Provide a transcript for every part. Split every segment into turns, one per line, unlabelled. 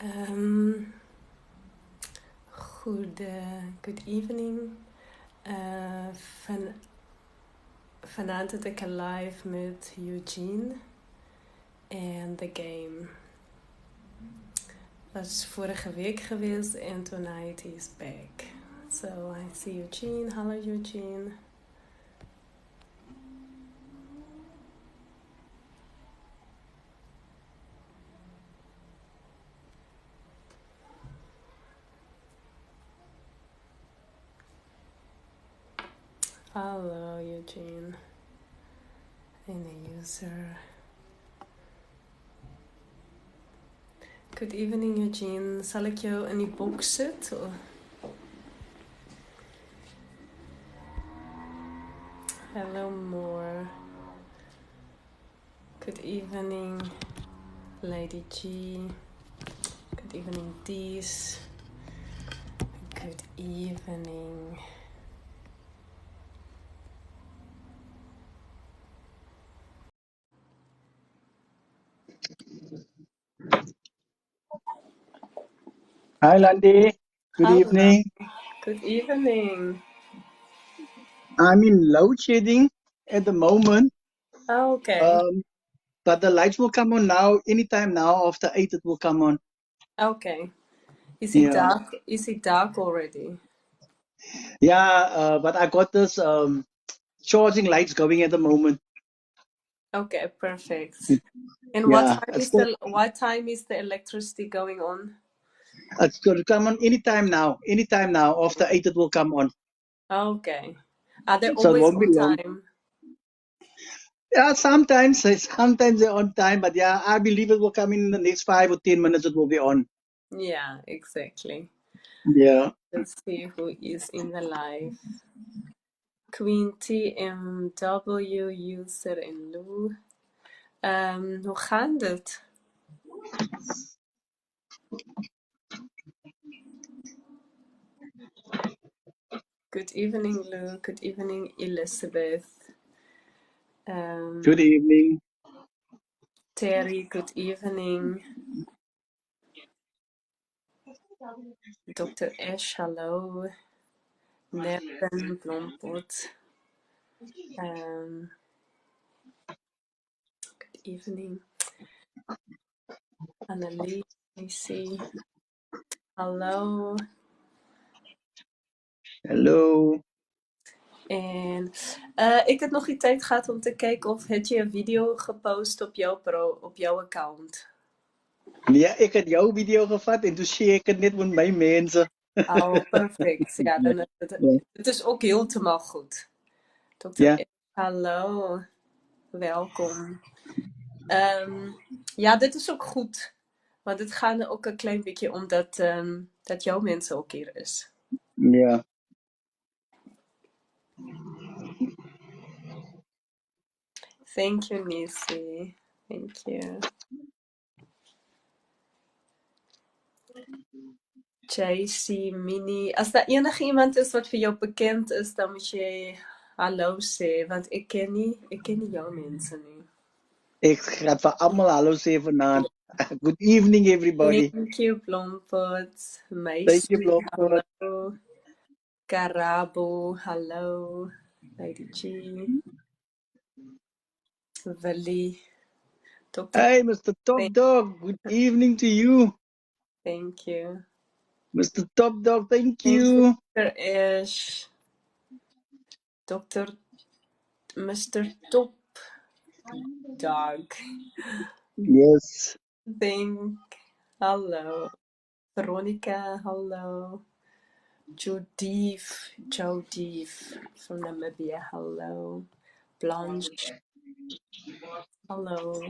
Um, good evening. Van, vanavond zit ik live met Eugene en The Game. Dat is vorige week geweest en tonight is back. So I see Eugene. Hallo Eugene. Hallo Eugene. En de user. Good evening Eugene. Zal ik jou in die box zetten? Hello more. Good evening Lady G. Good evening Dees. Good evening.
Hi, Landie. Good
Hello.
evening.
Good evening.
I'm in load shedding at the moment,
Okay.
but the lights will come on now. Anytime now, after 8, it will come on.
Okay. Is it
Yeah,
dark? Is it dark already?
yeah. But I got this charging lights going at the moment.
Okay, perfect. And
Yeah, it's
what time is the electricity going on?
it's going to come on anytime now. Anytime now, after 8, it will come on.
Okay. Are they
So it
always
won't be
on
long.
time?
Yeah, sometimes they're on time, but yeah, I believe it will come in the next 5 or 10 minutes. It will be on.
Yeah, exactly.
Yeah.
Let's see who is in the live. Queen TMW, user en Lou. Hoe gaat het? Good evening, Lou. Good evening, Elizabeth.
Good evening.
Terry, good evening. Dr. Ash, hello. Nathan Blompot. Good evening. Annelies, Lucy. Hallo.
Hello.
En ik heb nog die tijd gehad om te kijken of het je een video gepost op jouw account.
Ja, ik heb jouw video gevat en toen share ik het net met mijn mensen.
Oh, perfect. Ja, dan is het is ook helemaal goed. Dr.
Ja.
Ash, hallo. Welkom. Ja, dit is ook goed. Want het gaat er ook een klein beetje om dat jouw mensen ook hier is.
Ja.
Thank you, Nisi. Thank you. JC Mini. Als er enige iemand is wat voor jou bekend is, dan moet je hallo zeggen. Want ik ken niet jouw mensen nu.
Ik ga voor allemaal hallo zeggen vanavond. Good evening, everybody.
Thank you, Blompot.
Thank you,
Meisje,
Blompot.
hallo. Karabo, hallo. Lady G. Willy. Dr.
Hey, Mr. Top Dog. Good evening to you.
Thank you.
Mr. Top Dog, thank
Thank you,
you.
Dr. Ash. Mr. Top Dog.
Yes.
Hallo. Veronica, hallo. Jodif from Namibia, hallo. Blanche, hallo.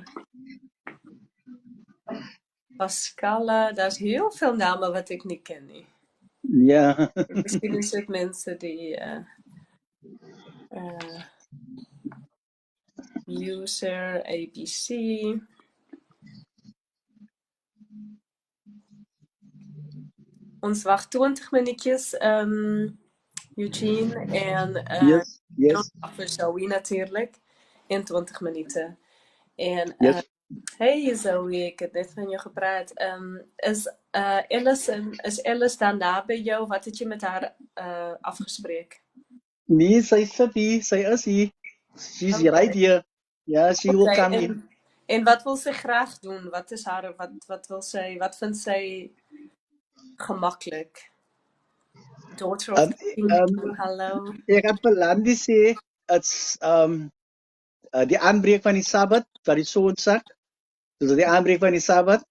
Pascala, daar is heel veel namen wat ik niet ken. Nie.
Ja.
Misschien is het mensen die user ABC. Ons wacht 20 minuutjes, Eugene. En
Yes. Yes.
voor Zoe natuurlijk. In 20 minuten. En
Yes.
Hey Zoe, ik heb net van je gepraat. Is Alice dan daar bij jou? Wat had je met haar afgesproken?
Nee, sy sit hier, sy is hier. She's right
Oké.
here. Yeah, she will
Oké,
come in.
en wat wil ze graag doen? Wat wil zij, wat vindt zij gemakkelijk? Daughter of
Um,
the
um,
Kingdom, hallo.
ek het vir Landie sê, it's die aanbreek van die Sabbat, wat die son sak. Dus die aanbreek van die Sabbat.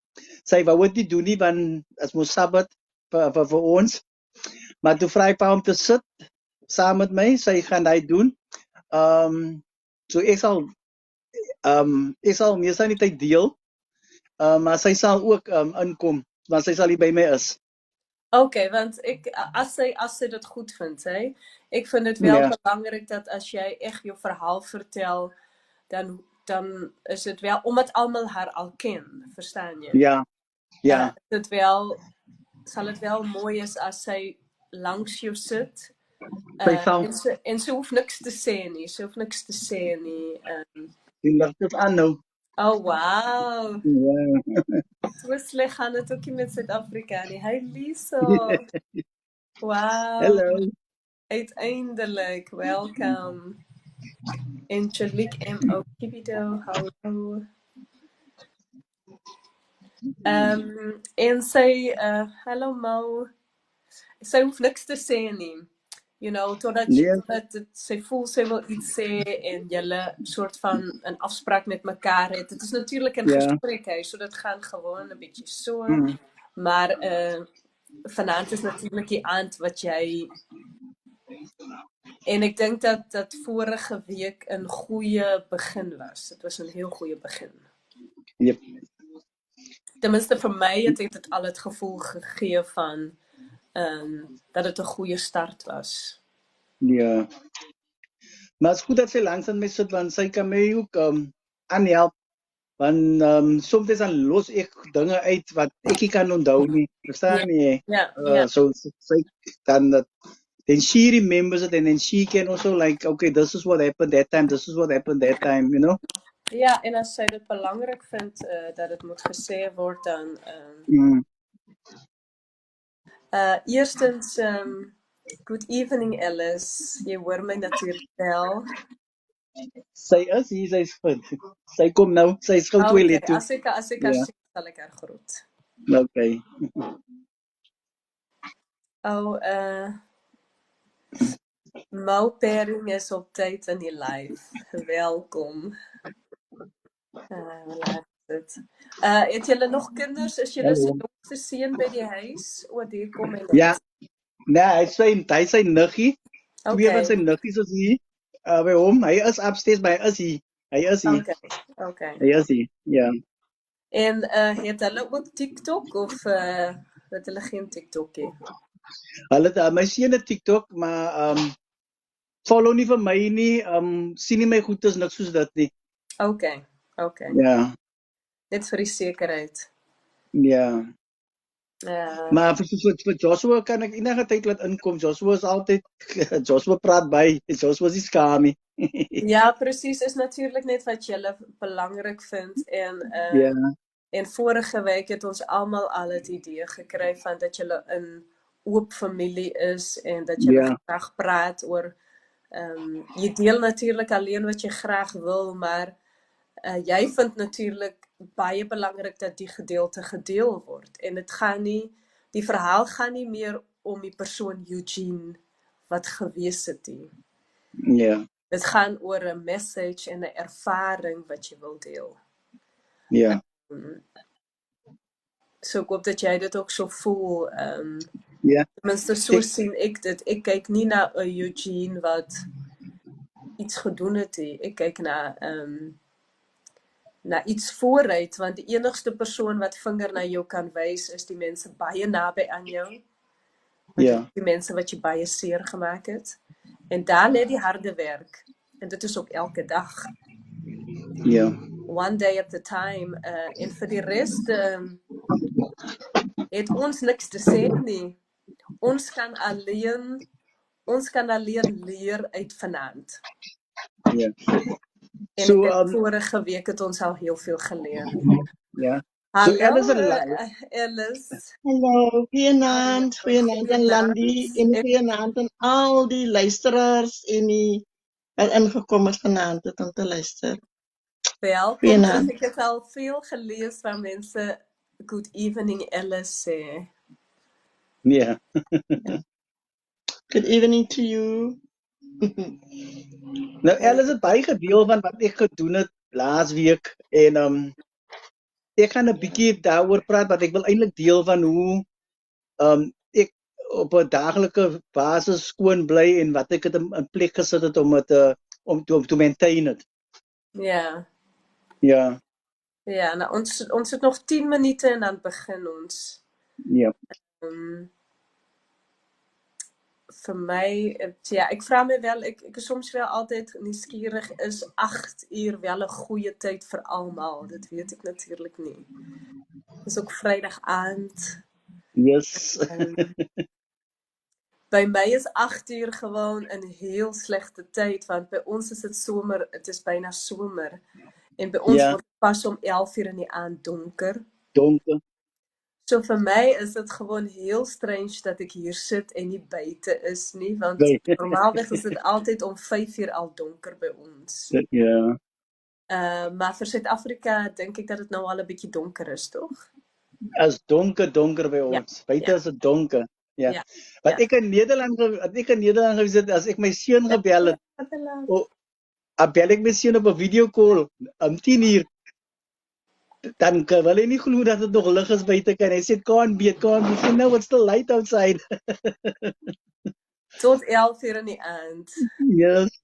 Sy wou dit nie doen nie, want het mos Sabbat vir ons. Maar toe vra ek vir hom te sit saam met my, sy gaan hy doen. So ek sal meestal nie tyd deel, maar sy sal ook inkom, want sy sal hier by my is.
Oké, want als ze dat goed vindt, hè. Ik vind het wel
Ja,
belangrijk dat als jij echt je verhaal vertelt, dan is het wel, omdat allemaal haar al ken, verstaan je?
ja, ja.
Zal het wel mooi is als zij langs je zit.
Sy sal
En ze hoeft niks te zeggen, nie. Ze hoeft niks te zeggen, nie.
die ligte aan nou.
Oh, wauw.
Ja.
So sleg gaan het ook nie met Suid-Afrika nie. Hey Lisa. Wauw.
Hello.
Uiteindelik, welkom. Angelique M.O. Kibido, hallo. En sy, hallo Mo, sy hoef niks te sê nie. You know,
Nee,
sy voel sy wil iets sê en julle soort van 'n afspraak met mekaar het. Dit is natuurlik 'n
ja.
gesprek, hè, so dit gaan gewoon 'n bietjie so.
Mm.
Maar vanaand is natuurlik die aand wat jy. En ik denk dat vorige week een goede begin was. Het was een heel goede begin.
Yep.
Tenminste, voor mij heeft het al het gevoel gegeven van dat het een goede start was.
Ja. Maar het is goed dat sy langs aan my sit, want sy kan my ook aanhelp. Want soms dan los ek dinge uit wat ek nie kan onthou nie. Verstaan nie?
Ja.
So sy dan then she remembers it, and then she can also like, okay, this is what happened that time, this is what happened that time, you know?
Ja, en als zij het belangrijk vindt dat het moet gezegd worden, dan.
Mm.
Eerstens, good evening Alice. Je hoort mij natuurlijk wel.
Sy is hier, sy is goed. Sy kom nou, sy is gou toilet toe.
Als ik haar zie, zal ik haar groet.
Okay.
Mo pairing is op tijd in die live. Welkom. Het julle nog kinders? Is julle se jongste seun by die huis? O, hier kom hy.
Ja. Nee, hy sy nuggie. Twee van sy nuggies is hier. By hom. Hy is upstairs, maar hy is hier.
Okay.
Hy is hier. Ja.
En het hulle ook TikTok of het hulle geen TikTok nie?
Hulle my seun het TikTok, maar follow nie vir my nie. Sien nie my goedes niks soos dit nie.
Okay.
Ja.
Net vir die sekerheid.
Ja. Maar vir Joshua kan ek enige tyd laat inkom. Joshua is altyd, Joshua praat by, Joshua is nie skaam nie.
Ja, precies, is natuurlijk net wat julle belangrijk vindt. En vorige week het ons allemaal al het idee gekry van dat julle een oop familie is en dat julle graag praat oor je deel natuurlijk alleen wat je graag wil, maar jy vind natuurlijk baie belangrik dat die gedeelte gedeel word. En die verhaal gaan nie meer om die persoon Eugene wat gewees het nie.
Ja.
Het gaan oor 'n message en 'n ervaring wat jy wil deel.
Ja.
So ek hoop dat jy dit ook so voel.
Ja.
Tenminste, so sien ek dit. Ek kyk nie na 'n Eugene wat iets gedoen het nie. Ek kyk na iets vooruit, want die enigste persoon wat vinger na jou kan wys is die mense baie naby aan jou.
Ja.
Die mense wat jy baie seer gemaak het. En daar lê die harde werk. En dit is ook elke dag.
Ja.
One day at a time. En vir die rest het ons niks te sê nie. Ons kan alleen leer uit vanaand.
Ja.
En ek dink vorige week het ons al heel veel geleer.
Ja.
Hallo,
Alice en
Alice.
Hallo, goeienaand aan Landie en goeienaand aan al die luisteraars en die wat ingekom het vanaand om te luister.
Welkom terug. Ek het al veel gelees van mense good evening Alice sê.
Ja.
Good evening to you.
Nou Alice het baie gedeel van wat ek gedoen het laas week en ek gaan 'n bietjie daaroor praat, want ek wil eintlik deel van hoe ek op 'n daaglikse basis skoon bly en wat ek het in plek gesit het om dit om te maintain het.
Ja.
Ja.
Ja, nou ons het nog 10 minute en dan begin ons.
Ja.
Vir my, ja, ek vra my wel, ek is soms wel altyd nuuskierig, is 8 uur wel 'n goeie tyd vir almal? Dit weet ek natuurlik nie. Dis ook Vrydag aand.
Yes.
By my is 8 uur gewoon 'n heel slegte tyd, want by ons is dit somer, dit is byna somer. En by ons word pas om 11 uur in die aand donker. So vir my is dit gewoon heel strange dat ek hier sit en nie buite is nie, want normaalweg is dit altyd om 5 uur al donker by ons.
Ja.
Maar vir Suid-Afrika dink ek dat dit nou al 'n bietjie donker is, tog?
As donker by ons. Buite is dit donker. Ja. Wat ek in Nederland gewees het, as ek my seun gebel het, bel ek my seun op 'n video call om 10 uur. Dan kan hy nie glo dat dit nog lig is buite kan. Hy sê can't be, no, it's still light outside.
Tot 11 uur in die aand.
Yes.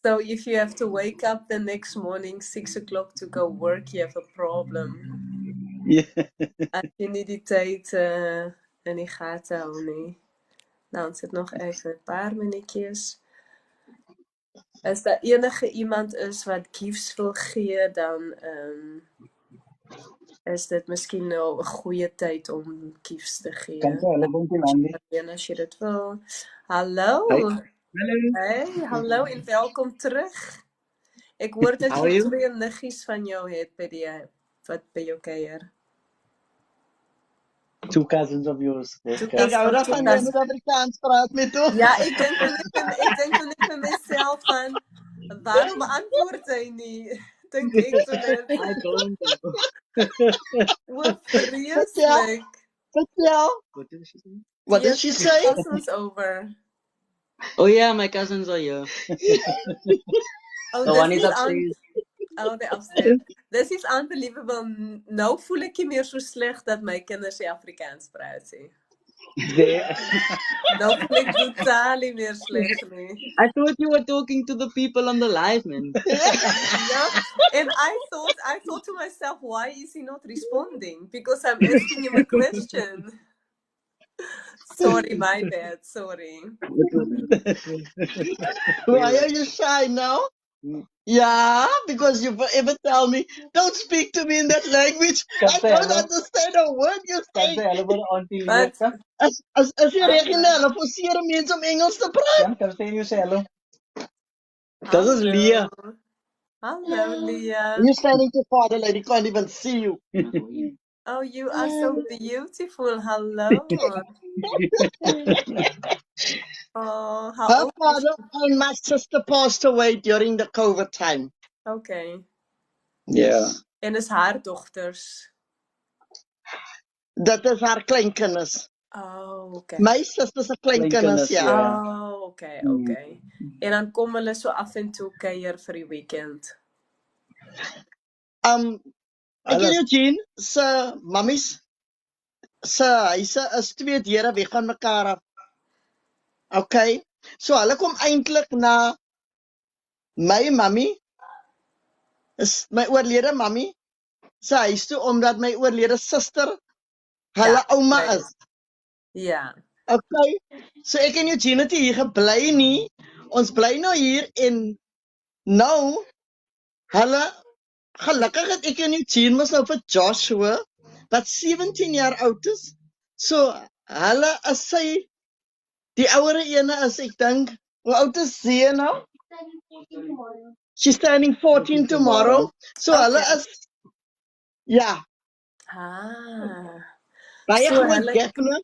So if you have to wake up the next morning 6 o'clock to go work, you have a problem.
Yeah.
As jy nie die tyd in die gaten hou nie. Nou, ons het nog even 'n paar minuutjies. As daar enige iemand is wat gifts wil gee, dan is dit miskien nou 'n goeie tyd om gifts te gee.
Dankie,
as jy dit wil. Hallo. Hey, hallo en welkom terug. Ek hoor dat jy 2 niggies van jou het wat by jou kuier.
2 cousins of yours.
Ek hou daarvan jy moet Afrikaans praat met toe.
Ja, ek dink net vir myself van, waarom antwoord hy nie? Dink ek so net.
I don't know.
Wat vreselijk.
Vertel. What did she say?
Cousins over.
Oh yeah, my cousins are here.
Oh,
The one is upstairs.
Oh, they're upstairs. This is unbelievable. Nou voel ek nie meer so sleg dat my kinders die Afrikaans praat nie. Nou voel ek totaal nie meer sleg nie.
I thought you were talking to the people on the live, man.
Yeah, and I thought to myself, why is he not responding? Because I'm asking him a question. Sorry, my bad. Sorry.
Why are you shy now? Yeah, because you ever tell me, don't speak to me in that language. I don't understand a word you say. As jy regine, hulle forceer mense om Engels te praat.
Kan sê jy sê hallo. Dit is Leah.
Hallo, Leah.
You're standing too far, the lady can't even see you.
Oh, you are so beautiful. Hello. Oh, how
Her
old
father and my sister passed away during the COVID time.
Okay.
Ja.
En is haar dogters?
Dat is haar kleinkinders.
Oh, okay.
My sister se kleinkinders, ja.
Oh, okay. En dan kom hulle so af en toe kuier vir die weekend.
Ek en Eugene se mammies se huise is 2 deure weg van mekaar af. Okay. So hulle kom eintlik na my mammy, is my oorlede mammy se huis toe, omdat my oorlede suster hulle ouma is.
Ja.
Okay. So ek en Eugene het hier gebly nie. Ons bly nou hier en nou hulle gelukkig het ek en Eugene was nou vir Joshua wat 17 jaar oud is. So hulle is sy die ouere ene is ek dink, hoe oud is sy nou? She's turning 14 tomorrow. So hulle
Okay.
is, ja, baie
So
groot
hulle,
gap, né?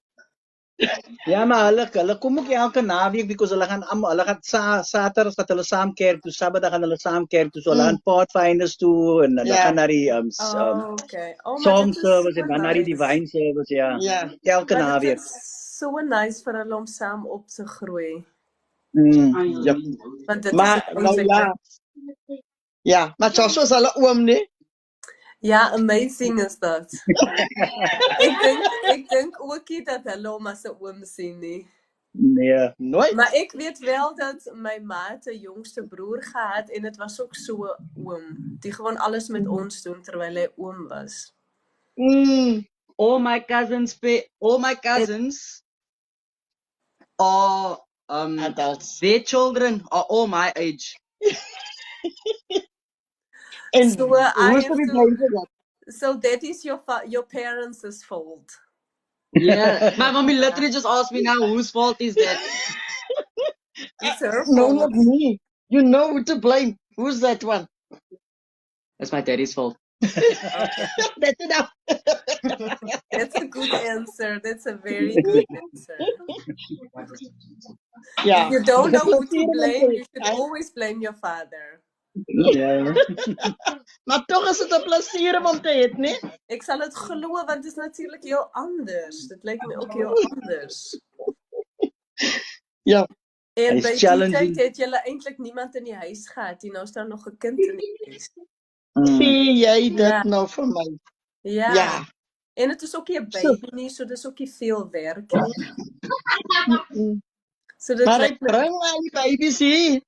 Ja, maar hulle kom ook elke naweek because hulle gaan Saterdag dat hulle saam kerk toe, Saterdag gaan hulle saam kerk toe, so hulle gaan Pathfinders toe en hulle gaan na die
okay. Oh, maar
song
dit is
service
so
en dan na die
nice.
divine service, ja.
Ja.
Elke
Maar dit
naweek.
is so nice vir hulle om saam op te groei.
Ja.
Want dit
Maar,
is
nou
eintlik
ja. Ja, maar Joshua is hulle oom, nee?
ja, amazing is dat. Ek dink ook nie dat hulle hom as 'n oom sien nie.
Nee.
Nooit.
Maar ek weet wel dat my ma 'n jongste broer gehad en dit was ook so 'n oom. Die gewoon alles met ons doen terwyl hy oom was.
All my cousins are
Adults.
their children are all my age.
En
So,
hoe is dit blij dat?
So that is your parents' fault.
Yeah. My mommy literally just asked me now, whose fault is that?
It's her
No,
fault.
not me. You know who to blame. Who's that one?
That's my daddy's fault.
Okay.
That's enough.
That's a good answer. That's a very good answer.
Ja.
If you don't know who to
Plesier om
blame,
te
you should
hê.
always blame your father.
Ja.
Maar toch is het 'n plesier om te hê, nee?
Ek sal dit glo want dit is natuurlik heel anders. Dit lyk my ook heel anders.
Ja.
En
It's
by die
challenging.
tyd het julle eintlik niemand in die huis gehad nie. Nou staan nog 'n kind in die huis.
Sê jy dit
Ja.
nou vir my?
Ja.
Ja.
En dit is ook nie 'n
So.
baby nie, so dis ook nie veel werk nie. So dit
Maar hy
lyk my
bring my die babies hier.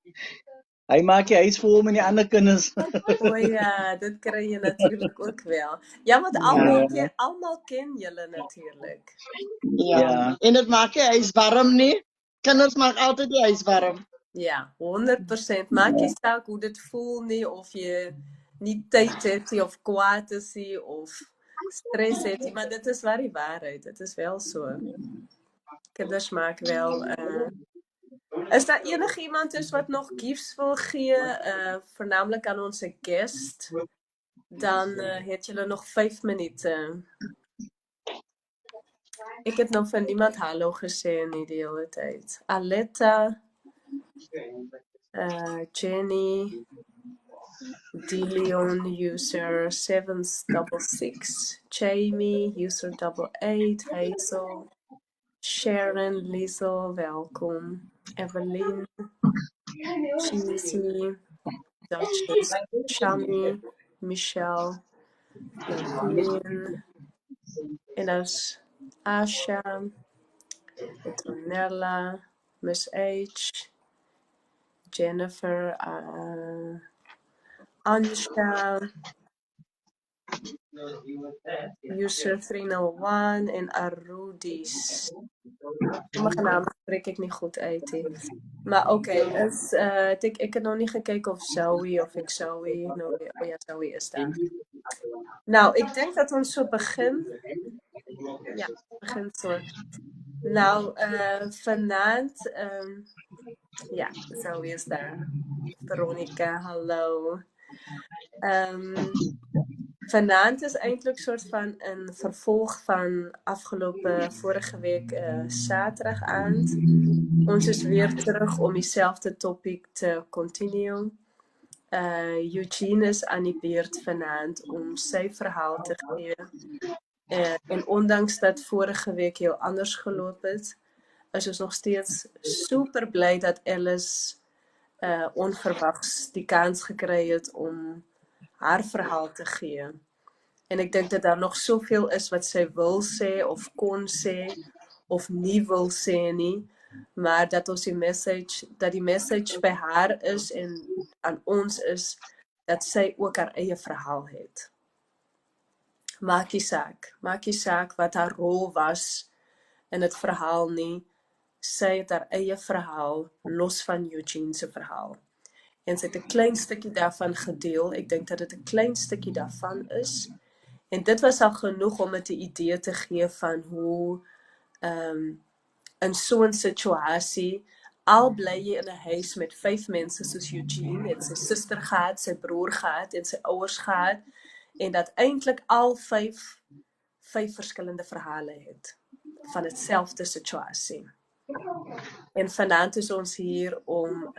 Hy maak die huis vir hom en die ander kinders.
o ja, dit kry jy natuurlik ook wel. Ja, want almal ken julle natuurlik.
Ja.
Ja.
En dit maak die huis warm, nie? Kinders maak altyd die huis warm.
Ja, 100%. Maak nie saak hoe dit voel nie, of jy nie tyd het nie, of kwaad is nie, of stres het nie, maar dit is waar die waarheid. Dit is wel so. Kinders maak wel is daar enigiemand is wat nog gifts wil gee, voornamelijk aan onze guest, dan het julle nog 5 minute. Ek het nog van niemand hallo gesê in die hele tyd. Aletta, Jenny, Dilion, user 766, Jamie, user 88, Hazel, Sharon, Liesel, welkom. Evelyn, Cheesy, Duchess, Shami, Michelle, Eugene, en as Asha, Antonella, Miss H, Jennifer, Ansha, user 301 en Arudis. Sommige name spreek ek nie goed uit nie. Maar okay, ek het nog nie gekyk of Zoe of ek Zoe, ja, Zoe is daar. Nou, ek dink dat ons so begin. Ja, begin so. Nou, vanaand, ja, Zoe is daar. Veronica, hallo. Vanaand is eintlik soort van 'n vervolg van vorige week Saterdag aand. Ons is weer terug om dieselfde topic te continue. Eugene is aan die beurt vanaand om sy verhaal te gee. En ondanks dat vorige week heel anders geloop het, is ons nog steeds super bly dat Alice onverwags die kans gekry het om haar verhaal te gee. En ek dink dat daar nog soveel is wat sy wil sê of kon sê of nie wil sê nie, maar dat ons die message by haar is en aan ons is dat sy ook haar eie verhaal het. Maak nie saak wat haar rol was in het verhaal nie. Sy het haar eie verhaal los van Eugene se verhaal. En sy het 'n klein stukkie daarvan gedeel. Ek dink dat dit 'n klein stukkie daarvan is. En dit was al genoeg om met 'n idee te gee van hoe in so 'n situasie al bly jy in 'n huis met 5 mense soos Eugene, het sy suster gehad, sy broer gehad en sy ouers gehad, en dat eintlik al 5 verskillende verhale het van hetselfde situasie. En vanaand is ons hier om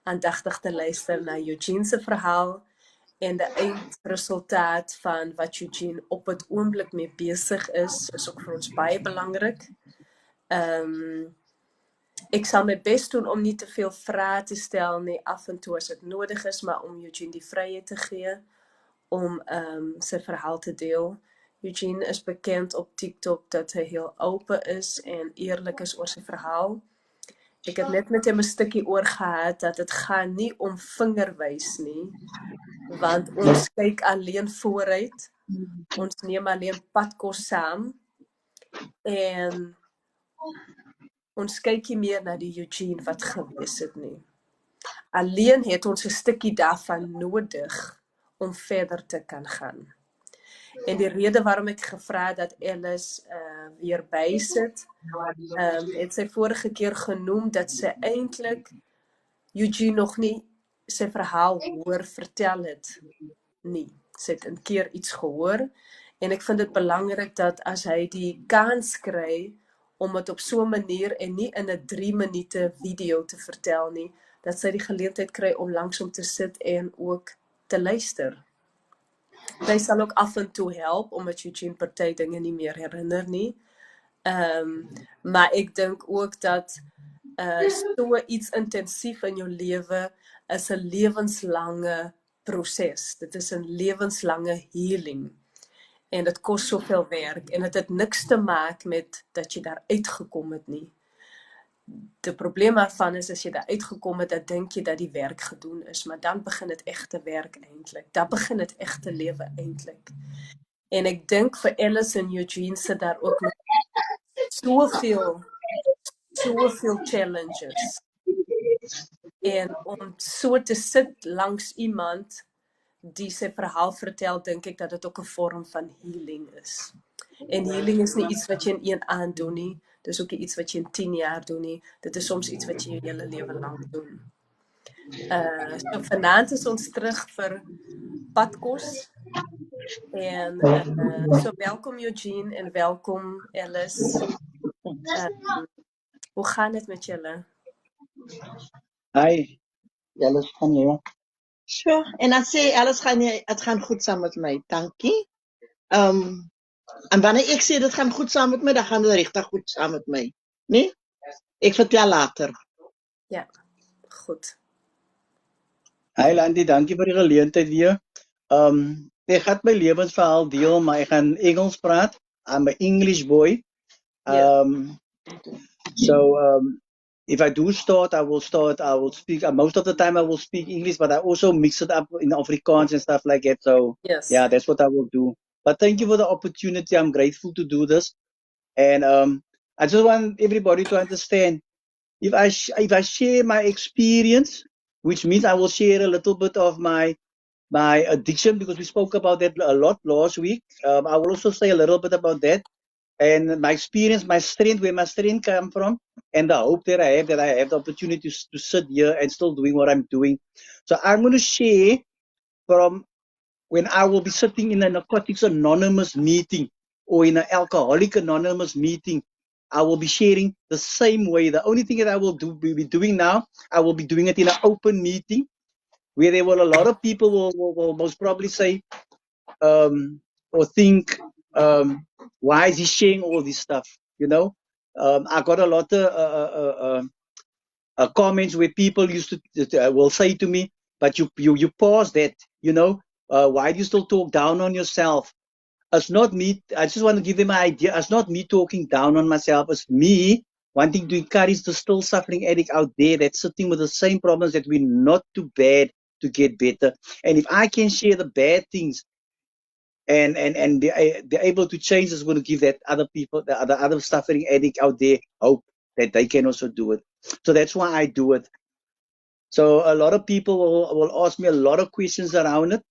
aandagtig te luister na Eugene se verhaal en die eindresultaat van wat Eugene op het oomblik mee besig is ook vir ons baie belangrik. Ek sal my bes doen om nie te veel vrae te stel nie, af en toe as dit nodig is, maar om Eugene die vryheid te gee om sy verhaal te deel. Eugene is bekend op TikTok dat hy heel open is en eerlik is oor sy verhaal. Ek het net met hom 'n stukkie oor gehad dat dit gaan nie om vingerwys nie, want ons kyk alleen vooruit, ons neem alleen Padkos saam en ons kyk nie meer na die Eugene wat gewees het nie. Alleen het ons 'n stukkie daarvan nodig om verder te kan gaan. En die rede waarom ek gevra dat Alice weer bysit, het sy vorige keer genoem dat sy eintlik Eugene nog nie sy verhaal hoor vertel het nie. Sy het 'n keer iets gehoor en ek vind dit belangrik dat as hy die kans kry om dit op so 'n manier en nie in 'n 3 minute video te vertel nie, dat sy die geleentheid kry om langsom te sit en ook te luister. Hy sal ook af en toe help, omdat Eugene party dinge nie meer herinner nie. Maar ek dink ook dat so iets intensief in jou lewe is 'n lewenslange proses. Dit is 'n lewenslange healing. En dit kos soveel werk en dit het niks te maak met dat jy daar uitgekom het nie. Die probleem daarvan is, as jy daar uitgekom het, dan dink jy dat die werk gedoen is, maar dan begin dit egte werk eintlik. Dan begin dit egte lewe eintlik. En ek dink vir Alice en Eugene sit daar ook met soveel challenges. En om so te sit langs iemand die sy verhaal vertel, dink ek dat dit ook 'n vorm van healing is. En healing is nie iets wat jy in 1 aand doen nie. Dis ook iets wat jy in 10 jaar doen nie. Dit is soms iets wat jy jou hele lewe lank doen. So vanaand is ons terug vir Padkos. En so welkom Eugene en welkom Alice. Hoe gaan dit met julle?
Hi, Alice van jou.
Sure. En dan sê alles het gaan goed saam met my. Dankie. En wanneer ek sê dit gaan goed saam met my, dan gaan dit regtig goed saam met my. Nee? Ek vertel later.
Ja, goed.
Hi Landie, dankie vir die geleentheid weer. Ek gaan my lewensverhaal deel, maar ek gaan Engels praat. I'm an English boy. If I do start, I will speak, most of the time I will speak English, but I also mix it up in Afrikaans and stuff like that. So,
yes.
Yeah, that's what I will do. But thank you for the opportunity. I'm grateful to do this. And I just want everybody to understand, if I share my experience, which means I will share a little bit of my addiction, because we spoke about that a lot last week. I will also say a little bit about that. And my experience, my strength, where my strength come from, and the hope that I have the opportunity to sit here and still doing what I'm doing. So I'm going to share from when I will be sitting in a Narcotics Anonymous meeting or in an Alcoholic Anonymous meeting. I will be sharing the same way. The only thing that I will be doing now, I will be doing it in an open meeting where there will a lot of people will most probably say or think, why is he sharing all this stuff? You know, I got a lot of comments where people used to will say to me, but you pause that, you know, why do you still talk down on yourself? It's not me. I just want to give them an idea. It's not me talking down on myself. It's me wanting to encourage the still suffering addict out there that's sitting with the same problems, that we're not too bad to get better. And if I can share the bad things and they're able to change, is going to give that other people, the other suffering addict out there, hope that they can also do it. So that's why I do it. So a lot of people will ask me a lot of questions around it,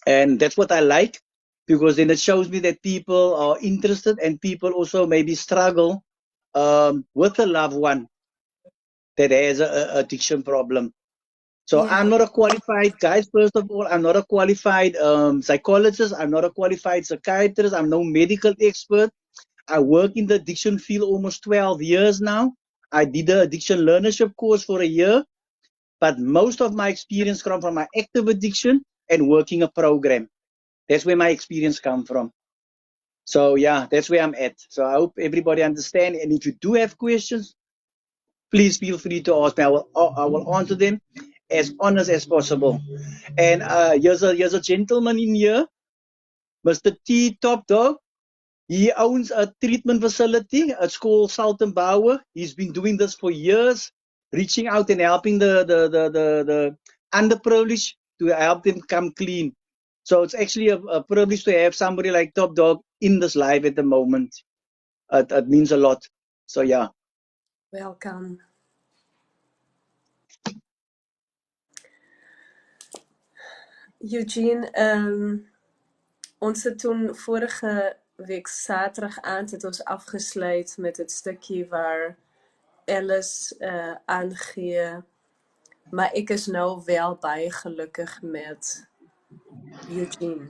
and that's what I like, because then it shows me that people are interested, and people also maybe struggle with a loved one that has a addiction problem. So
Yeah.
I'm not a qualified, guys, first of all, I'm not a qualified psychologist. I'm not a qualified psychiatrist. I'm no medical expert. I work in the addiction field almost 12 years now. I did the addiction learnership course for a year, but most of my experience comes from my active addiction and working a program. That's where my experience comes from. So yeah, that's where I'm at. So I hope everybody understand. And if you do have questions, please feel free to ask me. I will answer them as honest as possible. And here's a gentleman in here, Mr. T Top Dog. He owns a treatment facility. It's called Saltenbauer. He's been doing this for years, reaching out and helping the underprivileged to help them come clean. So it's actually a privilege to have somebody like Top Dog in this life at the moment. It means a lot. So yeah.
Welcome. Eugene, ons het toen vorige week zaterdag aand het ons afgesluit met het stukje waar Alice aangee, maar ek is nou wel baie gelukkig met Eugene.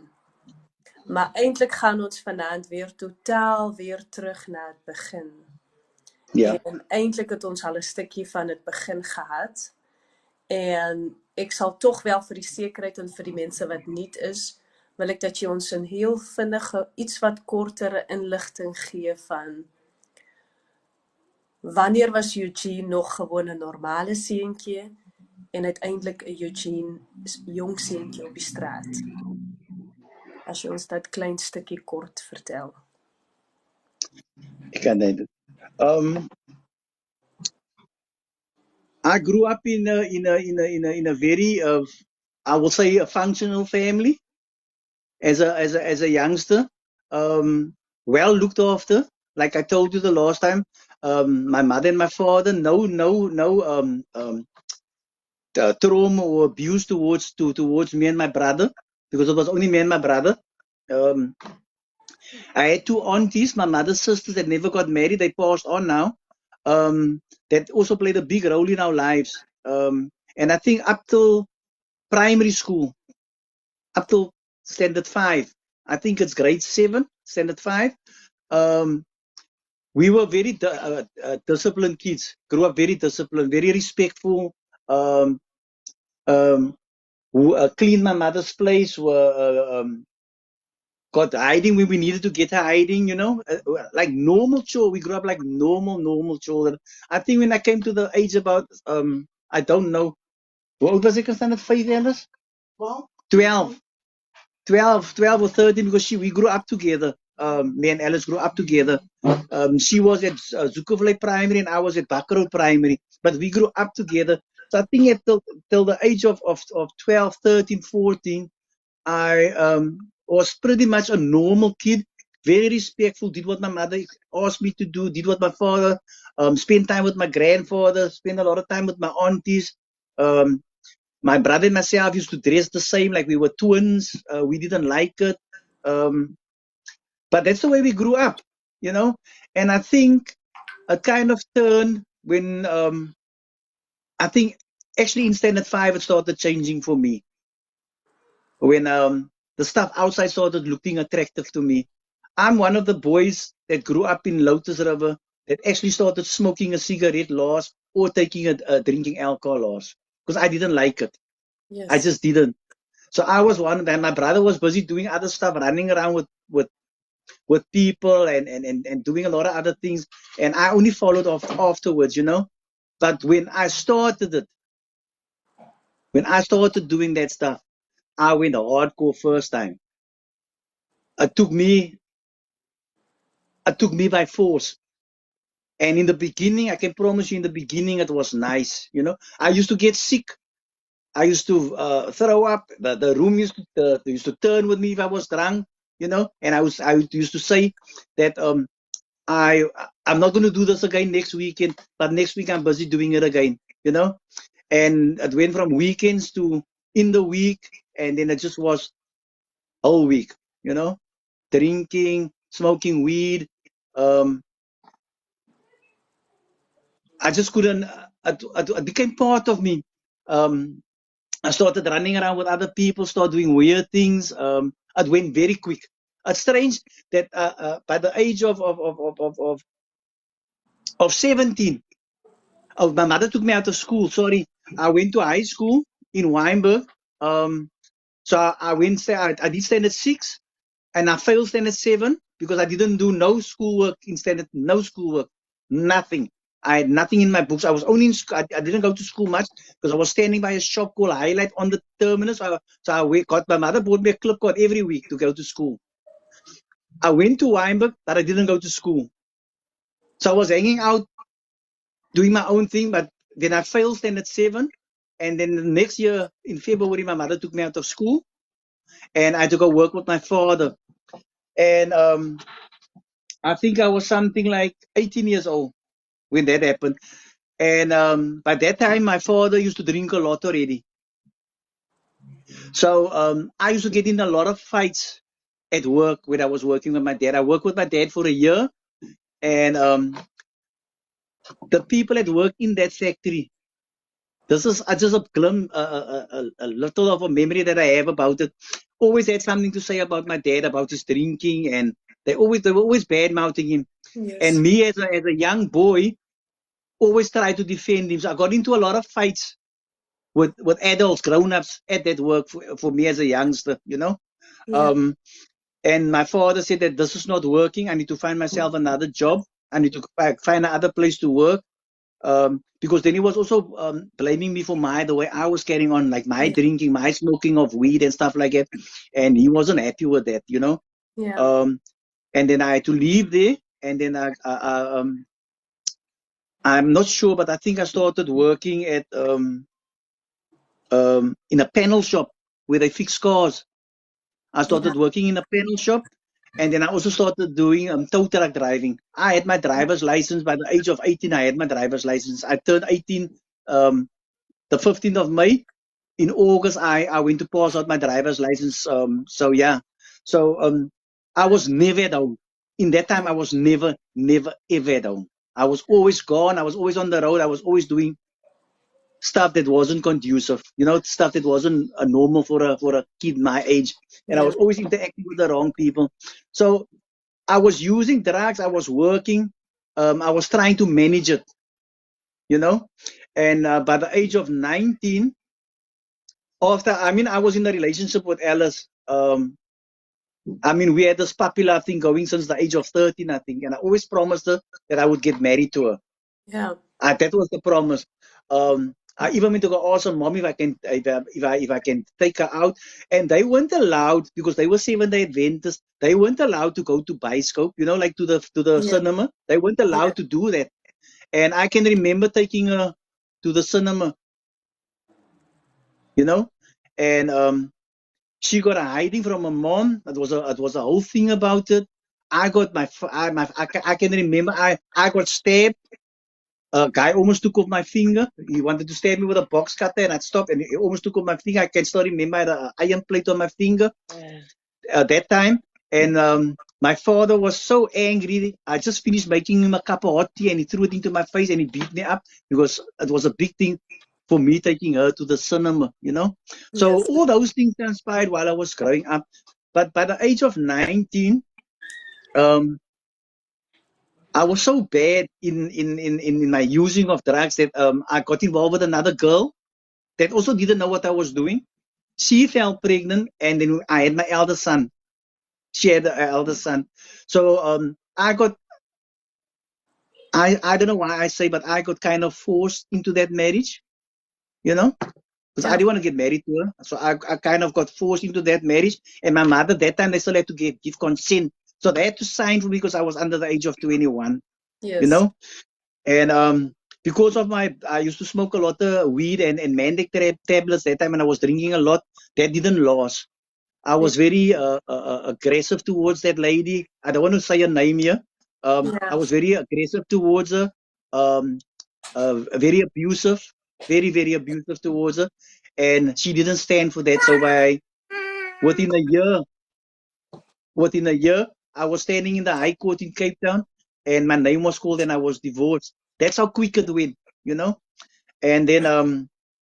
Maar eintlik gaan ons vanaand weer totaal weer terug na het begin.
Ja.
En eintlik het ons al 'n stukkie van het begin gehad. En ek sal tog wel vir die sekerheid en vir die mense wat nuut is, wil ek dat jy ons 'n heel vinnige, iets wat kortere inligting gee van wanneer was Eugene nog gewoon 'n normale seentjie en uiteindelik 'n Eugene jong seentjie op die straat. As jy ons dat klein stukkie kort vertel.
Ik kan dat. I grew up in a very I will say a functional family as a youngster, well looked after. Like I told you the last time, my mother and my father, no trauma or abuse towards me and my brother, because it was only me and my brother. I had two aunties, my mother's sisters that never got married. They passed on now. That also played a big role in our lives. And I think up till primary school, up till standard 5, I think it's grade 7, standard 5. We were very disciplined kids. Grew up very disciplined, very respectful. Who cleaned my mother's place. Got hiding when we needed to get her hiding, you know, like normal children. We grew up like normal children. I think when I came to the age about, I don't know, what old was I standard 5, Alice? 12 or 13, because we grew up together. Me and Alice grew up together. She was at Zukovlei Primary and I was at Bakkerhout Primary, but we grew up together. So I think till the age of 12, 13, 14, I was pretty much a normal kid, very respectful, did what my mother asked me to do, did what my father, spent time with my grandfather, spent a lot of time with my aunties. My brother and myself used to dress the same, like we were twins. We didn't like it. But that's the way we grew up, you know. And I think a kind of turn when, I think actually in standard 5, it started changing for me. When the stuff outside started looking attractive to me. I'm one of the boys that grew up in Lotus River that actually started smoking a cigarette last or taking drinking alcohol last, because I didn't like it.
Yes.
I just didn't. So I was one of them. My brother was busy doing other stuff, running around with people and doing a lot of other things. And I only followed afterwards, you know. But when I started doing that stuff, I went hardcore first time. It took me by force. And in the beginning, I can promise you, in the beginning, it was nice. You know, I used to get sick. I used to throw up. The room used to turn with me if I was drunk. You know, and I used to say that I'm not going to do this again next weekend, but next week I'm busy doing it again. You know, and it went from weekends to in the week, and then it just was whole week. You know, drinking, smoking weed. I just couldn't. it became part of me. I started running around with other people, started doing weird things. It went very quick. It's strange that by the age of 17, my mother took me out of school. Sorry, I went to high school in Weinberg. So I went. I did standard 6, and I failed standard 7 because I didn't do no schoolwork in standard. No schoolwork, nothing. I had nothing in my books. I was only in school. I didn't go to school much because I was standing by a shop called Highlight on the terminus. So I got my mother bought me a clip card every week to go to school. I went to Weinberg, but I didn't go to school. So I was hanging out, doing my own thing. But then I failed standard 7, and then the next year in February, my mother took me out of school, and I had to go work with my father. And I think I was something like 18 years old when that happened. And by that time, my father used to drink a lot already. So I used to get in a lot of fights at work when I was working with my dad. I worked with my dad for a year, and the people that work in that factory. This is just a little of a memory that I have about it. Always had something to say about my dad, about his drinking, and they were always bad mouthing him.
Yes.
And me as a young boy, always tried to defend him. So I got into a lot of fights with adults, grown-ups at that work for me as a youngster, you know.
Yeah.
And my father said that this is not working. I need to find myself another job. I need to find another place to work. Because then he was also blaming me for the way I was carrying on, like my drinking, my smoking of weed and stuff like that. And he wasn't happy with that, you know.
Yeah.
And then I had to leave there. And then I'm not sure, but I think I started working at in a panel shop where they fix cars. I started working in a panel shop, and then I also started doing tow truck driving. I had my driver's license by the age of 18. I had my driver's license. I turned 18 the 15th of May. In August, I went to pass out my driver's license. So yeah, so I was never at home. In that time, I was never ever at home. I was always gone. I was always on the road. I was always doing stuff that wasn't conducive, you know, stuff that wasn't normal for a kid my age. And I was always interacting with the wrong people. So I was using drugs. I was working. I was trying to manage it, you know. And by the age of 19, I was in a relationship with Alice. We had this puppy love thing going since the age of 13, I think. And I always promised her that I would get married to her.
Yeah.
That was the promise. I even went to go ask her mom if I can take her out, and they weren't allowed because they were Seventh-day Adventists. They weren't allowed to go to Bioscope, you know, like to the cinema. They weren't allowed to do that. And I can remember taking her to the cinema, you know, and she got a hiding from her mom. It was a whole thing about it. I can remember I got stabbed. A guy almost took off my finger. He wanted to stab me with a box cutter, and I stopped, and he almost took off my finger. I can still remember I had an iron plate on my finger at that time. And my father was so angry. I just finished making him a cup of hot tea, and he threw it into my face, and he beat me up because it was a big thing for me taking her to the cinema, you know. So all those things transpired while I was growing up. But by the age of 19, I was so bad in my using of drugs that I got involved with another girl that also didn't know what I was doing. She fell pregnant, and then I had my elder son. She had an elder son. So I don't know why I say, but I got kind of forced into that marriage, you know, because I didn't want to get married to her. So I kind of got forced into that marriage. And my mother, that time, they still had to give consent. So they had to sign for me because I was under the age of 21, you know. And because of I used to smoke a lot of weed and Mandic tablets that time, and I was drinking a lot. That didn't last. I was very aggressive towards that lady. I don't want to say her name here. I was very aggressive towards her. Very abusive, very abusive towards her, and she didn't stand for that. So within a year, I was standing in the High Court in Cape Town, and my name was called, and I was divorced. That's how quick it went, you know. And then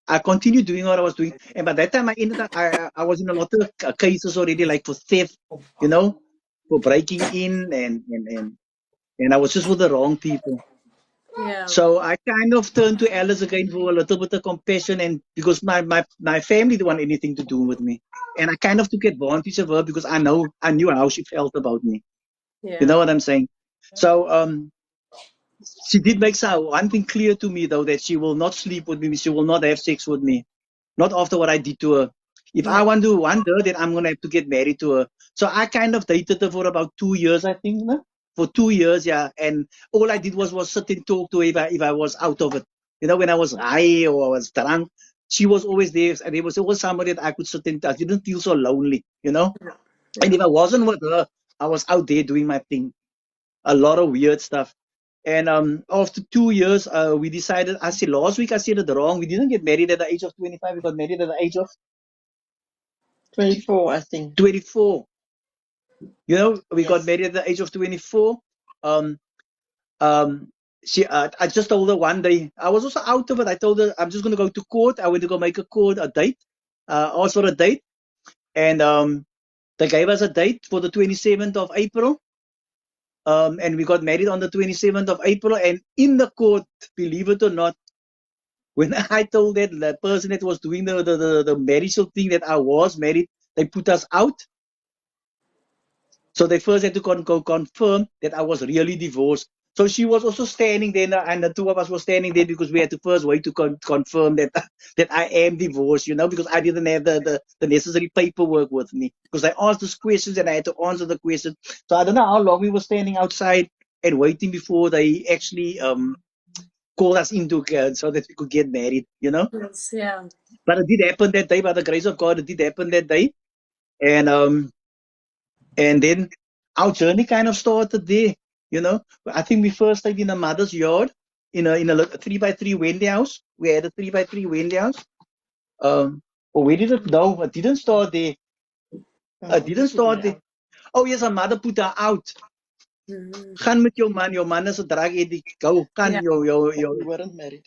I continued doing what I was doing. And by that time, I was in a lot of cases already, like for theft, for breaking in, and I was just with the wrong people.
Yeah.
So I kind of turned to Alice again for a little bit of compassion, and because my family didn't want anything to do with me, and I kind of took advantage of her because I knew how she felt about me.
Yeah.
You know what I'm saying? So she did make one thing clear to me though, that she will not sleep with me, she will not have sex with me, not after what I did to her. If I want her, then I'm gonna have to get married to her. So I kind of dated her for about 2 years, I think, no? For 2 years, yeah. And all I did was sit and talk to her if I was out of it. When I was high or I was drunk, she was always there, and there was always somebody that I could sit and I didn't feel so lonely.
Yeah.
And if I wasn't with her, I was out there doing my thing. A lot of weird stuff. And after 2 years, we decided. Last week I said it wrong. We didn't get married at the age of 25. We got married at the age of
24, I think.
24. We got married at the age of 24. Um, I just told her one day. I was also out of it. I told her I'm just going to go to court. I went to go make a date. Asked for a date, and they gave us a date for the 27th of April. And we got married on the 27th of April. And in the court, believe it or not, when I told that person that was doing the marital thing that I was married, they put us out. So they first had to confirm that I was really divorced. So she was also standing there, and the two of us were standing there because we had to first wait to confirm that that I am divorced, because I didn't have the necessary paperwork with me. Because I asked those questions and I had to answer the questions. So I don't know how long we were standing outside and waiting before they actually called us into so that we could get married,
Yes, yeah.
But it did happen that day. By the grace of God, it did happen that day. And then our journey kind of started there. I think we first stayed in a mother's yard in a 3x3 Wendy house. We had a 3x3 Wendy house. But where did it? No, it didn't start there. It didn't start there. Oh yes, her mother put her out. Gaan met your man is a drug addict. Go, gaan,
We weren't married.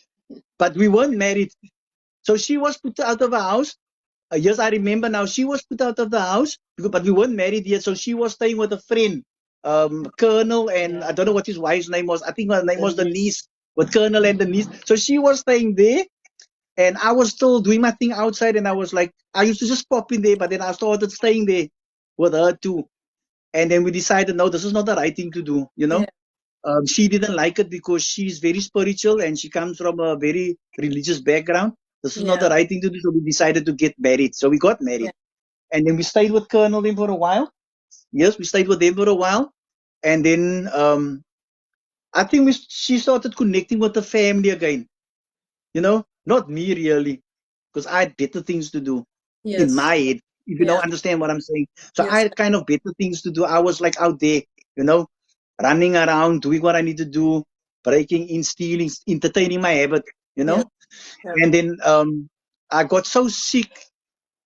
But we weren't married. So she was put out of the house. Yes, I remember now. She was put out of the house, but we weren't married yet. So she was staying with a friend, Colonel, and I don't know what his wife's name was. I think her name was Denise, with Colonel and Denise. So she was staying there, and I was still doing my thing outside. And I was like, I used to just pop in there, but then I started staying there with her too. And then we decided, no, this is not the right thing to do. She didn't like it because she's very spiritual and she comes from a very religious background. This is not the right thing to do, so we decided to get married. So we got married. And then we stayed with Colonel then for a while. Yes, we stayed with them for a while. And then I think she started connecting with the family again. Not me really, because I had better things to do in my head, if you don't understand what I'm saying. So I had kind of better things to do. I was like out there, running around, doing what I need to do, breaking in, stealing, entertaining my habit, And then I got so sick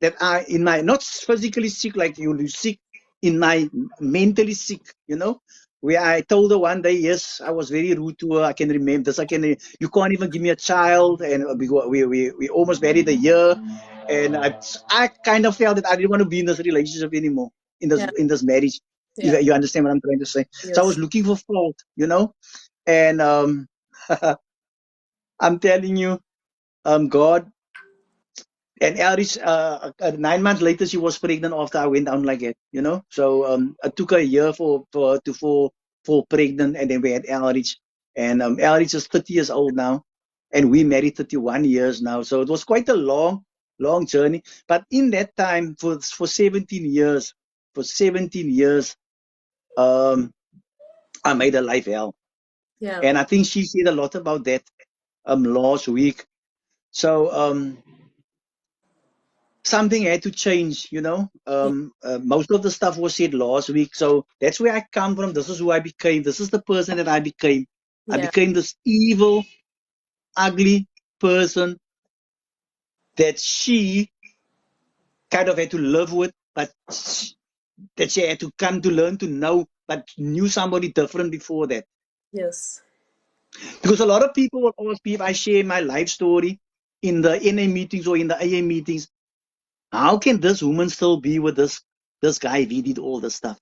that not physically sick like you sick, in my mentally sick, where I told her one day, yes, I was very rude to her. I can remember this. You can't even give me a child. And we almost married a year. And I kind of felt that I didn't want to be in this relationship anymore, in this marriage. If you understand what I'm trying to say.
Yes.
So I was looking for fault, and I'm telling you, God. And Elris, 9 months later, she was pregnant after I went down like that, So it took her a year for her to fall pregnant, and then we had Elris. And Elris is 30 years old now, and we married 31 years now. So it was quite a long, long journey. But in that time, for 17 years, I made her life hell.
Yeah.
And I think she said a lot about that last week. So something had to change, most of the stuff was said last week. So that's where I come from. This is who I became. This is the person that I became. I became this evil, ugly person that she kind of had to live with, but that she had to come to learn to know, but knew somebody different before that.
Yes.
Because a lot of people will ask me if I share my life story in the NA meetings or in the AA meetings. How can this woman still be with this guy? He did all this stuff.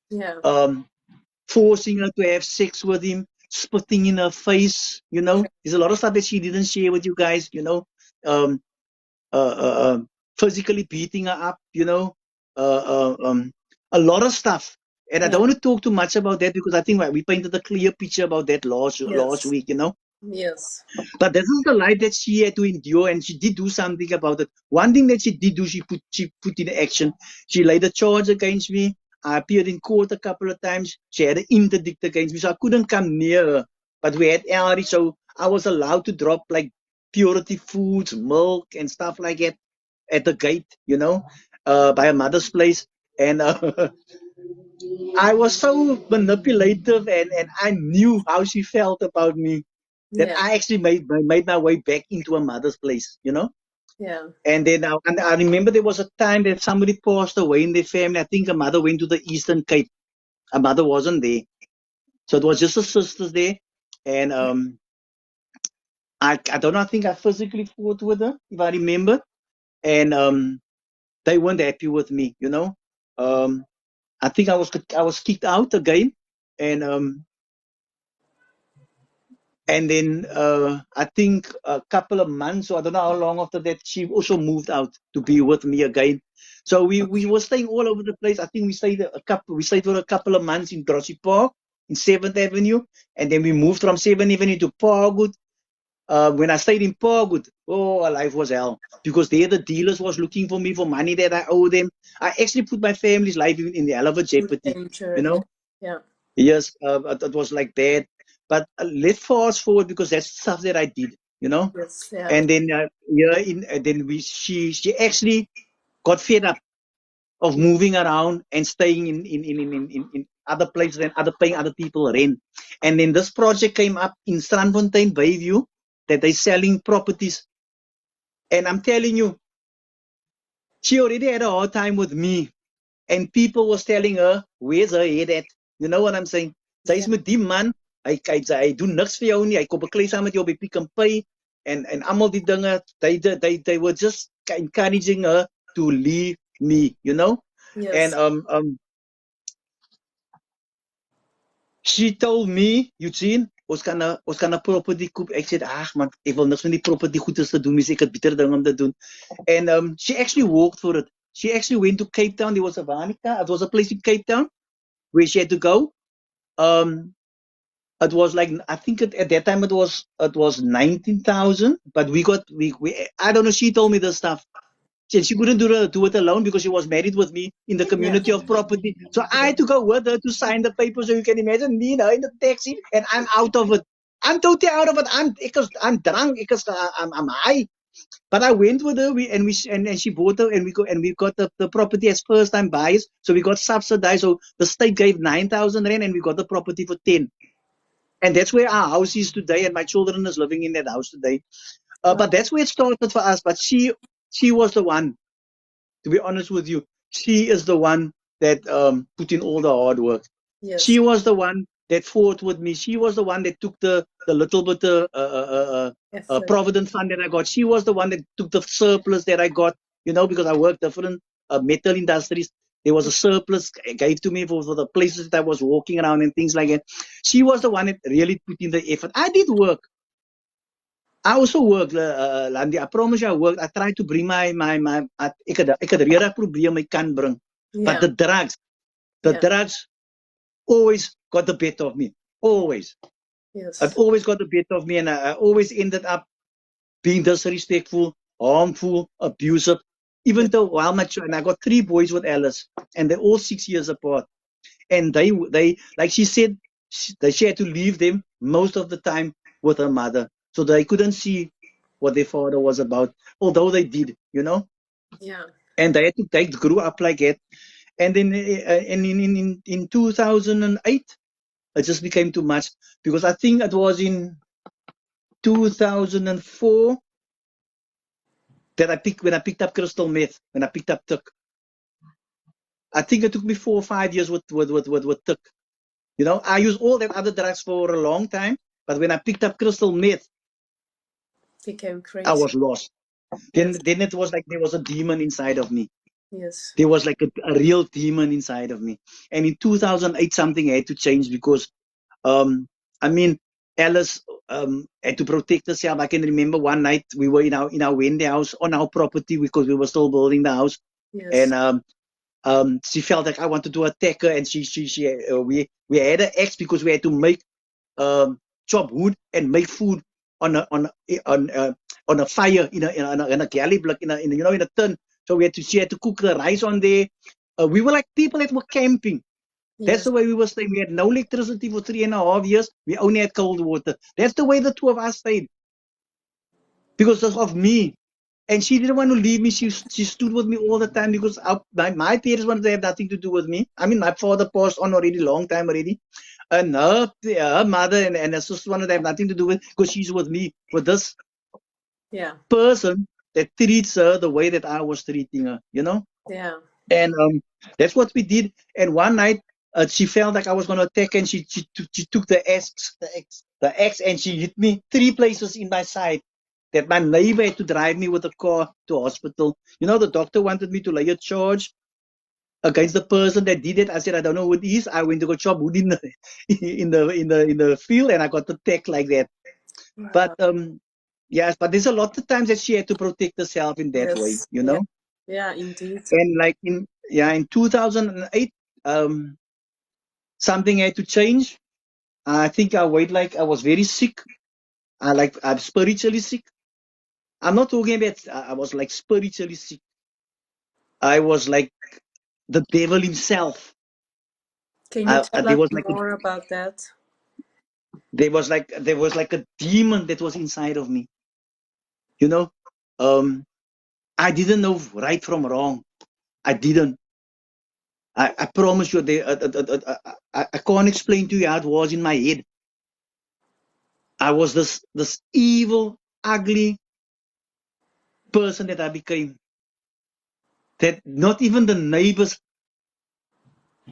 Yeah.
Forcing her to have sex with him, spitting in her face. There's a lot of stuff that she didn't share with you guys. Um, Physically beating her up. A lot of stuff. And I don't want to talk too much about that because I think we painted a clear picture about that last week.
Yes.
But this is the life that she had to endure, and she did do something about it. One thing that she did do, she put in action. She laid a charge against me. I appeared in court a couple of times. She had an interdict against me, so I couldn't come near her. But we had LRE, so I was allowed to drop like purity foods, milk, and stuff like that at the gate, by a mother's place. And I was so manipulative, and I knew how she felt about me that I actually made my way back into a mother's place,
Yeah.
And then I remember there was a time that somebody passed away in their family. I think a mother went to the Eastern Cape. A mother wasn't there. So it was just the sisters there. And I don't know, I think I physically fought with her, if I remember. And they weren't happy with me, I think I was kicked out again. And then I think a couple of months, or I don't know how long after that, she also moved out to be with me again. So we were staying all over the place. I think we stayed for a couple of months in Grassy Park, in 7th Avenue, and then we moved from 7th Avenue to Parkwood. When I stayed in Parkwood, our life was hell, because there the dealers was looking for me for money that I owe them. I actually put my family's life in the hell of a jeopardy,
Yeah.
Yes, it was like that. But let's fast forward, because that's stuff that I did,
Yes. Yeah.
And then she actually got fed up of moving around and staying in other places and paying other people rent. And then this project came up in Strandfontein, Bayview, that they're selling properties. And I'm telling you, she already had a hard time with me. And people was telling her, where's her head at? You know what I'm saying? Sy is met die man, hy doen niks vir jou nie, hy kom beklei saam met jou by Pick n Pay, en almal die dinge, they were just encouraging her to leave me,
Yes.
And she told me, Eugene, ons kan 'n property koop. Ek sê, ag man, ek wil niks met die property goeders te doen, ek het beter dinge om te doen. And she actually walked for it. She actually went to Cape Town. There was a Vanica. It was a place in Cape Town where she had to go. It was like, I think at that time it was 19,000, but we I don't know. She told me this stuff. She couldn't do it alone because she was married with me in the community of property. So I had to go with her to sign the papers. So you can imagine me now in the taxi, and I'm out of it. I'm totally out of it. I'm drunk because I'm high. But I went with her, and she bought her, and we got the property as first time buyers. So we got subsidized. So the state gave 9,000 rand, and we got the property for 10. And that's where our house is today, and my children is living in that house today. But that's where it started for us. But she was the one, to be honest with you. She is the one that put in all the hard work.
Yes.
She was the one that fought with me. She was the one that took the little bit provident fund that I got. She was the one that took the surplus that I got, because I worked different metal industries. There was a surplus gave to me for the places that I was walking around and things like that. She was the one that really put in the effort. I did work. I also worked, Landie. I promise you, I worked. I tried to bring my ek het regtig probeer my kan bring. But the drugs always got the better of me. Always.
Yes.
It always got the better of me, and I always ended up being disrespectful, harmful, abusive. Even though while and I got 3 boys with Alice, and they're all 6 years apart. And they like she said, she had to leave them most of the time with her mother, so they couldn't see what their father was about. Although they did,
Yeah.
And they grew up like that. And then in 2008, it just became too much, because I think it was in 2004 that when I picked up crystal meth, when I picked up tuk. I think it took me 4 or 5 years with tuk. I used all that other drugs for a long time, But when I picked up crystal meth,
Became crazy.
I was lost. Then
Yes.
it was like there was a demon inside of me.
Yes.
There was like a real demon inside of me. And in 2008, something had to change because, I mean, Alice had to protect herself. I can remember one night we were in our Wendy house on our property because we were still building the house.
Yes.
And she felt like I wanted to attack her, and we had an axe because we had to make chop wood and make food on a fire in a galley block in a tin. So she had to cook the rice on there. We were like people that were camping. That's
Yes.
the way we were staying. We had no electricity for 3.5 years. We only had cold water. That's the way the two of us stayed. Because of me. And she didn't want to leave me. She stood with me all the time because my parents wanted to have nothing to do with me. I mean, my father passed on already, long time already. And her mother and her sister wanted to have nothing to do with, because she's with me, with this
Yeah.
person that treats her the way that I was treating her,
Yeah.
And that's what we did. And one night, she felt like I was going to attack, and she took the axe, and she hit me 3 places in my side. That my neighbor had to drive me with a car to hospital. The doctor wanted me to lay a charge against the person that did it. I said, I don't know who it is. I went to go chop wood in the field, and I got attacked like that.
Wow.
But yes, but there's a lot of times that she had to protect herself in that way,
Yeah. Yeah, indeed.
And like in 2008, something had to change. I think I was very sick. I'm spiritually sick. I'm not talking about, I was like spiritually sick. I was like the devil himself.
Can you tell
There
us
was like
more about that?
there was like a demon that was inside of me. I didn't know right from wrong. I didn't. I promise you, I can't explain to you how it was in my head. I was this evil, ugly person that I became. That not even the neighbors,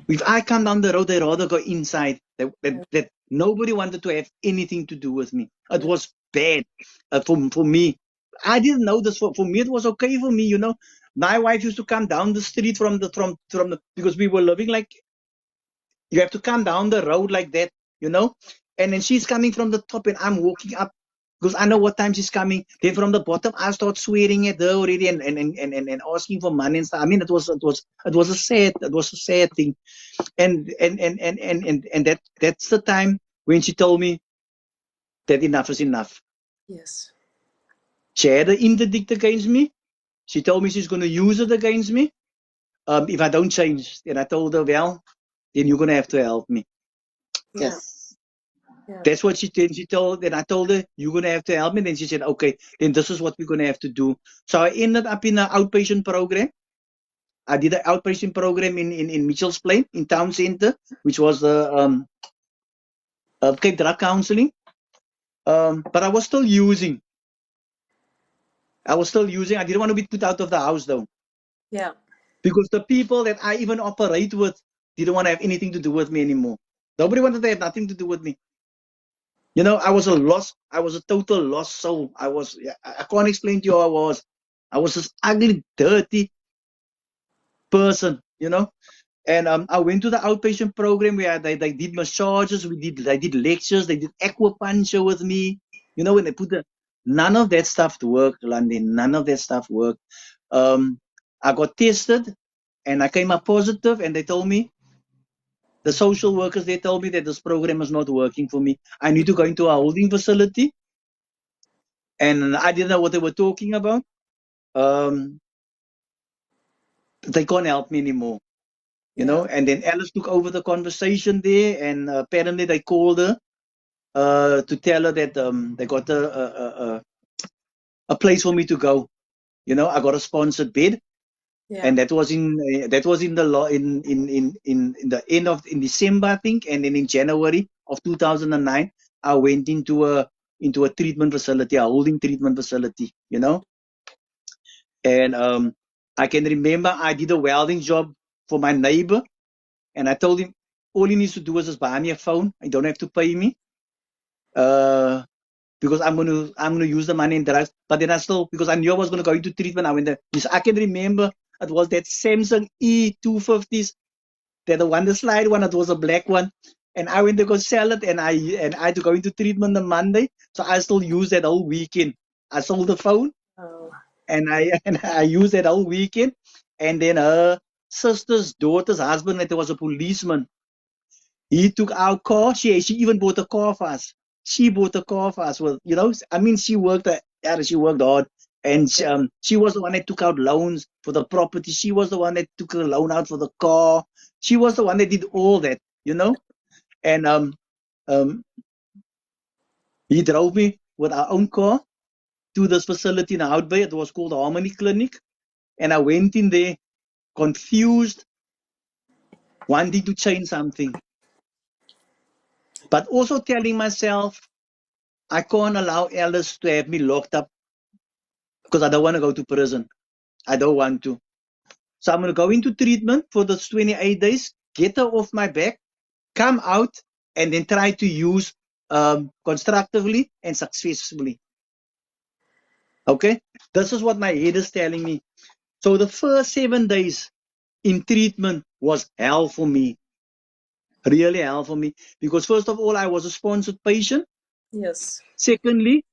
if I come down the road, they rather go inside. That nobody wanted to have anything to do with me. It was bad for me. I didn't know this. For me, it was okay for me. My wife used to come down the street from the because we were living like, you have to come down the road like that, and then she's coming from the top, and I'm walking up because I know what time she's coming. Then from the bottom, I start swearing at her already and asking for money and stuff. I mean, it was a sad thing. And that's the time when she told me that enough is enough.
Yes.
She had an interdict against me. She told me she's going to use it against me if I don't change. And I told her, well, then you're going to have to help me.
Yeah.
Yes.
Yeah.
That's what she did. Then I told her, you're going to have to help me. Then she said, okay, then this is what we're going to have to do. So I ended up in an outpatient program. I did an outpatient program in Mitchell's Plain, in town center, which was the Cape Drug Counseling. But I was still using. I didn't want to be put out of the house though.
Yeah.
Because the people that I even operate with didn't want to have anything to do with me anymore. Nobody wanted to have nothing to do with me. I was a total lost soul. I can't explain to you how I was. I was this ugly, dirty person, And I went to the outpatient program where they did massages, they did lectures, they did acupuncture with me, when they put none of that stuff worked, Landie. None of that stuff worked. I got tested and I came up positive, and they told me, the social workers, they told me that this program is not working for me. I need to go into a holding facility. And I didn't know what they were talking about. They can't help me anymore,
Yeah.
And then Alice took over the conversation there, and apparently they called her to tell her that they got a place for me to go. I got a sponsored bed,
Yeah.
and that was in the law in the end of in December, I think, and then in January of 2009, I went into a treatment facility, a holding treatment facility, And I can remember I did a welding job for my neighbor, and I told him all he needs to do is just buy me a phone. He don't have to pay me. because I'm gonna use the money in drugs. But then I still, because I knew I was gonna go into treatment. I went there. I can remember it was that Samsung E250s, the one, the slide one. It was a black one, and I went to go sell it, and I had to go into treatment on Monday. So I still used that whole weekend. I sold the phone, and I used that whole weekend. And then her sister's daughter's husband, that was a policeman. He took our car. She even bought a car for us. She bought a car for us. Well, I mean, she worked hard, and she was the one that took out loans for the property. She was the one that took a loan out for the car. She was the one that did all that, And he drove me with our own car to this facility in Hout Bay. It was called the Harmony Clinic, and I went in there confused, wanting to change something, but also telling myself, I can't allow Alice to have me locked up because I don't want to go to prison. I don't want to. So I'm going to go into treatment for those 28 days, get her off my back, come out, and then try to use constructively and successfully. Okay? This is what my head is telling me. So the first 7 days in treatment was hell for me. Really hell for me. Because first of all, I was a sponsored patient.
Yes.
Secondly,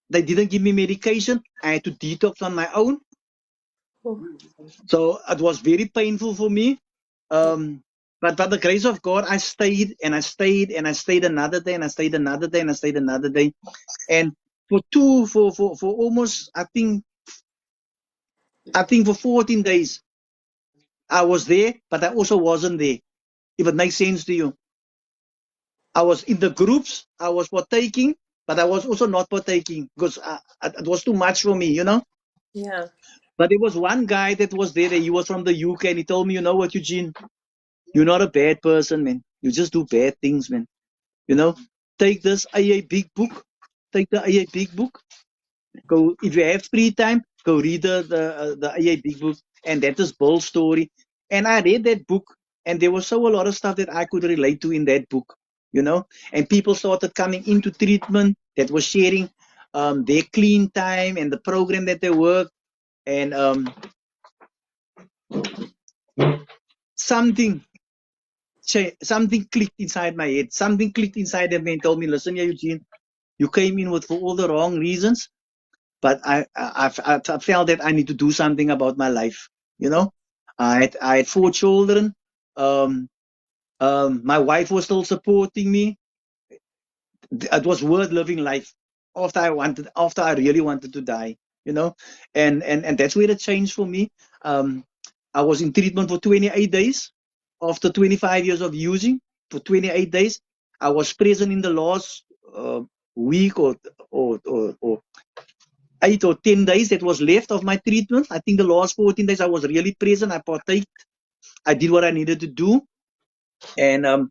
they didn't give me medication. I had to detox on my own. So it was very painful for me. But by the grace of God, I stayed and I stayed and I stayed another day and I stayed another day and I stayed another day. And for almost, I think for 14 days, I was there, but I also wasn't there. If it makes sense to you. I was in the groups, I was partaking, but I was also not partaking because it was too much for me,
Yeah.
But there was one guy that was there, he was from the UK, and he told me, you know what, Eugene, you're not a bad person, man. You just do bad things, man. Take this AA big book. Take the AA big book. Go, if you have free time, go read the AA big book, and that is Bill's story. And I read that book, and there was so a lot of stuff that I could relate to in that book, And people started coming into treatment that was sharing their clean time and the program that they work, and something clicked inside my head. Something clicked inside of me and told me, listen, Eugene, you came in for all the wrong reasons, but I felt that I need to do something about my life. I had 4 children. My wife was still supporting me. It was worth living life after I really wanted to die. And that's where it changed for me. I was in treatment for 28 days. After 25 years of using, for 28 days, I was present in the last week or 8 or 10 days that was left of my treatment. I think the last 14 days I was really present. I partaked. I did what I needed to do. And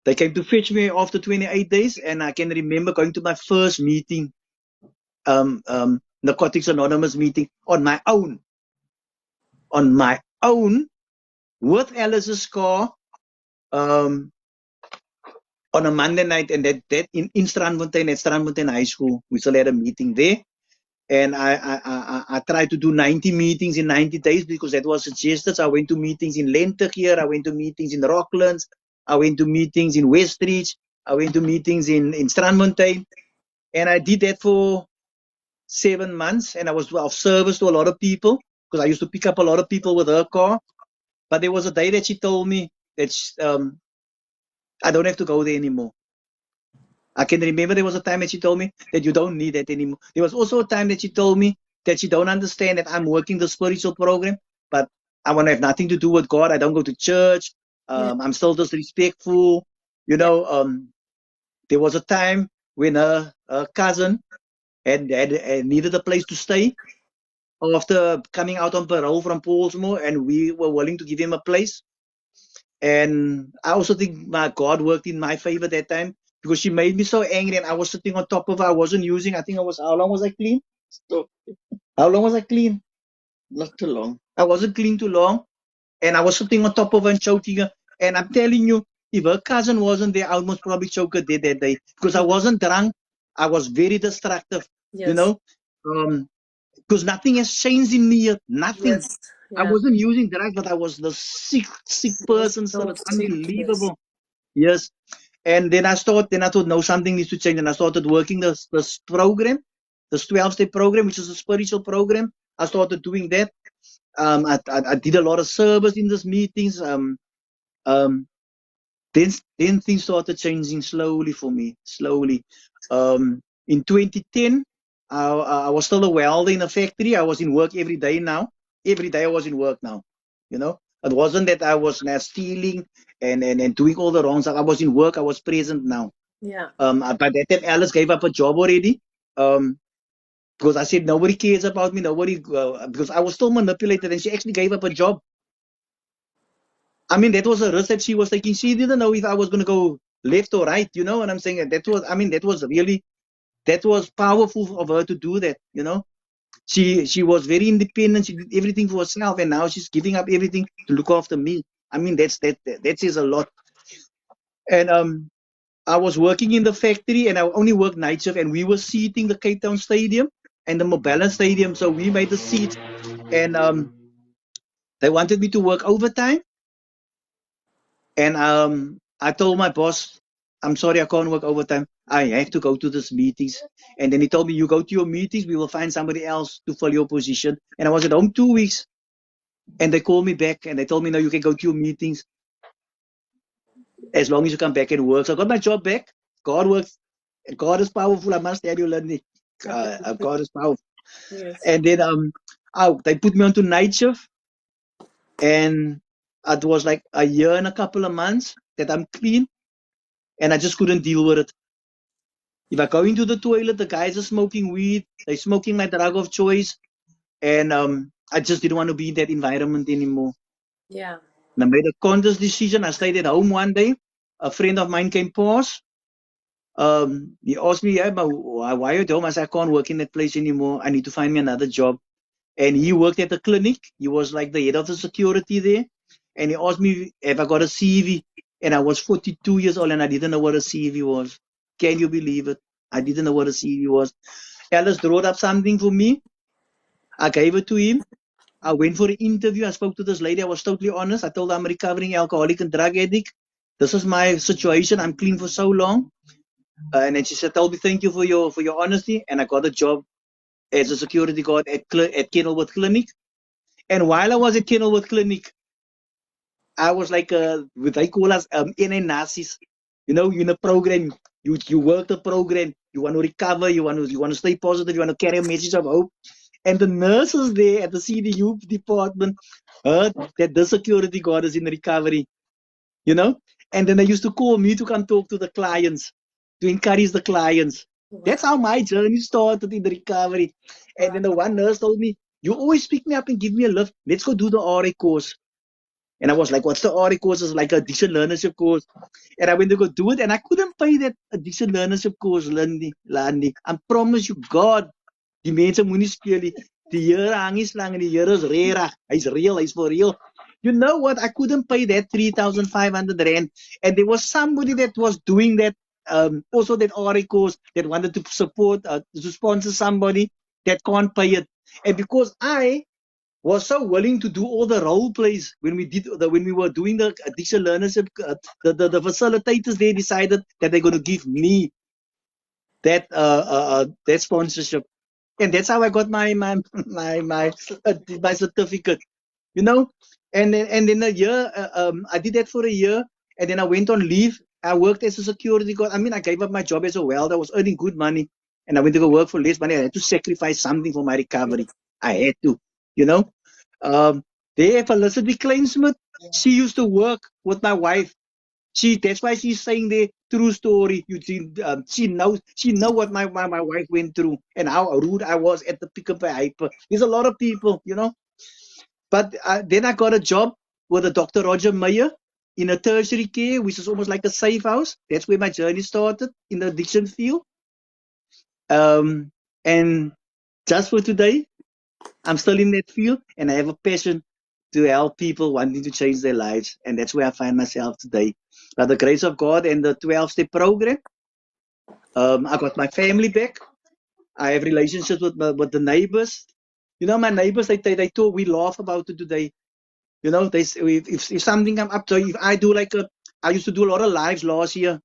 they came to fetch me after 28 days. And I can remember going to my first meeting, Narcotics Anonymous meeting, on my own. On my own, with Alice's car, on a Monday night, and that in Strandfontein, at Strandfontein High School. We still had a meeting there. And I tried to do 90 meetings in 90 days because that was suggested. So I went to meetings in Landie here. I went to meetings in Rocklands. I went to meetings in Westridge. I went to meetings in Strandfontein. And I did that for 7 months. And I was of service to a lot of people because I used to pick up a lot of people with her car. But there was a day that she told me that I don't have to go there anymore. I can remember there was a time that she told me that you don't need that anymore. There was also a time that she told me that she don't understand that I'm working the spiritual program, but I want to have nothing to do with God. I don't go to church. I'm still disrespectful. There was a time when her cousin had needed a place to stay after coming out on parole from Paulsmoor, and we were willing to give him a place. And I also think my God worked in my favor that time because she made me so angry, and I was sitting on top of her. I wasn't using. I think how long was I clean?
Stop.
How long was I clean?
Not too long.
I wasn't clean too long. And I was sitting on top of her and choking her. And I'm telling you, if her cousin wasn't there, I would most probably choke her dead that day because I wasn't drunk. I was very destructive, you
Yes.
know, because nothing has changed in me yet. Nothing.
Yes.
I
Yeah.
wasn't using drugs, but I was the sick person. So it's unbelievable. Yes. And then I thought, no, something needs to change. And I started working this program, this 12-step program, which is a spiritual program. I started doing that. I did a lot of service in these meetings. Then things started changing slowly for me, slowly. In 2010, I was still a welder in a factory. I was in work every day now. Every day I was in work now. You know, it wasn't that I was now stealing and doing all the wrong stuff. I was in work. I was present now.
Yeah.
By that time, Alice gave up a job already. Because I said nobody cares about me. Nobody, because I was still manipulated, and she actually gave up a job. I mean, that was a risk that she was taking. She didn't know if I was going to go left or right, you know what I'm saying? That was powerful of her to do that, you know? She was very independent. She did everything for herself, and now she's giving up everything to look after me. I mean, that says a lot. And I was working in the factory, and I only worked night shift, and we were seating the Cape Town Stadium and the Mobile Stadium, so we made the seats, and they wanted me to work overtime. And I told my boss, I'm sorry, I can't work overtime. I have to go to these meetings. And then he told me, you go to your meetings, we will find somebody else to fill your position. And I was at home 2 weeks. And they called me back and they told me, no, you can go to your meetings as long as you come back and work. So I got my job back. God works. God is powerful. I must tell you, Landie. God is powerful.
Yes.
And then they put me onto night shift. And it was like a year and a couple of months that I'm clean. And I just couldn't deal with it. If I go into the toilet, the guys are smoking weed, they're smoking my drug of choice, and I just didn't want to be in that environment anymore.
Yeah.
And I made a conscious decision. I stayed at home one day. A friend of mine came past. He asked me, yeah, but why are you at home? I said, I can't work in that place anymore. I need to find me another job. And he worked at the clinic. He was like the head of the security there. And he asked me if I got a CV. And I was 42 years old and I didn't know what a CV was. Can you believe it? I didn't know what a CV was. Alice wrote up something for me. I gave it to him. I went for an interview. I spoke to this lady. I was totally honest. I told her I'm a recovering alcoholic and drug addict. This is my situation. I'm clean for so long. And then she said, tell me, thank you for your honesty. And I got a job as a security guard at Kenilworth Clinic. And while I was at Kenilworth Clinic, I was like, what they call us NA Nazis. You know, in a program, you work the program, you want to recover, you want to stay positive, you want to carry a message of hope. And the nurses there at the CDU department heard that the security guard is in recovery, you know? And then they used to call me to come talk to the clients, to encourage the clients.
Wow.
That's how my journey started in the recovery. And then the one nurse told me, you always pick me up and give me a lift. Let's go do the RA course. And I was like, what's the RA course? It's like a addiction learnership course. And I went to go do it, and I couldn't pay that addiction learnership course, Landie. I promise you, God, die mense moenie speel nie. Die Here hang nie slang en die Here is regtig. Hy's real, hy's for real. You know what? I couldn't pay that 3,500 rand. And there was somebody that was doing that, also that RA course, that wanted to support, to sponsor somebody that can't pay it. And because I was so willing to do all the role plays when we were doing the addiction learnership, the facilitators, they decided that they're going to give me that that sponsorship. And that's how I got my certificate, you know. And then a year, I did that for a year, and then I went on leave. I worked as a security guard. I mean, I gave up my job as a welder. I was earning good money, and I went to go work for less money. I had to sacrifice something for my recovery. I had to, you know. There, Felicity Kleinsmith, she used to work with my wife. That's why she's saying the true story. Eugene, she know what my wife went through and how rude I was at the pick up a hyper. There's a lot of people, you know. But then I got a job with a Dr. Roger Meyer in a tertiary care, which is almost like a safe house. That's where my journey started in the addiction field. And just for today, I'm still in that field, and I have a passion to help people wanting to change their lives, and that's where I find myself today. by the grace of God and the 12-step program, I got my family back. I have relationships with the neighbors. You know, my neighbors, they talk, we laugh about it today. You know, if something come up, so if I do I used to do a lot of lives last year.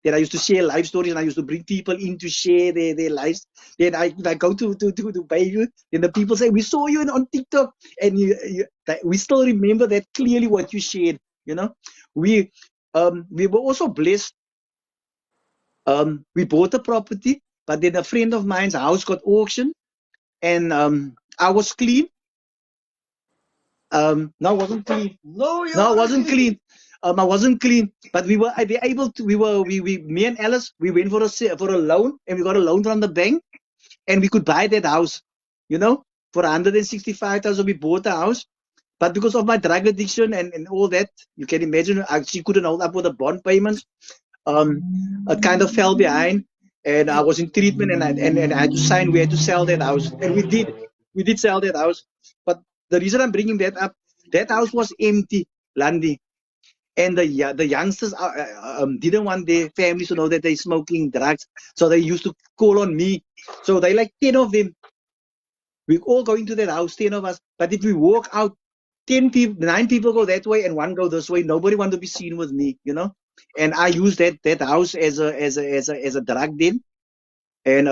Then I used to share life stories, and I used to bring people in to share their lives. Then I go to Bayview, and the people say, "We saw you on TikTok," and we still remember that clearly what you shared. You know, we were also blessed. We bought a property, but then a friend of mine's house got auctioned, and I was clean. No, I wasn't clean.
No, you
No, I wasn't clean. I wasn't clean, but we were able to. Me and Alice, we went for a loan, and we got a loan from the bank, and we could buy that house. You know, for 165,000, we bought the house. But because of my drug addiction and all that, you can imagine, she couldn't hold up with the bond payments. I kind of fell behind, and I was in treatment, and I had to sign. We had to sell that house, and we did. We did sell that house. But the reason I'm bringing that up, that house was empty, Landie, and the youngsters didn't want their families to know that they're smoking drugs, so they used to call on me. So they 10 of them. We all go into that house, 10 of us. But if we walk out, 10 people, 9 people go that way, and 1 go this way. Nobody want to be seen with me, you know. And I use that house as a drug den, and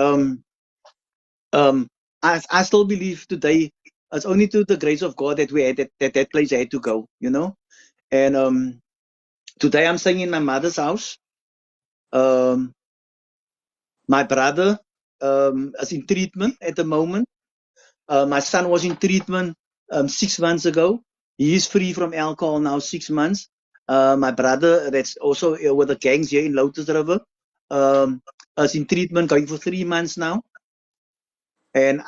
I still believe today it's only to the grace of God that we had that place had to go, you know. And today I'm staying in my mother's house. My brother is in treatment at the moment. My son was in treatment 6 months ago. He is free from alcohol now, 6 months. My brother, that's also with the gangs here in Lotus River, is in treatment, going for 3 months now. And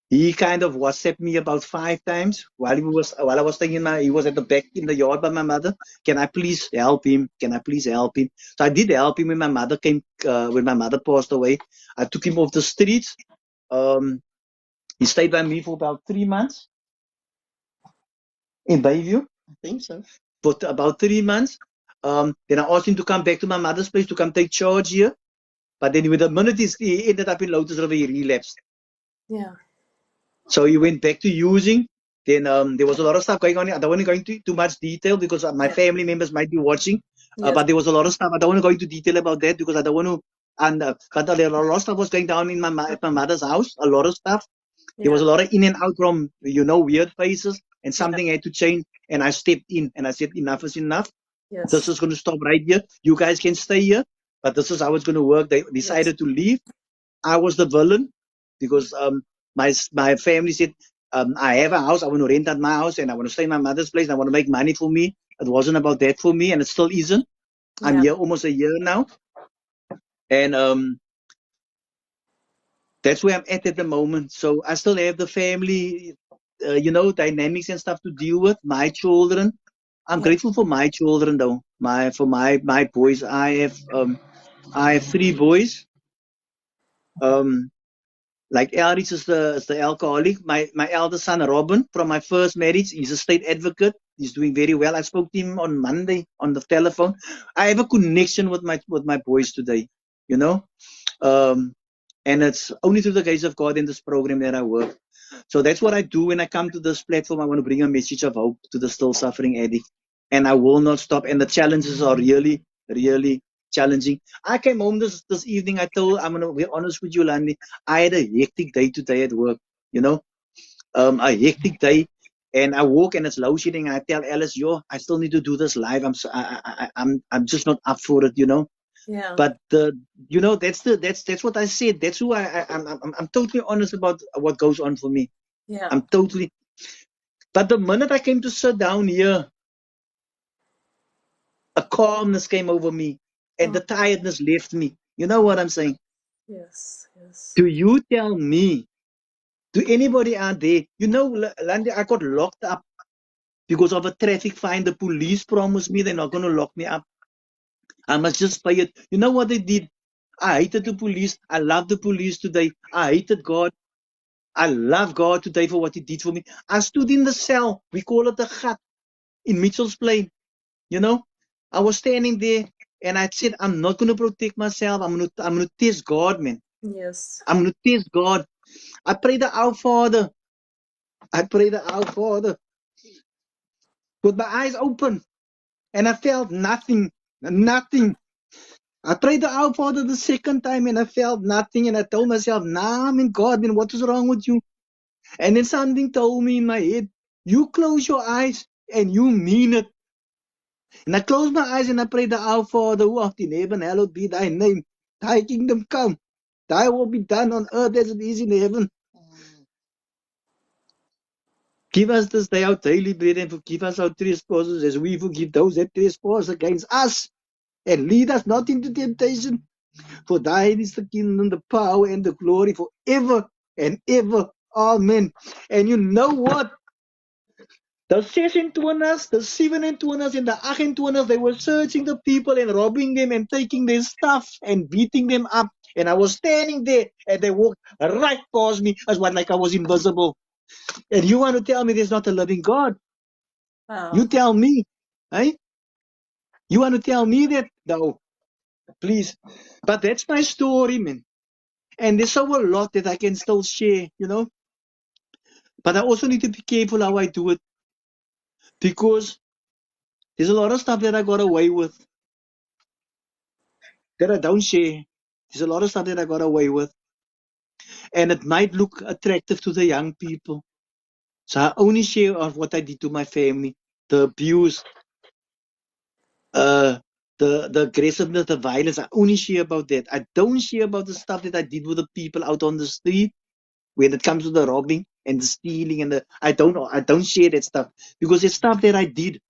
he kind of WhatsApped me about 5 times while I was staying he was at the back in the yard by my mother. Can I please help him? Can I please help him? So I did help him when my mother when my mother passed away. I took him off the streets. He stayed by me for about 3 months in Bayview.
I think so.
For about 3 months. Then I asked him to come back to my mother's place to come take charge here. But then with the minute he ended up in Lotus River, he relapsed.
Yeah.
So he went back to using. Then there was a lot of stuff going on. I don't want to go into too much detail because my family members might be watching.
Yes.
But there was a lot of stuff. I don't want to go into detail about that because I don't want to. But a lot of stuff was going down in at my mother's house. A lot of stuff. There was a lot of in and out from weird faces, and something had to change. And I stepped in and I said, enough is enough.
Yes.
This is going to stop right here. You guys can stay here, but this is how it's going to work. They decided to leave. I was the villain because my family said, I have a house. I want to rent out my house, and I want to stay in my mother's place. And I want to make money for me. It wasn't about that for me, and it still isn't. I'm here almost a year now, and that's where I'm at the moment. So I still have the family, dynamics and stuff to deal with. My children. I'm grateful for my children though. For my boys. I have 3 boys. Like Elris is the alcoholic. My eldest son Robin from my first marriage. He's a state advocate. He's doing very well. I spoke to him on Monday on the telephone. I have a connection with my boys today. You know. And it's only through the grace of God in this program that I work. So that's what I do when I come to this platform. I want to bring a message of hope to the still suffering addict. And I will not stop. And the challenges are really, really challenging. I came home this evening. I'm going to be honest with you, Landie. I had a hectic day today at work, a hectic day. And I walk and it's low shedding. I tell Alice, I still need to do this live. I'm just not up for it,
Yeah.
But that's what I said. That's who I'm totally honest about what goes on for me.
Yeah.
I'm totally. But the minute I came to sit down here, a calmness came over me, and the tiredness left me. You know what I'm saying?
Yes. Yes.
Do you tell me? Do anybody out there? Landie, I got locked up because of a traffic fine. The police promised me they're not going to lock me up. I must just pay it. You know what they did? I hated the police. I love the police today. I hated God. I love God today for what He did for me. I stood in the cell. We call it the gat in Mitchell's Plain. You know, I was standing there and I said, I'm not going to protect myself. I'm going to test God, man.
Yes.
I'm going to test God. I prayed the Our Father. I prayed the Our Father with my eyes open and I felt nothing. Nothing. I prayed the Our Father the second time and I felt nothing. And I told myself, nah, man, God, man, what is wrong with you? And then something told me in my head, you close your eyes and you mean it. And I closed my eyes and I prayed the Our Father who art in heaven, hallowed be thy name. Thy kingdom come. Thy will be done on earth as it is in heaven. Give us this day our daily bread and forgive us our trespasses as we forgive those that trespass against us. And lead us not into temptation. For thine is the kingdom, the power, and the glory forever and ever. Amen. And you know what? The 26, the 27, and the 28, they were searching the people and robbing them and taking their stuff and beating them up. And I was standing there and they walked right past me as one like I was invisible. And you want to tell me there's not a living God?
Wow.
You tell me. Eh? You want to tell me that? No, please. But that's my story, man. And there's so a lot that I can still share, you know. But I also need to be careful how I do it. Because there's a lot of stuff that I got away with that I don't share. There's a lot of stuff that I got away with. And it might look attractive to the young people. So I only share of what I did to my family. The abuse, uh, the aggressiveness, the violence. I only share about that. I don't share about the stuff that I did with the people out on the street when it comes to the robbing and the stealing and I don't share that stuff because it's stuff that I did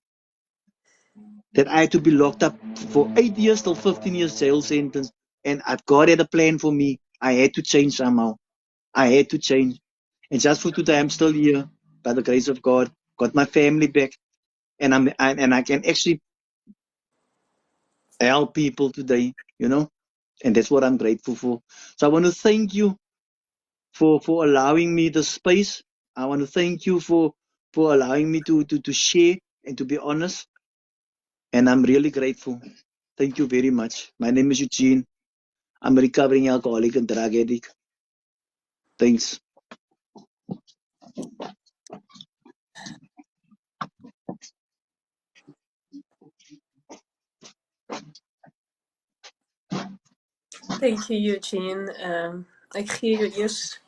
that I had to be locked up for 8 years till 15 years jail sentence. And God had a plan for me. I had to change somehow. I had to change. And just for today, I'm still here by the grace of God. Got my family back, and I can actually help people today. You know, and that's what I'm grateful for. So I want to thank you for allowing me the space. I want to thank you for allowing me to share and to be honest. And I'm really grateful. Thank you very much. My name is Eugene. I'm a recovering alcoholic and drug addict. Thanks.
Thank you, Eugene. Ek gee jou eers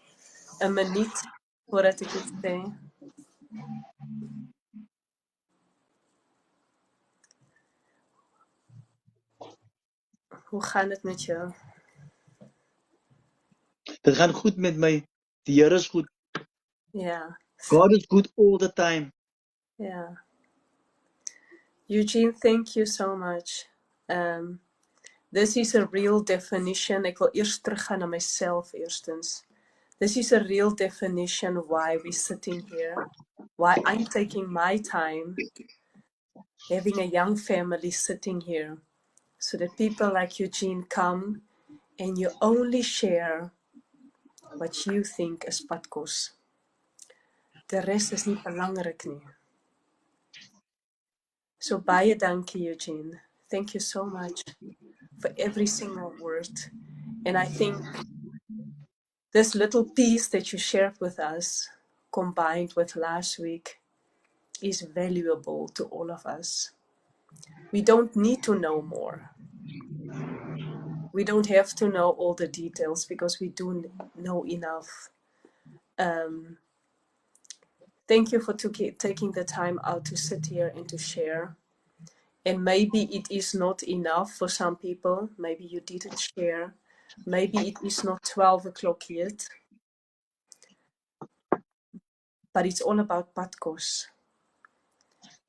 'n minuut voordat ek iets sê. Hoe gaan dit met jou?
Dit gaan goed met my. Die Here is goed.
Ja.
God is good all the time.
Ja. Eugene, thank you so much. This is a real definition. Ek wil eers teruggaan na myself eerstens. This is a real definition why we're sitting here. Why I'm taking my time having a young family sitting here. So that people like Eugene come and you only share what you think is Padkos. The rest is nie belangrik nie. So baie dankie, Eugene. Thank you so much for every single word. And I think this little piece that you shared with us, combined with last week, is valuable to all of us. We don't need to know more. We don't have to know all the details because we do know enough. Thank you for taking the time out to sit here and to share. And maybe it is not enough for some people. Maybe you didn't share. Maybe it is not 12 o'clock yet. But it's all about Padkos.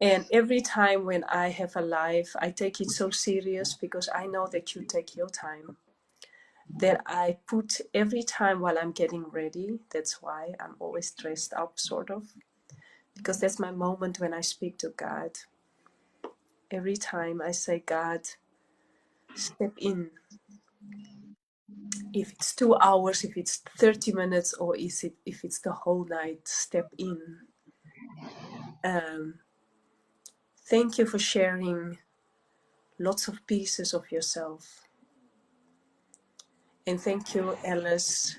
And every time when I have a live, I take it so serious because I know that you take your time. That I put every time while I'm getting ready. That's why I'm always dressed up, sort of. Because that's my moment when I speak to God. Every time I say, God, step in. If it's 2 hours, if it's 30 minutes, or if it's the whole night, step in. Thank you for sharing lots of pieces of yourself. And thank you, Alice,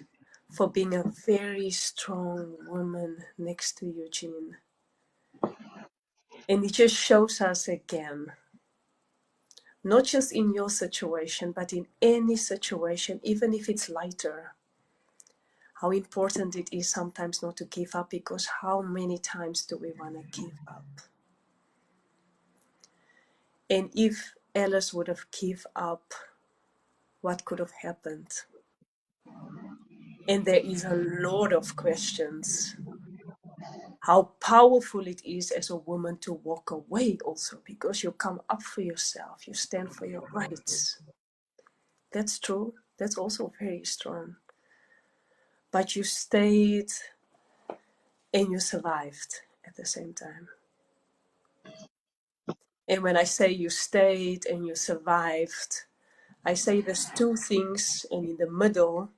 for being a very strong woman next to Eugene. And it just shows us again, not just in your situation, but in any situation, even if it's lighter, how important it is sometimes not to give up, because how many times do we want to give up? And if Alice would have given up, what could have happened? And there is a lot of questions. How powerful it is as a woman to walk away also, because you come up for yourself, you stand for your rights. That's true. That's also very strong. But you stayed and you survived at the same time. And when I say you stayed and you survived, I say there's two things, and in the middle,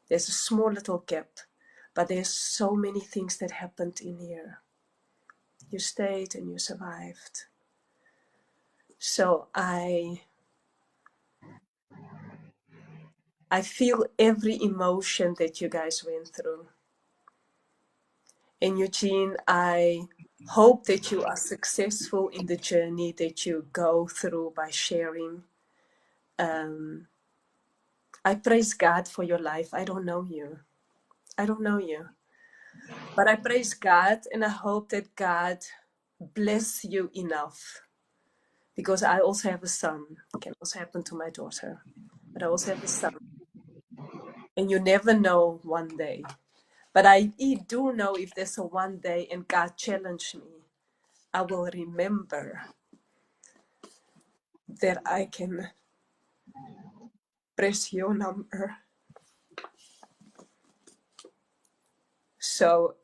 there's a small little gap. But there's so many things that happened in here. You stayed and you survived. So I feel every emotion that you guys went through. And Eugene, I hope that you are successful in the journey that you go through by sharing. I praise God for your life. I don't know you. I don't know you. But I praise God, and I hope that God bless you enough. Because I also have a son. It can also happen to my daughter. But I also have a son. And you never know one day. But I do know if there's a one day and God challenged me, I will remember that I can press your number. So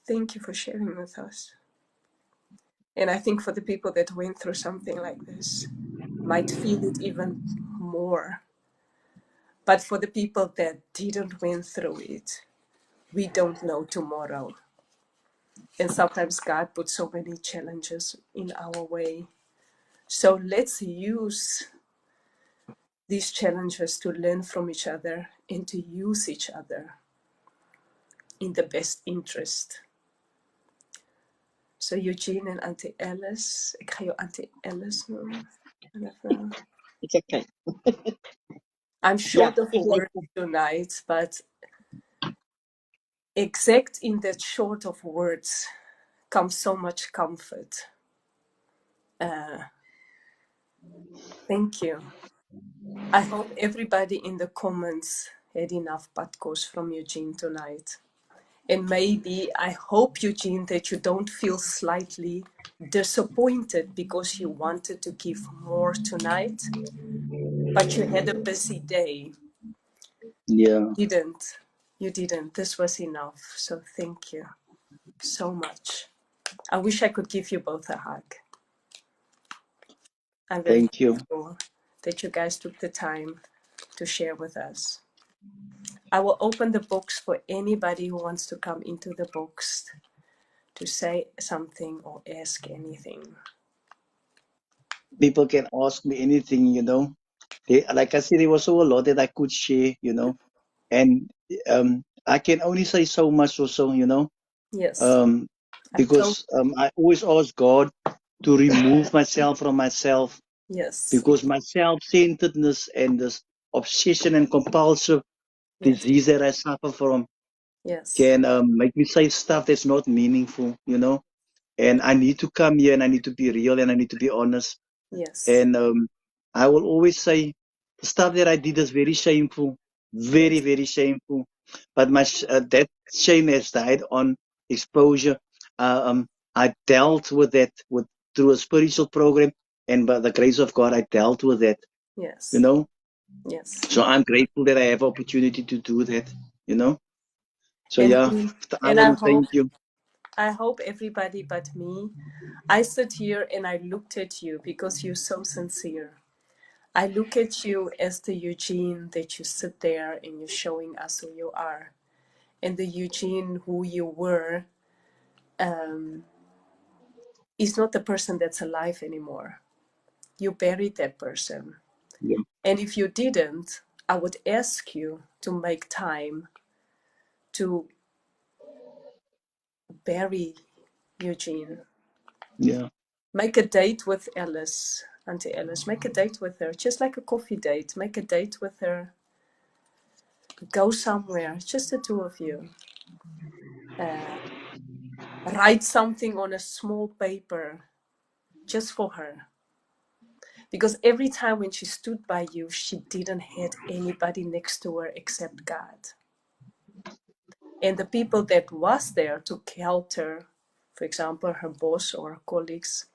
thank you for sharing with us. And I think for the people that went through something like this, might feel it even more. But for the people that didn't went through it, we don't know tomorrow. And sometimes God puts so many challenges in our way. So let's use these challenges to learn from each other and to use each other in the best interest. So Eugene and Auntie Alice, ik ga jou Auntie Alice noemen.
It's okay.
I'm short of words tonight, but exact in that short of words comes so much comfort. Thank you. I hope everybody in the comments had enough Padkos from Eugene tonight. And maybe I hope, Eugene, that you don't feel slightly disappointed because you wanted to give more tonight, but you had a busy day.
Yeah.
You didn't. This was enough. So thank you so much. I wish I could give you both a hug. I'm very
Thank you.
thankful that you guys took the time to share with us. I will open the box for anybody who wants to come into the box to say something or ask anything.
People can ask me anything, you know. Like I said, there was so a lot that I could share, you know. And I can only say so much also, you know.
Yes.
Because I always ask God to remove myself from myself.
Yes.
Because my self-centeredness and this obsession and compulsive disease that I suffer from can make me say stuff that's not meaningful, you know. And I need to come here and I need to be real and I need to be honest.
Yes.
And I will always say the stuff that I did is very shameful, very, very shameful. But my that shame has died on exposure. I dealt with that through a spiritual program, and by the grace of God, I dealt with that.
Yes.
You know.
Yes.
So I'm grateful that I have opportunity to do that. You know. So
And
yeah,
I hope everybody but me. I sit here and I looked at you because you're so sincere. I look at you as the Eugene that you sit there and you're showing us who you are. And the Eugene who you were is not the person that's alive anymore. You buried that person.
Yeah.
And if you didn't, I would ask you to make time to bury Eugene.
Yeah.
Make a date with Alice, Auntie Alice. Make a date with her, just like a coffee date. Make a date with her. Go somewhere, just the two of you. Write something on a small paper, just for her. Because every time when she stood by you, she didn't have anybody next to her except God. And the people that was there to help her, for example, her boss or her colleagues,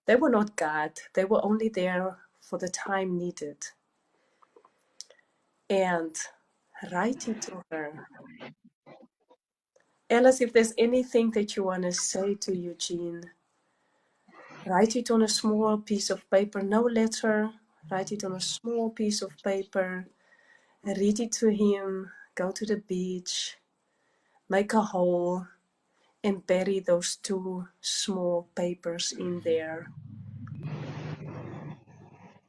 they were not God. They were only there for the time needed. And write it to her. Alice, if there's anything that you want to say to Eugene, write it on a small piece of paper, no letter. Write it on a small piece of paper. Read it to him. Go to the beach. Make a hole and bury those two small papers in there.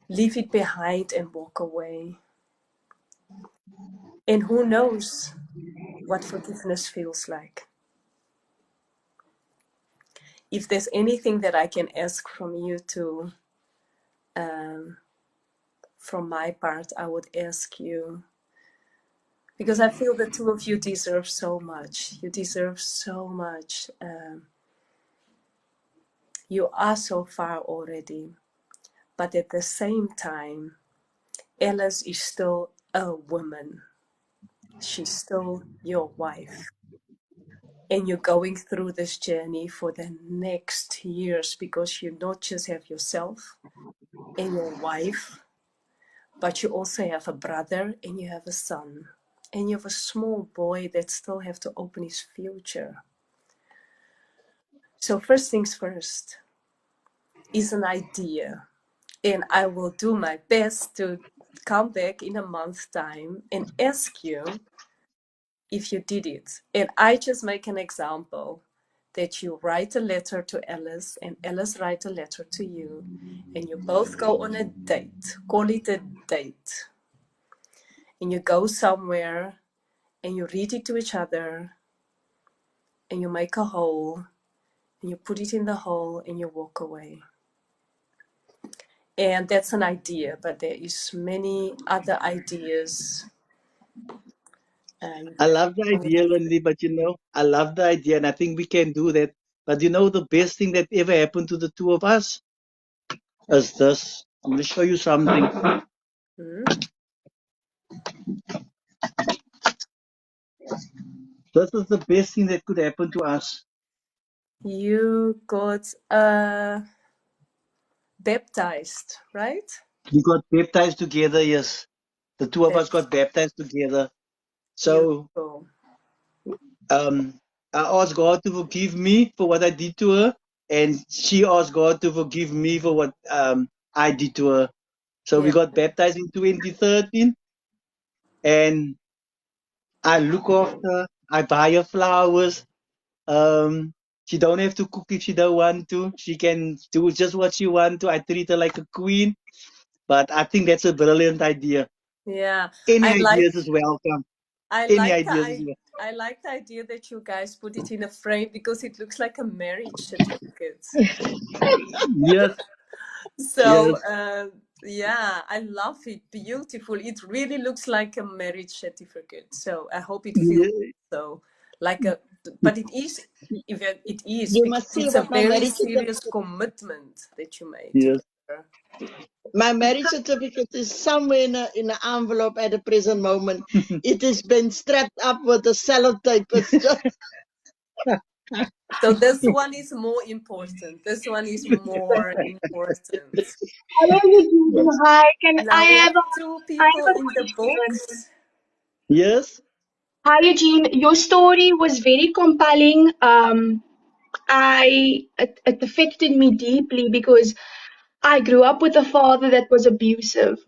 Leave it behind and walk away. And who knows what forgiveness feels like. If there's anything that I can ask from you to, from my part, I would ask you, because I feel the two of you deserve so much. You deserve so much. You are so far already. But at the same time, Alice is still a woman. She's still your wife. And you're going through this journey for the next years, because you not just have yourself and your wife, but you also have a brother and you have a son. And you have a small boy that still have to open his future. So first things first is an idea. And I will do my best to come back in a month's time and ask you if you did it. And I just make an example that you write a letter to Alice and Alice write a letter to you, and you both go on a date. Call it a date. And you go somewhere and you read it to each other and you make a hole and you put it in the hole and you walk away. And that's an idea, but there is many other ideas.
I love the idea, Landie, but I love the idea, and I think we can do that. But the best thing that ever happened to the two of us is this. I'm going to show you something. This is the best thing that could happen to us.
You got baptized, right?
We got baptized together, yes. The two of us
That's
got baptized together. So
beautiful.
I asked God to forgive me for what I did to her, and she asked God to forgive me for what I did to her. So we
Yeah.
got baptized in 2013, and I look after, I buy her flowers. She don't have to cook if she don't want to. She can do just what she want to. I treat her like a queen. But I think that's a brilliant idea.
Yeah.
Any
I like
ideas is welcome.
I
Any
like
ideas is
the
welcome.
I like the idea that you guys put it in a frame because it looks like a marriage certificate.
Yes,
So
yes.
yeah, I love it. Beautiful. It really looks like a marriage certificate. So I hope it feels
Yeah.
so like a. But it is, if it is,
You
because
must see
it's a
what my
very
marriage
serious
certificate.
commitment that you made
Yes.
together.
My marriage certificate is somewhere in an envelope at the present moment. It has been strapped up with a sellotape. It's just
So this one is more important. This one is more important.
Hello, Eugene. Hi.
Now we have two
I
people
have a
in the
question.
box.
Yes.
Hi, Eugene. Your story was very compelling. It affected me deeply because I grew up with a father that was abusive.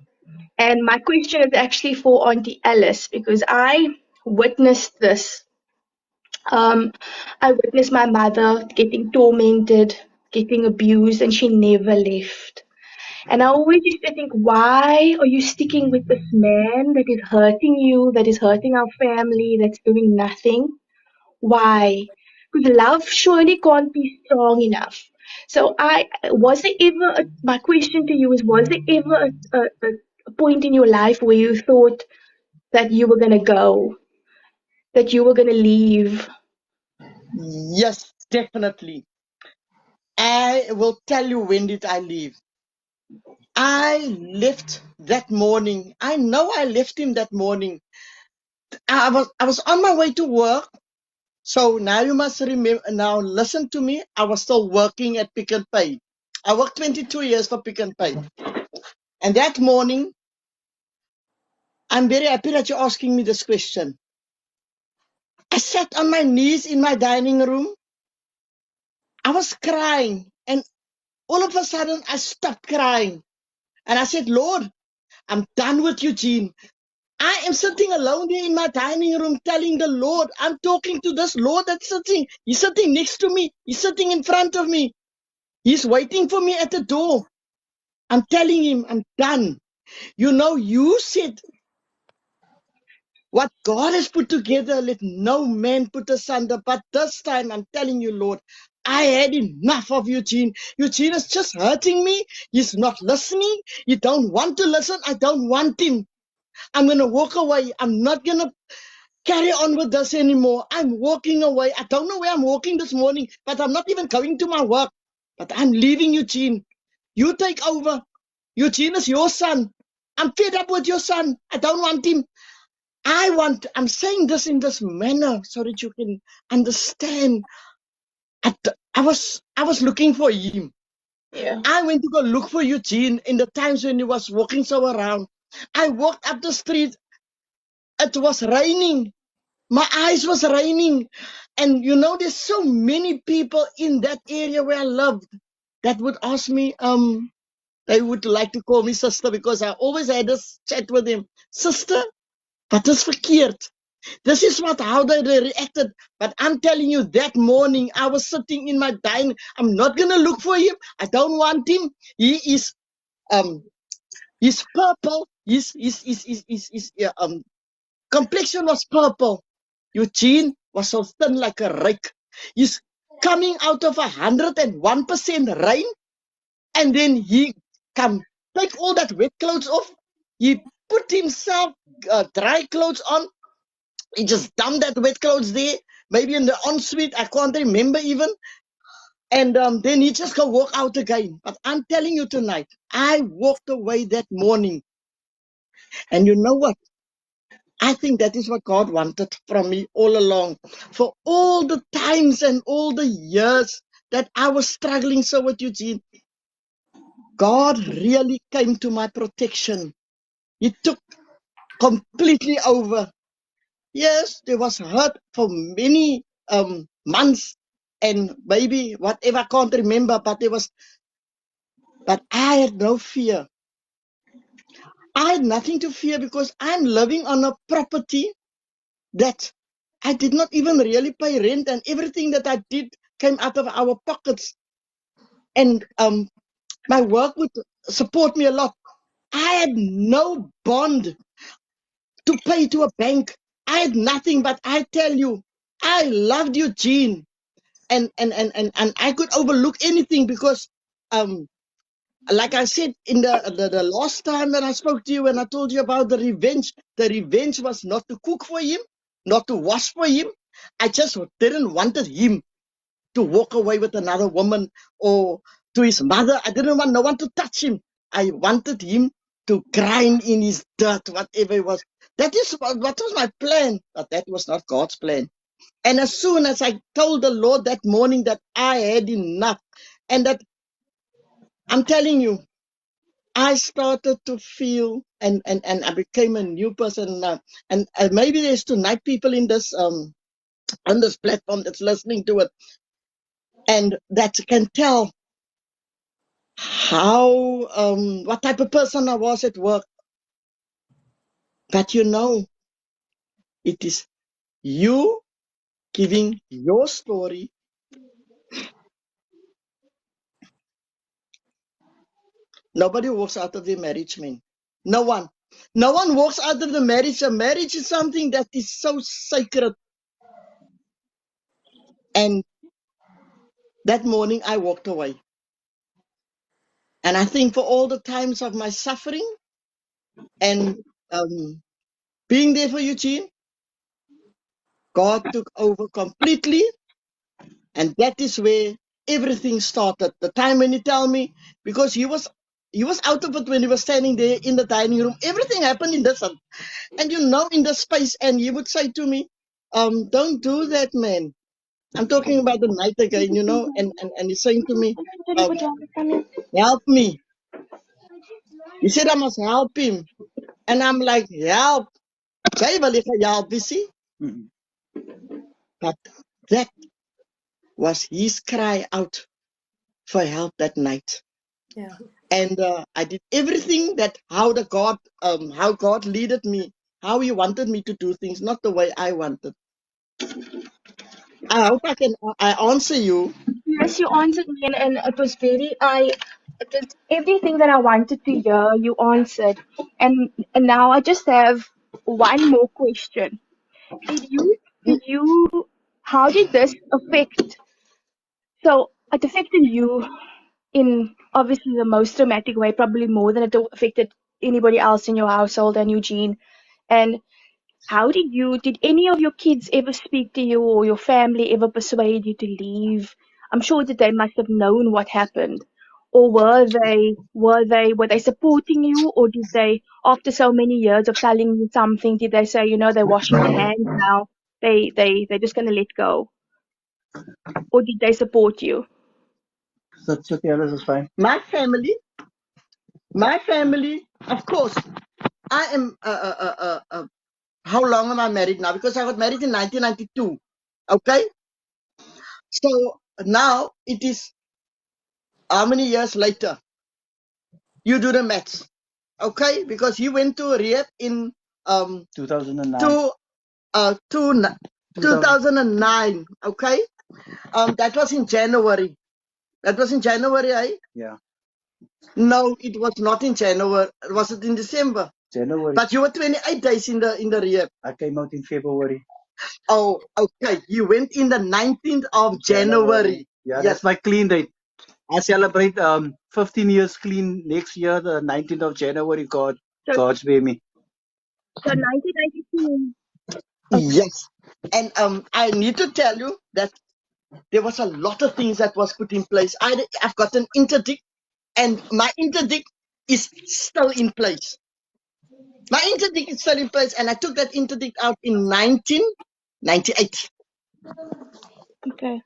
And my question is actually for Auntie Alice because I witnessed this. I witnessed my mother getting tormented, getting abused, and she never left. And I always used to think, why are you sticking with this man that is hurting you, that is hurting our family, that's doing nothing? Why? Because love surely can't be strong enough. So was there ever, my question to you is, was there ever a point in your life where you thought that you were going to go, that you were going to leave?
Yes, definitely. I will tell you when did I leave. I left that morning. I know I left him that morning. I was on my way to work. So now you must remember, now listen to me. I was still working at Pick and Pay. I worked 22 years for Pick and Pay. And that morning, I'm very happy that you're asking me this question. I sat on my knees in my dining room. I was crying. And all of a sudden, I stopped crying. And I said, Lord, I'm done with Eugene. I am sitting alone there in my dining room telling the Lord, I'm talking to this Lord that's sitting. He's sitting next to me. He's sitting in front of me. He's waiting for me at the door. I'm telling him, I'm done. You know, you said, what God has put together, let no man put asunder. But this time, I'm telling you, Lord, I had enough of Eugene. Eugene is just hurting me. He's not listening. He don't want to listen. I don't want him. I'm going to walk away. I'm not going to carry on with this anymore. I'm walking away. I don't know where I'm walking this morning, but I'm not even going to my work. But I'm leaving Eugene. You take over. Eugene is your son. I'm fed up with your son. I don't want him. I'm saying this in this manner so that you can understand. I was looking for him.
Yeah.
I went to go look for Eugene in the times when he was walking so around. I walked up the street. It was raining. My eyes was raining. And you know, there's so many people in that area where I lived that would ask me, they would like to call me sister because I always had this chat with him. Sister, but is verkeerd. This is how they reacted. But I'm telling you, that morning I was sitting in my dining. I'm not gonna look for him. I don't want him. He is he's purple. His complexion was purple. Eugene was so thin like a rake. He's coming out of 101% rain, and then he take all that wet clothes off. He put himself dry clothes on. He just dumped that wet clothes there, maybe in the ensuite. I can't remember even. And then he just go walk out again. But I'm telling you tonight, I walked away that morning, and you know what? I think that is what God wanted from me all along. For all the times and all the years that I was struggling so with Eugene, God really came to my protection. He took completely over. Yes, there was hurt for many months and maybe whatever, I can't remember, but I had no fear. I had nothing to fear because I'm living on a property that I did not even really pay rent, and everything that I did came out of our pockets. And my work would support me a lot. I had no bond to pay to a bank. I had nothing, but I tell you, I loved Eugene, and I could overlook anything because like I said in the last time that I spoke to you and I told you about the revenge was not to cook for him, not to wash for him. I just didn't wanted him to walk away with another woman or to his mother. I didn't want no one to touch him. I wanted him to grind in his dirt, whatever it was. That is what was my plan, but that was not God's plan. And as soon as I told the Lord that morning that I had enough, and that I'm telling you, I started to feel, and I became a new person. And maybe there's tonight people in this on this platform that's listening to it, and that can tell how what type of person I was at work. But you know, it is you giving your story Nobody walks out of their marriage, man. No one. No one walks out of the marriage. A marriage is something that is so sacred. And that morning I walked away. And I think for all the times of my suffering and being there for Eugene, God took over completely. And that is where everything started. The time when he told me, because he was out of it when he was standing there in the dining room. Everything happened in the sun. And in the space. And he would say to me, don't do that, man. I'm talking about the night again, and he's saying to me, help me. He said I must help him. And I'm like, help. Help, you see? But that was his cry out for help that night.
Yeah.
And I did everything that how God leaded me, how he wanted me to do things, not the way I wanted. I hope I answer you.
Yes, you answered me, and it was everything that I wanted to hear, you answered. And now I just have one more question. How did this affect, so it affected you in obviously the most dramatic way, probably more than it affected anybody else in your household and Eugene. And did any of your kids ever speak to you or your family ever persuade you to leave? I'm sure that they must have known what happened. Or were they supporting you, or did they, after so many years of telling you something, did they say, they're washing their hands now, they're just gonna let go? Or did they support you?
That's okay, Alice is fine.
My family, of course, I am, how long am I married now? Because I got married in 1992. Okay? So now it is how many years later? You do the maths. Okay? Because he went to rehab in
2009.
2009. Okay? That was in January. Eh?
Yeah.
No, it was not in January. Was it in December?
January.
But you were 28 days in the rehab.
I came out in February.
Oh, okay. You went in the 19th of January.
Yeah,
Yes.
that's my clean date. I celebrate 15 years clean next year, the 19th of January. God's baby.
So 1992.
Yes. And I need to tell you that there was a lot of things that was put in place. I've got an interdict, and my interdict is still in place. My interdict is still in place, and I took that interdict out in 1998.
Okay.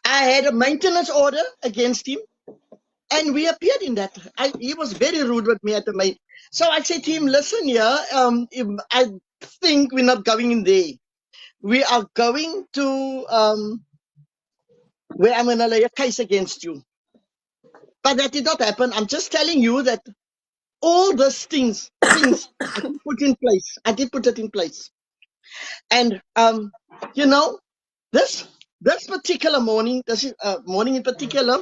I had a maintenance order against him, and we appeared in that. He was very rude with me at the main. So I said to him, listen here, I think we're not going in there. We are going to where I'm going to lay a case against you. But that did not happen. I'm just telling you that all those things I did put in place. I did put it in place. And, this particular morning, this morning in particular,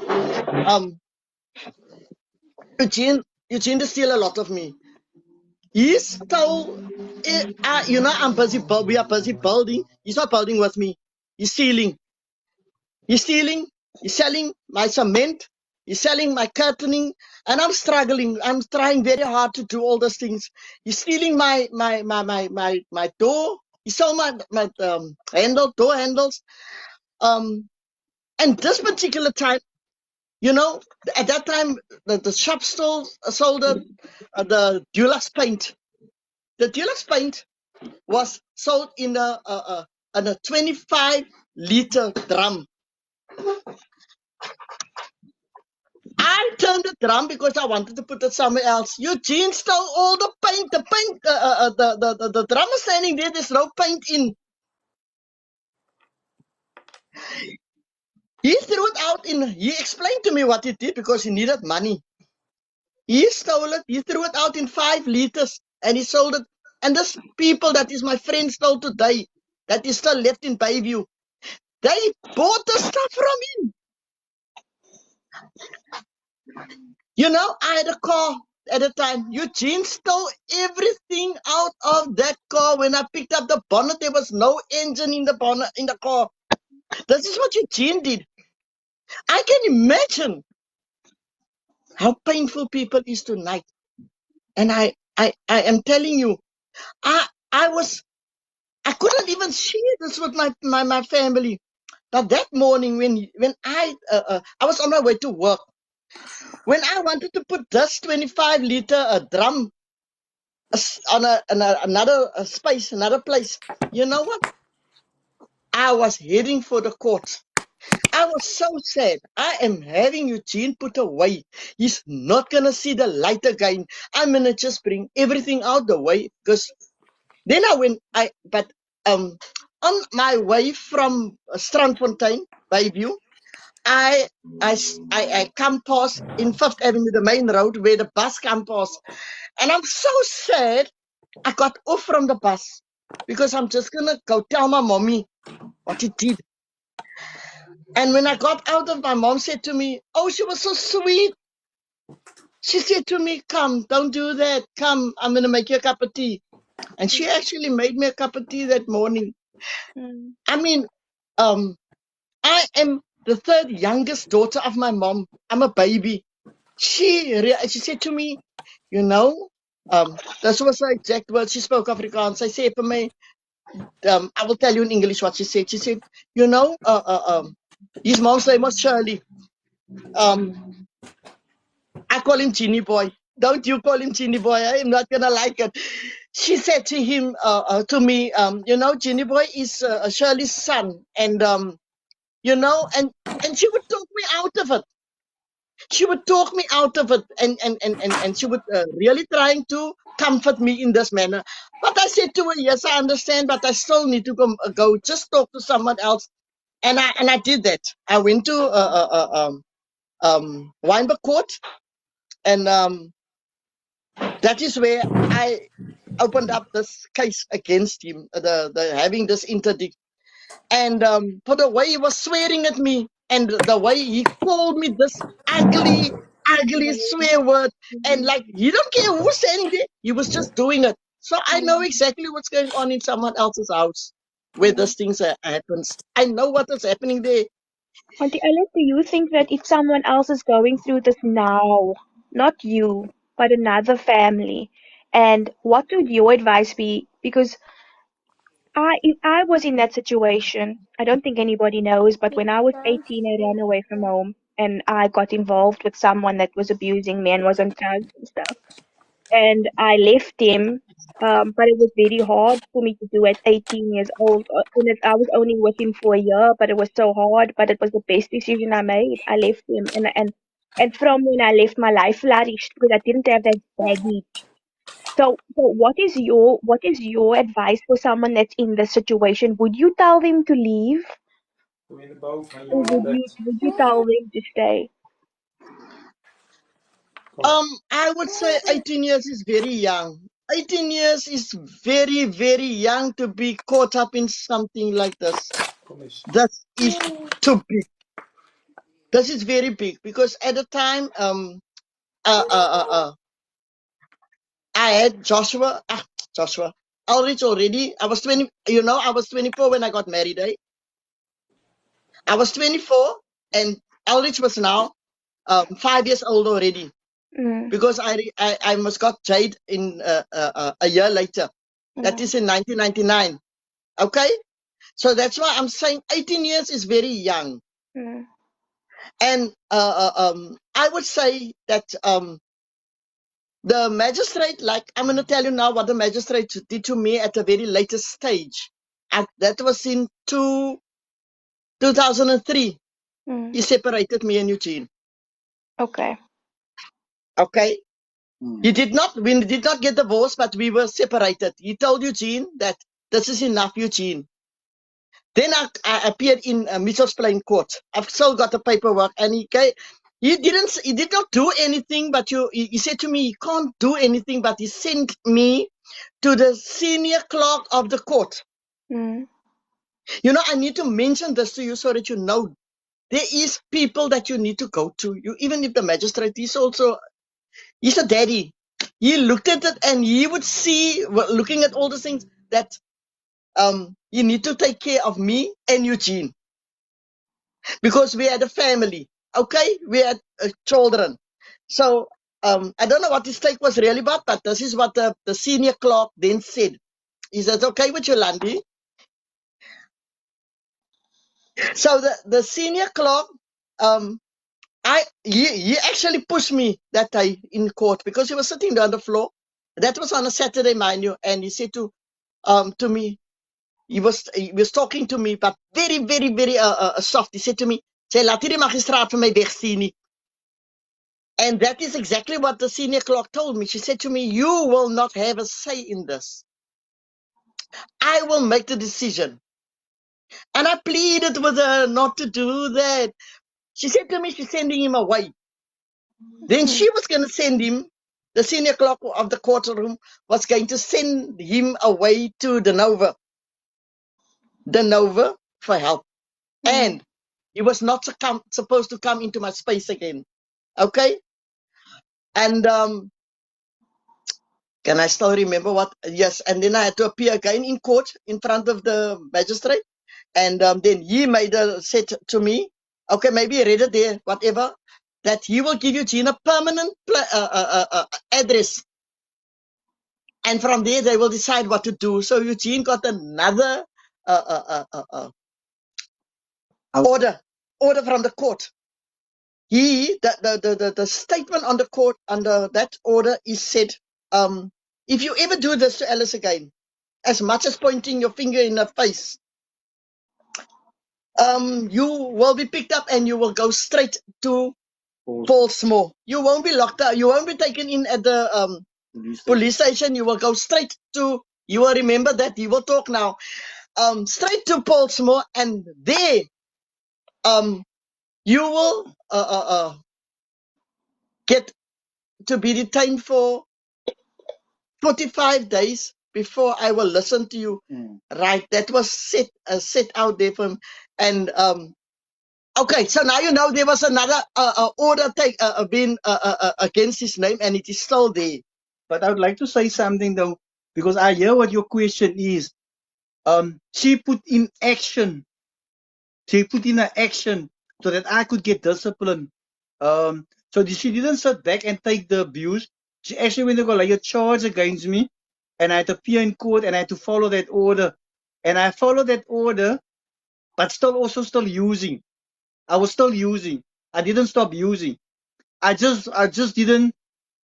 Eugene to steal a lot of me. He stole, I'm busy, we are busy building. He's not building with me. He's stealing. He's selling my cement. He's selling my curtaining, and I'm struggling. I'm trying very hard to do all those things. He's stealing my door. He stole my door handles. And this particular time, at that time, the shop sold the Dulux paint. The Dulux paint was sold in a 25-liter drum. I turned the drum because I wanted to put it somewhere else. Eugene stole all the paint. The paint, the drum is standing there. There's no paint in. He threw it out he explained to me what he did because he needed money. He stole it. He threw it out in 5 liters and he sold it. And this people that is my friend stole today, that is still left in Bayview, they bought the stuff from him. You know, I had a car at the time. Eugene stole everything out of that car. When I picked up the bonnet, there was no engine in the bonnet in the car. This is what Eugene did. I can imagine how painful people is tonight. And I am telling you, I couldn't even share this with my family. But that morning when I was on my way to work, when I wanted to put this 25-liter drum on another space, another place, you know what? I was heading for the court. I was so sad. I am having Eugene put away. He's not gonna see the light again. I'm gonna just bring everything out the way because then on my way from Strandfontein, Bayview, I come past in Fifth Avenue, the main road where the bus come past, and I'm so sad. I got off from the bus because I'm just gonna go tell my mommy what he did. And when I got out of, my mom said to me, "Oh, she was so sweet." She said to me, "Come, don't do that. Come, I'm gonna make you a cup of tea." And she actually made me a cup of tea that morning. I mean, I am the third youngest daughter of my mom. I'm a baby. She said to me, you know, this was her exact words. She spoke Afrikaans. I said for me, I will tell you in English what she said. She said, you know, his mom's name was Shirley. I call him Genie Boy. Don't you call him Genie Boy? I am not gonna like it. She said to him, to me, you know, Genie Boy is Shirley's son, and you know, and she would talk me out of it. She would talk me out of it, and she would really trying to comfort me in this manner. But I said to her, yes, I understand, but I still need to go just talk to someone else. And I did that. I went to Weinberg Court, and that is where I opened up this case against him, the having this interdict. And for the way he was swearing at me, and the way he called me this ugly, ugly swear word, and like he don't care who's saying it, he was just doing it. So I know exactly what's going on in someone else's house where these things happens. I know what is happening there.
Auntie Ella, do you think that if someone else is going through this now, not you, but another family, and what would your advice be? Because if I was in that situation, I don't think anybody knows, but when I was 18, I ran away from home and I got involved with someone that was abusing me and was on drugs and stuff. And I left him, but it was very hard for me to do at 18 years old. I was only with him for a year, but it was so hard. But it was the best decision I made. I left him, and from when I left, my life flourished because I didn't have that baggage. So what is your advice for someone that's in this situation? Would you tell them to leave, or would you tell them to stay?
I would say 18 years is very young. 18 years is very, very young to be caught up in something like this. That is too big. This is very big because at the time, I had Joshua, Ulrich already. I was 20, I was 24 when I got married, eh? I was 24 and Ulrich was now 5 years old already because I must got Jade in a year later. That is in 1999. Okay? So that's why I'm saying 18 years is very young. And I would say that the magistrate, like I'm going to tell you now what the magistrate did to me at a very latest stage. That was in 2003. He separated me and Eugene.
Okay.
Okay? We did not get divorced, but we were separated. He told Eugene that this is enough, Eugene. Then I appeared in Mitchell's Plain Court. I've still got the paperwork, and he did not do anything, but he said to me, he can't do anything, but he sent me to the senior clerk of the court. I need to mention this to you so that you know. there is people that you need to go to. Even if the magistrate is also, he's a daddy. He looked at it and he would see, looking at all the things that you need to take care of me and Eugene, because we had a family. Okay, we had children. So I don't know what his take was really about, but this is what the senior clerk then said. He said, okay with you, Landie? So the senior clerk, he actually pushed me that day in court because he was sitting there on the floor. That was on a Saturday, mind you, and he said to me, he was talking to me, but very, very, very soft. He said to me, "Sy laat hierdie magistraat vir my wegstuur nie." And that is exactly what the senior clerk told me. She said to me, "You will not have a say in this. I will make the decision." And I pleaded with her not to do that. She said to me, she's sending him away. Then she was going to send him, the senior clerk of the courtroom was going to send him away to the Nova for help. And he was not supposed to come into my space again. Okay? And can I still remember what? Yes. And then I had to appear again in court in front of the magistrate. And then he said to me, okay, maybe he read it there, whatever, that he will give Eugene a permanent address. And from there, they will decide what to do. So Eugene got another order from the court. The statement on the court under that order is said, if you ever do this to Alice again, as much as pointing your finger in her face, you will be picked up and you will go straight to Paulsmoor. You won't be locked up. You won't be taken in at the police station. You will go straight to, you will remember that, you will talk now, straight to Paulsmoor, and there you will get to be detained for 45 days before I will listen to you. Right, that was set out there for him. And okay, so now you know there was another order being against his name, and it is still there.
But I would like to say something though, because I hear what your question is. She put in action. She put in an action so that I could get discipline. So she didn't sit back and take the abuse. She actually went to go lay a charge against me, and I had to appear in court, and I had to follow that order. And I followed that order, but still using. I was still using. I didn't stop using. I just didn't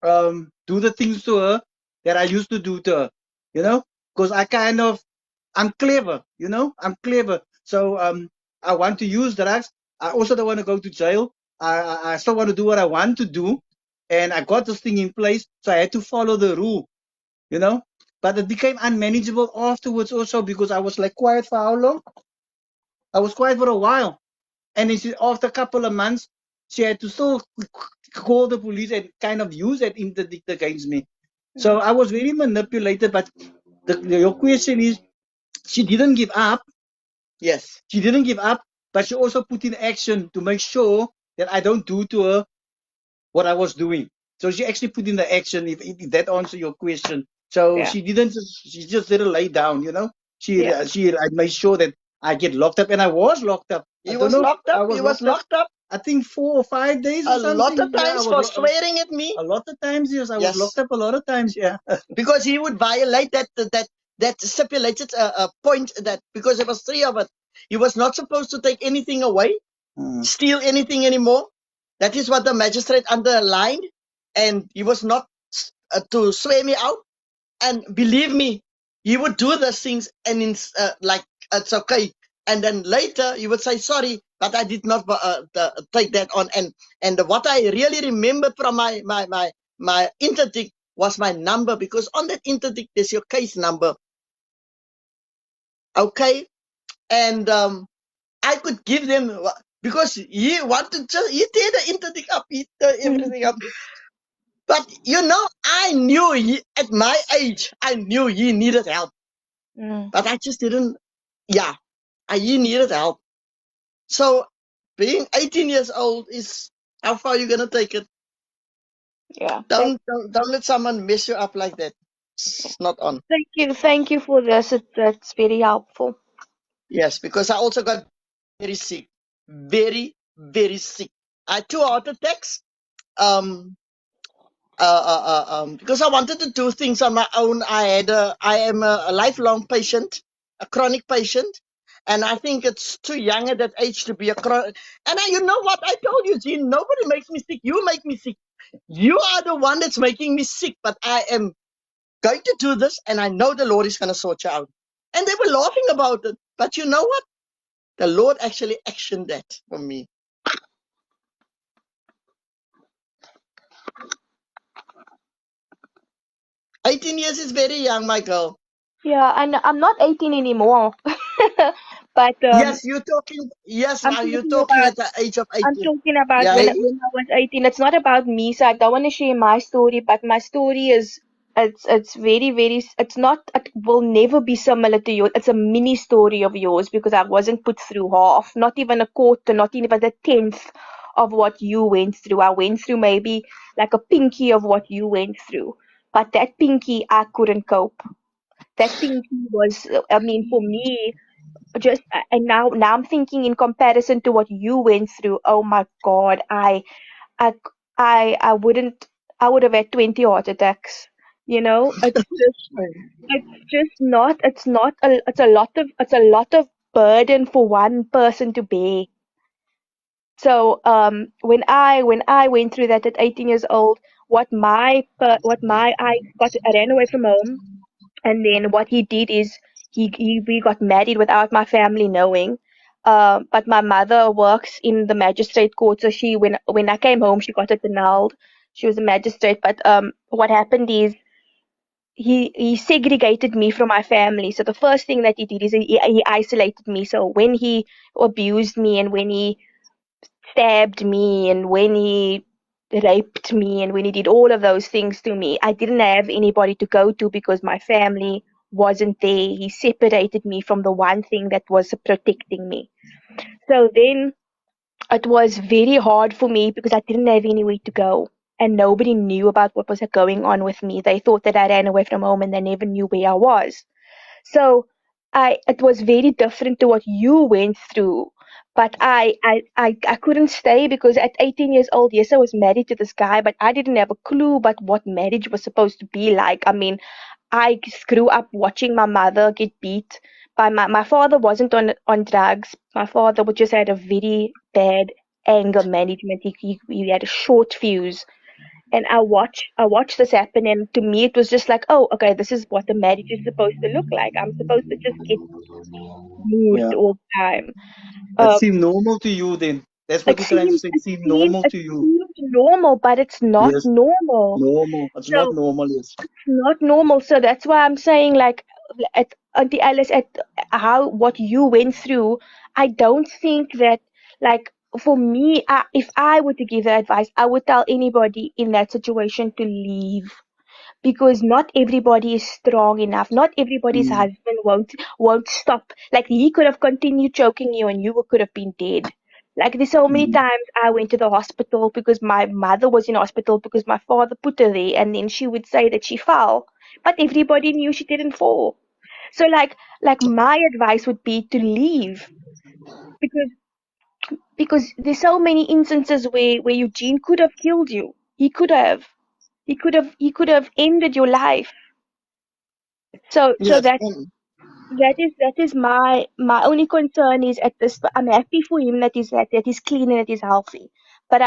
do the things to her that I used to do to her, because I'm clever, I'm clever. So I want to use drugs. I also don't want to go to jail. I still want to do what I want to do, and I got this thing in place, so I had to follow the rule, But it became unmanageable afterwards also, because I was like quiet for how long? I was quiet for a while, and then after a couple of months, she had to still call the police and kind of use that interdict against me. So I was very manipulated. But your question is, she didn't give up.
Yes.
She didn't give up, but she also put in action to make sure that I don't do to her what I was doing. So she actually put in the action, if that answers your question. So she just didn't lay down, She I made sure that I get locked up, and I was locked up.
He was locked up.
I think 4 or 5 days or something.
A lot of times for swearing at me.
A lot of times, yes. I was locked up a lot of times, yeah.
Because he would violate that stipulated point, that because there was 3 of it, he was not supposed to take anything away, steal anything anymore. That is what the magistrate underlined, and he was not to swear me out. And believe me, he would do those things, and like, it's okay. And then later he would say, sorry, but I did not take that on. And what I really remembered from my interdict was my number, because on that interdict there's your case number. Okay, and I could give them, because he wanted he tear the interdict up, he tear everything up. But I knew at my age, I knew he needed help. But I just didn't. He needed help. So being 18 years old is how far you're gonna take it.
Yeah.
Don't let someone mess you up like that. It's not on.
Thank you for this. That's very helpful.
Yes, because I also got very sick, very, very sick. I had 2 heart attacks. Because I wanted to do things on my own. I am a lifelong patient, a chronic patient, and I think it's too young at that age to be a chronic. And you know what? I told you, Eugene, nobody makes me sick. You make me sick. You are the one that's making me sick, but I am going to do this, and I know the Lord is going to sort you out. And they were laughing about it. But you know what? The Lord actually actioned that for me. 18 years is very young, my girl.
Yeah, and I'm not 18 anymore. But
Yes, you're talking. Yes,
I'm
now you're
talking
talking
about
at the age of
I'm
18.
talking about
Yeah,
when I was 18. It's not about me, so I don't want to share my story, but my story is it's very, very it's not it will never be similar to yours. It's a mini story of yours because I wasn't put through half, not even a quarter, not even a tenth of what you went through. I went through maybe like a pinky of what you went through. But that pinky I couldn't cope. That pinky was, I mean, for me, just and now I'm thinking in comparison to what you went through. Oh my God, I I wouldn't. I would have had 20 heart attacks. You know, it's just not. It's not. It's a lot of burden for one person to bear. So when I went through that at 18 years old, I ran away from home. And then what he did is we got married without my family knowing. But my mother works in the magistrate court, so when I came home, she got it annulled. She was a magistrate, but what happened is he segregated me from my family. So the first thing that he did is he isolated me. So when he abused me and when he stabbed me and when he raped me and when he did all of those things to me, I didn't have anybody to go to because my family wasn't there. He separated me from the one thing that was protecting me. So then it was very hard for me because I didn't have anywhere to go. And nobody knew about what was going on with me. They thought that I ran away from home and they never knew where I was. So it was very different to what you went through. But I couldn't stay because at 18 years old, yes, I was married to this guy, but I didn't have a clue about what marriage was supposed to be like. I mean, I grew up watching my mother get beat by my father wasn't on drugs. My father would just had a very bad anger management. He had a short fuse, and I watched this happen, and to me it was just like, oh, okay, this is what a marriage is supposed to look like. I'm supposed to just get moved
Yeah.
all the time.
That
Um,
seemed normal to you then. That's what
it
you're trying to
seems
say. It
it
seemed
seems
normal
it
to you.
seems normal, but it's not
Yes.
normal.
Normal. It's not
So
normal, yes.
it's not normal. So that's why I'm saying, like, at Auntie Alice, at how what you went through, I don't think that, like, for me, if I were to give the advice, I would tell anybody in that situation to leave because not everybody is strong enough. Not everybody's
Mm.
husband won't stop. Like he could have continued choking you and you could have been dead. Like there's so many
Mm.
times I went to the hospital because my mother was in hospital because my father put her there and then she would say that she fell. But everybody knew she didn't fall. So like my advice would be to leave because there's so many instances where Eugene could have killed you. He could have. He could have ended your life. So
yes.
that is my only concern is at this. I'm happy for him that he's clean and that he's healthy. But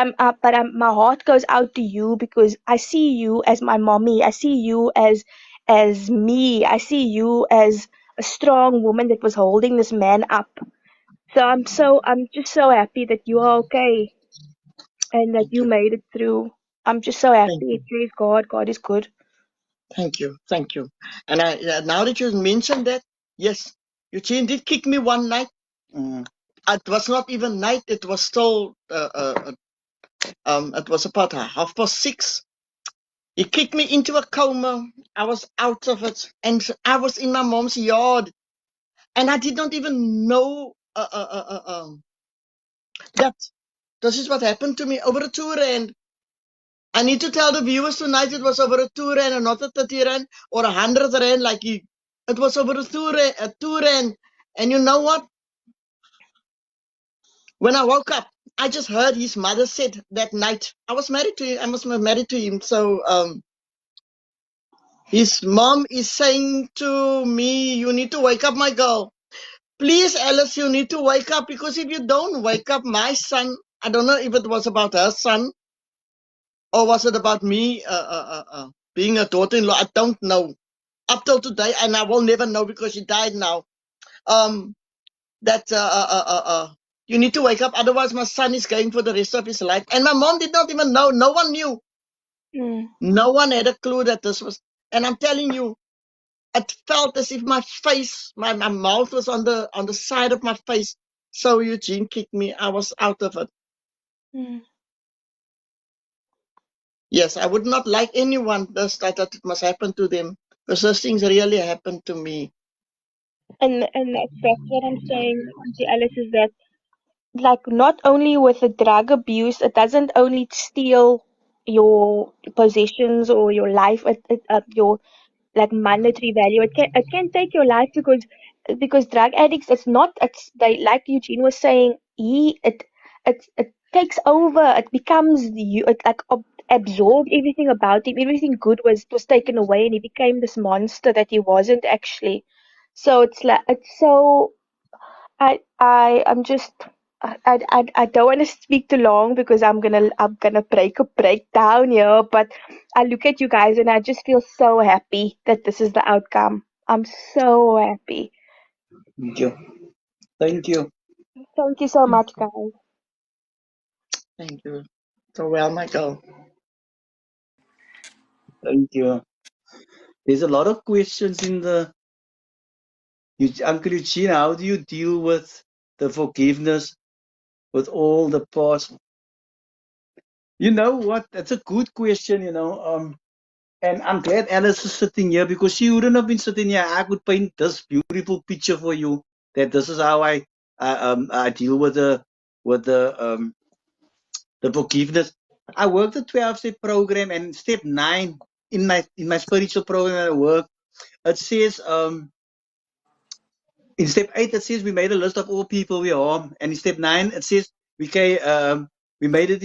my heart goes out to you because I see you as my mommy. I see you as me. I see you as a strong woman that was holding this man up. I'm just so happy that you are okay and that
Thank
you
you.
made it through. I'm just so
Thank
happy.
you.
Praise God. God is good.
Thank you. Thank you. And now that you mentioned that, yes, Eugene did kick me one night.
Mm.
It was not even night. It was still, it was about 6:30. He kicked me into a coma. I was out of it. And I was in my mom's yard. And I did not even know, This is what happened to me over a R2. I need to tell the viewers tonight it was over a R2 and not a R30 or R100, like it was over a R2. And you know what? When I woke up, I just heard his mother said that night. I was married to him. I was married to him. So his mom is saying to me, "You need to wake up, my girl. Please, Alice, you need to wake up, because if you don't wake up, my son." I don't know if it was about her son or was it about me being a daughter-in-law. I don't know up till today, and I will never know because she died now. That you need to wake up, otherwise my son is going for the rest of his life. And my mom did not even know. No one knew. No one had a clue that this was. And I'm telling you, it felt as if my face, my mouth was on the side of my face. So Eugene kicked me. I was out of it. Yes, I would not like anyone that it must happen to them, because those things really happened to me.
And that's what I'm saying, Auntie Alice, is that like not only with the drug abuse, it doesn't only steal your possessions or your life, your like monetary value. It can take your life, because drug addicts, it's they, like Eugene was saying, it takes over. It becomes you. It like absorbed everything about him. Everything good was taken away, and he became this monster that he wasn't actually. So it's like it's so. I'm just. I don't want to speak too long because I'm gonna break down here, but I look at you guys and I just feel so happy that this is the outcome. I'm so happy.
Thank you. Thank you.
Thank you so much, guys.
Thank you. So well, my girl.
Thank you. There's a lot of questions in the Uncle Eugene. How do you deal with the forgiveness with all the past? You know what? That's a good question. And I'm glad Alice is sitting here, because she wouldn't have been sitting here. I could paint this beautiful picture for you. That this is how I deal with the forgiveness. I worked a 12-step program, and step 9 in my spiritual program that I work, it says in step 8 it says we made a list of all people we harm, and in step 9 it says we made a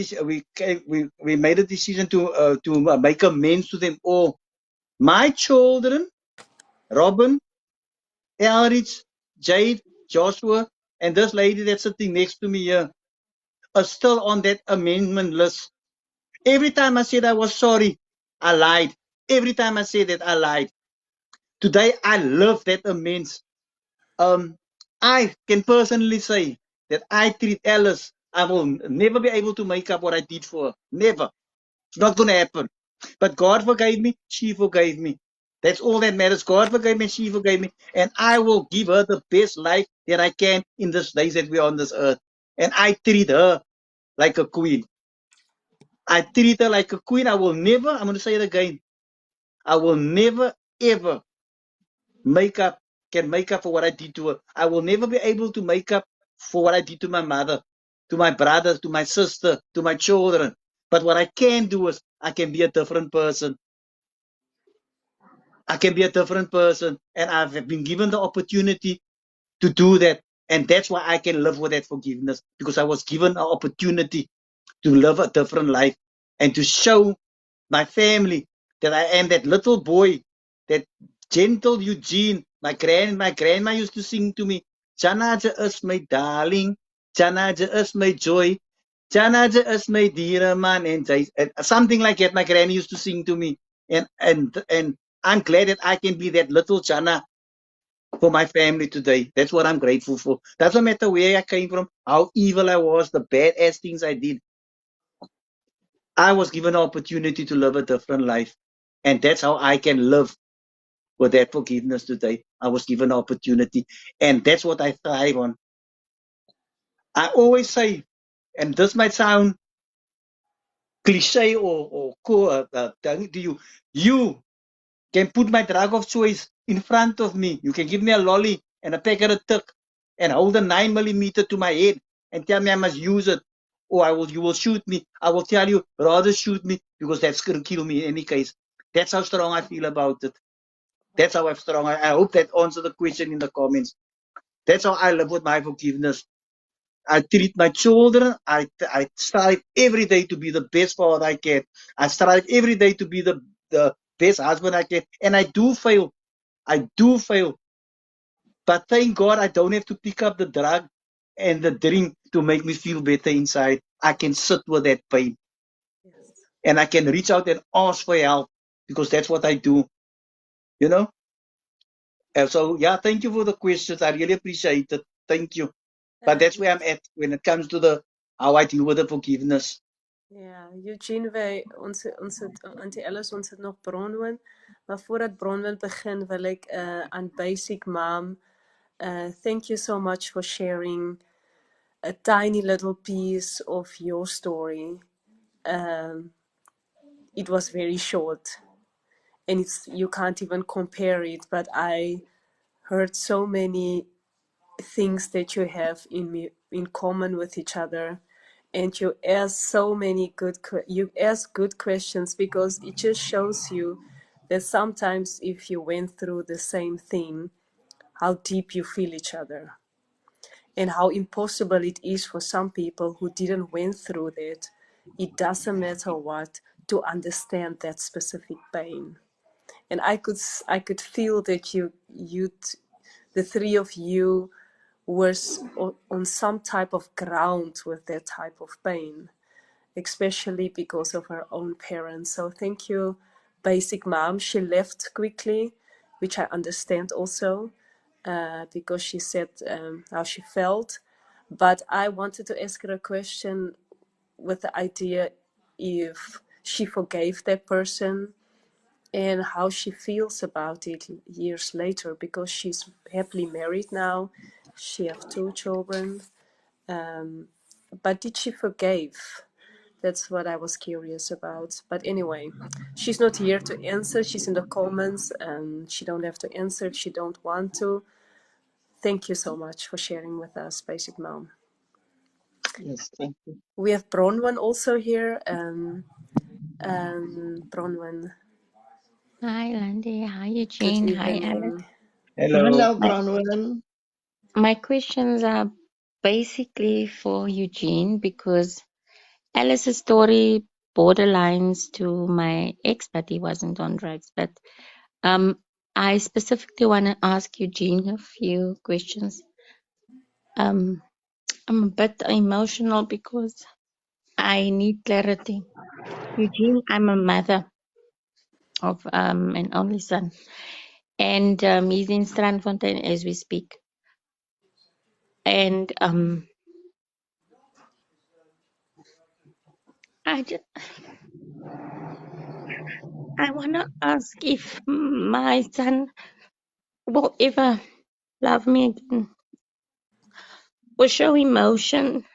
decision to make amends to them all. My children, Robin, Elrich, Jade, Joshua, and this lady that's sitting next to me here are still on that amendment list. Every time I said I was sorry, I lied. Every time I said that, I lied. Today, I love that amends. I can personally say that I treat Alice. I will never be able to make up what I did for her. Never. It's not going to happen. But God forgave me. She forgave me. That's all that matters. God forgave me. She forgave me. And I will give her the best life that I can in these days that we're on this earth. And I treat her like a queen. I treat her like a queen. I will never, I'm going to say it again, I will never, ever can make up for what I did to her. I will never be able to make up for what I did to my mother, to my brothers, to my sister, to my children. But what I can do is I can be a different person. I can be a different person. And I've been given the opportunity to do that. And that's why I can live with that forgiveness, because I was given an opportunity to live a different life and to show my family that I am that little boy, that gentle Eugene. My grandma used to sing to me, Janaja is my darling, Janaja is my joy, Janaja is my dear man, and something like that. My granny used to sing to me, and I'm glad that I can be that little Jana for my family today. That's what I'm grateful for. Doesn't matter where I came from, how evil I was, the badass things I did. I was given an opportunity to live a different life. And that's how I can live with that forgiveness today. I was given an opportunity. And that's what I thrive on. I always say, and this might sound cliche or to you, you can put my drug of choice in front of me. You can give me a lolly and a packet of tuck and hold a 9mm to my head. and tell me I must use it, or you will shoot me. I will tell you, rather shoot me, because that's going to kill me in any case. That's how strong I feel about it. That's how strong. I hope that answered the question in the comments. That's how I live with my forgiveness. I treat my children. I strive every day to be the best father I can. I strive every day to be the best husband I can. And I do fail. I do fail. But thank God I don't have to pick up the drug and the drink to make me feel better inside. I can sit with that pain.
Yes.
And I can reach out and ask for help, because that's what I do. You know? And so, yeah, thank you for the questions. I really appreciate it. Thank you. But that's where I'm at when it comes to how I deal with the forgiveness.
Ja, Eugene, Auntie Alice, ons het nog Bronwyn. Maar voordat Bronwyn begin, wil ek aan Basic Mom, thank you so much for sharing a tiny little piece of your story. It was very short, and you can't even compare it, but I heard so many things that you have in common with each other, and you ask so many good questions, because it just shows you that sometimes if you went through the same thing, how deep you feel each other, and how impossible it is for some people who didn't went through that, it doesn't matter what, to understand that specific pain. And I could feel that the three of you was on some type of ground with that type of pain, especially because of her own parents. So thank you, Basic Mom. She left quickly, which I understand also, because she said how she felt. But I wanted to ask her a question with the idea if she forgave that person and how she feels about it years later, because she's happily married now. She has 2 children. But did she forgive? That's what I was curious about. But anyway, she's not here to answer. She's in the comments, and she don't have to answer if she don't want to. Thank you so much for sharing with us, Basic Mom.
Yes, thank you.
We have Bronwyn also here. Bronwyn,
Hi, Landie. Hi,
good
Eugene. Hi, Alice.
evening.
Hello.
Hello,
My,
Bronwyn.
my questions are basically for Eugene because Alice's story borderlines to my ex, but he wasn't on drugs. But I specifically want to ask Eugene a few questions. I'm a bit emotional because I need clarity. Eugene, I'm a mother of an only son, and he's in Strandfontein as we speak. And I want to ask if my son will ever love me again or show emotion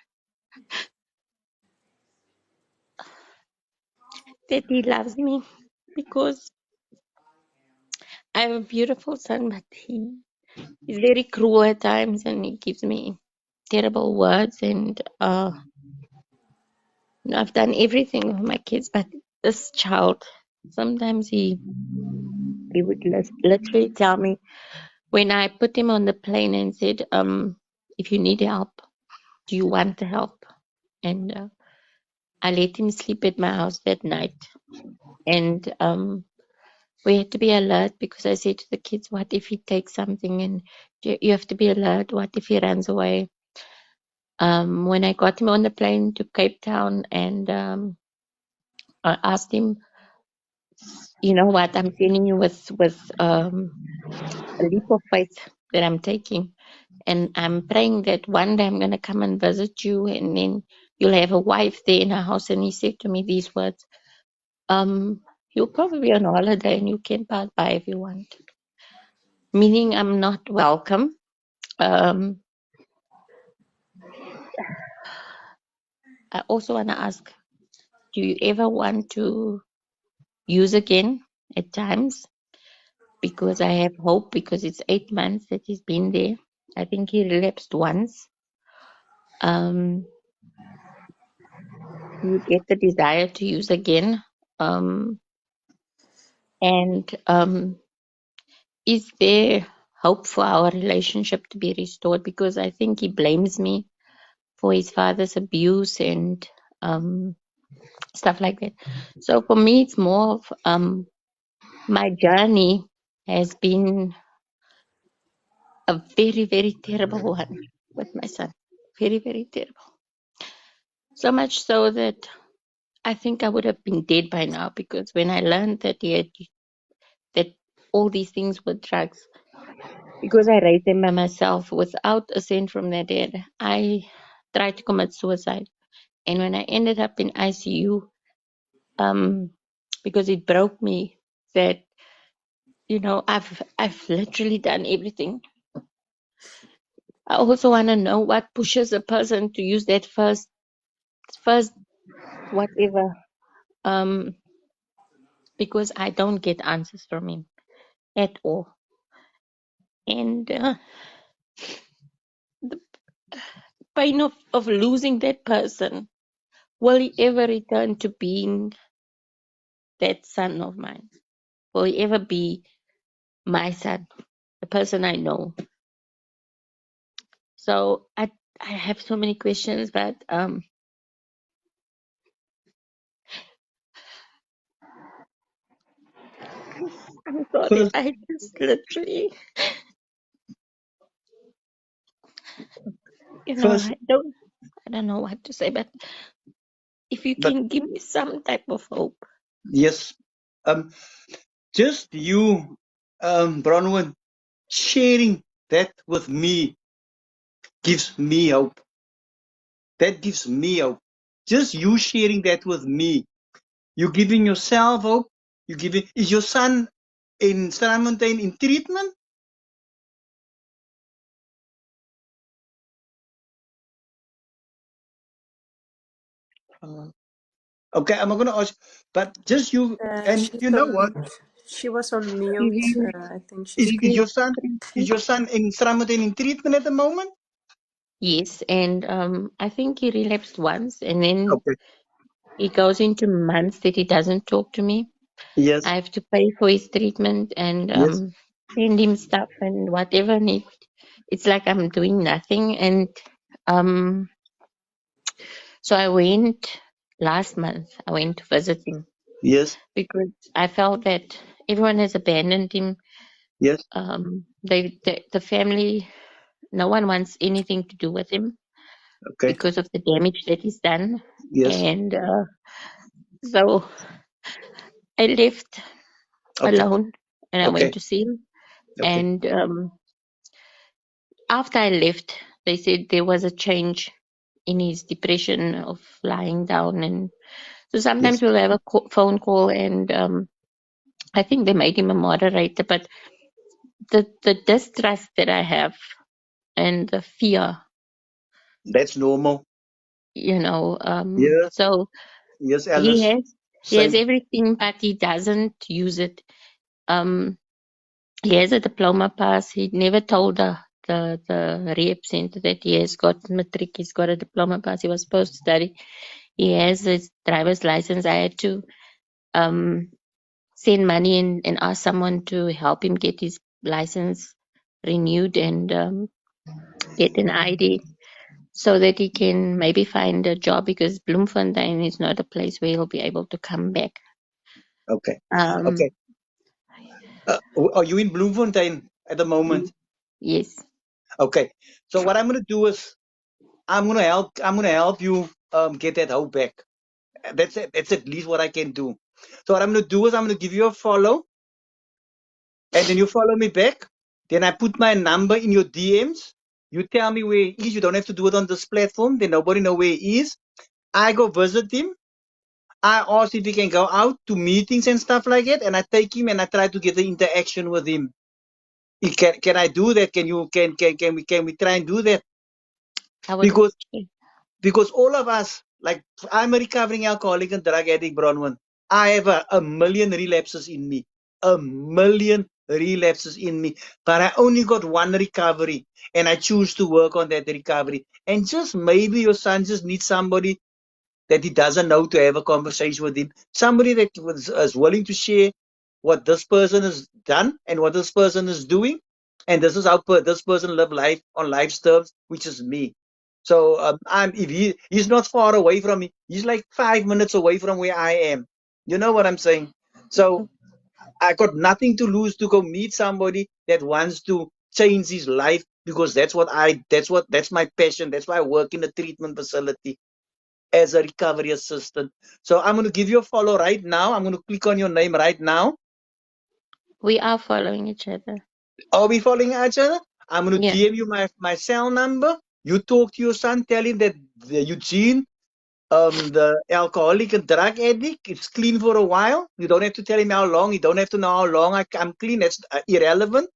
that he loves me, because I have a beautiful son, but he is very cruel at times and he gives me terrible words. And I've done everything with my kids, but this child, sometimes he would literally tell me when I put him on the plane and said, if you need help, do you want the help? And I let him sleep at my house that night. And we had to be alert because I said to the kids, what if he takes something? And you have to be alert. What if he runs away? When I got him on the plane to Cape Town, and I asked him, you know what, I'm sending you with a leap of faith that I'm taking. And I'm praying that one day I'm going to come and visit you, and then you'll have a wife there in our house. And he said to me these words, you'll probably be on holiday and you can pass by if you want. Meaning I'm not welcome. I also want to ask, do you ever want to use again at times? Because I have hope, because it's 8 months that he's been there. I think he relapsed once. Um, you get the desire to use again. And is there hope for our relationship to be restored? Because I think he blames me for his father's abuse and stuff like that. So for me, it's more of my journey has been a very, very terrible one with my son. Very, very terrible. So much so that I think I would have been dead by now, because when I learned that that all these things were drugs, because I raised them by myself without a cent from their dad, I tried to commit suicide. And when I ended up in ICU, because it broke me that, I've literally done everything. I also want to know what pushes a person to use that first whatever, because I don't get answers from him at all. And the pain of losing that person, will he ever return to being that son of mine? Will he ever be my son, the person I know? So I have so many questions, but I'm sorry.
First,
I just literally,
first,
I don't know what to say, but if you
but
can give me some type of hope.
yes, just you, Bronwyn, sharing that with me gives me hope. That gives me hope. Just you sharing that with me. You giving yourself hope. You giving. Is your son in Strandfontein in treatment? Okay, I'm not gonna ask, but just you. And
She's
you know what?
she was on mute.
He
I think
Is,
she's.
is
he
your son is your son in Strandfontein in treatment at the moment?
Yes, and I think he relapsed once, and then
Okay.
he goes into months that he doesn't talk to me.
Yes.
I have to pay for his treatment and
Yes.
send him stuff and whatever. And it's like I'm doing nothing. And um, so I went last month. I went to visit him
Yes.
because I felt that everyone has abandoned him.
Yes.
The family, no one wants anything to do with him
Okay.
because of the damage that he's done.
Yes.
And so I left
Okay.
alone and I went
Okay.
to see him.
Okay.
And after I left, they said there was a change in his depression of lying down. And so
Yes.
sometimes we'll have a phone call, and I think they made him a moderator. But the distrust that I have and the fear,
That's normal. Yes.
so
Yes,
he
Alice.
has
Same.
everything, but he doesn't use it. He has a diploma pass. He never told the rep center that he has got matric, he's got a diploma pass. He was supposed to study. He has his driver's license. I had to send money and ask someone to help him get his license renewed and get an ID so that he can maybe find a job, because Bloemfontein is not a place where he'll be able to come back.
Okay.
Um,
Okay. Are you in Bloemfontein at the moment?
yes.
Okay. So what I'm gonna do is I'm gonna help you get that hope back. That's it. That's at least what I can do. So what I'm gonna do is I'm gonna give you a follow, and then you follow me back. Then I put my number in your DMs. You tell me where he is. You don't have to do it on this platform. Then nobody know where he is. I go visit him. I ask if he can go out to meetings and stuff like that, and I take him and I try to get the interaction with him. Can I do that? Can we try and do that?
I would.
Because all of us, like I'm a recovering alcoholic and drug addict, Bronwyn. I have a million relapses in me. A million relapses in me, but I only got one recovery, and I choose to work on that recovery. And just maybe your son just needs somebody that he doesn't know to have a conversation with him, somebody that is willing to share what this person has done and what this person is doing, and this is how this person live life on life's terms, which is me. So if he's not far away from me, he's like 5 minutes away from where I am. You know what I'm saying? So I got nothing to lose to go meet somebody that wants to change his life, because that's my passion. That's why I work in a treatment facility as a recovery assistant. So I'm going to give you a follow right now. I'm going to click on your name right now.
We are following each other.
Are we following each other? I'm going to
Yeah.
DM you my cell number. You talk to your son, tell him that the Eugene, the alcoholic and drug addict, it's clean for a while. You don't have to tell him how long. You don't have to know how long I'm clean. That's irrelevant.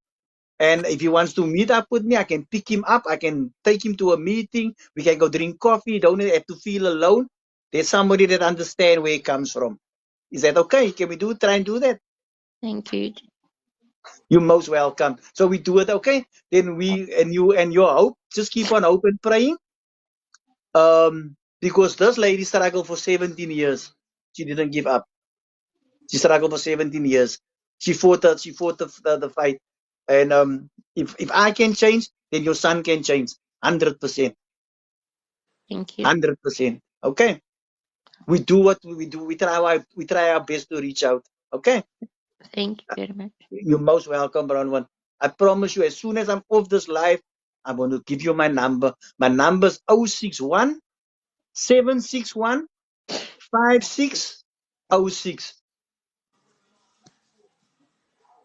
And if he wants to meet up with me, I can pick him up. I can take him to a meeting. We can go drink coffee. You don't have to feel alone. There's somebody that understands where he comes from. Is that okay? Can we try and do that?
Thank you.
You're most welcome. So we do it, okay? Then you and your hope, just keep on hope and praying. Because this lady struggled for 17 years. She didn't give up. She struggled for 17 years. She fought the fight. And if I can change, then your son can change. 100%.
Thank you.
100%. Okay. We do what we do. We try our best to reach out. Okay.
Thank you very much.
You're most welcome, Brown One. I promise you, as soon as I'm off this live, I'm going to give you my number. My number's 061 761 5606.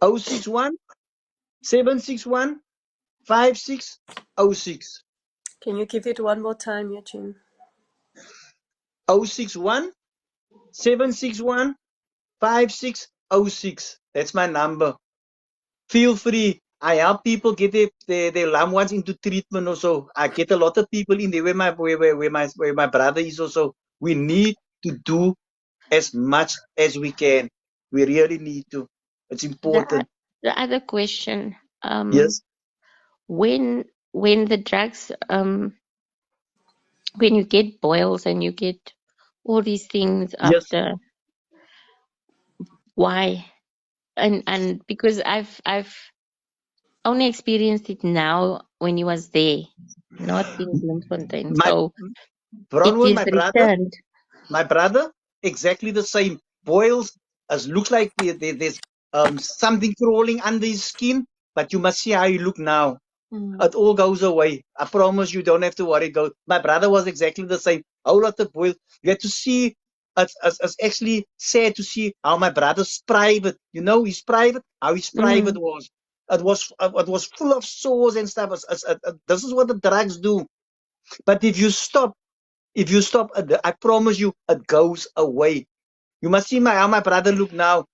061 761 5606.
Can you give it one more time, Eugene?
061 761 5606. That's my number. Feel free. I help people get their loved ones into treatment also. I get a lot of people in there where my brother is also. We need to do as much as we can. We really need to. It's important.
The other question,
Yes.
when the drugs, when you get boils and you get all these things
Yes.
after, why? And because I've only experienced it now when he was there, not in Bloemfontein.
My
So it
Bronwyn,
is returned.
my brother, exactly the same. Boils, as looks like there's something crawling under his skin, but you must see how you look now. It all goes away. I promise you don't have to worry. My brother was exactly the same. A whole lot of boils. You have to see. It's actually sad to see how my brother's private. You know, his private. How his private was. It was full of sores and stuff. This is what the drugs do. But if you stop, I promise you, it goes away. You must see how my brother look now.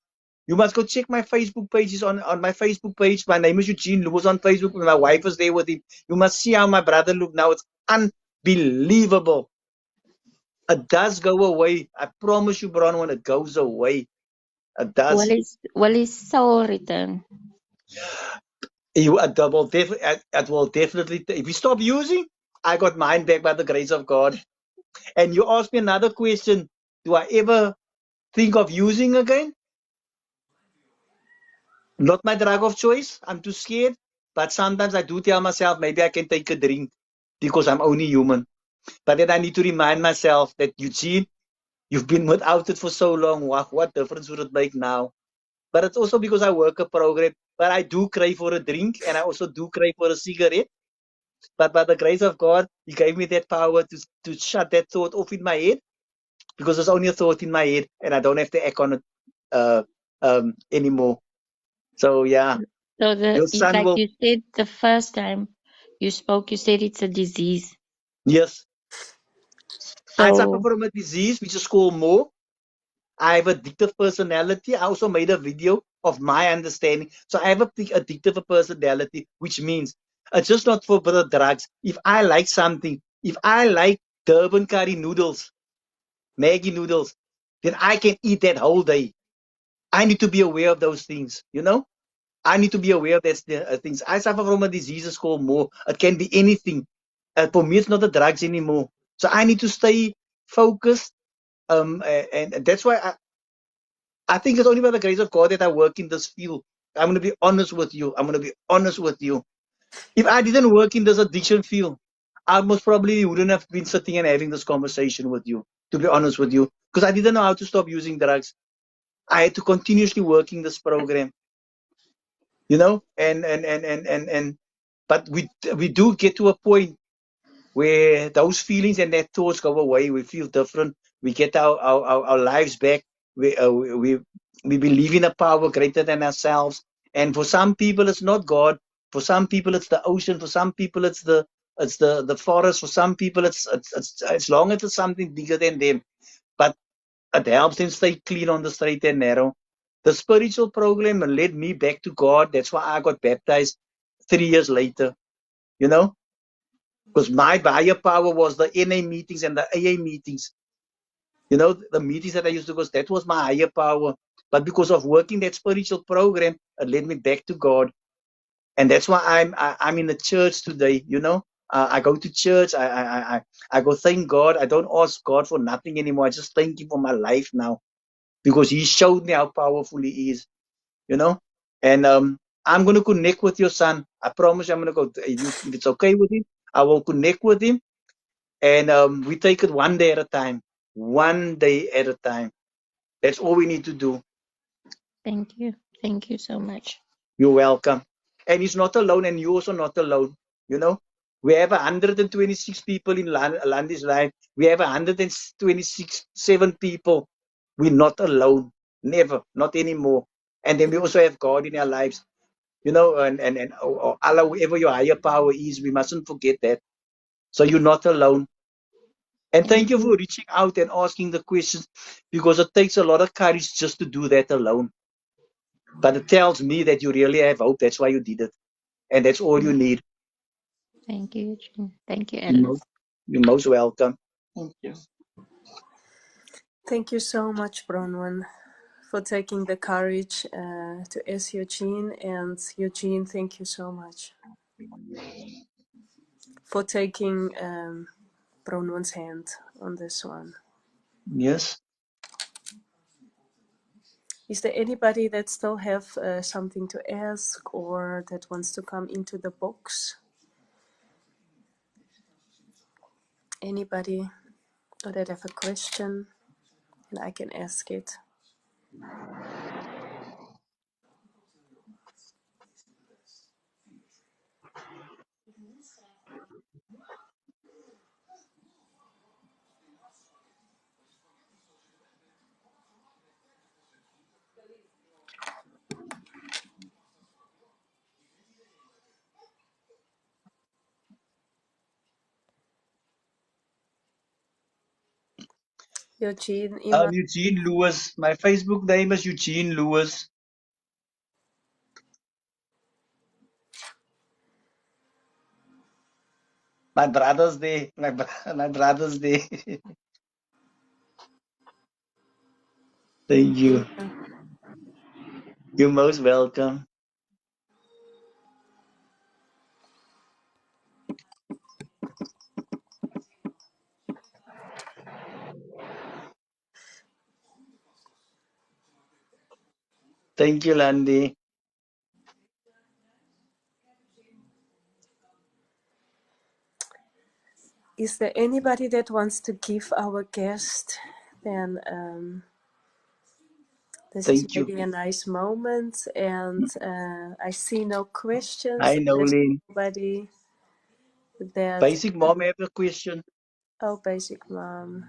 You must go check my Facebook pages on my Facebook page. My name is Eugene Lewis on Facebook. My wife is there with him. You must see how my brother look now. It's unbelievable. It does go away. I promise you, Bronwyn, it goes away. It does.
Well, his soul return.
It will definitely. If you stop using, I got mine back by the grace of God. And you asked me another question. Do I ever think of using again? Not my drug of choice. I'm too scared. But sometimes I do tell myself maybe I can take a drink because I'm only human. But then I need to remind myself that, Eugene, you've been without it for so long. What difference would it make now? But it's also because I work a program. But I do crave for a drink, and I also do crave for a cigarette. But by the grace of God, He gave me that power to shut that thought off in my head, because it's only a thought in my head, and I don't have to act on it anymore. So yeah.
So
Your
it's
son
like
will.
you said the first time you spoke, you said it's a disease.
Yes. I suffer
So
from a disease which is called more. I have addictive personality. I also made a video of my understanding. So I have a addictive personality, which means it's just not for the drugs. If I like something, if I like Durban curry noodles, Maggie noodles, then I can eat that whole day. I need to be aware of those things, you know? I need to be aware of that things. I suffer from a disease called more. It can be anything. For me, it's not the drugs anymore. So I need to stay focused. And that's why I think it's only by the grace of God that I work in this field. I'm going to be honest with you. If I didn't work in this addiction field, I most probably wouldn't have been sitting and having this conversation with you, to be honest with you, because I didn't know how to stop using drugs. I had to continuously work in this program, but we do get to a point where those feelings and that thoughts go away. We feel different. We get our lives back. We believe in a power greater than ourselves. And for some people, it's not God. For some people, it's the ocean. For some people, it's the forest. For some people, it's as long as it's something bigger than them. But it helps them stay clean on the straight and narrow. The spiritual program led me back to God. That's why I got baptized 3 years later. Because my higher power was the NA meetings and the AA meetings. The meetings that I used to go, that was my higher power. But because of working that spiritual program, it led me back to God. And that's why I'm in the church today. I go to church. I go thank God. I don't ask God for nothing anymore. I just thank Him for my life now, because He showed me how powerful He is. And I'm going to connect with your son. I promise you, I'm going to go. If it's okay with him, I will connect with him. And we take it one day at a time. One day at a time. That's all we need to do.
Thank you. Thank you so much.
You're welcome. And he's not alone, and you're also not alone. We have 126 people in Landie's life. We have 127 people. We're not alone. Never. Not anymore. And then we also have God in our lives. And Allah, whoever your higher power is, we mustn't forget that. So you're not alone. And thank you for reaching out and asking the questions, because it takes a lot of courage just to do that alone. But it tells me that you really have hope. That's why you did it. And that's all you need.
Thank you, Eugene. Thank you, Alice.
You're most welcome.
Thank you.
Thank you so much, Bronwyn, for taking the courage to ask Eugene. And Eugene, thank you so much for taking Bronwyn's hand on this one.
Yes.
Is there anybody that still have something to ask or that wants to come into the box? Anybody or that have a question and I can ask it? Eugene,
Eugene Lewis. My Facebook name is Eugene Lewis. My brother's there. My brother's there. Thank you. You're most welcome. Thank you, Landie.
is there anybody that wants to give our guest then this is maybe a nice moment, and I see no questions.
I know,
There's
Lynn.
nobody that...
Basic Mom, I have a question.
Oh, Basic Mom.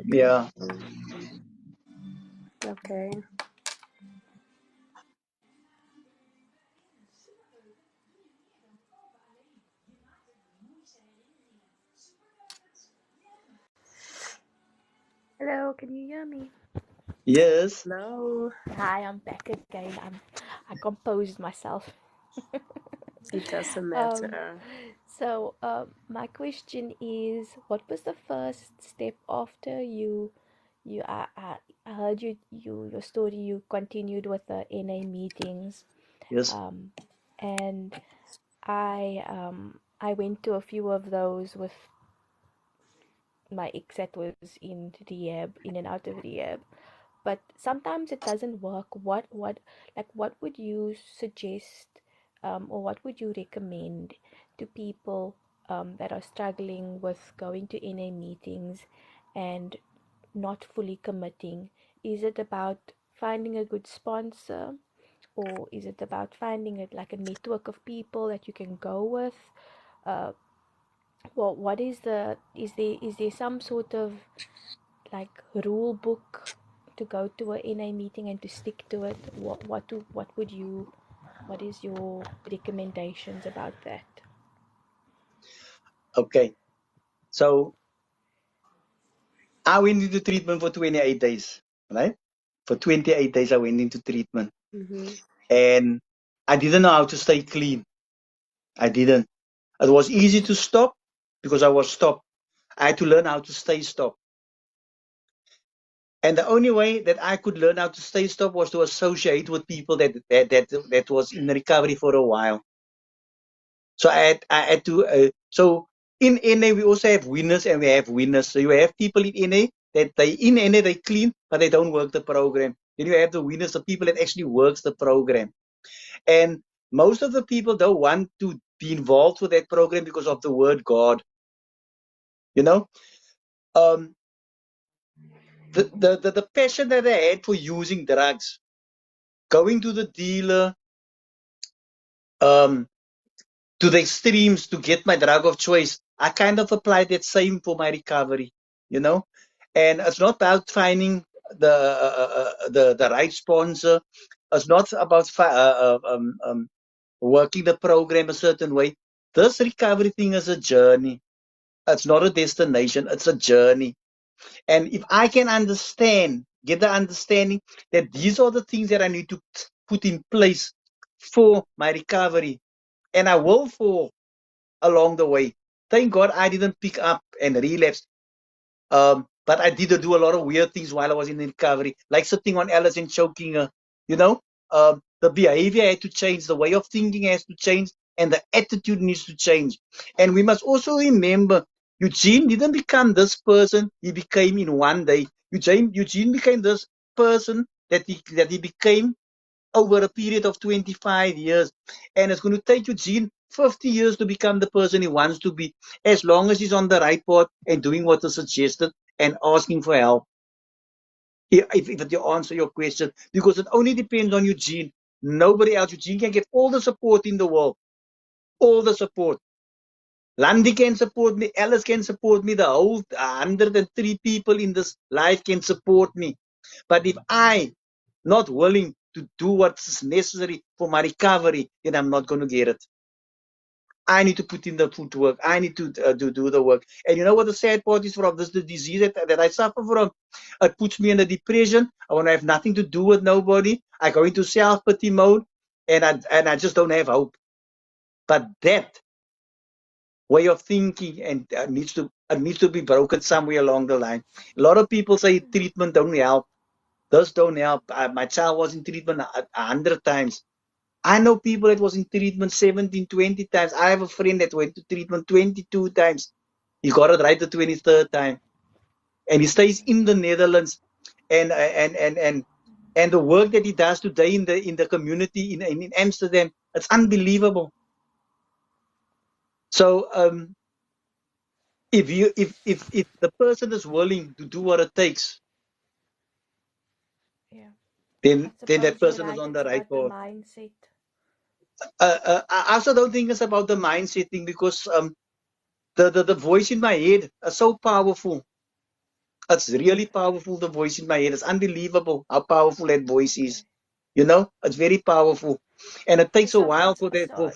Yeah.
Okay.
Hello, can you hear me?
Yes.
Hello.
Hi, I'm back again. I composed myself.
It doesn't matter.
My question is, what was the first step after I heard your story? You continued with the NA meetings.
Yes.
And I went to a few of those with my ex that was in rehab, in and out of rehab. But sometimes it doesn't work. What would you suggest, or what would you recommend to people that are struggling with going to NA meetings and not fully committing? Is it about finding a good sponsor, or is it about finding it like a network of people that you can go with? Uh, well, what is the is there some sort of like rule book to go to a NA meeting and to stick to it? What is your recommendations about that?
Okay. So I went into treatment for 28 days, right? For 28 days, I went into treatment. And I didn't know how to stay clean. I didn't. It was easy to stop because I was stopped. I had to learn how to stay stopped. And the only way that I could learn how to stay stopped was to associate with people that was in recovery for a while. So I had to. So in NA we also have winners and we have winners. So you have people in NA that in NA they clean, but they don't work the program. Then you have the winners, the people that actually works the program. And most of the people don't want to be involved with that program because of the word God. You know, the passion that I had for using drugs, going to the dealer, to the extremes to get my drug of choice. I kind of applied that same for my recovery, you know. And it's not about finding the right sponsor. It's not about working the program a certain way. This recovery thing is a journey. It's not a destination. It's a journey. And if I can get the understanding that these are the things that I need to put in place for my recovery, and I will fall along the way. Thank God I didn't pick up and relapse. But I did do a lot of weird things while I was in recovery, like sitting on Alice and choking her. You know, the behavior had to change, the way of thinking has to change, and the attitude needs to change. And we must also remember, Eugene didn't become this person he became in one day. Eugene became this person that he became over a period of 25 years. And it's going to take Eugene 50 years to become the person he wants to be, as long as he's on the right path and doing what is suggested and asking for help. If that you answer your question, because it only depends on Eugene, nobody else. Eugene can get all the support in the world, all the support. Landie can support me, Alice can support me, the whole 103 people in this life can support me. But if I not willing to do what's necessary for my recovery, then I'm not going to get it. I need to put in the footwork. I need to do the work. And you know what the sad part is from this, the disease that I suffer from? It puts me in a depression. I want to have nothing to do with nobody. I go into self-pity mode, and I just don't have hope. But that way of thinking and needs to be broken somewhere along the line. A lot of people say treatment don't help. Those don't help. My child was in treatment 100 times. I know people that was in treatment 17, 20 times. I have a friend that went to treatment 22 times. He got it right the 23rd time. And he stays in the Netherlands. And the work that he does today in the community in Amsterdam, it's unbelievable. So if the person is willing to do what it takes,
Yeah.
then
I
that
suppose you're
person is
right.
on
It's
the right
about the
path.
mindset.
I also don't think it's about the mindset thing, because the voice in my head is so powerful. It's really powerful, the voice in my head. It's unbelievable how powerful that voice
Okay.
is. You know, it's very powerful. And it
So
takes a while
sometimes,
for that
so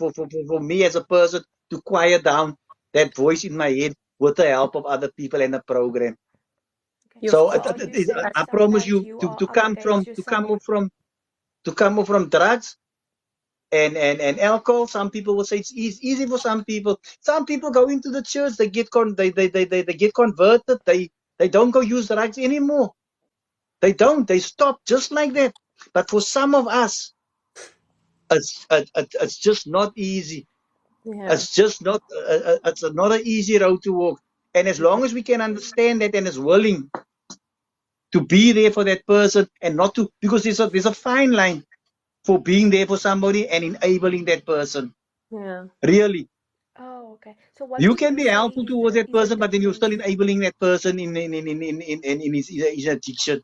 for me as a person to quiet down that voice in my head with the help of other people in the program.
okay.
You've
So
So are
got
you
to,
saying
I promise
sometimes
you
you
to
are
come from
against yourself?
to come off from drugs and alcohol. Some people will say it's easy for some people. Some people go into the church, they get they get converted, they don't go use drugs anymore. They don't, they stop just like that. But for some of us, It's just not easy.
Yeah.
It's just not. It's not an easy road to walk. And as long as we can understand that and is willing to be there for that person and not to, because there's a fine line for being there for somebody and enabling that person.
Yeah.
Really.
Oh, okay. So what
You
would
can
you
be
say
helpful towards that
is the
person, but then you're still
difference?
enabling that person in his addiction.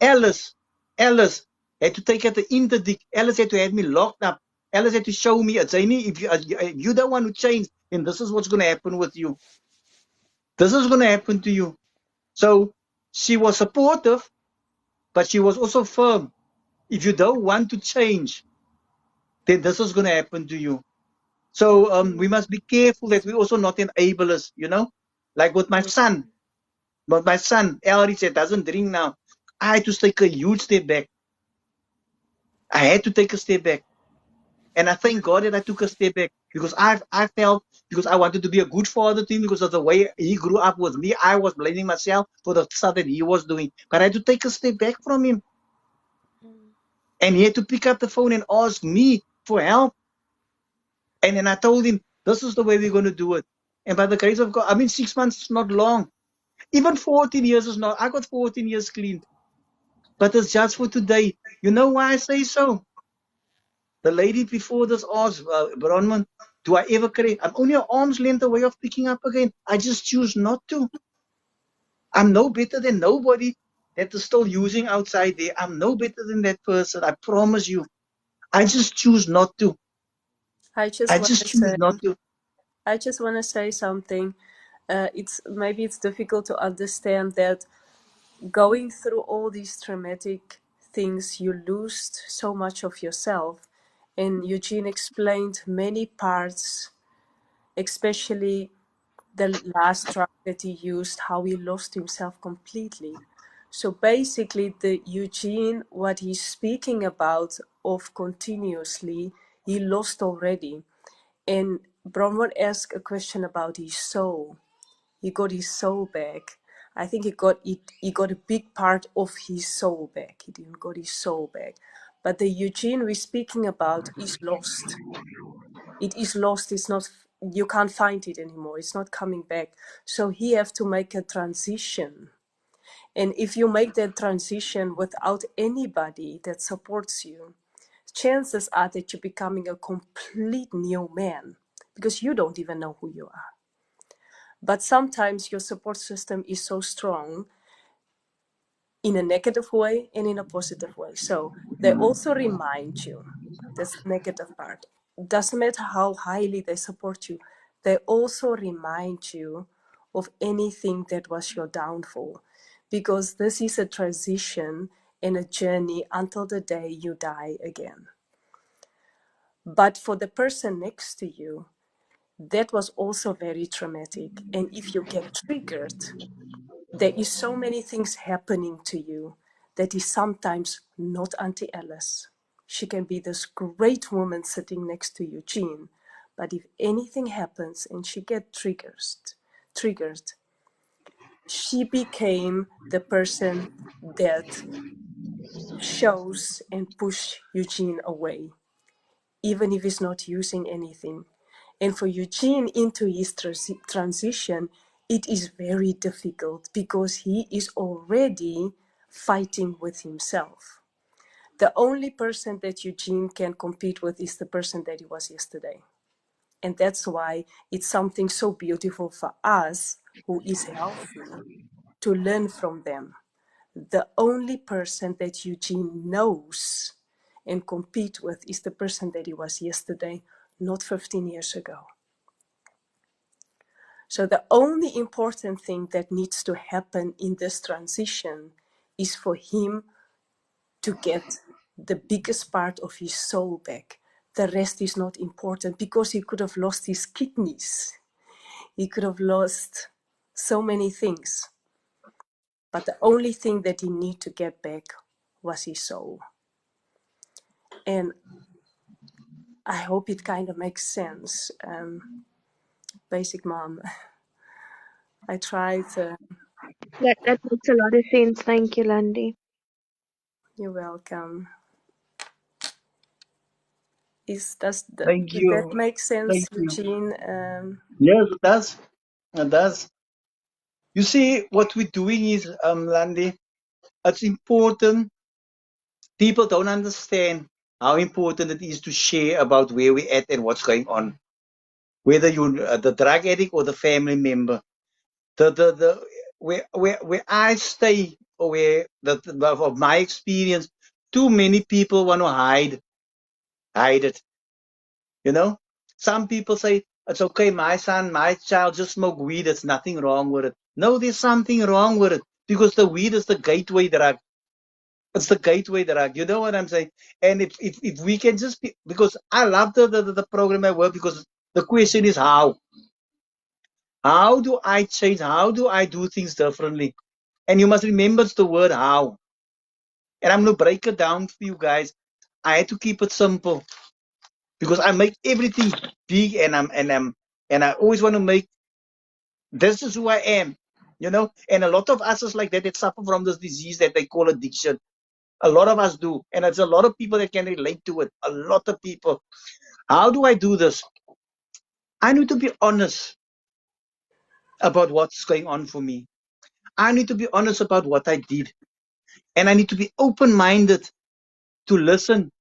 Alice had to take out the interdict. Alice had to have me locked up. Alice had to show me, Janie, if you don't want to change, then this is what's going to happen with you. This is going to happen to you. So she was supportive, but she was also firm. If you don't want to change, then this is going to happen to you. So we must be careful that we also not enablers, like with my son. But my son, Elrie, said, doesn't drink now. I had to take a huge step back. I had to take a step back. And I thank God that I took a step back because I felt, because I wanted to be a good father to him because of the way he grew up with me. I was blaming myself for the stuff that he was doing. But I had to take a step back from him. And he had to pick up the phone and ask me for help. And then I told him, this is the way we're going to do it. And by the grace of God, 6 months is not long. Even 14 years is not. I got 14 years clean. But it's just for today. You know why I say so? The lady before this asked, Bronman, do I ever cry? I'm only an arm's length away of picking up again. I just choose not to. I'm no better than nobody that is still using outside there. I'm no better than that person. I promise you. I just choose not to.
I just
I
want
just
to
choose
say,
not to.
something. It's difficult to understand that going through all these traumatic things, you lose so much of yourself. And Eugene explained many parts, especially the last track that he used, how he lost himself completely. So basically, the Eugene, what he's speaking about of continuously, he lost already. And Bronwyn asked a question about his soul. He got his soul back. I think he got a big part of his soul back. He didn't got his soul back. But the Eugene we're speaking about is lost. It is lost. It's not, you can't find it anymore. It's not coming back. So he have to make a transition. And if you make that transition without anybody that supports you, chances are that you're becoming a complete new man because you don't even know who you are. But sometimes your support system is so strong in a negative way and in a positive way. So they also remind you, that's the negative part. Doesn't matter how highly they support you, they also remind you of anything that was your downfall. Because this is a transition and a journey until the day you die again. But for the person next to you, that was also very traumatic. And if you get triggered, there is so many things happening to you that is sometimes not Auntie Alice. She can be this great woman sitting next to Eugene, but if anything happens and she gets triggered, she became the person that shows and push Eugene away, even if he's not using anything. And for Eugene into his transition, it is very difficult because he is already fighting with himself. The only person that Eugene can compete with is the person that he was yesterday. And that's why it's something so beautiful for us who is healthy to learn from them. The only person that Eugene knows and compete with is the person that he was yesterday, not 15 years ago. So the only important thing that needs to happen in this transition is for him to get the biggest part of his soul back. The rest is not important because he could have lost his kidneys. He could have lost so many things. But the only thing that he needed to get back was his soul. And I hope it kind of makes sense. Basic mom. I tried.
That makes a lot of sense. Thank you, Landie.
You're welcome. does
Thank
that
you.
make sense,
Thank you.
Eugene?
Yes, it does. It does. You see, what we're doing is, Landie, it's important. People don't understand how important it is to share about where we're at and what's going on. Whether you're the drug addict or the family member. Where I stay, or where of my experience, too many people want to hide it. You know, some people say it's okay, my child just smoke weed. There's nothing wrong with it. No, there's something wrong with it, because the weed is the gateway drug. It's the gateway drug. You know what I'm saying? And if we can just be, because I love the program I work, because the question is how. How do I change? How do I do things differently? And you must remember it's the word how. And I'm going to break it down for you guys. I had to keep it simple, because I make everything big, and I always want to make, this is who I am, you know. And a lot of us is like that. That suffer from this disease that they call addiction. A lot of us do, and it's a lot of people that can relate to it. A lot of people. How do I do this? I need to be honest about what's going on for me. I need to be honest about what I did, and I need to be open-minded to listen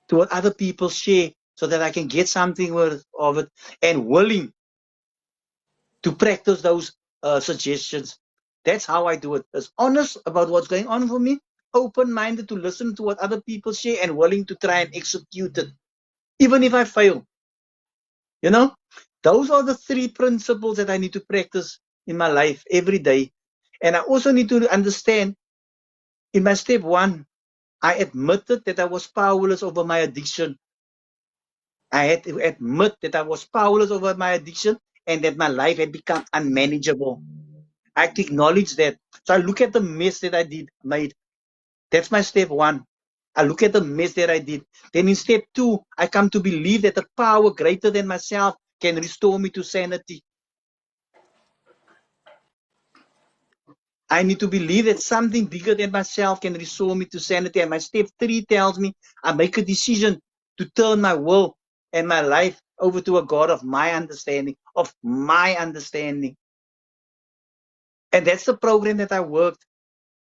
to what other people share, so that I can get something of it, and willing to practice those suggestions. That's how I do it. As honest about what's going on for me, open-minded to listen to what other people share, and willing to try and execute it, even if I fail. You know, those are the 3 principles that I need to practice in my life every day. And I also need to understand, in my step 1, I admitted that I was powerless over my addiction. I had to admit that I was powerless over my addiction, and that my life had become unmanageable. I had to acknowledge that. So I look at the mess that I made. That's my step 1. I look at the mess that I did. Then in step 2, I come to believe that a power greater than myself can restore me to sanity. I need to believe that something bigger than myself can restore me to sanity. And my step 3 tells me I make a decision to turn my will and my life over to a God of my understanding, And that's the program that I worked.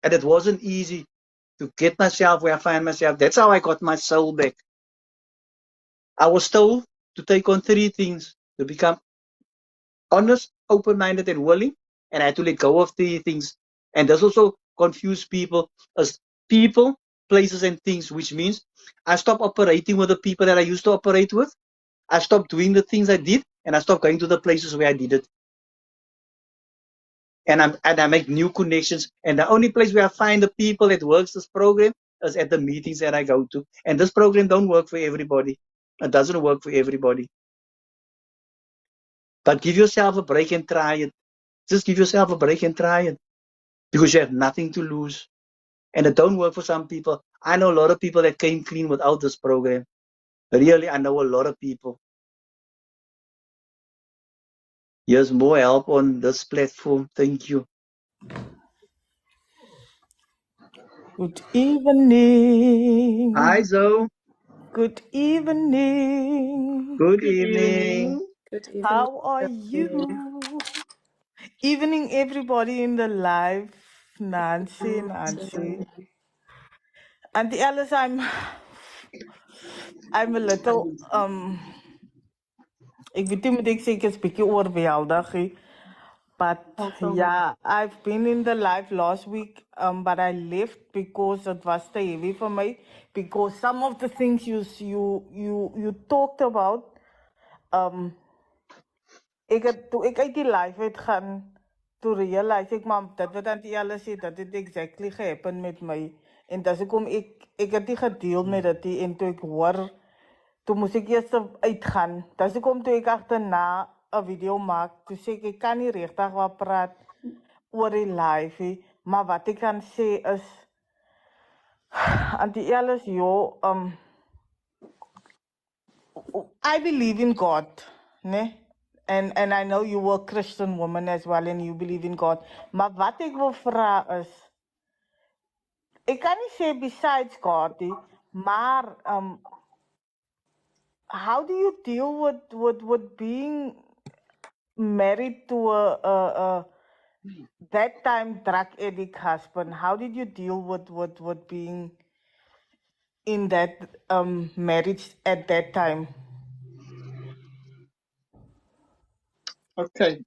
And it wasn't easy to get myself where I find myself. That's how I got my soul back. I was told to take on 3 things: to become honest, open-minded, and willing. And I had to let go of 3 things. And this also confused people as people, places, and things, which means I stopped operating with the people that I used to operate with. I stopped doing the things I did, and I stopped going to the places where I did it. And I make new connections. And the only place where I find the people that works this program is at the meetings that I go to. And this program don't work for everybody. It doesn't work for everybody. But give yourself a break and try it. Just give yourself a break and try it, because you have nothing to lose. And it don't work for some people. I know a lot of people that came clean without this program. Really, I know a lot of people. Here's more help on this platform. Thank you.
Good evening.
Hi, Zoe.
Good evening.
Good evening.
Good evening.
How are you? Evening, everybody in the live. Nancy. Auntie Alice, I'm a little ek weet nie moet ek sê ek is bietjie oorweldig, but yeah, I've been in the live last week, but I left because it was too heavy for me, because some of the things you talked about, toe ek uit die live uit gaan, toe realize ek, maar dit wat Auntie Alice sê, dat het exactly gehappen met my, en dis hoekom ek het nie gedeel met dit nie, en toe ek hoor, toe moes ek eers uitgaan, dis hoekom toe ek agterna 'n video maak, toe sê ek kan nie regtig wat praat oor die live nie, maar wat ek kan sê is, Auntie Alice, I believe in God, né? And I know you were a Christian woman as well, and you believe in God. Maar wat ek wil vra is, ek kan nie sê besides God nie, maar how do you deal with being married to a that time drug addict husband? How did you deal with being in that marriage at that time?
Okay.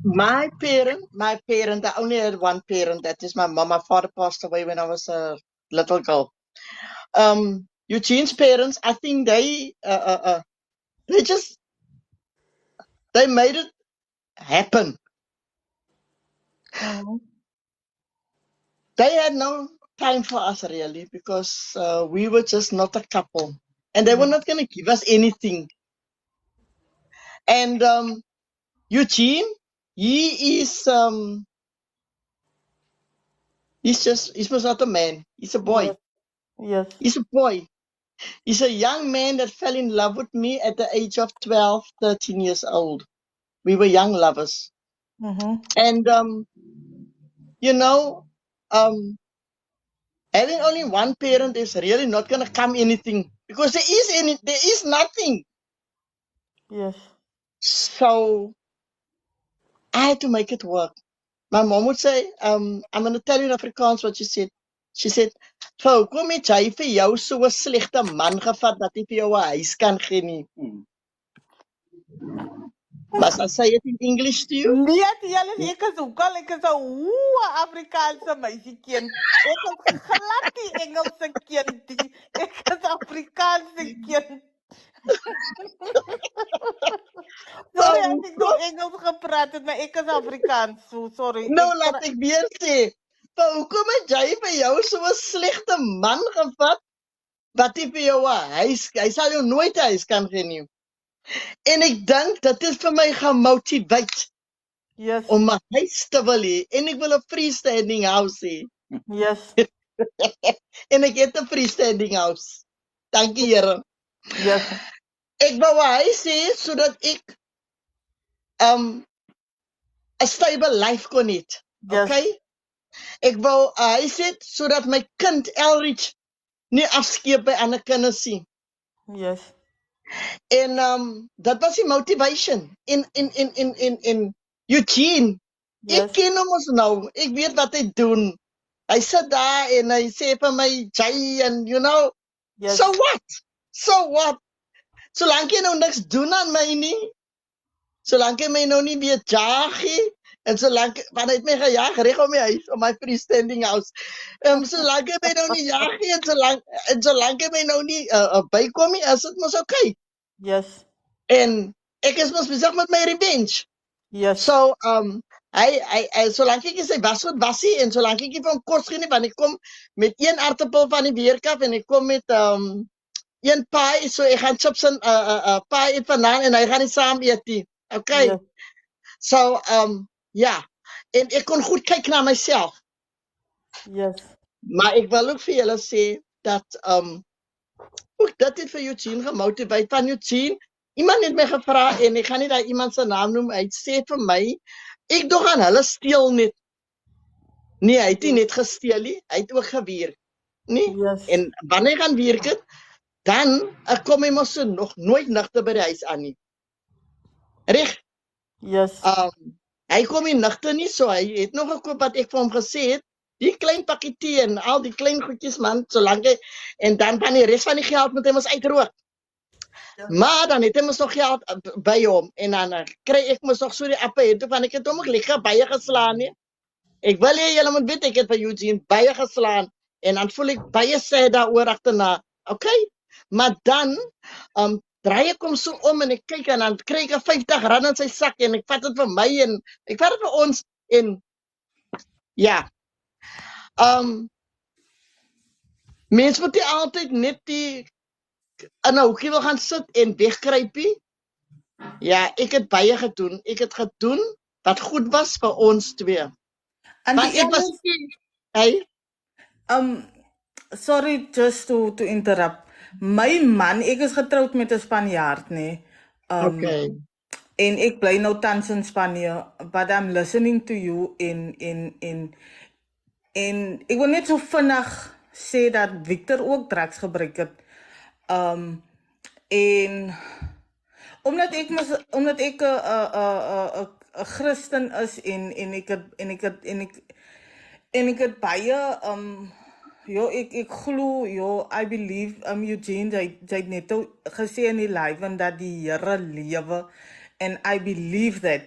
My parent, I only had one parent, that is my mom. My father passed away when I was a little girl. Eugene's parents, I think they made it happen.
Mm-hmm.
They had no time for us really, because we were just not a couple, and they were not going to give us anything. And Eugene, he is he was not a man. He's a boy.
Yes.
He's a boy. He's a young man that fell in love with me at the age of 12, 13 years old. We were young lovers.
Mm-hmm.
And, having only one parent is really not going to come anything, because there is nothing.
Yes.
So I had to make it work. My mom would say, I'm going to tell you in Afrikaans what she said. She said, "Vrou, kom het jy vir jou so 'n slegte man gevat dat hy vir jou 'n huis kan gee nie?" Must I say it in English to you?
Nee, ek is ook al, ek is 'n Afrikaanse meisiekind. Ek is glad die Engelse kindie. Ek is Afrikaanse kind. Sorry as ek nou Engels gepraat het, maar ek is Afrikaans, so sorry.
Nou laat ek weer sê, hoekom het jy vir jou so 'n slegte man gevat wat hy vir jou 'n huis, hy sal jou nooit 'n huis kan gee nie. En ek dink dit is vir my gemotiveer.
Yes.
Om 'n huis te wil hê, en ek wil 'n freestanding house hê.
Yes.
En ek het 'n freestanding house. Dankie Here.
Yes.
Ek wou 'n huis hê sodat ek 'n stable life kon hê.
Yes.
Okay? Ek wou 'n huis hê sodat my kind Elrich nie afskeep by ander kinders sien.
Yes.
En dat was die motivation. In Eugene,
Yes.
ek ken hom ons nou. Ek weet wat hy doen. Hy sit daar en hy sê vir my, Jay, and
Yes.
so what? So what? Solank jy nou niks doen aan my nie, solank jy my nou nie weer jaag nie, en solank, want hy het my gejaag reg om my huis, om my freestanding house. Solank jy my nou nie jaag nie, en solank jy my nou nie bykom nie, is dit mos okay.
Yes.
En ek is mos besig met my revenge.
Yes.
So, hy solank ek sy wasgoed wasie, en solank ek nie van kos gee nie, want ek kom met 1 aartappel van die werk af, en ek kom met 1 paai, so ek gaan chips en paai eet vandaan, en hy gaan nie saam eet nie. Okay?
Yes.
So, ja. En ek kon goed kyk na myself.
Yes.
Maar ek wil ook vir julle sê, dat, ook dit het vir Eugene gemotiveer. Van Eugene, iemand het my gevra, en ek gaan nie daar iemand se naam noem, hy sê vir my, ek dog aan hulle steel net. Nee, hy het nie net gesteel nie, hy het ook gewerk. Nee?
Yes.
En wanneer gaan werk het, dan kom hy mos so nog nooit nigter by die huis aan nie. Reg?
Yes.
Hy kom nie nigter nie, so hy het nog gekoop wat ek vir hom gesê het, die klein pakketie en al die klein goedjies man, solank hy, en dan van die res van die geld moet hy mos uitrook. Maar dan het hy mos nog geld by hom, en dan kry ek mos nog so die appe en toe van ek het hom ook lekker baie geslaan nie. Ek wil hê julle moet weet, ek het vir Eugene baie geslaan, en dan voel ek baie sad daaroor agterna. Okay? Maar dan, draai ek hom so om, en ek kyk, en dan kry ek 50 rand in sy sak, en ek vat het vir my, en ek vat het vir ons, en ja. Mens moet nie altyd net in 'n hoekie wil gaan sit en wegkruipie. Ja, ek het baie gedoen. Ek het gedoen wat goed was vir ons twee.
En
Want ek was hey,
sorry, just to interrupt. My man, ek is getroud met 'n Spanjaard, nee.
okay.
En ek bly nou tans in Spanje, but I'm listening to you en ek wil net so vinnig sê dat Victor ook drugs gebruik het. En omdat ek 'n Christen is en ek het baie ek glo I believe Eugene jy het net gesê in die live en dat die Here lewe and I believe that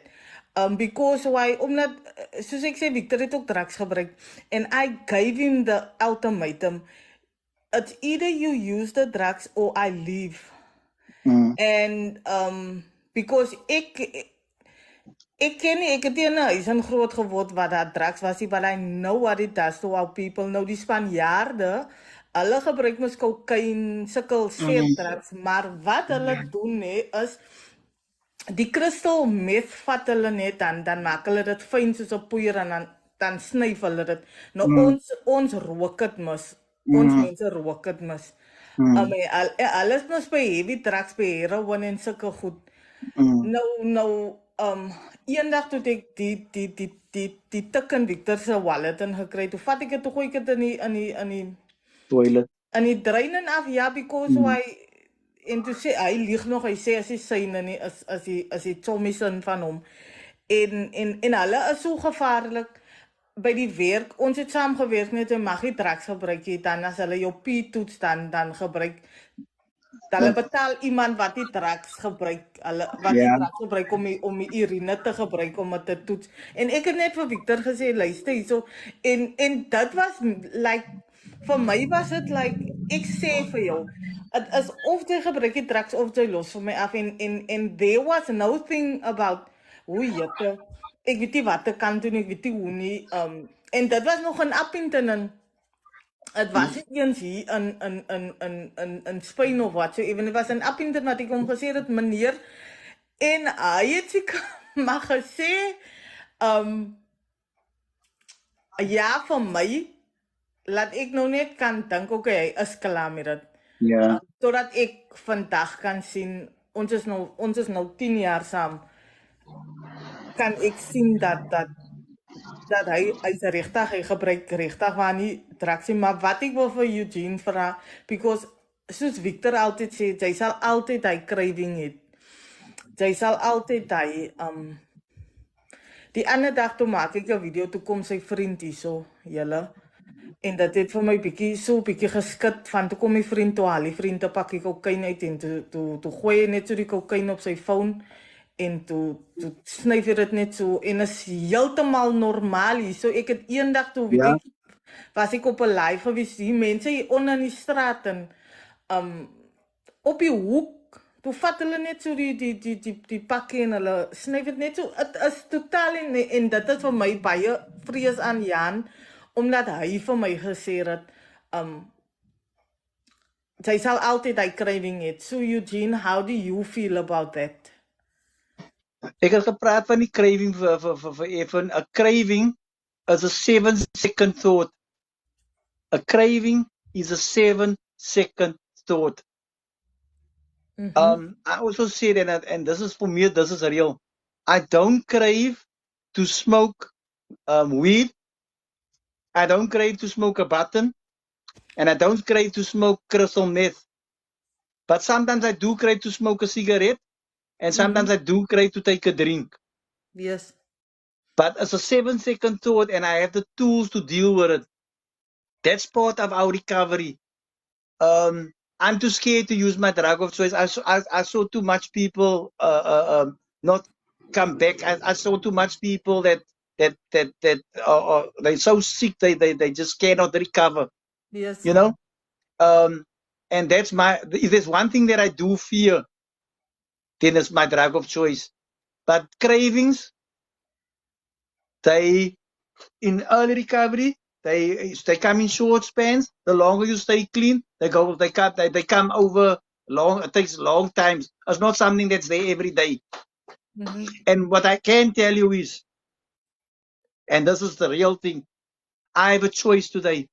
because why omdat soos ek sê Victor het ook drugs gebruik and I gave him the ultimatum. It's either you use the drugs or I leave. And because ek het nie in 'n huis in groot geword waar daar drugs was nie, but I know what it does to our people. Nou die Spanjaarde, hulle gebruik mos kokain, sukkel drugs, maar wat hulle doen is die crystal meth vat hulle net dan maak hulle dit fyn soos 'n poeier en dan snyf hulle dit. Nou ons rook dit mos. Ons mense rook dit mos. Alles mos by heavy drugs, by heroin en sulke goed. Nou eendag toe ek die tik in Victor se wallet in gekry, toe vat ek dit, toe gooi ek dit in die
toilet.
In die dreinen af, ja, because why en toe sê hy lieg nog, hy sê as hy syne nie as die chommisin van hom. En hulle is so gevaarlik by die werk. Ons het saam gewerk net jy mag nie drugs gebruik nie, dan as hulle jou P-toets dan gebruik. Hulle betaal iemand wat die drugs gebruik, die drugs gebruik om die urine te gebruik om dit te toets. En ek het net vir Victor gesê, luister hierso, en dit was like vir my was dit like ek sê vir jou, dit is of jy gebruik die drugs of jy los vir my af en there was nothing about ek weet nie wat ek kan doen, ek weet nie hoe nie. En dit was nog in Appington. Het was nie eens hier in Spanje of wat so even. Het was in Appington wat ek hom gesê het, meneer. En hy het seker maar gesê, ja, vir my, laat ek nou net kan dink, okay, hy is klaar met dit.
Ja.
Totdat ek vandag kan sien, ons is nou 10 jaar saam, kan ek sien dat hy's regtig, hy gebruik regtig maar nie drugs nie, maar wat ek wil vir Eugene vra, because soos Victor altyd sê, jy sal altyd hy craving het. Jy sal altyd hy die ander dag toe maak ek 'n video, toe kom sy vriend hierso, Hulle, en dit het vir my bietjie geskit van toe kom my vriend toe, die vriend te pak die kokain uit en toe gooi hy net so die kokain op sy phone. En toe snyf jy dit net so, en is heeltemal normaal hier. So ek het eendag toe, was ek op 'n live gewees, die mense hier onder in die straat en op die hoek, toe vat hulle net so die pakkie en hulle snyf dit net so. Het is totaal en dit is vir my baie vrees aan Jan, omdat hy vir my gesê het, sy sal altyd hy craving het. So Eugene, how do you feel about that?
Ek het gepraat van die craving vir even. A craving is a 7-second thought. A craving is a 7-second thought. I also say that, and this is for me, this is real. I don't crave to smoke weed. I don't crave to smoke a button. And I don't crave to smoke crystal meth. But sometimes I do crave to smoke a cigarette. And sometimes I do crave to take a drink.
Yes.
But it's a 7-second thought and I have the tools to deal with it. That's part of our recovery. I'm too scared to use my drug of choice. I saw too much people not come back. I saw too much people that they're so sick they just cannot recover.
Yes.
You know? And that's if there's one thing that I do fear, then it's my drug of choice. But cravings, they in early recovery, they come in short spans. The longer you stay clean, they come over long. It takes long times. It's not something that's there every day. And what I can tell you is, and this is the real thing, I have a choice today.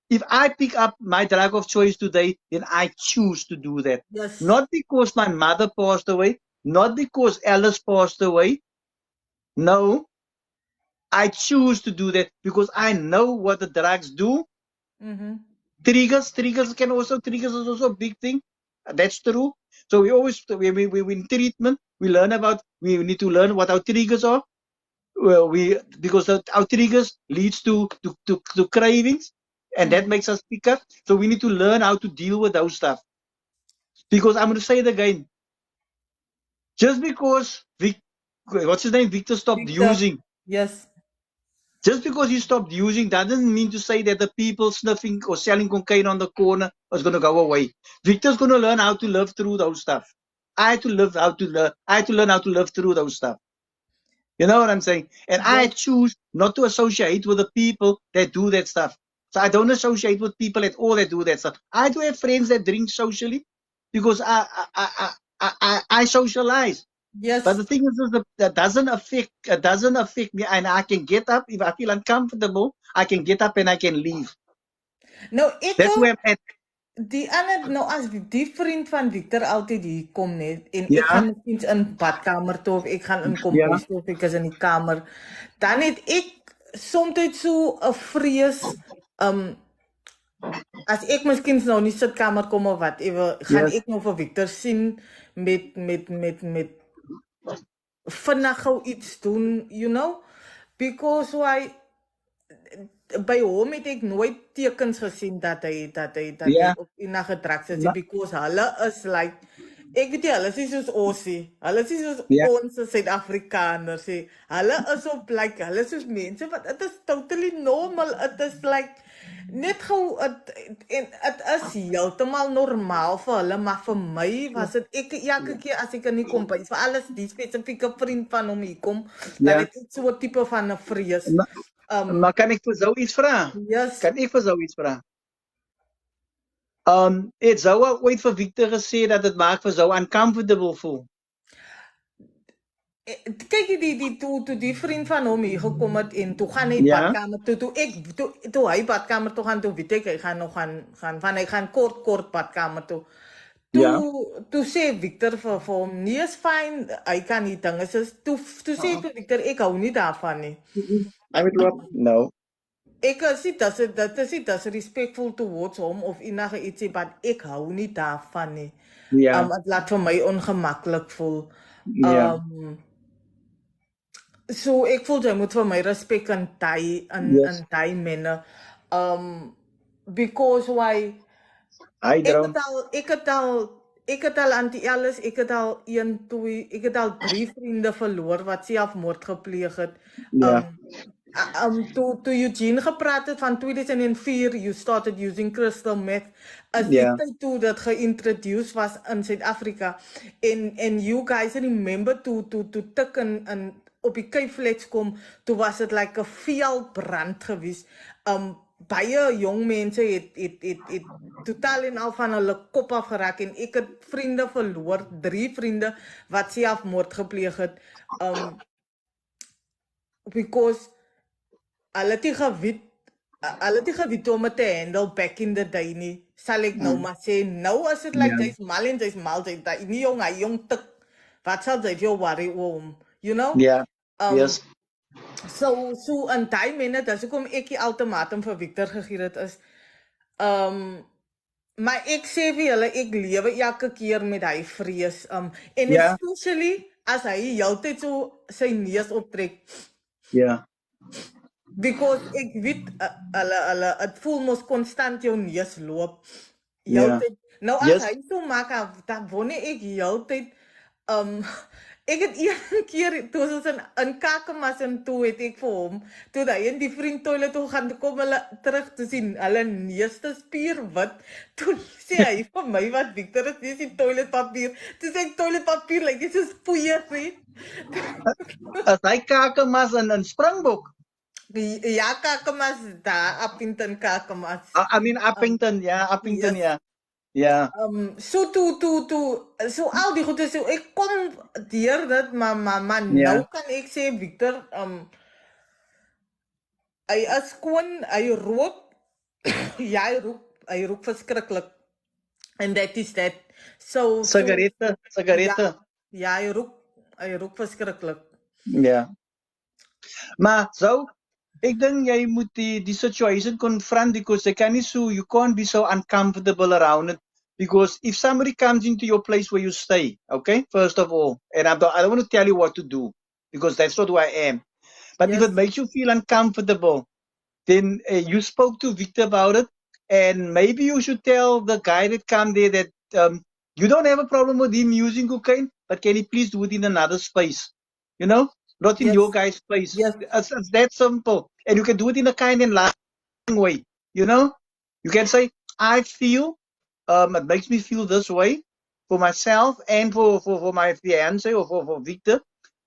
If I pick up my drug of choice today, then I choose to do that.
Yes.
Not because my mother passed away, not because Alice passed away. No, I choose to do that because I know what the drugs do. Triggers is also a big thing. That's true. So we always, we in treatment, we need to learn what our triggers are. Well, because our triggers leads to cravings, and that makes us pick up. So we need to learn how to deal with those stuff. Because I'm going to say it again. Just because what's his name? Victor stopped using.
Yes.
Just because he stopped using doesn't mean to say that the people sniffing or selling cocaine on the corner is going to go away. Victor's going to learn how to live through those stuff. I had to learn how to live through those stuff. You know what I'm saying? And I choose not to associate with the people that do that stuff. So I don't associate with people at all that do that stuff. I do have friends that drink socially because I socialize.
Yes.
But the thing is that doesn't affect me, and I can get up if I feel uncomfortable. I can get up and I can leave.
Nou,
That's where I'm at.
Die ander, nou as die vriend van Victor altyd hier kom net, en
Ja.
ek gaan miskien in badkamer toe, of ek gaan in kombuis toe, of ek is in die kamer, dan het ek soms so 'n vrees, as ek miskien nou nie sitkamer kom of wat, gaan ek nou vir Victor sien met vinnig gou iets doen, you know, because why, by hom het ek nooit tekens gesien dat hy op enige drugs is, because hulle is like, ek weet nie, hulle is nie soos ons nie, hulle is nie soos ons as Suid-Afrikaners nie, hulle is op like, hulle is soos mense, wat het is totally normal, het is like, net gou, en het is heeltemal normaal vir hulle, maar vir my was het, elke keer as ek in die kombuis, vir alles die spesifieke vriend van hom hier kom, dan het ek so 'n tipe van 'n vrees.
Maar kan ik voor zoiets vragen?
Yes.
Kan ik voor zoiets vragen? Het zou al ooit voor Victor gezegd dat het maakt voor zo uncomfortable voel.
Kyk, toe die vriend van hom hier gekom het, en toe gaan hy badkamer toe, toe hy badkamer toe gaan, toe weet ek, hy gaan nog hy gaan kort badkamer toe. Toe sê Victor vir hom, nee, is fyn, hy kan die dinge, toe sê vir Victor, ek hou nie daarvan nie.
I would love, no.
Ek sê, dat is respectful towards hom, of enige ietsie, maar ek hou nie daarvan nie. Het laat vir my ongemaklik voel. So ek voel jy moet vir my respek in die manner. Because why, ek het al anti-alles, ek het al 3 vriende verloor wat selfmoord gepleeg het. Toe Eugene gepraat het van 2004, you started using crystal meth, as die tyd toe dat geïntroduce was in Suid-Afrika, en you guys remember toe tik in op die Kuiflets kom, toe was het like 'n veldbrand gewees. Baie jong mense het totaal en al van hulle kop af geraak, en ek het vriende verloor, 3 vriende wat selfmoord gepleeg het, because hulle het nie geweet om het te handle back in the day nie, sal ek nou maar sê. Nou as het like, jy's mal en jy's mal, hy nie jong tik, wat sal jy vir worry om, you know?
Yes.
So in die minute, dis hoekom ek die ultimatum vir Victor gegee het is, maar ek sê vir julle, ek lewe elke keer met hy vrees, en especially as hy heeltyd so sy neus optrek. Because ek weet, hulle, het voel mos konstant jou neus loop. Nou as hy so maak, dan wonder ek heeltyd, ek het een keer, toe ons in Kakemas en toe het ek vir hom, toe hy in die vriend toilet toe gaan, toe kom hulle terug te sien, hulle neus te spierwit, toe sê hy vir my, wat Victor is, dis die toiletpapier, toe sê ek toiletpapier, like, dis is poeier,
As hy Kakemas in Springbok?
Ja, Kakemas, daar, Appington Kakemas.
I mean, Appington, ja.
So so al die goede, so ek kom deur dit, maar nou kan ek sê, Victor, hy is gewoon, hy rook, hy rook verskriklik, and that is that. So
sigarette.
Ja, hy rook verskriklik.
Ja. Maar zo, Ek dink jy moet die situation confront because you can't be so uncomfortable around it. Because if somebody comes into your place where you stay, okay, first of all, and I don't want to tell you what to do because that's not who I am. But if it makes you feel uncomfortable, then you spoke to Victor about it, and maybe you should tell the guy that come there that you don't have a problem with him using cocaine, but can he please do it in another space? You know, not in your guy's space.
Yes.
It's that simple, and you can do it in a kind and loving way. You know, you can say, "I feel it makes me feel this way for myself and for my fiance or for Victor,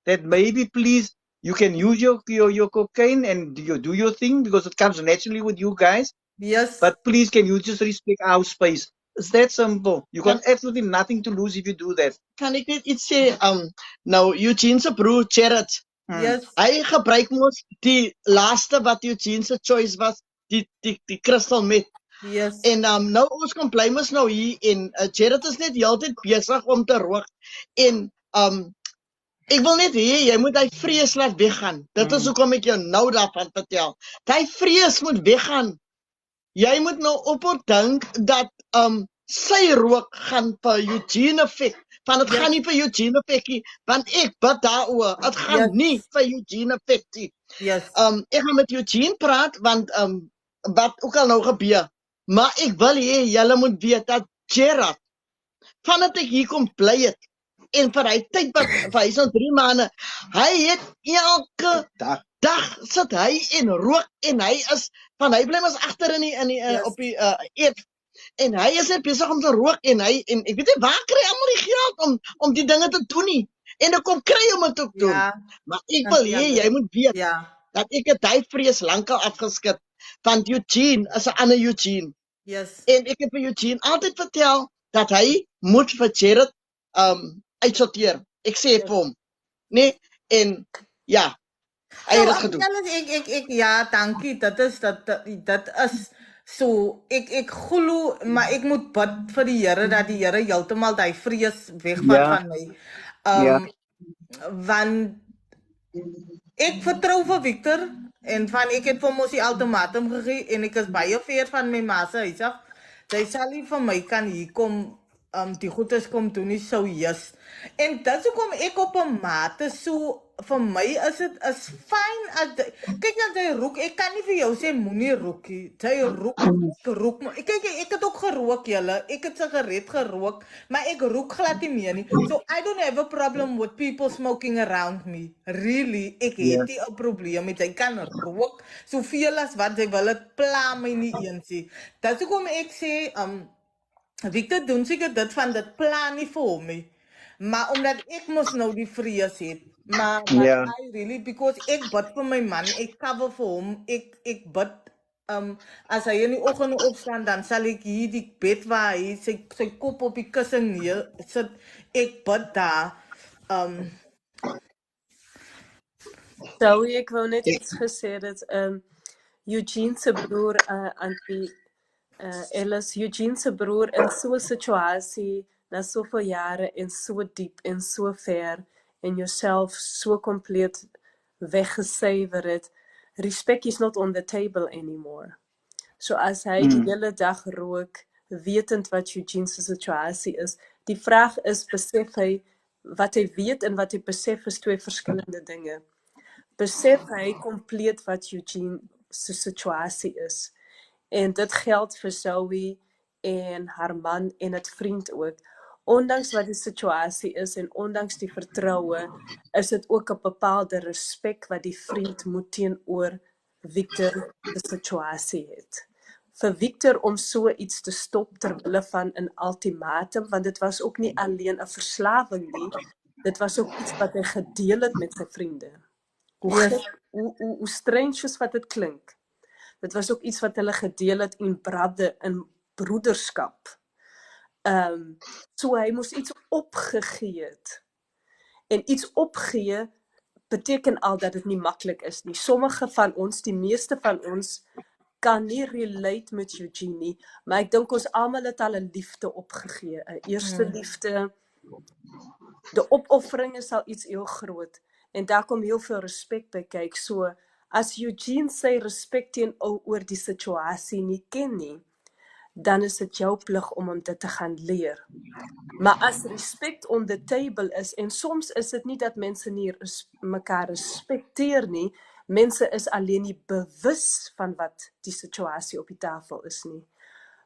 that maybe please you can use your cocaine and you do your thing because it comes naturally with you guys.
Yes.
But please, can you just respect our space?" It's that simple. You got absolutely nothing to lose if you do that.
Kan ek net iets sê? Nou Eugene se broer Jared.
Yes.
Hy gebruik mos die laaste wat Eugene se choice was, die crystal meth.
Yes.
En nou ons kan bly mos nou hier en Jared is net heeltyd besig om te rook en ek wil net hê jy moet hy vrees laat weggaan. Dit is hoekom ek jou nou daarvan vertel. Hy vrees moet weggaan. Jy moet nou ophou dink dat sy rook gaan vir Eugene effek. Want het gaan nie vir Eugene effek nie, want ek bid daaroor. Het gaan nie vir Eugene effek nie.
Yes.
Ek gaan met Eugene praat want wat ook al nou gebeur. Maar ek wil hê julle moet weet dat Gerard vandat ek hier kom bly het en vir hy tyd wat vir hy so 3 maande, hy het elke dag sit hy en rook en hy is van hy bly mos agter in die op die eet en hy is net besig om te rook en ek weet nie waar kry almal die geld om die dinge te doen nie en dan kom kry om dit te doen. Maar ek wil hê jy moet weet dat ek het hy vrees lankal afgeskit want Eugene is 'n ander Eugene.
Yes.
En ek het vir Eugene altyd vertel dat hy moet vir Jared uitsorteer. Ek sê vir hom, nee, en ja, hy het dit gedoen.
Ek ja, dankie. Dit is so ek glo, maar ek moet bid vir die Here dat die Here heeltemal daai vrees wegvat van my. Want ek vertrou vir Victor en van ek het vir mos die ultimatum gegee en ek is baie veer van my ma se huis af. Sy sal nie vir my kan hier kom die goedes kom doen nie sou yes. En dit is hoekom ek op 'n mate so vir my is dit is fyn as kyk dan sy rook. Ek kan nie vir jou sê moenie rook nie. Sy rook. Kyk ek het ook gerook julle. Ek het sigaret gerook, maar ek rook glad nie meer nie. So I don't have a problem with people smoking around me. Really, ek het nie 'n probleem met hy kan rook soveel as wat hy wil. Dit pla my nie eens nie. Dit is hoekom ek sê Victor doen seker dit van dit plan nie vir hom nie. Maar omdat ek mos nou die vrees het. Maar I really because ek bid vir my man, ek cover vir hom. Ek bid as hy in die oggend opstaan dan sal ek hier die bed waar hy sy kop op die kussing neer sit. Ek bid daar.
Zoe, ek wou net iets gesê het. Eugene se broer Auntie Ellis, Eugene se broer in so 'n situasie na soveel jare en so diep en so ver en jouself so compleet weggesuiwer het. Respect is not on the table anymore. So as hy die hele dag rook, wetend wat Eugene se situasie is, die vraag is, besef hy wat hy weet en wat hy besef is 2 verskillende dinge. Besef hy compleet wat Eugene se situasie is. En dit geld vir Zoe en haar man en het vriend ook. Ondanks wat die situasie is en ondanks die vertroue, is dit ook 'n bepaalde respek wat die vriend moet teenoor Victor die situasie het. Vir Victor om so iets te stop terwille van 'n ultimatum, want dit was ook nie alleen 'n verslawing nie, dit was ook iets wat hy gedeel het met sy vriende. Hoe strange soos wat dit klink. Dit was ook iets wat hulle gedeel het in broederskap. So hy moes iets opgegee het. En iets opgee beteken al dat dit nie maklik is nie. Sommige van ons, die meeste van ons, kan nie relate met Eugene nie, maar ek dink ons almal het al 'n liefde opgegee. 'n Eerste liefde. Die opoffering is al iets heel groot. En daar kom heel veel respek by kyk. So, As Eugene sy respek teenoor die situasie nie ken nie, dan is dit jou plig om dit te gaan leer. Maar as respect on the table is, en soms is dit nie dat mense nie mekaar respekteer nie, mense is alleen nie bewus van wat die situasie op die tafel is nie.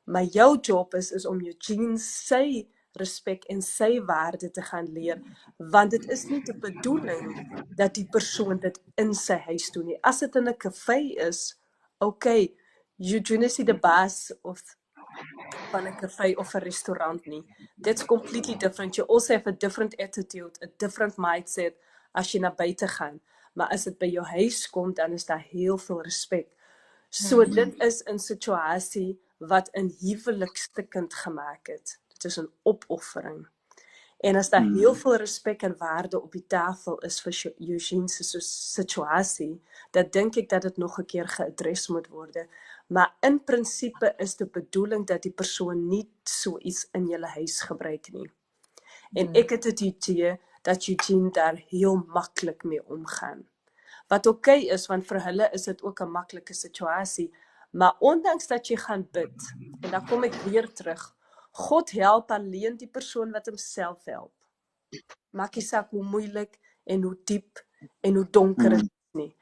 Maar jou job is om Eugene sy respek en sy waarde te gaan leer, want dit is nie die bedoeling dat die persoon dit in sy huis doen nie. As dit in 'n kafee is, okay, Eugene is nie die baas of van 'n kafee of 'n restaurant nie. That's completely different. You also have a different attitude, a different mindset as jy na buite gaan. Maar as dit by jou huis kom, dan is daar heel veel respek. So dit is 'n situasie wat 'n huwelik stikkend gemaak het. Dit is 'n opoffering. En as daar heel veel respek en waarde op die tafel is vir Eugene se situasie, dan dink ek dat dit nog 'n keer geadres moet word. Maar in principe is die bedoeling dat die persoon nie so iets in julle huis gebruik nie. En ek het het idee dat Eugene daar heel maklik mee omgaan. Wat okay is, want vir hulle is dit ook 'n maklike situasie. Maar ondanks dat jy gaan bid, en dan kom ek weer terug, God help alleen die persoon wat homself help. Maak nie saak hoe moeilik en hoe diep en hoe donker het nie.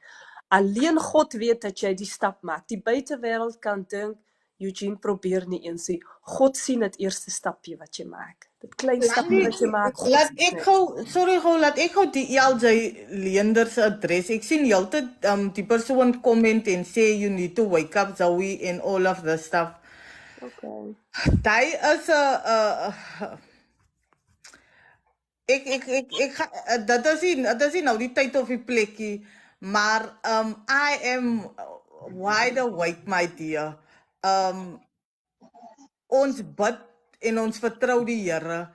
Alleen God weet dat jy die stap maak. Die buitewêreld kan dink, Eugene probeer nie eens nie. God sien dit eerste stapjie wat jy maak. Dit klein stapjie wat jy maak.
Laat ek gou die LJ leender se adres. Ek sien heeltyd die persoon comment en sê you need to wake up Zoe and all of this stuff.
Okay.
Daai is 'n dit is nou die tyd of die plekkie, maar I am wide awake, my dear. Ons bid en ons vertrou die Here,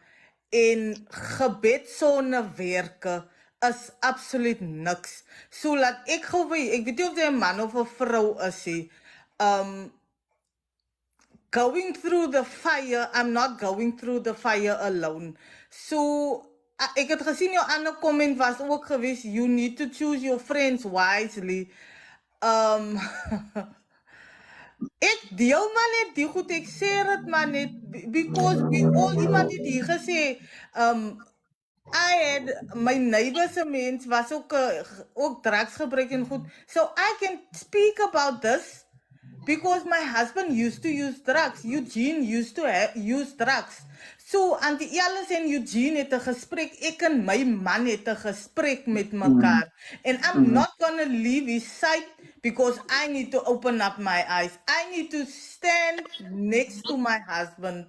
en gebed sonder werke is absoluut niks. So laat ek gou weet, ek weet nie of jy 'n man of 'n vrou is nie. Going through the fire, I'm not going through the fire alone. So ek het gesien jou ander comment was ook gewees, you need to choose your friends wisely. Ek deel maar net die goed, ek sê dit maar net, because we all, iemand het hier gesê, I had, my neighbors a mens was ook drugs gebruik en goed, so I can speak about this, because my husband used to use drugs, Eugene used to use drugs. So, Auntie Alice en Eugene het 'n gesprek, ek en my man het 'n gesprek met mekaar. And I'm not gonna leave his side because I need to open up my eyes. I need to stand next to my husband.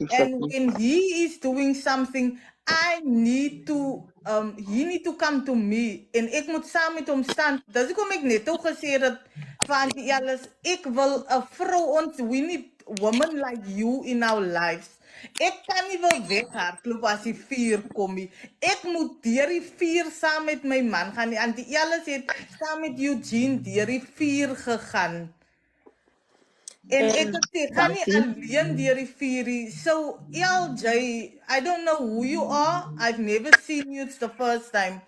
And when he is doing something, I need to, he need to come to me. En ek moet saam met hom staan. Dis hoekom ek net ook gesê dat van Auntie Alice, ek wil 'n vrou, we need women like you in our lives. Ek kan nie wel weghardloop as die vuur kom nie. Ek moet deur die vuur saam met my man gaan. Auntie Alice het saam met Eugene deur die vuur gegaan. En ek het sê, gaan nie alleen deur die vuur nie. So, LJ, I don't know who you are. I've never seen you. It's the first time.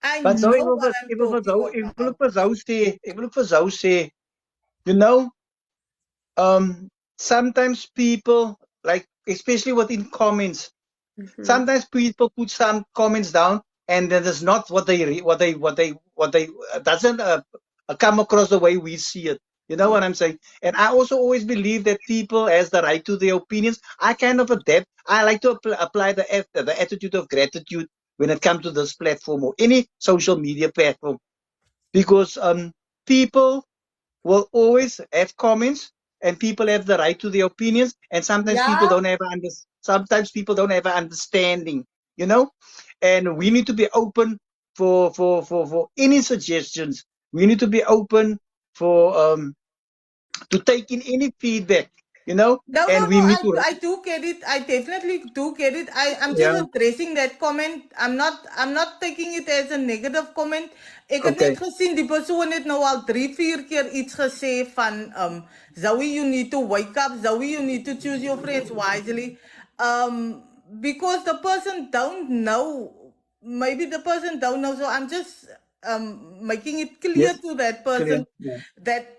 I
But
know
so
what I'm talking about.
ek wil vir Zou sê, you know, sometimes people, like, especially within comments, sometimes people put some comments down and that is not what they doesn't come across the way we see it. You know what I'm saying? And I also always believe that people has the right to their opinions. I kind of adapt. I like to apply the attitude of gratitude when it comes to this platform or any social media platform, because people will always have comments, and people have the right to their opinions, and sometimes people don't have an understanding, you know, and we need to be open for any suggestions. We need to be open for to take in any feedback, you know.
No, I do get it. I definitely do get it. I'm just addressing that comment. I'm not taking it as a negative comment. Ek het net gesien die persoon het nou al 3-4 keer iets gesê van Zoe, you need to wake up. Zoe, you need to choose your friends wisely. Because the person don't know. Maybe the person don't know. So I'm just making it clear to that person that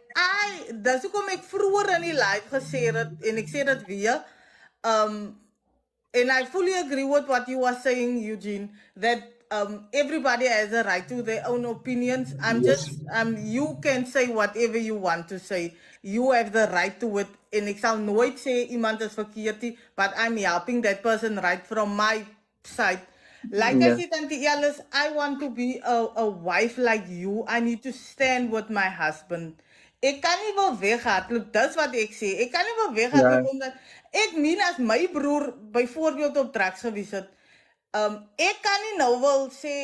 dis hoekom ek vroeër in die live gesê het en ek sê dit weer, and I fully agree with what you were saying, Eugene, that everybody has a right to their own opinions. You can say whatever you want to say. You have the right to it. En ek sal nooit sê iemand is verkeerd nie, but I'm helping that person right from my side. Like I said, Auntie Alice, I want to be a wife like you. I need to stand with my husband. Ek kan nie wel weghardloop, dis wat ek sê. Ek kan nie wel weghardloop omdat ek meen as my broer byvoorbeeld op drugs gewees het. Ek kan nie nou wel sê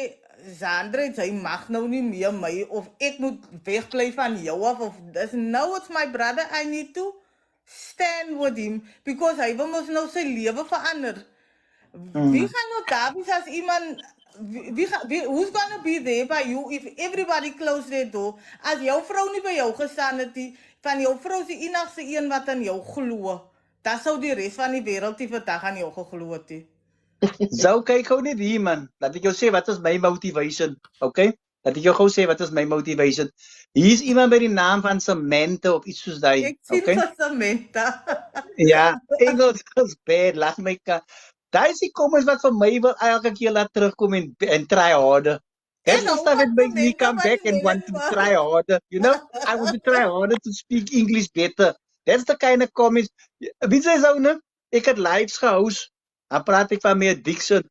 Zandre, hy mag nou nie meer my of ek moet wegbly van jou af of dis nou it's my brother, I need to stand with him because hy wil mos nou sy lewe verander. Wie gaan nou daar wees as iemand who's gonna be there by you if everybody close their door? As jou vrou nie by jou gestaan het nie, van jou vrou is die enigste een wat aan jou glo, dan sou die res van die wêreld nie vandag aan jou geglo het nie.
Zou kyk gou net hier man, laat ek jou sê wat is my motivation, okay? Laat ek jou gou sê wat is my motivation. Hier is iemand by die naam van Samantha of iets soos daai,
Ek sien vir Samantha.
Ja, Engels is bad, laat my ka. Daai is die comments wat vir my wil elke keer laat terugkom en try harder. That's the stuff that makes me come back and want to try harder. You know, I want to try harder to speak English better. That's the kind of comments. Wie sê so nou? Ek het lives gehost. Dan praat ek van my addiction.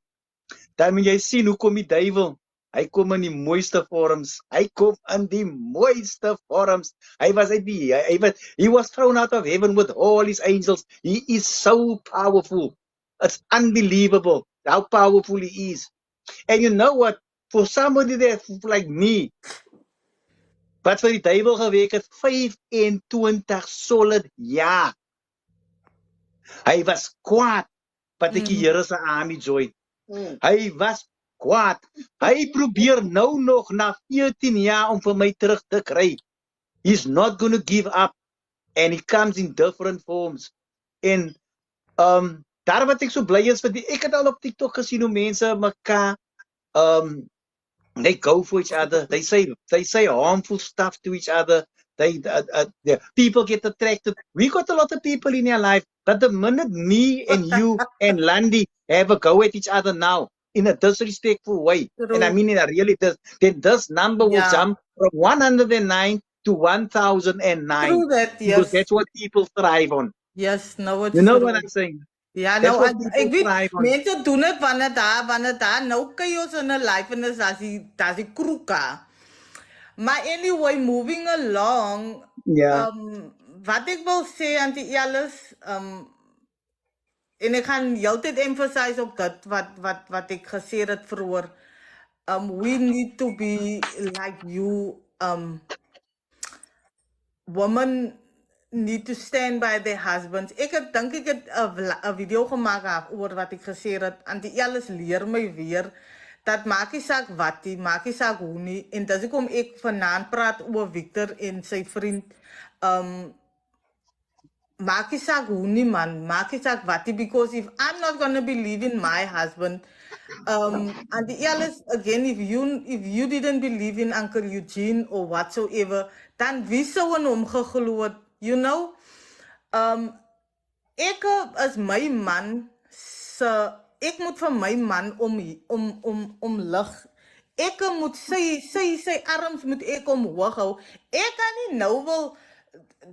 Dan moet jy sien hoe kom die duiwel. Hy kom in die mooiste vorms. Hy kom in die mooiste vorms. Hy was uit die he was thrown out of heaven with all his angels. He is so powerful. It's unbelievable how powerful he is. And you know what? For somebody that like me, wat vir die duiwel gewerk het 25 solid jaar. Hy was kwaad wat ek die Here se army join. Hy was kwaad. Hy probeer nou nog na 14 jaar om vir my terug te kry. He's not going to give up. And he comes in different forms. En daar wat ek so bly is vir ek het al op TikTok gesien hoe mense mekaar they go for each other. They say harmful stuff to each other. People get attracted. We got a lot of people in your life, but the minute me and you and Landie have a go at each other now in a disrespectful way, and I mean it really does, then this number will jump from 109 to 1009.
True that, yes.
Because that's what people thrive on.
Yes, no, it's
you know
true.
what I'm saying?
Ja,
That's
nou,
what
ek
people
weet,
thrive on.
mense doen het wanneer daar nou chaos in 'n life en daar's die kroeka. Maar anyway, moving along, wat ek wil sê aan die alles, en ek gaan heeltyd emphasize op dit wat ek gesê het vroeër, we need to be like you, women need to stand by their husbands. Ek het 'n video gemaak oor wat ek gesê het, aan die alles leer my weer, dat maak nie saak wat nie, maak nie saak hoe nie, en dis hoekom ek vanaand praat oor Victor en sy vriend, maak nie saak hoe nie man, maak nie saak wat nie, because if I'm not gonna believe in my husband, and the alles, again, if you didn't believe in Uncle Eugene or whatsoever, dan wie sou in hom geglo het, you know? Ek is my man ek moet vir my man om lig. Ek moet sy arms moet ek omhoog hou. Ek kan nie nou wil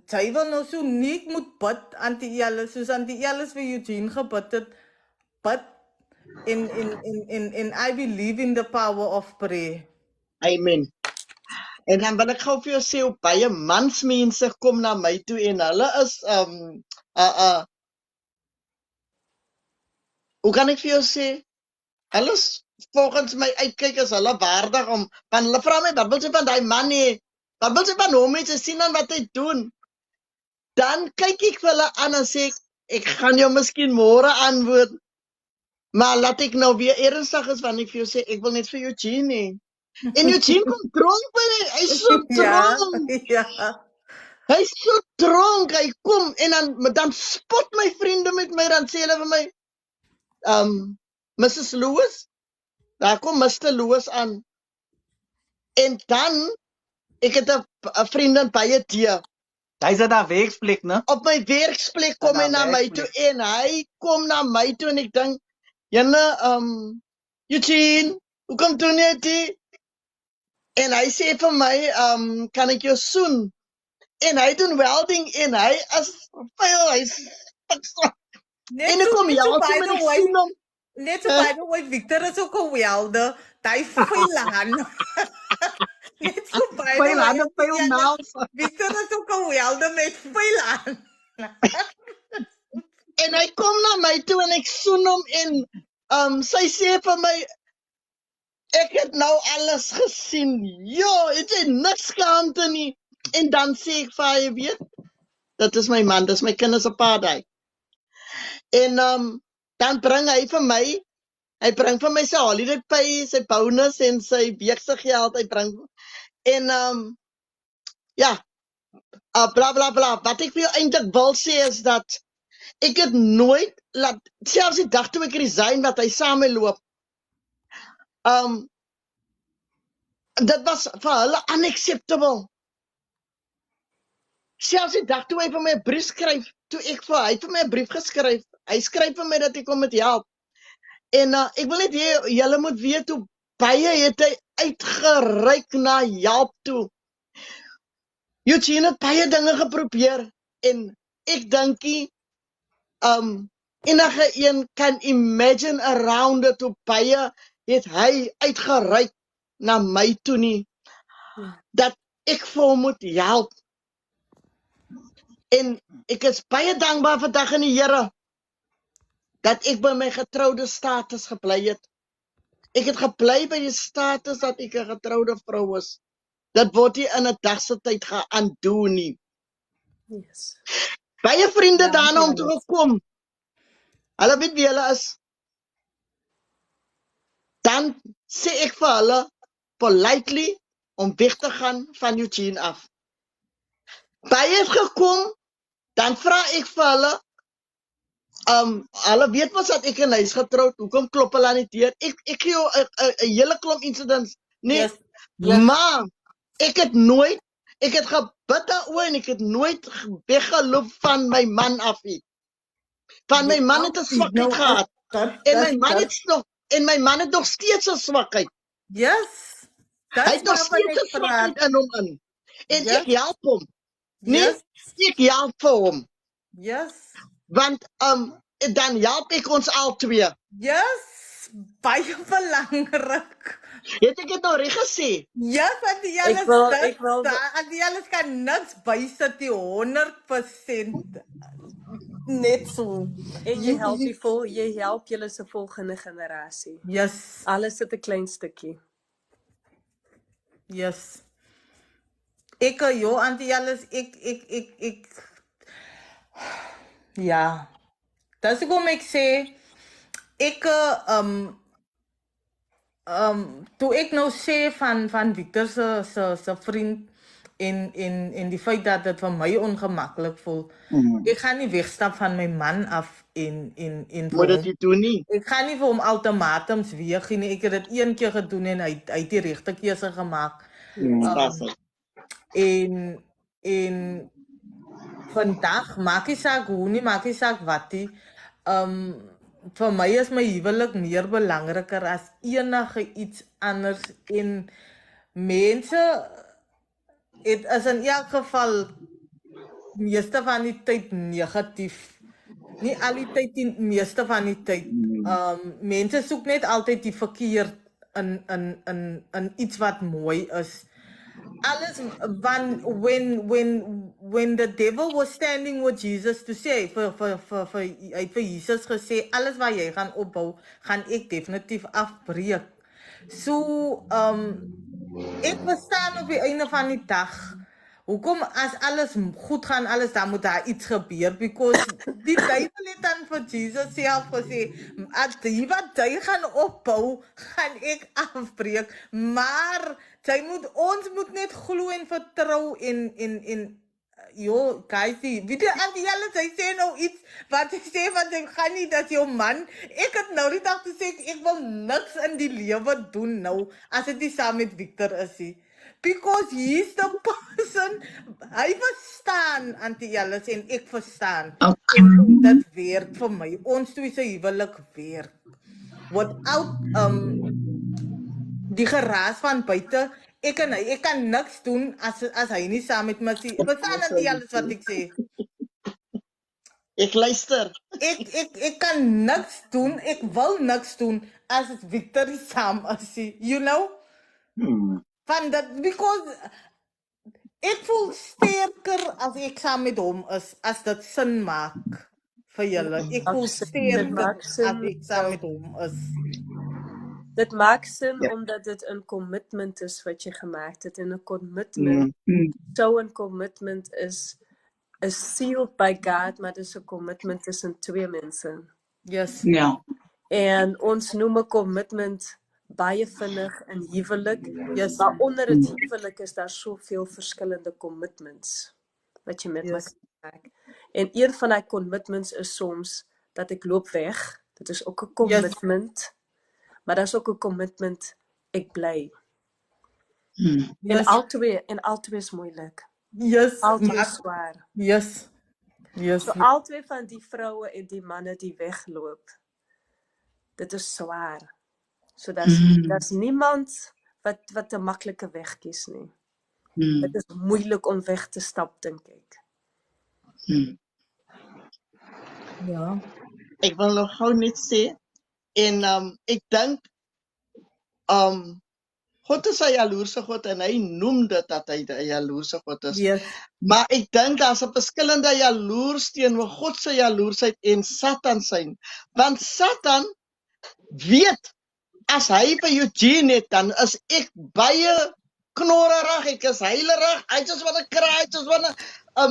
sy wil nou so nie moet bid Auntie Alice, soos Auntie Alice vir Eugene gebid het, bid and I believe in the power of prayer.
Amen. En dan wil ek gou vir jou sê, op baie mansmense kom na my toe en hulle is hoe kan ek vir jou sê? Hulle is volgens my uitkyk is hulle waardig om, want hulle vra my, wat wil sy van daai man hê? Wat wil sy van hom hê? Sy sien dan wat hy doen. Dan kyk ek vir hulle aan en sê ek gaan jou miskien môre antwoord. Maar laat ek nou weer ernstig is, want ek vir jou sê, ek wil net vir Eugene hê. En Eugene kom dronk by my, hy is so dronk.
Ja.
Hy is so dronk, hy kom, en dan spot my vriende met my, dan sê hulle vir my, Mrs. Lewis, daar kom Mr. Lewis aan. En dan, ek het 'n vriendin baie teer.
Hy is daar werksplek, né?
Op my werksplek kom hy na my toe en hy kom na my toe en ek dink, Jenne, Eugene, hoekom doen jy dit? En hy sê vir my, kan ek jou soen? En hy doen welding en hy is vuil, hy's en ek kom help hom en ek soen hom.
Net so by the way, Victor is ook 'n welder. Hy vuil aan. Net so by the
Vuil aan,
way,
vuil naels.
Victor is ook 'n welder met vuil aan.
En hy kom na my toe en ek soen hom en sy sê vir my, ek het nou alles gesien. Jo, het jy niks skaamte nie. En dan sê ek vir hy, weet, dit is my man, dit is my kinders se pa daai. En dan bring hy vir my, hy bring vir my sy holiday pay, sy bonus en sy weekse geld, hy bring. En ja, bla bla bla. Wat ek vir jou eintlik wil sê is dat ek het nooit laat, selfs die dag toe ek resign wat hy saam mee loop, dit was vir hulle unacceptable. Selfs die dag toe hy vir my 'n brief skryf, toe ek vir hy het vir my 'n brief geskryf. Hy skryf vir my dat ek hom moet help. En ek wil net hê julle moet weet hoe baie het hy uitgereik na help toe. Eugene het baie dinge geprobeer en ek dink enige een kan imagine around it hoe baie het hy uitgereik na my toe nie, dat ek vir hom moet help. En ek is baie dankbaar vandag in die Here, dat ek by my getroude status gebly het. Ek het gebly by die status dat ek 'n getroude vrou is. Dit word nie in 'n dag se tyd gedoen nie.
Yes.
Baie vriende daarna om te gekom. Hulle weet wie hulle is. Dan sê ek vir hulle politely om weg te gaan van Eugene af. Baie het gekom, dan vra ek vir hulle, hulle weet mos dat ek en hy is getroud, hoekom klop hulle aan die deur? Ek gee jou 'n hele klomp incidents, nee,
Yes.
maar ek het gebid daaroor en ek het nooit weggeloop van my man af nie. Van my man het 'n swakheid gehad. En my man het nog steeds 'n swakheid.
Yes.
Hy het nog steeds 'n swakheid in hom in. En ek help hom. Nee, ek help vir hom.
Yes.
Want dan help ek ons al twee.
Yes. Baie belangrik.
Het ek dit nou reg gesê?
Yes, en die alles kan niks bysit die 100%. Net so.
En jy help julle se volgende generasie.
Yes.
Alles het 'n klein stukkie.
Yes. Ek alles, ek ja. Dat is hoekom ek sê, toe ek nou sê van Victor se vriend en die feit dat dit vir my ongemaklik voel. Ek gaan nie wegstap van my man af en
Moet dit nie doen nie.
ek gaan nie vir hom ultimatums weeg nie. Ek het dit een keer gedoen en hy het die regte keuse gemaak. En vandag maak nie saak hoe nie, maak nie saak wat nie. Vir my is my huwelik meer belangriker as enige iets anders. En mense, het is in elk geval meeste van die tyd negatief. Nie al die tyd nie, meeste van die tyd. Mense soek net altyd die verkeerd in iets wat mooi is. Alles when the devil was standing with Jesus to say, hy het vir Jesus gesê, alles wat jy gaan opbou, gaan ek definitief afbreek. So, ek verstaan op die einde van die dag, hoekom as alles goed gaan, dan moet daar iets gebeur, because die duivel het dan vir Jesus self gesê, as die wat jy gaan opbou, gaan ek afbreek, maar ons moet net glo en vertrou en Yo, guys, weet je, aan die hele, zij zei nou iets, wat zij zei van, zij gaan niet, dat jouw man, ik had nou die dag gezegd, ik wil niks in die leven doen nou, als het niet samen met Victor is. Because he is the person, hij verstaan, Auntie Alice, en ik verstaan. En dat werkt voor mij, ons twee se huwelik werk. Without, die geraas van buiten, ik kan niks doen als hij niet samen met me is. Verstaan Auntie Alice wat ik zeg?
Ik luister.
Ik kan niks doen, ik wil niks doen als het Victor is samen is. You know? Van dat, because ik voel sterker als ik samen met hem is, als dat zin maakt voor jullie. Ik voel sterker als ik samen met hem is.
Dit maakt zin omdat het een commitment is wat je gemaakt hebt. En een commitment, zo'n commitment is sealed by God, maar het is een commitment tussen twee mensen.
Yes.
Ja.
En ons noemen commitment baie vinnig in huwelik.
Yes.
Maar onder het huwelik is daar soveel verschillende commitments wat je met elkaar maakt. En een van die commitments is soms dat ik loop weg. Dat is ook een commitment. Maar dat is ook een commitment, ik blij. En al twee is moeilijk.
Yes.
Al twee is zwaar.
Yes. Yes.
So, al twee van die vrouwen en die mannen die wegloop, dit is zwaar. So, dat is niemand wat een makkelijke weg kies nie. Het is moeilijk om weg te stap, denk ik.
Ja.
Ik wil nog gauw net zeggen. En ik denk, God is een jaloerse God en hij noemde dat hij de jaloerse God is.
Yes.
Maar ik denk dat ze verschillende jaloers teenoor Godse jaloersheid en Satan zijn. Want Satan weet, als hij bij Eugene het, dan is ik baie knorrerig, ik is heilerig, I just wanna cry, I just wanna...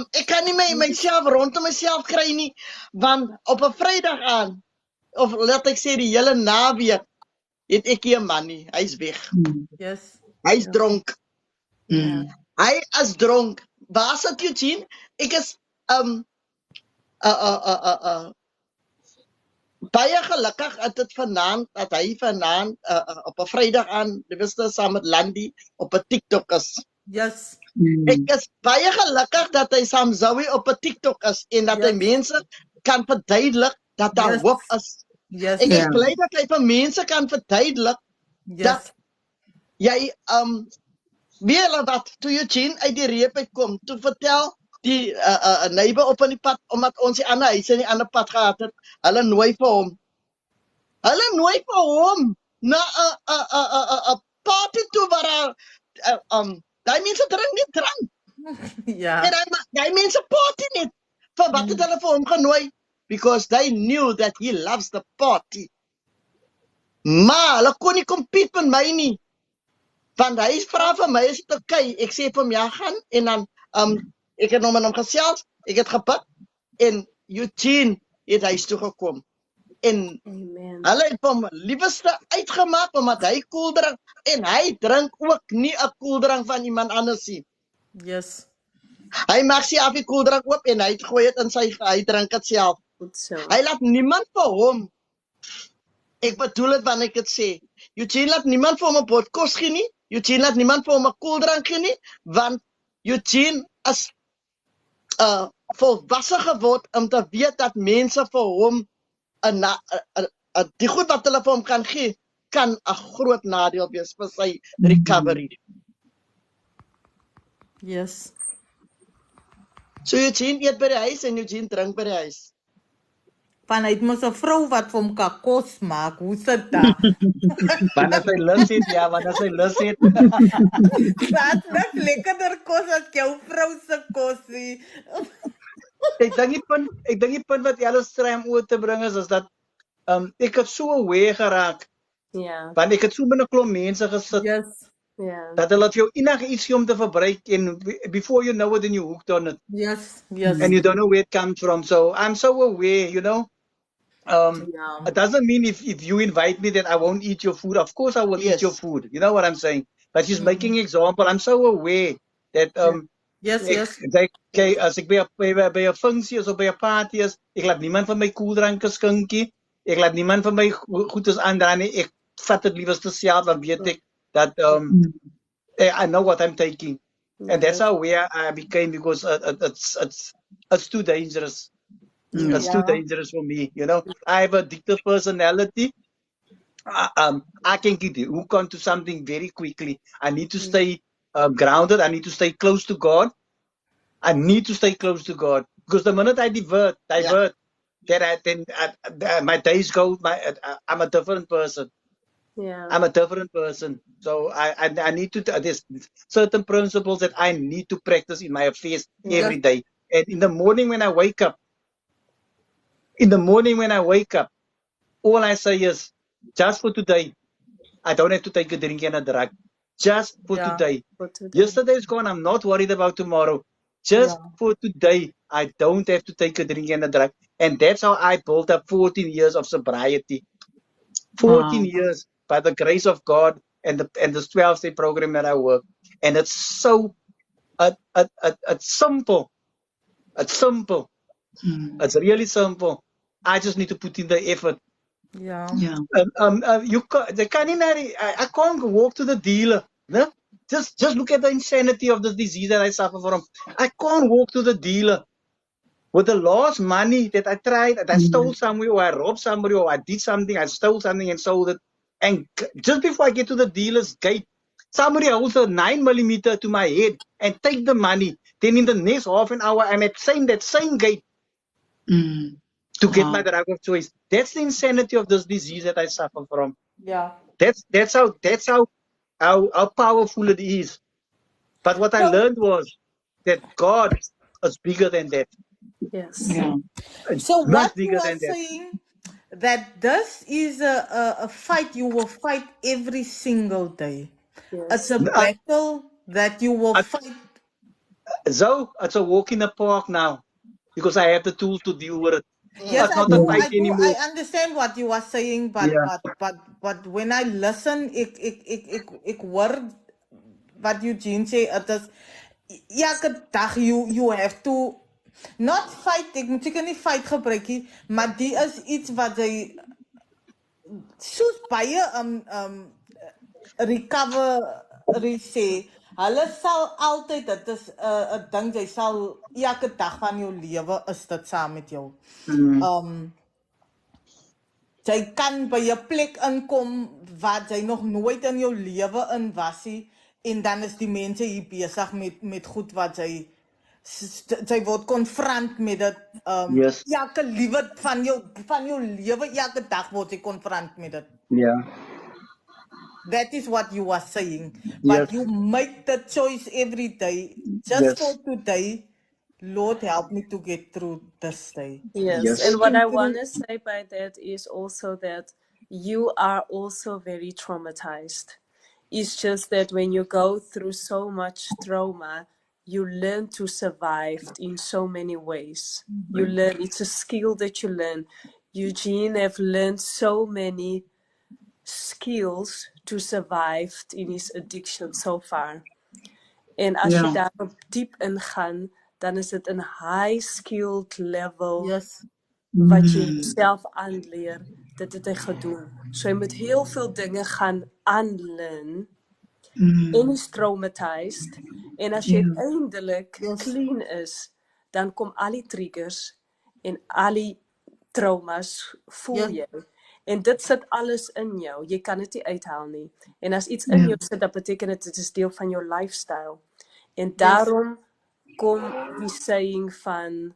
ik kan niet meer myself rondom myself krijgen nie, want op een vrijdag aan, of laat ik zeggen die hele naweek, het ek hier man nie, hy is weg.
Yes.
Hy is dronk. Hy is dronk. Waar sit Eugene? Ek is baie gelukkig dat hy vanaand op 'n Vrydag aan, dis saam met Landie op 'n TikTok is.
Yes.
Ek is baie gelukkig dat hy saam Zoe op 'n TikTok is en dat hy mense kan verduidelik dat daar hoop is.
Yes.
Ek is bly dat hy vir mense kan verduidelik dat jy weet hulle wat, toe Eugene uit die reep uitkom, toe vertel die neighbor op in die pad, omdat ons die ander huis in die ander pad gehad het, hulle nooi vir hom. Hulle nooi vir hom na 'n party toe waar daai mense drink nie drank.
Ja.
En daai mense party net. Vir wat het hulle vir hom genooi? Because they knew that he loves the party. Maar hulle kon nie compete met my nie. Want hy vra vir my, is dit okay? Ek sê vir hom, ja, gaan. En dan, ek het nog met hom gesels, ek het gebid, en Eugene het huis toe gekom. En hulle het hom liefste uitgemaak, omdat hy koeldrank, en hy drink ook nie 'n koeldrank van iemand anders nie.
Yes.
Hy maak sy af die koeldrank oop, en hy gooi dit in sy, hy drink dit self. Hy laat niemand vir hom, ek bedoel het wanneer ek het sê, Eugene laat niemand vir hom 'n bord kos gee nie, Eugene laat niemand vir hom 'n koeldrank gee nie, want Eugene is volwasse geword om te weet dat mense vir hom die goed wat hulle vir hom kan gee, kan 'n groot nadeel wees vir sy recovery.
Yes.
So Eugene eet by die huis en Eugene drink by die huis.
Vanuit mos 'n vrou wat vir hom kan kos maak, hoe sit dit?
Wanneer sy lus het, ja, wanneer sy lus het.
Dat net lekkerder kos as jou vrou se kosie.
Ek dink die punt wat Alice stry om oor te bring is dat ek het so aware geraak.
Ja.
Want ek het so met 'n klomp mense gesit.
Yes.
Ja.
Dat hulle vir jou enige iets gee om te verbruik en before you know it, then you hooked on it.
Yes. Yes.
And you don't know where it comes from. So I'm so aware, you know. It doesn't mean if you invite me that I won't eat your food. Of course I will eat your food. You know what I'm saying? But she's making example. I'm so aware that
Yes, yes.
As ek by 'n funksie is of by 'n party is, ek laat niemand van my koeldranke skinkie. Ek laat niemand van my goedes aandra nie. Ek vat dit liewer te self, dan weet ek dat I know what I'm taking. And that's how where I became, because it's too dangerous. It's too dangerous for me, you know. I have a addictive personality. I can get hooked onto something very quickly. I need to stay grounded. I need to stay close to God. I need to stay close to God, because the minute I divert, then my days go. I'm a different person. I'm a different person. So I need to. There's certain principles that I need to practice in my affairs every day. And in the morning when I wake up, all I say is, just for today, I don't have to take a drink and a drug. Just for today. Yesterday is gone. I'm not worried about tomorrow. Just for today, I don't have to take a drink and a drug. And that's how I built up 14 years of sobriety. 14 years by the grace of God and the 12-step program that I work. And it's so it's simple. It's simple. It's really simple. I just need to put in the effort. I can't walk to the dealer. No? Just look at the insanity of this disease that I suffer from. I can't walk to the dealer with the last money that I tried, that I stole somewhere, or I robbed somebody, or I did something, I stole something and sold it. And just before I get to the dealer's gate, somebody holds a 9mm to my head and take the money. Then in the next half an hour, I'm at that same gate to get my drug of choice. That's the insanity of this disease that I suffer from.
Yeah.
That's how powerful it is. But what I learned was that God is bigger than that.
Yes.
So
Much
what you
bigger
are
than that.
saying, that this is a fight you will fight every single day. It's a battle that you will fight.
So it's a walk in the park now, because I have the tools to deal with it.
Yes,
It's not a fight anymore.
I understand what you are saying, but when I listen, ik hoor wat Eugene sê, het is elke dag you have to not fight, ek moet seker nie fight gebruik nie, maar die is iets wat jy soos baie recovery sê, hulle sal altyd, dit is 'n ding, jy sal elke dag van jou lewe is dit saam met jou. Jy kan by 'n plek inkom wat jy nog nooit in jou lewe in was nie, en dan is die mense hier besig met goed wat jy word konfront met dit. Elke liewe van jou lewe, elke dag word jy konfront met dit. That is what you are saying. But you make the choice every day, just for today. Lord, help me to get through this day.
Yes. And what I want to say by that is also that you are also very traumatized. It's just that when you go through so much trauma, you learn to survive in so many ways. You learn, it's a skill that you learn. Eugene have learned so many skills to survive in his addiction so far. En as jy daarop diep ingaan, dan is dit 'n high skilled level wat jy self aanleer. Dit het hy gedoen. So jy moet heel veel dinge gaan aanleer. En is traumatized. En as jy uiteindelik clean is, dan kom al die triggers en al die traumas voel jy. En dit sit alles in jou. Jy kan dit nie uithaal nie. En as iets in jou sit, dat beteken dit is deel van jou lifestyle. En daarom kom die saying van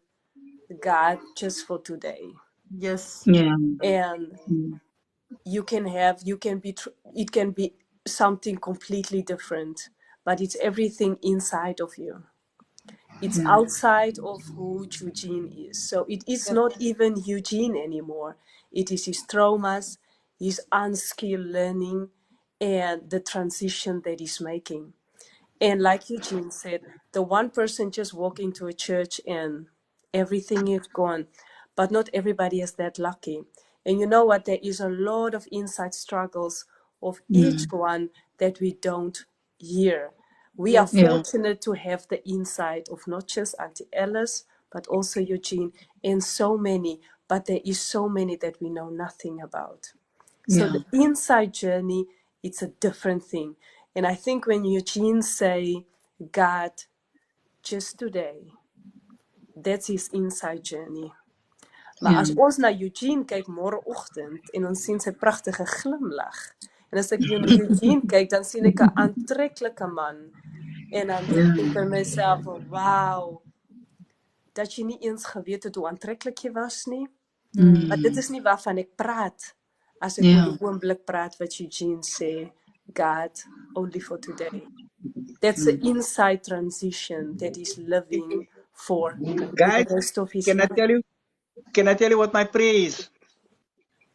God just for today. And it can be something completely different, but it's everything inside of you. It's outside of who Eugene is. So it is not even Eugene anymore. It is his traumas, his unskilled learning, and the transition that he's making. And like Eugene said, the one person just walk into a church and everything is gone. But not everybody is that lucky. And you know what? There is a lot of inside struggles of each one that we don't hear. We are fortunate to have the insight of not just Auntie Alice, but also Eugene, and so many, but there is so many that we know nothing about. So the inside journey, it's a different thing. And I think when Eugene say, God, just today, that's his inside journey. Maar as ons na Eugene kyk môreoggend en ons sien sy pragtige glimlag. En as ek na Eugene kyk, dan sien ek 'n aantreklike man. En dan dink ek by myself, wow, dat jy nie eens geweet het hoe aantreklik jy was nie. Maar dit is nie waarvan ek praat as ek oor die oomblik praat wat Eugene sê, God, only for today. That's the inside transition that he's living for
Guys,
the rest of his
can I
life.
tell you what my prayer is?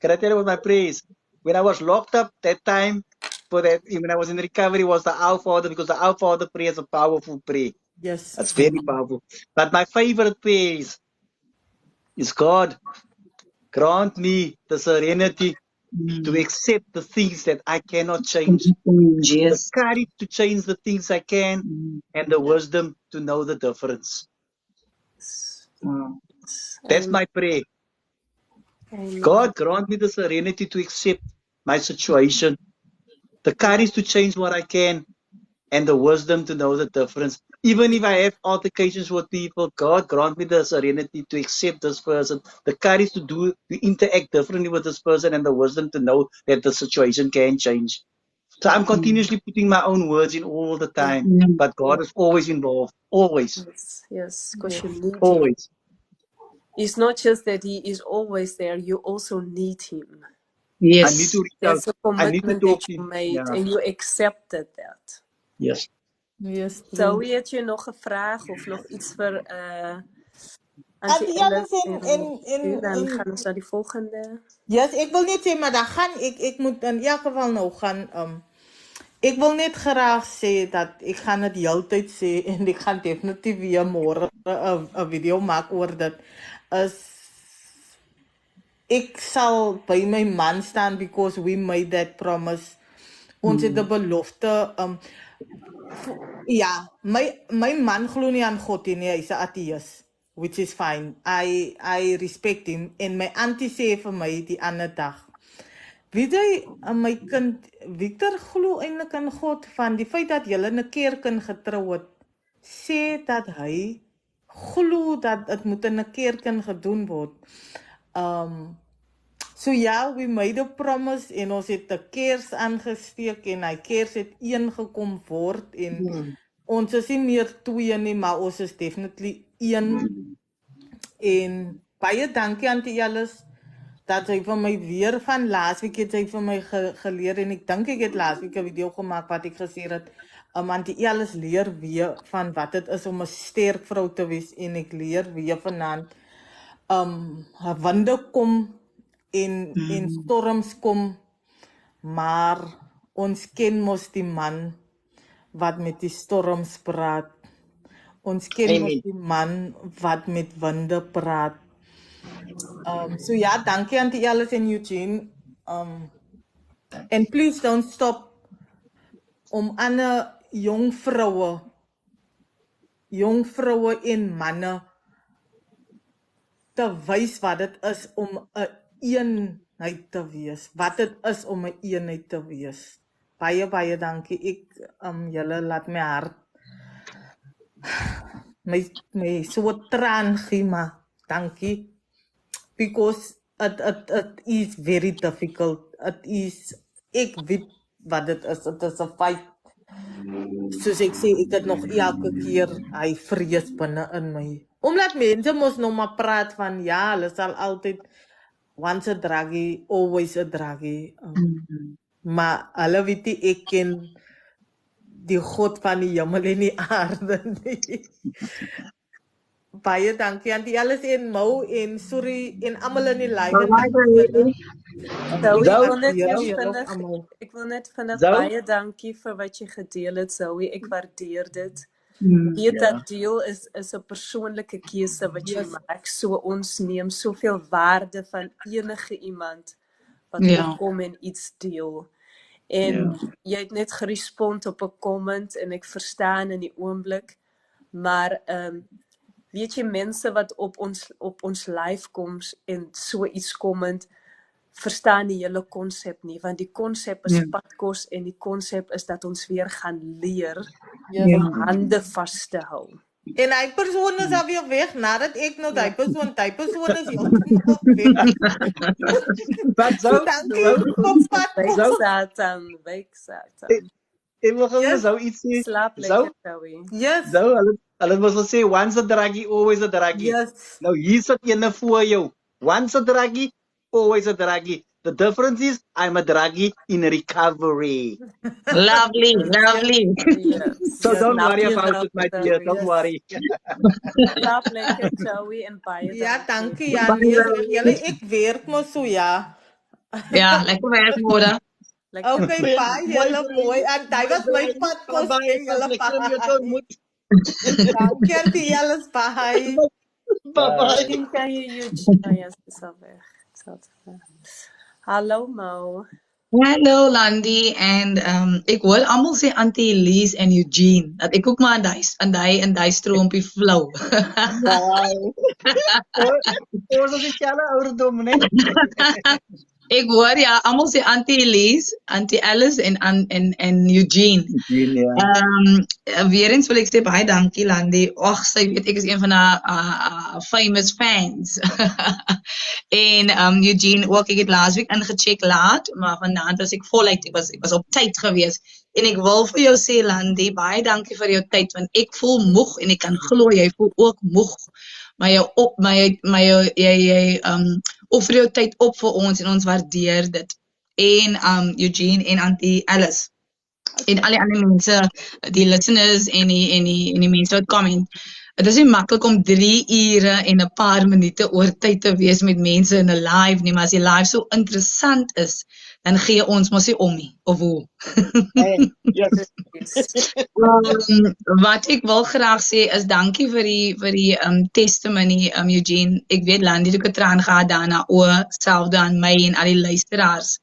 Can I tell you what my prayer is? When I was locked up that time, when I was in recovery, was the Our Father, because the Our Father prayer is a powerful prayer.
Yes.
That's very powerful. But my favorite prayer is God, grant me the serenity to accept the things that I cannot change. The courage to change the things I can, and the wisdom to know the difference. That's my prayer.
Amen.
God, grant me the serenity to accept my situation, the courage to change what I can, and the wisdom to know the difference. Even if I have altercations with people, God, grant me the serenity to accept this person, the courage to interact differently with this person, and the wisdom to know that the situation can change. So I'm continuously putting my own words in all the time, but God is always involved, always,
Yes, because you need him.
always.
It's not just that he is always there, you also need him.
I need to reach out.
That's a commitment that you made, and you accepted that.
Yes.
Yes.
So, het jy nog 'n vraag of nog iets vir
Auntie Alice
dan gaan ons na die volgende.
Yes, ek wil net sê, maar dan gaan ek moet in elk geval nou gaan ek wil net graag sê dat ek gaan dit heeltyd sê en ek gaan definitief weer môre 'n video maak oor dit. Ek sal by my man staan because we made that promise. Ons het 'n belofte. Ja, my man glo nie aan God nie, hy's 'n ateïs, which is fine. I respect him. En my auntie sê vir my die ander dag, weet jy, my kind, Victor glo eintlik in God, van die feit dat julle 'n kerkkind getrou het, sê dat hy glo dat dit moet in 'n kerkkind gedoen word. So ja, we made a promise en ons het 'n kers aangesteek en hy kers het een gekom word en ons is nie meer 2 nie, maar ons is definitely 1. En baie dankie Auntie Alice dat sy vir my weer van laasweek het sy vir my geleer en ek dink ek het laasweek 'n video gemaak wat ek gesê het Auntie Alice leer weer van wat dit is om 'n sterk vrou te wees en ek leer weer vanaand winde kom en storms kom, maar ons ken mos die man wat met die storms praat. Ons ken mos die man wat met winde praat. So ja, dankie Auntie Alice en Eugene. And please don't stop om ander jong vroue en manne te wys wat dit is om 'n eenheid te wees. Wat dit is om 'n eenheid te wees. Baie dankie. Ek julle laat my hart my so traan gee, maar dankie. Because it is very difficult. Ek weet wat dit is. It is a fight. Soos ek sê, ek het nog elke keer hy vrees binne in my. Omdat mense mos nog maar praat van ja, hulle sal altyd once a druggie, always a druggie. Maar hulle weet nie, ek ken die God van die hemel en die aarde nie. Baie dankie Auntie Alice en Mo en sorry en almal in die live.
Ek wil net vinnig baie dankie vir wat jy gedeel het, Zoe. Ek waardeer dit. Weet dat deel is 'n persoonlike keuse wat jy maak. So ons neem soveel waarde van enige iemand wat opkom en iets deel. En jy het net gerespond op 'n comment en ek verstaan in die oomblik, maar weet jy, mense wat op ons lyf kom en so iets komment, verstaan die hele konsep nie, want die konsep is padkos en die konsep is dat ons weer gaan leer om hande vas te hou.
En hy persoon is alweer weg, nadat ek nou die persoon is heeltemal weg.
Wat zou
Satan, wake Satan.
Ek wil gewoon zou iets sê.
Slaap lekker, Joey.
Yes.
Hulle moes sê, once a druggie, always a druggie.
Yes.
Nou hier sit ene voor jou. Once a druggie, always a druggie. The difference is, I'm a druggie in recovery.
Lovely.
Yes.
So don't worry about it, my dear. Don't worry.
Slaap lekker, Joey, en baie
Ja, dankie, ja. Julle, ek werk maar so, ja.
Ja, lekker werk, môre.
Okay, baie, julle mooi. En hy was my padkos, julle baie. Dankie, julle baie.
Bye-bye.
Kan jy Eugene? Ja, dis al weg. Hallo, Mo.
Hallo Landie, en ek hoor almal sê Auntie Elise en Eugene, dat ek ook maar in die stroompie flou.
Ons is dieselfde ouderdom, né?
Ek hoor ja, almal sê Auntie Elise, Auntie Alice en Eugene. Weer eens wil ek sê baie dankie Landie. Ag, sy weet ek is een van haar famous fans. En Eugene ook, ek het laasweek ingecheck laat, maar vanaand was ek voluit, ek was op tyd gewees. En ek wil vir jou sê Landie, baie dankie vir jou tyd, want ek voel moeg en ek kan glo jy voel ook moeg. Maar jy offer jou tyd op vir ons en ons waardeer dit. En Eugene en Auntie Alice en al die ander mense, die listeners en die mense wat comment. Het is nie maklik om 3 ure en 'n paar minute oor tyd te wees met mense in 'n live nie, maar as die live so interessant is, dan gee ons mos nie om nie, of hoe? Wat ek wil graag sê is dankie vir die testimony, Eugene. Ek weet Landie het 'n traan gehad daarna, selfs aan my en al die luisteraars.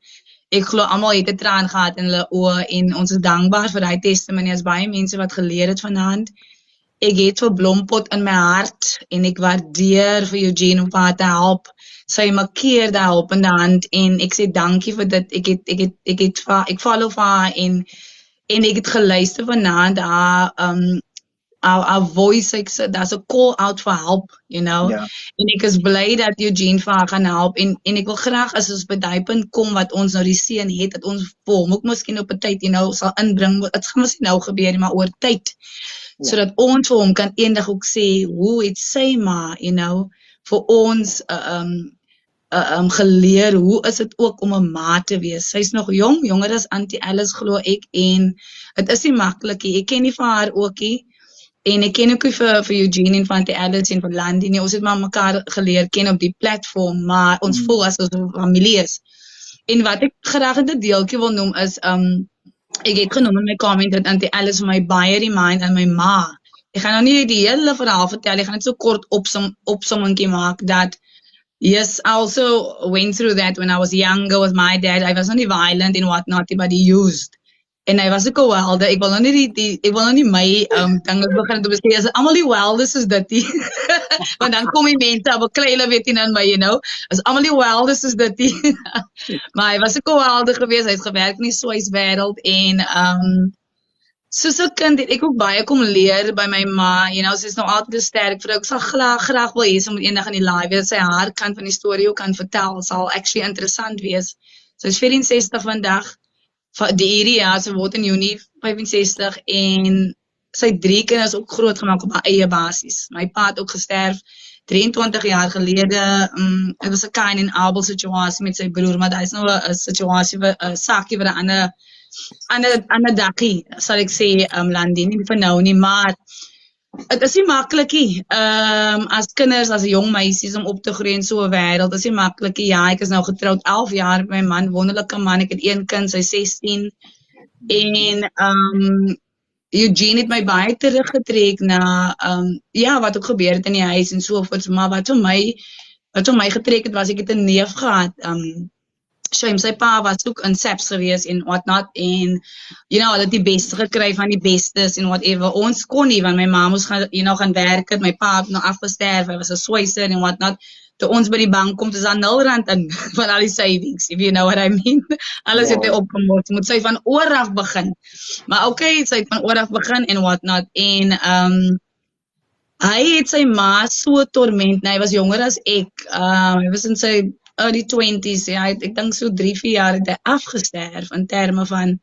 Ek glo almal het 'n traan gehad in hulle oë en ons is dankbaar vir daai testimony. As baie mense wat geleer het vanaand. Ek het vir Blompot in my hart en ek waardeer vir Eugene om haar te help. Sy markeer daai helpende hand en ek sê dankie vir dit. Ek follow vir haar en ek het geluister vanaand haar voice, daar's 'n call out for help, you know.
Ja.
En ek is bly dat Eugene vir haar gaan help en ek wil graag as ons by daai punt kom wat ons nou die seën het, dat ons vir hom ook miskien op 'n tyd, you know, sal inbring. Dit gaan mos nie nou gebeur nie, maar oor tyd. Sodat ons vir hom kan eendag ook sê hoe het sy maar, you know, vir ons geleer hoe is dit ook om 'n ma te wees. Sy's nog jong, jonger as Auntie Alice glo ek en dit is nie maklik nie. Ek ken nie vir haar ookie en ek ken ook nie vir Eugene en vir Auntie Alice en vir Landie nie. Ons het maar mekaar geleer ken op die platform, maar ons voel as ons 'n familie is. En wat ek graag in 'n deeltjie wil noem is ek het genoem in my comment dat Auntie Alice vir my baie remind aan my ma. Ek gaan nou nie die hele verhaal vertel, ek gaan net so kort opsommingkie maak dat yes, I also went through that when I was younger with my dad. I was not violent and whatnot, but he used. En hy was ook 'n welder. Ek wil nou nie my dinge begin te besê as almal die welders is dit nie. Want dan kom die mense op 'n klein weet nie aan my, you know. As almal die welders is dit nie. Maar hy was ook 'n welder geweest. Hy het gewerk in die Swyswêreld en soos 'n kind het ek ook baie kom leer by my ma, you know, sy is nou altyd 'n sterk vrou. Ek sal graag wil hê sy moet eendag in die live wees, sy haar kant van die storie ook kan vertel, sal actually interessant wees. Sy is 64 vandag, die hierdie jaar, sy word in Junie 65 en sy 3 kinders ook groot gemaak op haar eie basis. My pa het ook gesterf 23 jaar gelede, het was 'n Cain en Abel situasie met sy broer, maar daar is nou 'n situasie, 'n saakie vir 'n ander dakkie, sal ek sê, Landie, nie vir nou nie, maar het is nie maklik nie, as kinders, as jong meisies om op te groei in so 'n wêreld, is nie maklik nie. Ja, ek is nou getroud 11 jaar met my man, wonderlike man, ek het 1 kind, sy 16, en Eugene het my baie teruggetrek na, ja, wat ook gebeur het in die huis en sovoorts, maar wat vir my getrek het was, ek het 'n neef gehad, Shame, sy pa was ook in SAPS gewees en whatnot en hulle het die beste gekry van die bestes en whatever. Ons kon nie, want my ma moes gaan, gaan werk het, my pa het nou afgesterf, hy was 'n swyser en whatnot. Toe ons by die bank kom, is daar R0 in van al die savings, if you know what I mean. Alles het hy opgemors, moet sy van oor af begin. Maar okay, sy het van oor af begin en whatnot en hy het sy ma so torment, hy was jonger as ek, hy was in sy early 20s, ja, ek dink so 3-4 jaar het hy afgesterf in terme van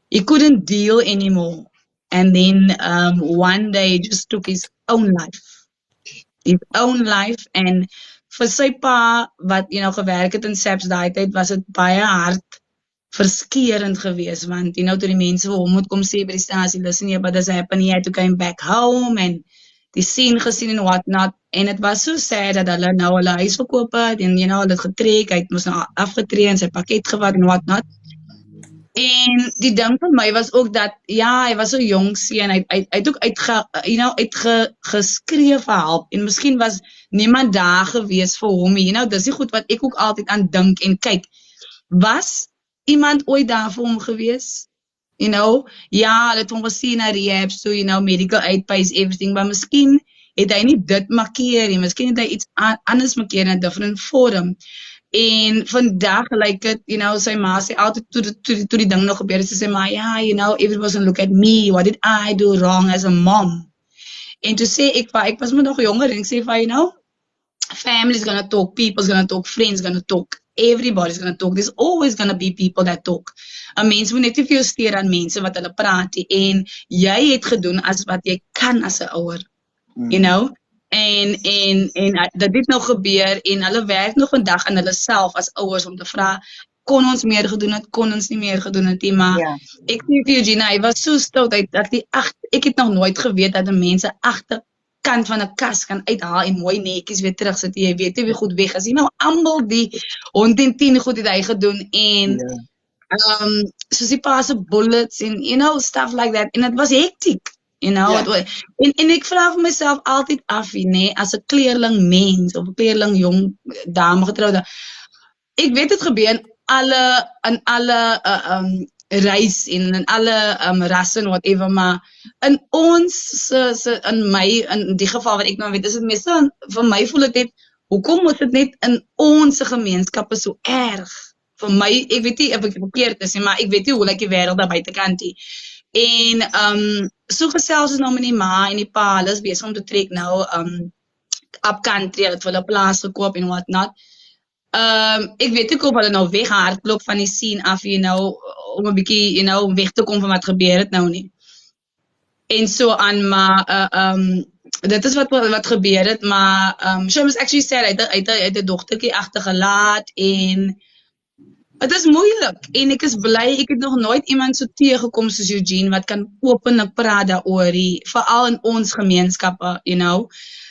he couldn't deal anymore and then one day he just took his own life en vir sy pa wat gewerk het in SAPS daai tyd was dit baie hard verskeurend geweest want toe die mense vir hom moet kom sê by die stasie listen but this happened he had to come back home en die scene gesien en whatnot en het was so sad dat hulle nou hulle huis verkoop het en hulle het getrek, hy moes nou afgetree en sy pakket gevat en whatnot en die ding vir my was ook dat ja, hy was so jong seun, hy het ook uitgeskree vir help en miskien was niemand daar gewees vir hom, dis die goed wat ek ook altyd aan dink en kyk, was iemand ooit daar vir hom gewees? Ja, hulle het hom gesien na rehab, so, medical aid pays everything, maar miskien het hy nie dit markeer, miskien het hy iets anders markeer in 'n different forum. En vandag lyk dit, sy ma sê altyd toe die ding nog gebeur het, sy sê maar, ja, everyone's gonna look at me, what did I do wrong as a mom? En toe sê ek was maar nog jonger, en ek sê van, family's gonna talk, people's gonna talk, friends gonna talk, everybody's gonna talk, there's always gonna be people that talk. 'n Mens moet net nie veel steur aan mense wat hulle praat, en jy het gedoen as wat jy kan as 'n ouer, En dit het nou gebeur en hulle werk nog vandag aan hulle self as ouers om te vra, kon ons meer gedoen het, kon ons nie meer gedoen het nie, maar ek sê vir Eugene, hy was so stout, ek het nog nooit geweet dat mense agterkant van 'n kas kan uithaal en mooi netjies weer terugsit, jy weet nie wie goed weg is, almal die 110 goed het hy gedoen en soos die pa se bullets en stuff like that, en het was hectic. En ek vra vir myself altyd af, as 'n kleerling mens of 'n kleerling jong dame getrouwde. Ek weet dit gebeur in alle reis en in alle rasse en whatever, maar in ons, in die geval wat ek nou weet, is dit meestal, vir my voel dit net, hoekom moet dit net in ons gemeenskappe so erg? Vir my, ek weet nie of ek verkeerd is, maar ek weet nie hoe lyk die wêreld daar buitekant nie. En so gesels ons nou met die ma en die pa, hulle is besig om te trek nou up country, hulle het vir hulle plaas gekoop en whatnot. Ek weet ook of hulle nou weghardloop van die scene af, om 'n bietjie, om weg te kom van wat gebeur het nou nie. En so aan, maar dit is wat gebeur het, maar she was actually said, hy het 'n dogtertjie agtergelaat en het is moeilik en ek is bly, ek het nog nooit iemand so teëgekom soos Eugene wat kan openlik praat daaroor, veral in ons gemeenskappe,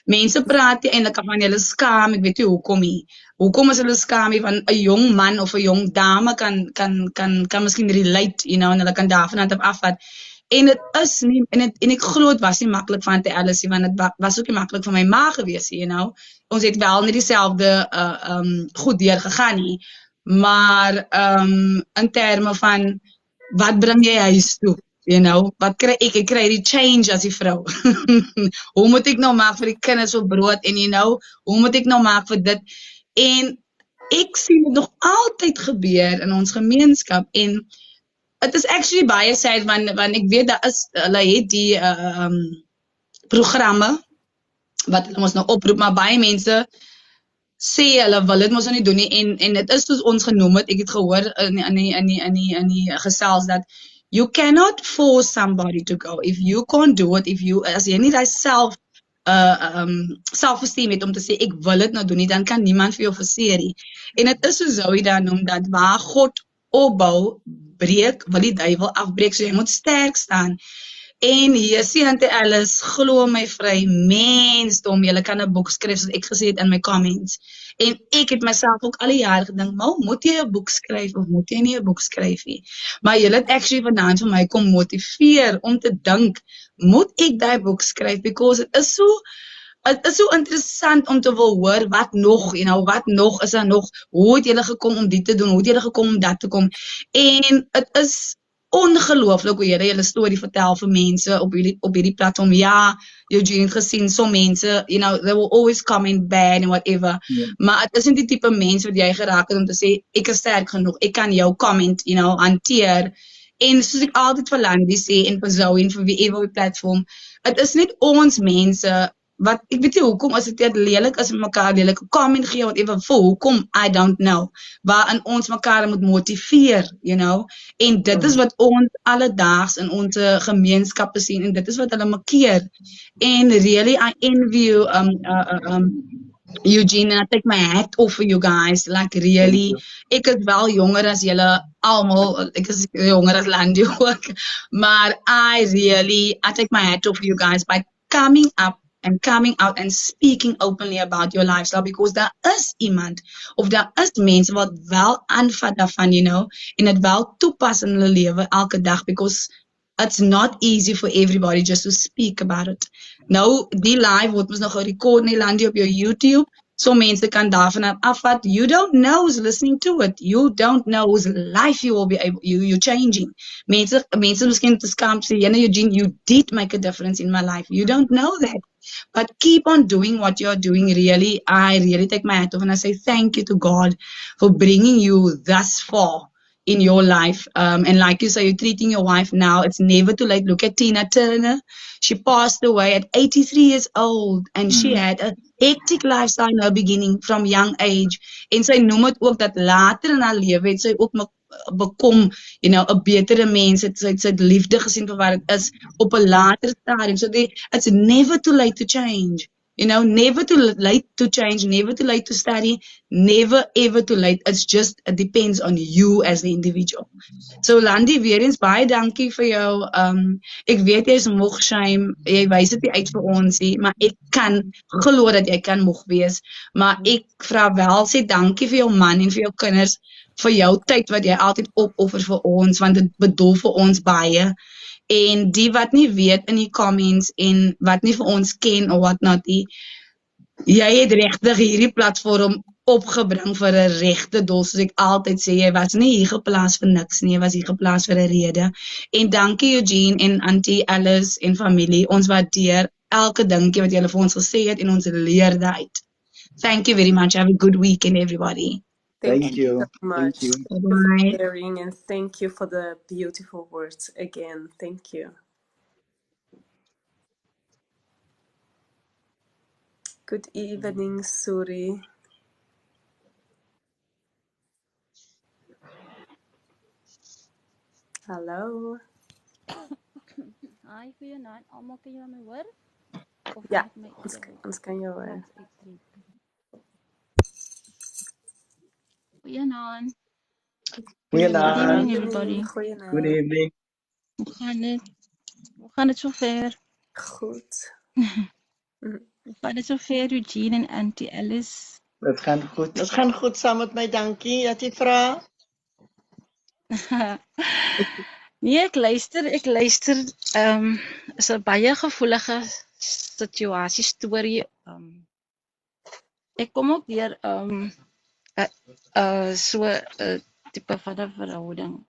Mense praat eintlik van hulle skaam, ek weet nie hoekom nie. Hoekom is hulle skaam van 'n jong man of 'n jong dame kan miskien relate, en hulle kan daarvan afvat. En dit is nie, en ek glo dit was nie maklik van te Alice, want dit was ook nie maklik vir my ma gewees, Ons het wel nie dieselfde goed deur gegaan nie. Maar in terme van wat bring jy huis toe, wat kry ek kry die change as die vrou. Hoe moet ek nou maak vir die kinders vir brood en hoe moet ek nou maak vir dit? En ek sien dit nog altyd gebeur in ons gemeenskap en het is actually baie sad want ek weet dat hulle het die programme wat hulle ons nou oproep, maar baie mense sê hulle wil dit mos nou nie doen nie en dit is soos ons genoem het, ek het gehoor in die gesels dat you cannot force somebody to go if you can't do it, as jy nie selfesteem het om te sê ek wil dit nou doen nie, dan kan niemand vir jou forceer nie. En dit is soos Zoe daar noem dat waar God opbou, breek, wil die duiwel afbreek, so jy moet sterk staan. En hier sê Ante Alice, glo my vry, mensdom, jy kan 'n boek skryf, soos ek gesê het in my comments. En ek het myself ook al die jare gedink, moet jy 'n boek skryf of moet jy nie 'n boek skryf nie? Maar jy het actually vanaand vir my kom motiveer om te dink, moet ek daai boek skryf? Because it is so het is so interessant om te wil hoor wat nog, wat nog is daar nog, hoe het julle gekom om dit te doen, hoe het julle gekom om dat te kom, en het is ongelooflik hoe julle storie vertel vir mense op hierdie platform. Ja, Eugene het gesien, so mense, they will always comment bad and whatever, maar het is nie die type mens wat jy geraak het om te sê, ek is sterk genoeg, ek kan jou comment, hanteer, en soos ek altyd vir Landie sê, en vir Zoe, en vir wie op die platform, het is net ons mense, wat, ek weet nie hoekom, as dit lelik is met mekaar, lelik comment gee, whatever, vir hoekom, I don't know, waarin ons mekaar moet motiveer, en dit is wat ons alledaags in ons gemeenskappe sien, en dit is wat hulle makeer, en really, I envy you, Eugene, and I take my hat off for you guys, like really, ek is wel jonger as julle almal, ek is jonger as Landie ook, maar I take my hat off for you guys by coming up and coming out and speaking openly about your lifestyle, because daar is iemand, of daar is mense wat wel aanvat daarvan, en het wel toepas in hulle lewe elke dag, because it's not easy for everybody just to speak about it. Nou, die live word ons nog gerecord in Landie op jou YouTube, so mense kan daarvan afvat. You don't know who's listening to it. You don't know whose life you will be able, you're changing. Mense miskien te skam sê, Eugene, you did make a difference in my life. You don't know that. But keep on doing what you're doing. Really, I really take my hat off and I say thank you to God for bringing you thus far in your life. And like you say, you're treating your wife now. It's never too late. Look at Tina Turner. She passed away at 83 years old, and she had a hectic lifestyle in her beginning from young age. En sy noem het ook dat later in haar lewe het sy ook bekom, 'n betere mens, sy het liefde gesien vir wat het is op 'n later stadium. So it's never too late to change. Never too late to change, never too late to study, never ever too late. It depends on you as the individual. So Landie, weer eens baie dankie vir jou. Ek weet jy is moeg, shame, jy wys dit nie uit vir ons nie, maar ek kan glo dat jy kan moeg wees. Maar ek vra wel, sê dankie vir jou man en vir jou kinders, vir jou tyd wat jy altyd opoffer vir ons, want dit bedoel vir ons baie. En die wat nie weet in die comments en wat nie vir ons ken of wat not nie, jy het regtig hierdie platform opgebring vir 'n regte doel, soos ek altyd sê, jy was nie hier geplaas vir niks nie, jy was hier geplaas vir 'n rede. En dankie Eugene en Auntie Alice en familie, ons waardeer elke dingetjie wat julle vir ons gesê het en ons leer daaruit. Thank you very much. Have a good weekend, everybody.
Thank you so much.
Thank you.
Thank you for sharing, and thank you for the beautiful words again. Thank you. Good evening, Suri. Hallo.
Hi, goeienaand. Almal, kan julle my hoor? Of
Ja,
my
ons kan jou hoor.
Goeienaand.
Goeienaand.
Good evening, everybody.
Good evening.
Hoe gaan dit? Hoe gaan dit sover?
Goed.
Hoe gaan dit sover, Eugene en Auntie Alice?
Dit gaan goed.
Dit gaan goed saam met my, dankie. Dat jy vra.
Nee, ek luister. Is 'n baie gevoelige situasie, storie. Ek kom ook deur so 'n tipe van 'n verhouding.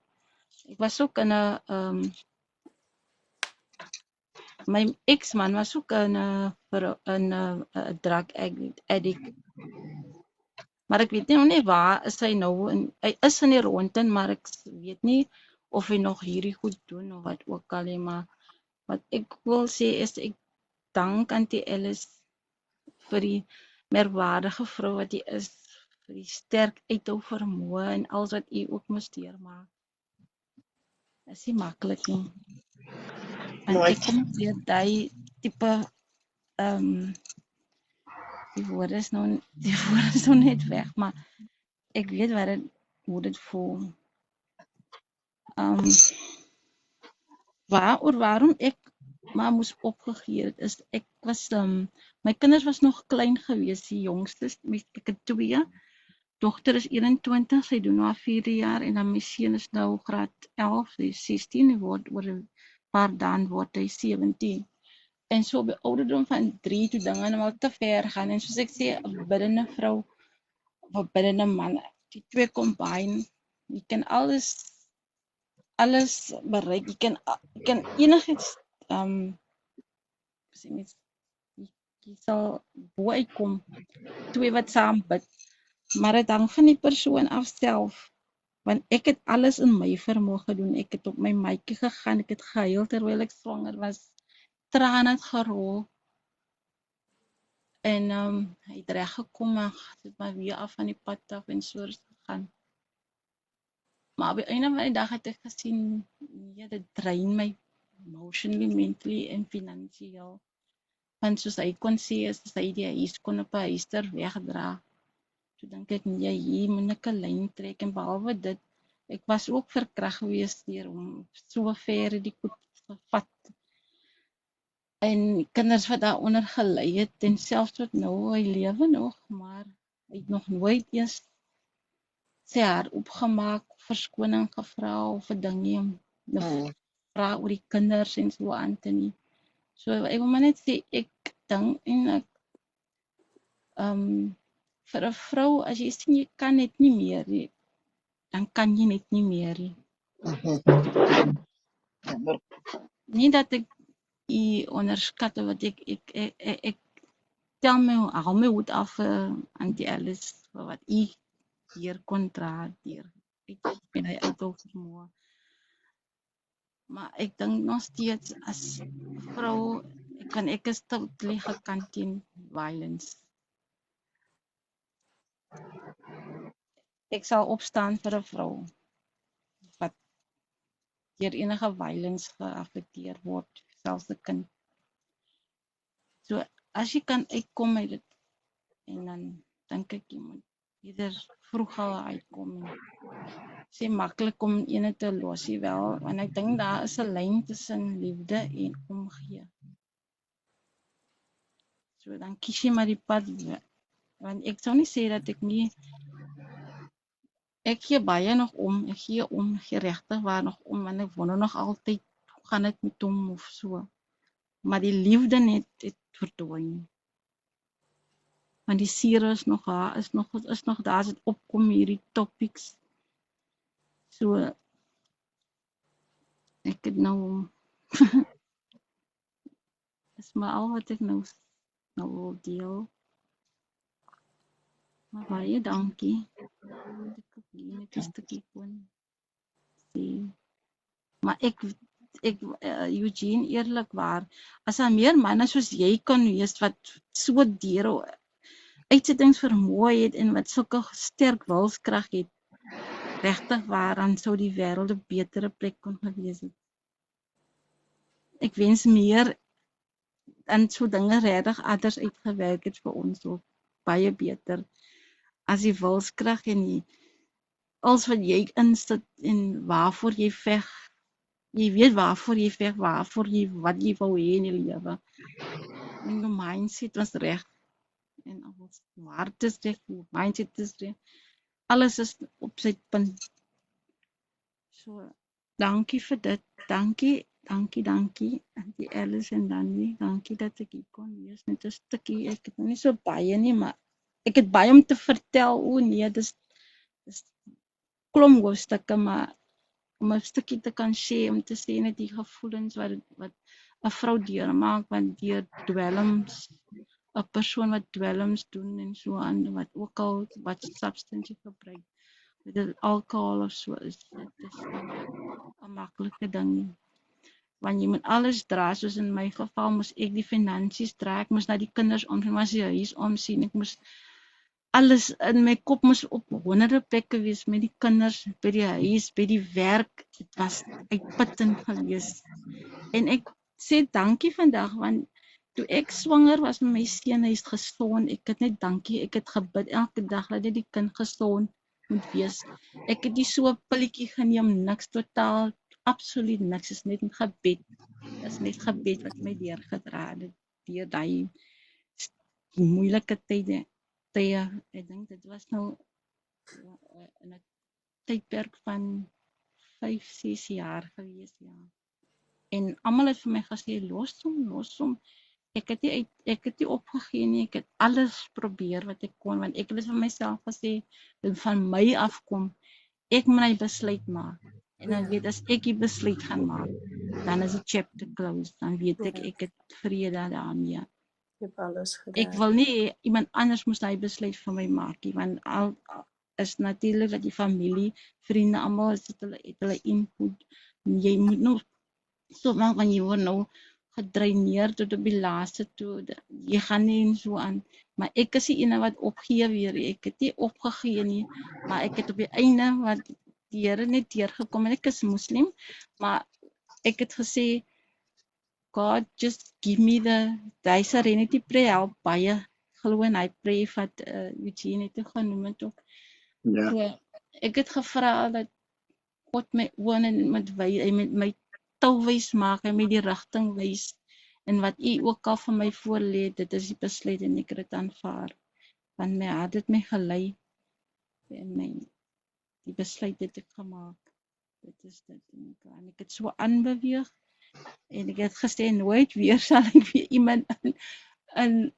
Ek was ook in 'n my ex-man was ook in 'n drug addict. Maar ek weet nie waar is hy nou, en hy is in die rondte, maar ek weet nie of hy nog hierdie goed doen of wat ook al nie, maar wat ek wil sê is ek dank Auntie Alice vir die merkwaardige vrou wat jy is, vir die sterk uithou vermoë en alles wat jy ook moes deurmaak. Dit is nie maklik nie. En ek kom weer daai tipe die woorde is nou net weg, maar ek weet hoe dit voel. Waarom ek maar moes opgegee het, is ek was, my kinders was nog klein gewees, die jongste, ek het 2, dogter is 21, sy doen nou haar 4de jaar, en dan my seun is nou graad 11, hy is 16, hy word oor 'n paar dae word hy 17. En so op die ouderdom van 3 toe dinge nou al te ver gaan. En soos ek sê, 'n biddende vrou of 'n biddende man, die twee combine, jy kan alles bereik. Jy kan enigiets sê mens, jy sal bo uitkom, twee wat saam bid. Maar dit hang van die persoon af self. Want ek het alles in my vermoë gedoen. Ek het op my maatjie gegaan, ek het gehuil terwyl ek swanger was. Trane het gerol. En hy het reggekom, maar het maar weer af van die pad af en so gegaan. Maar op die einde van die dag het ek gesien, nee, dit drain my emotionally, mentally en finansiëel. Want soos hy kon sê, as hy die huis kon op 'n huister wegdra, toe dink ek, nee, hier moet ek 'n lyn trek. En behalwe dit, ek was ook verkrag gewees deur hom so ver die goed gevat. En kinders wat daaronder gelei het, en selfs tot nou, hy lewe nog, maar hy het nog nooit eens sy hart opgemaak, verskoning gevra of 'n ding nie, of vra oor die kinders en so aan te nie. So ek wil maar net sê, ek dink en vir 'n vrou, as jy sien jy kan net nie meer nie, dan kan jy net nie meer nie. Nie dat ek onderskat wat ek tel hou my hoed af Auntie Alice vir wat hier kon dra deur. Ek ben hy uit al vermoë. Maar ek dink nog steeds as vrou ek is totally gekant teen violence. Ek sal opstaan vir 'n vrou wat deur enige violence geaffekteer word, selfs 'n kind. So as jy kan uitkom uit dit, en dan dink ek jy moet eerder vroeg al uitkom en sê maklik om ene te los, wel, want ek dink daar is 'n lyn tussen liefde en omgee. So dan kies jy maar die pad, want ek sou nie sê dat ek gee baie nog om, ek gee regtig waar nog om, want ek wonder nog altyd, hoe gaan dit met hom of so. Maar die liefde net het verdwyn. Want die siere is nog daar, is nog daar as dit opkom hierdie topics. So ek het nou is maar al wat ek nou wil deel. Maar baie dankie. Ek het net 'n stukkie kon sê. Maar ek Eugene, eerlikwaar, as daar meer manne soos jy kan wees wat so deur uitsettingsvermoë het en wat sulke sterk wilskrag het, regtig waar, dan sou die wêreld 'n betere plek kon gewees het. Ek wens meer en so dinge regtig anders uitgewerk het vir ons, ook baie beter as die wilskrag en die als wat jy insit en waarvoor jy veg. Jy weet waarvoor jy veg, wat jy wou hê in die lewe. En jou mindset was reg. En alles hart is reg, jou mindset is reg. Alles is op sy punt. So, dankie vir dit. Dankie. Auntie Alice en Landie, dankie dat ek hier kon wees met 'n stukkie. Ek het nie so baie nie, maar ek het baie om te vertel. O nee, dis klomp hoofstukke, maar om 'n stukkie te kan sê, om te sê net die gevoelens wat 'n vrou deurmaak, want deur dwelms, 'n persoon wat dwelms doen en so aan, wat ook al wat substansie gebruik, dit alkohol of so is, dit is nie 'n maklike ding nie. Want jy moet alles dra, soos in my geval moes ek die finansies dra, ek moes na die kinders omsien, moes die huis omsien, ek moes alles in my kop moes op honderde plekke wees met die kinders, by die huis, by die werk. Dit was uitputtend gewees. En ek sê dankie vandag, want toe ek swanger was met my seun, hy is gesond, ek het net dankie, ek het gebid elke dag dat die kind gesond moet wees. Ek het nie so 'n pilletjie geneem, niks, totaal, absoluut niks, is net 'n gebed. Is net gebed wat my deurgedra het, deur daai moeilike tye. Ek dink dit was nou in 'n tydperk van 5-6 jaar gewees, ja. En almal het vir my gesê, los hom. Ek het nie opgegee nie, ek het alles probeer wat ek kon, want ek het vir myself gesê, dit van my afkom, ek moet my besluit maak. En dan weet as ek die besluit gaan maak, dan is die chapter closed, dan weet ek het vrede daarmee.
Jy het alles
Ek
gedaan.
wil nie iemand anders moet hy besluit vir my maak nie, want is natuurlik dat die familie, vriende, almal het hulle input. Jy moet nou stop maak, want jy word nou gedreineer tot op die laaste toe. Jy gaan nie en so aan. Maar ek is die ene wat opgee weer. Ek het nie opgegee nie, maar ek het op die einde wat die Here net deurgekom en ek is moslim, maar ek het gesê, God, just give me die serenity prayer, help baie. Glo en hy pray wat Eugene het genoem het ook.
Ja.
So, ek het gevra dat God my oor en met my touwys maak, hy my die rigting wys, en wat u ook al vir my voorlê, dit is die besluit en ek het dit aanvaar. Want my hart het my gelei, en die besluit het ek gemaak. Dit is dit, en ek het so aanbeweeg, en ek het gesê, nooit weer sal ek weer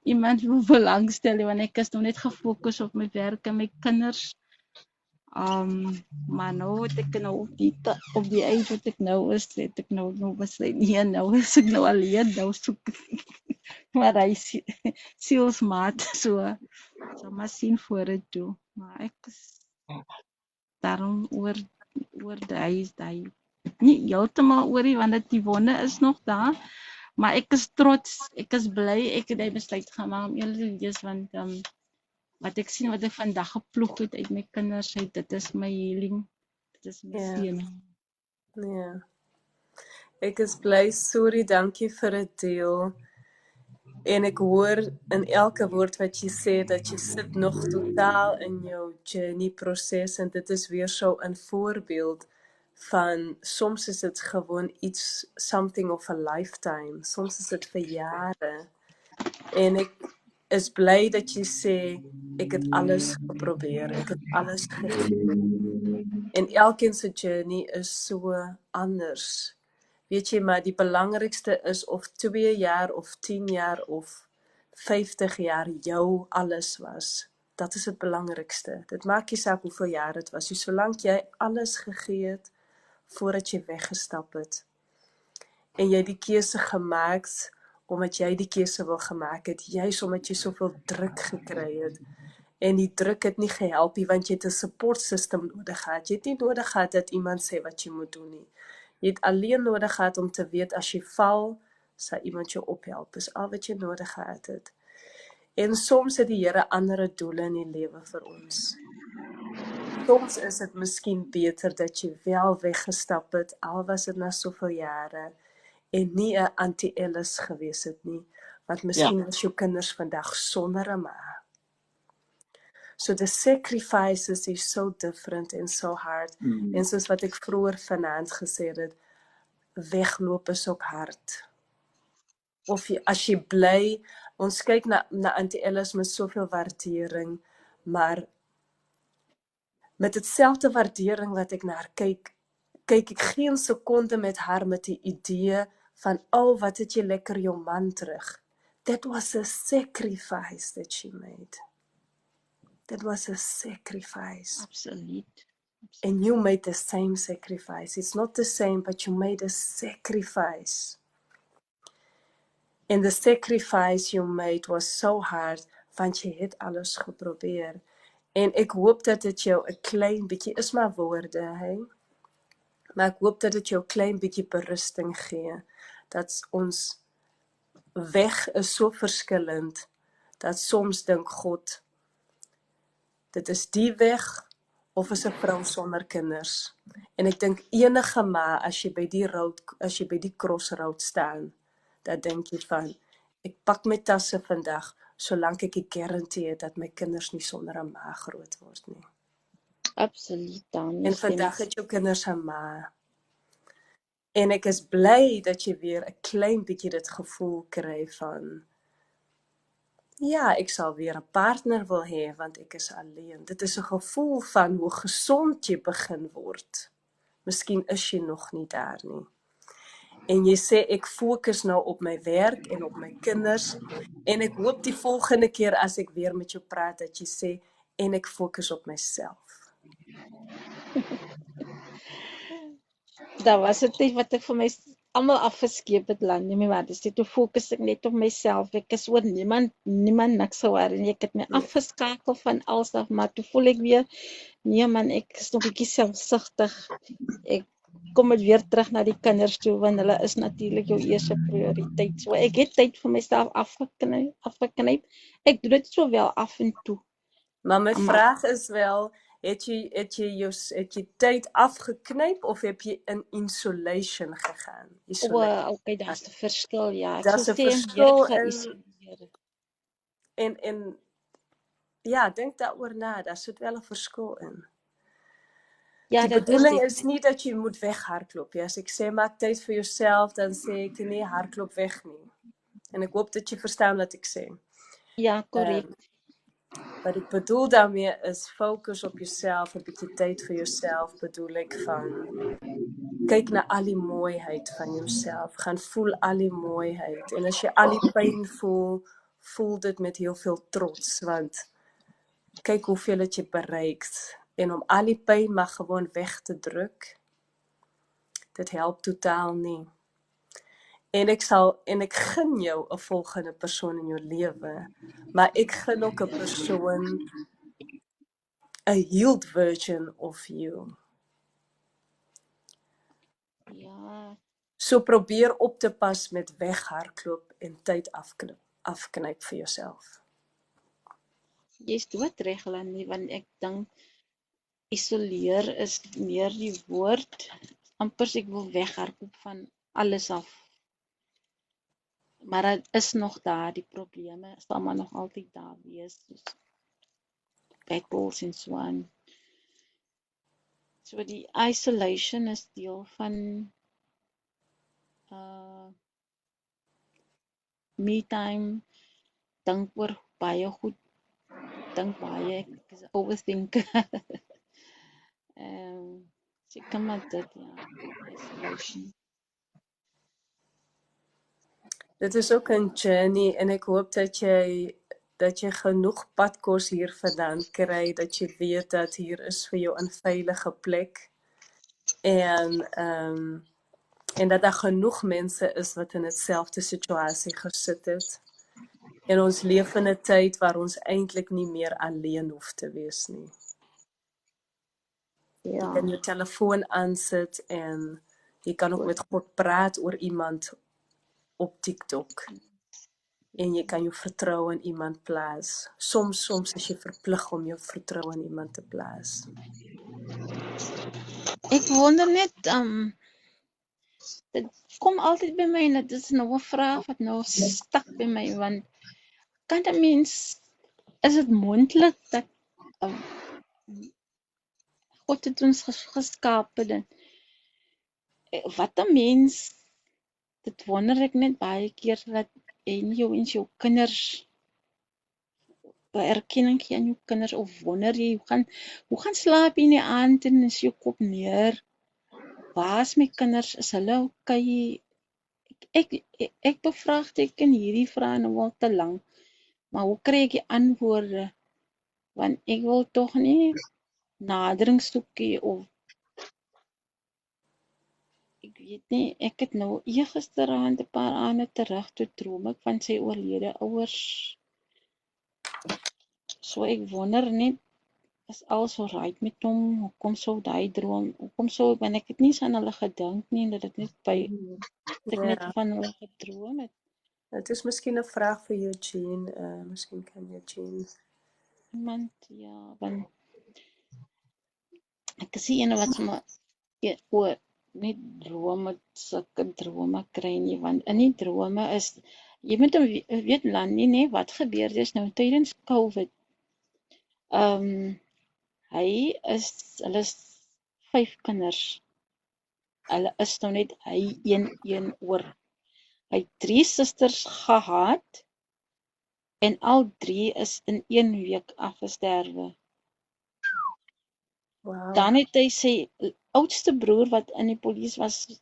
iemand wil belangstel, want ek is nog net gefokus op my werk en my kinders. Maar nou het ek nou op die age wat ek nou is, het ek nou besluit, nee, nou is ek nou alleen, nou soek maar hy sielsmaat, so maar sien voor het toe, maar ek is daarom oor die nie heeltemal oor die, want die wonde is nog daar, maar ek is trots, ek is bly, ek het die besluit gemaak om eerlik te wees, want wat ek sien, wat ek vandag geploeg het uit my kinders uit, dit is my healing, dit is my seën.
Ja. Ek is bly, sorry, dankie vir het deel. En ek hoor in elke woord wat jy sê, dat jy sit nog totaal in jou journey proses, en dit is weer so 'n voorbeeld van, soms is dit gewoon iets, something of a lifetime, soms is dit vir jare. En ek is bly dat jy sê, ek het alles geprobeer, ek het alles gegee. En elkeen se journey is so anders. Weet jy, maar die belangrikste is of 2 jaar of 10 jaar of 50 jaar jou alles was. Dat is het belangrikste. Dit maak nie saak hoeveel jaar het was. Solank jy alles gegee het, voordat jy weggestap het. En jy die keuse gemaakt, omdat jy die keuse wil gemaak het, juist omdat jy soveel druk gekry het. En die druk het nie gehelp nie, want jy het 'n support system nodig gehad. Jy het nie nodig gehad dat iemand sê wat jy moet doen nie. Jy het alleen nodig gehad om te weet, as jy val, sal iemand jou ophelp. Dis al wat jy nodig gehad het. En soms het die Here ander doele in die lewe vir ons. Soms is dit miskien beter dat jy wel weggestap het, al was dit na soveel jare, en nie 'n anti-Ellis gewees het nie, want miskien was jou kinders vandag sonder 'n ma. So the sacrifices is so different and so hard. En soos wat ek vroeër vanaand gesê het, wegloop is ook hard. Of as jy bly, ons kyk na anti-Ellis met soveel waardering, maar met hetzelfde waardering wat ek na haar kyk ek geen sekonde met haar met die idee van, wat het jy lekker jou man terug. That was a sacrifice that she made. That was a sacrifice.
Absoluut.
And you made the same sacrifice. It's not the same, but you made a sacrifice. And the sacrifice you made was so hard, want jy het alles geprobeer. En ek hoop dat dit jou 'n klein bietjie, is maar woorde, maar ek hoop dat dit jou 'n klein bietjie berusting gee, dat ons weg is so verskillend, dat soms dink God, dit is die weg, of is 'n vrou sonder kinders. En ek dink enige ma, as jy by die crossroad staan, dan dink jy van, ek pak my tasse vandag, solank ek die guarantee het dat my kinders nie sonder 'n ma groot word nie.
Absoluut, dan.
En vandag het jou kinders 'n ma. En ek is bly dat jy weer 'n klein bietjie dit gevoel kry van, ja, ek sal weer 'n partner wil hê, want ek is alleen. Dit is 'n gevoel van hoe gesond jy begin word. Miskien is jy nog nie daar nie. en jy sê ek fokus nou op my werk en op my kinders en ek hoop die volgende keer as ek weer met jou praat dat jy sê en ek fokus op myself.
Daar was 'n tyd wat ek vir my almal afgeskeep het, Landie, my wat. Dis toe fokus ek net op myself. Ek is oor niemand niks gewaar en ek het my afgeskakel van alles af, maar toe voel ek weer, nee man, ek is nog 'n bietjie selfsugtig. Ek kom dit weer terug na die kinders toe, want hulle is natuurlik jou eerste prioriteit. So ek het tyd vir myself afgeknyp. Ek doen dit so wel af en toe.
Maar my vraag is wel, het jy tyd afgeknyp of heb jy in isolation gegaan?
Okay, daar's 'n verskil, ja. Ek
Daar's
sou
'n
sê
verskil
geïsoleer.
En ja, dink daaroor na, daar sit wel 'n verskil in.
Ja,
Die bedoeling is nie dat jy moet weghardloop. As ek sê maak tyd vir jouself, dan sê ek nie hardloop weg nie. En ek hoop dat jy verstaan wat ek sê.
Ja, korrek.
Wat ek bedoel daarmee is fokus op jouself, 'n bietjie tyd vir jouself, bedoel ek van kyk na al die mooiheid van jouself, gaan voel al die mooiheid. En as jy al die pyn voel, voel dit met heel veel trots, want kyk hoeveel het jy bereik. En om al die pyn maar gewoon weg te druk, dit help totaal nie. En ek gun jou 'n volgende persoon in jou lewe, maar ek gun ook 'n persoon, 'n healed version of you.
Ja.
So probeer op te pas met weghardloop en tyd afknyp vir jouself.
Jy's doodreg, Landie, want ek dink isoleer is meer die woord. Amper ek wil weghardloop van alles af. Maar dit is nog daar, die probleme sal maar nog altyd daar wees. Dus Padkos en so aan. So die isolation is deel van me time, dink oor baie goed, dink baie, ek is 'n overthinker. Seker maar dit, ja, isolation.
Dit is ook 'n journey en ek hoop dat jy genoeg padkos hier vandaan kry, dat jy weet dat hier is vir jou 'n veilige plek. En dat daar genoeg mense is wat in dieselfde situasie gesit het. En ons leef in 'n tyd waar ons eintlik nie meer alleen hoef te wees nie.
Ja.
Jy kan jou telefoon aansit en jy kan ook met God praat oor iemand op TikTok. En jy kan jou vertroue in iemand plaas. Soms is jy verplig om jou vertroue in iemand te plaas.
Ek wonder net, dit kom altyd by my en dit is nou 'n vraag wat nou stak by my, want kan 'n mens, is dit moontlik dat God het ons geskape en wat 'n mens, dit wonder ek net baie keer dat en jou kinders erkenning gee aan jou kinders, of wonder jy, hoe gaan slaap jy in die aand en is jou kop neer? Waar is my kinders? Is hulle okay? Ek bevraagteken hierdie vrae nou al te lank, maar hoe kry ek die antwoorde? Want ek wil tog nie nadering soekie of ek weet nie, ek het nou gisteraand 'n paar aande terug toe droom ek van sy oorlede ouers. So ek wonder net, is alles alright met hom? Hoekom sou hy droom? Hoekom sou, want ek het nie aan hulle gedink nie, en dat dit net ek net van hulle gedroom het.
Het is miskien 'n vraag vir Eugene, miskien kan Eugene.
Iemand, ja, want ek is die ene wat sommer nie drome, sulke drome kry nie, want in die drome is, jy moet weet Landie, nee, wat gebeur is nou tydens COVID. Hulle is 5 kinders. Hulle is nou net hy een oor. Hy het 3 susters gehad en al 3 is in 1 week afgesterwe.
Wow.
Dan het hy sy oudste broer wat in die polisie was,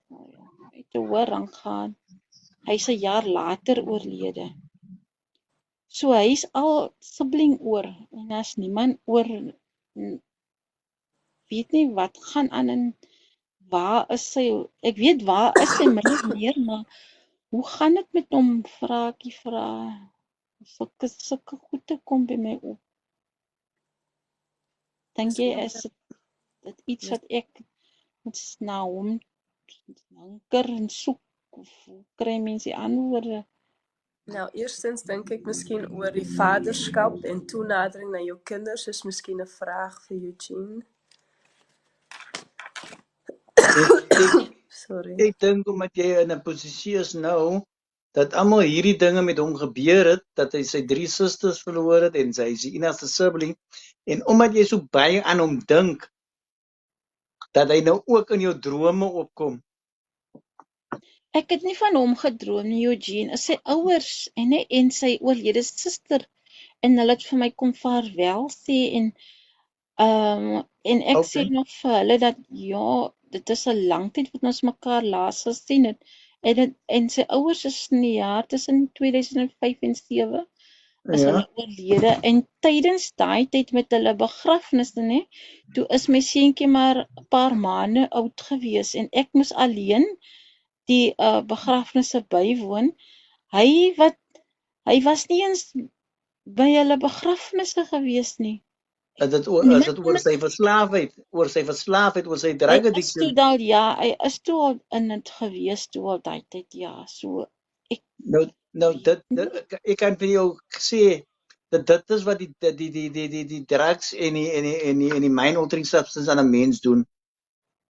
het 'n hoër rang gehad. Hy's 'n jaar later oorlede. So hy's al sibling oor en as niemand oor weet nie wat gaan aan en waar is sy? Ek weet waar is sy min of meer, maar hoe gaan dit met hom? Vraakie vra. Sulke goede kom by my op. Dink jy is dit iets wat ek moet na hom hanker en soek of hoe kry mense die antwoorde?
Nou, eerstens dink ek miskien oor die vaderskap en toenadering na jou kinders is miskien 'n vraag vir Eugene. Sorry.
Ek dink omdat jy in 'n posisie is nou dat almal hierdie dinge met hom gebeur het, dat hy sy 3 susters verloor het en sy is die enigste sibling en omdat jy so baie aan hom dink dat hy nou ook in jou drome opkom.
Ek het nie van hom gedroom nie, Eugene. Is sy ouers en sy oorlede suster en hulle het vir my kom vaarwel sê en ek sê nog vir hulle dat ja, dit is 'n lang tyd wat ons mekaar laas gesien het. En sy ouers is in die jaar tussen 2005 en 7 is hulle oorlede en tydens daai tyd met hulle begrafnisse, nê, toe is my seentjie maar 'n paar maande oud gewees en ek moes alleen die begrafnisse bywoon. Hy was nie eens by hulle begrafnisse gewees nie.
Is dit oor sy verslaafheid, oor sy drug addiction?
Hy is toe al in dit gewees toe al daai tyd, ja, so ek
ek kan vir jou sê dat dit is wat die drugs en die mind-altering substance aan 'n mens doen.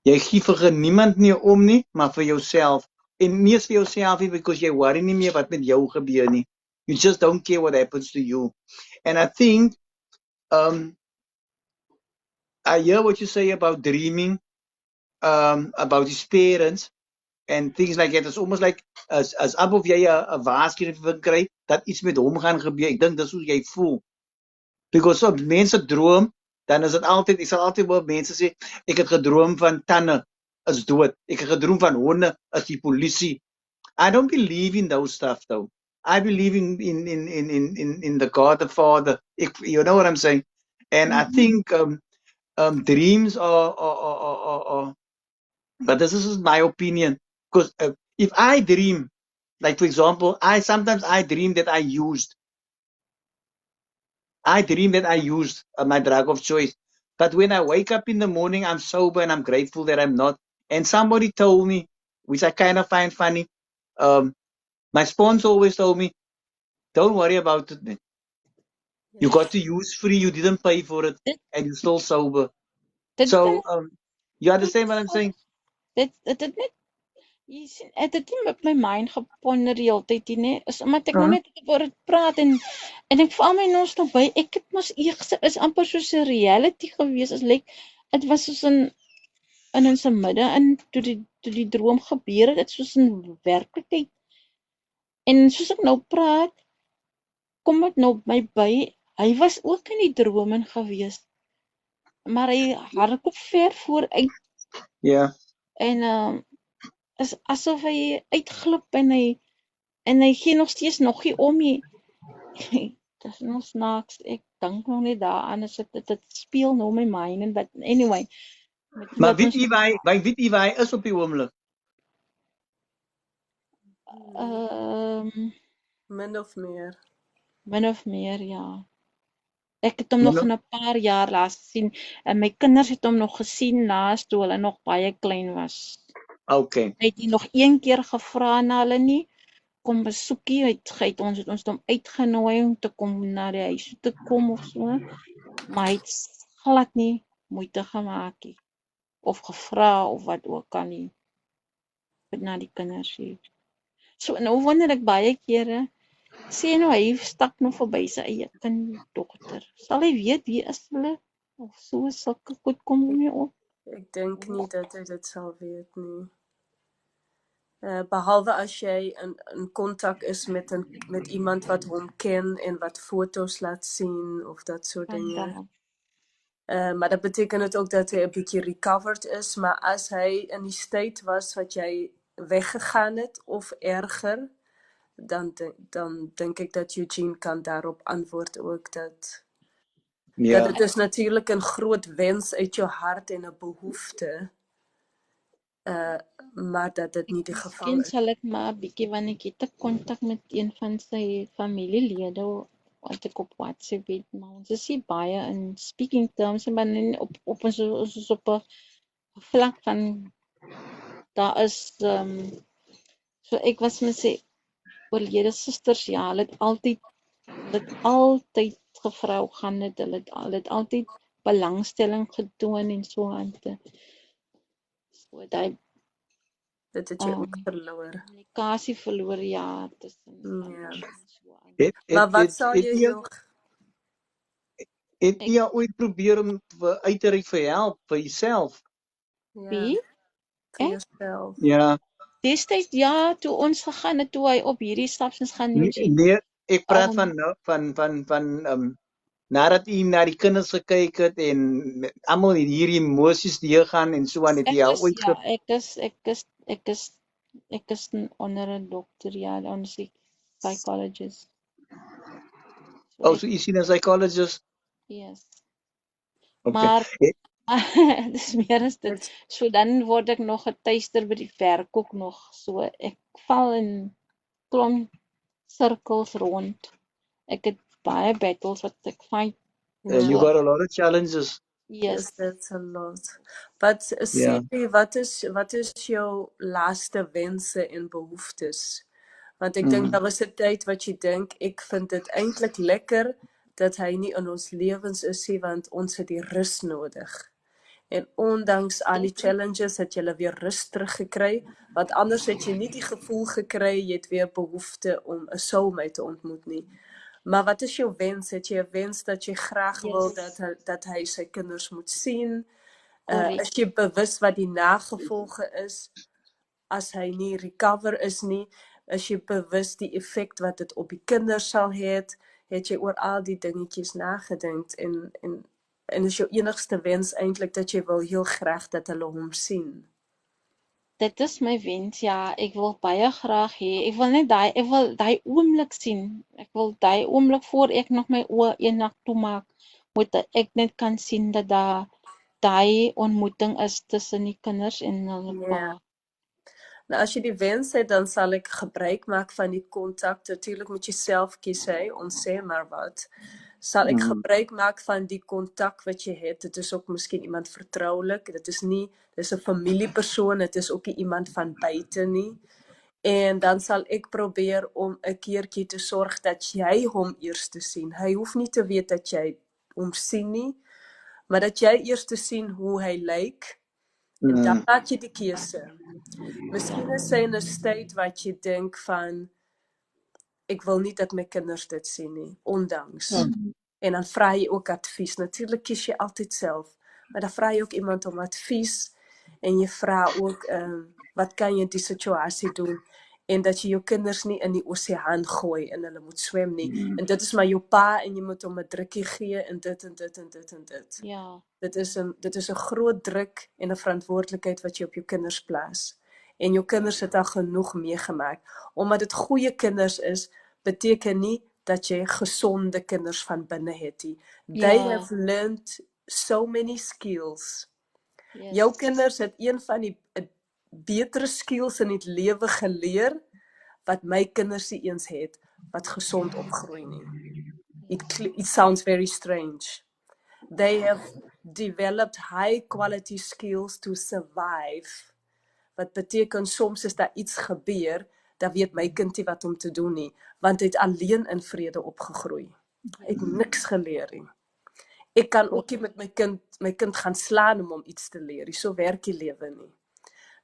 Jy gee vir niemand nie om nie, maar vir jouself. En nie eens vir jouself nie, because jy worry nie meer wat met jou gebeur nie. You just don't care what happens to you. And I think, I hear what you say about dreaming, about his parents, and things like that. It's almost like, as of jy 'n waarskuwing kry, dat iets met hom gaan gebeur. Ek dink dis hoe jy voel. Because as mense droom, dan is dit altyd, ek sal altyd wel mense sê, ek het gedroom van tande is dood. Ek het gedroom van honde is die polisie. I don't believe in those stuff though. I believe in the God the Father. You know what I'm saying? And I think dreams are but this is my opinion. Because if I dream, like for example, sometimes I dream that I used my drug of choice. But when I wake up in the morning, I'm sober and I'm grateful that I'm not. And somebody told me, which I kind of find funny, my sponsor always told me, don't worry about it. You got to use free, you didn't pay for it, and you're still sober. So, you understand what I'm saying?
Dit net, jy sien, het nie met my mind geponder die hele tyd nie, is omdat ek nou net oor dit praat en ek val my ons nog by, ek het mos is amper soos 'n reality gewees, het was soos in ons midde, en toe die droom gebeur het, dit soos 'n werklikheid, en soos ek nou praat, kom dit nou my by, hy was ook in die drome gewees, maar hy hardloop ver vooruit.
Ja.
En is asof hy uitglip en hy gee nog steeds nog nie om nie. Dit is nog snaaks. Ek dink nog nie daaraan as dit speel nou my mind, but anyway.
Maar weet jy waar hy is op die oomblik?
Min of meer.
Min of meer, ja. Ek het hom nog in 'n paar jaar laas gesien en my kinders het hom nog gesien laas toe hulle nog baie klein was.
Okay.
Hy het nog een keer gevra na hulle nie, kom besoekie, hy het ons hom uitgenooi om te kom na die huis te kom of so, maar hy het glad nie moeite gemaak nie, of gevra of wat ook al nie, na die kinders hier. So nou wonder ek baie kere, sê nou hy stap nou verby sy eie dogter, sal hy weet wie is hulle, of so sulke goed kom mee op?
Ek dink nie dat hy dit sal weet nie. Behalwe as jy in kontak is met iemand wat hom ken en wat foto's laat sien of dat soort dinge. Maar dat beteken dit ook dat hy 'n bietjie recovered is, maar as hy in die state was wat jy weggegaan het of erger, dan denk ik dat Eugene kan daarop antwoord ook dat het is natuurlijk een groot wens uit jou hart en 'n behoefte, maar dat dit nie die geval
Miskien
is.
sal ek maar 'n bietjie wanneer ek het kontak met een van sy familielede wat ek op WhatsApp het, maar ons is nie baie in speaking terms, maar op ons is op 'n vlak van daar is so ek was met sy oorlede susters, ja, hulle het altyd gevra hoe gaan dit, hulle het altyd belangstelling getoon en so aan te so daai
Dit het jy ook verloor.
kommunikasie verloor, ja, tussen
Ja.
so aan.
Maar wat sal jy nog?
Het jy ooit probeer om uit te reik vir help vir jouself?
Wie?
Vir jouself.
Ja.
Destyds, ja, toe ons gegaan het, toe hy op hierdie stapsens gaan, Eugene.
Nee, ek praat van nadat jy na die kinders gekyk het en almal hierdie emosies deurgaan en so aan het jy ooit
ek is onder 'n dokter, ja, ons psychologist.
So is jy 'n psychologist?
Yes.
Okay.
Maar dis meer as dit. So dan word ek nog getuister by die werk ook nog. So ek val in klomp sirkels rond. Ek het baie battles wat ek fight.
You got a lot of challenges.
Yes,
that's a lot. But wat is jou laaste wense en behoeftes? Want ek dink daar was 'n tyd wat jy dink, ek vind dit eintlik lekker dat hy nie in ons lewens is nie, want ons het die rus nodig. En ondanks al die challenges het jy weer rus teruggekry, want anders het jy nie die gevoel gekry jy het weer behoefte om 'n soulmate te ontmoet nie. Maar wat is jou wens? Het jy 'n wens dat jy graag wil dat hy sy kinders moet sien? Is jy bewus wat die nagevolge is as hy nie recover is nie? Is jy bewus die effek wat dit op die kinders sal hê? Het jy oor al die dingetjies nagedink en is jou enigste wens eintlik dat jy wil heel graag dat hulle hom sien?
Dit is my wens, ja. Ek wil baie graag hê. Ek wil net daai oomblik sien. Ek wil daai oomblik voor ek nog my oë eendag toemaak, moet ek net kan sien dat daar daai ontmoeting is tussen die kinders en hulle pa.
Nou as jy die wens het, dan sal ek gebruik maak van die kontak. Natuurlik moet jy self kies, ons sê maar wat. Sal ek gebruik maak van die kontak wat jy het. Dit is ook miskien iemand vertroulik. Dit is 'n familiepersoon, dit is ook nie iemand van buite nie. En dan sal ek probeer om 'n keertjie te sorg dat jy hom eers te sien. Hy hoef nie te weet dat jy hom sien nie, maar dat jy eers te sien hoe hy lyk. En dan maak jy die keuse. Miskien is hy in 'n state wat jy dink van, ek wil nie dat my kinders dit sien nie, ondanks. En dan vra jy ook advies. Natuurlik kies jy altyd self, maar dan vra jy ook iemand om advies en jy vra ook, wat kan jy in die situasie doen? En dat jy jou kinders nie in die oseaan gooi en hulle moet swem nie. En dit is maar jou pa en jy moet hom 'n drukkie gee en dit en dit en dit en dit.
Ja.
Dit is 'n groot druk en 'n verantwoordelikheid wat jy op jou kinders plaas. En jou kinders het al genoeg meegemaak. Omdat dit goeie kinders is, beteken nie dat jy gesonde kinders van binne het nie. They have learned so many skills. Jou kinders het een van die betere skills in die lewe geleer wat my kinders nie eens het, wat gesond opgroei nie. It sounds very strange. They have developed high quality skills to survive. Wat beteken soms is daar iets gebeur, dan weet my kind nie wat om te doen nie, want hy het alleen in vrede opgegroei. Hy het niks geleer nie. Ek kan ook nie met my kind gaan slaan om iets te leer. So werk die lewe nie.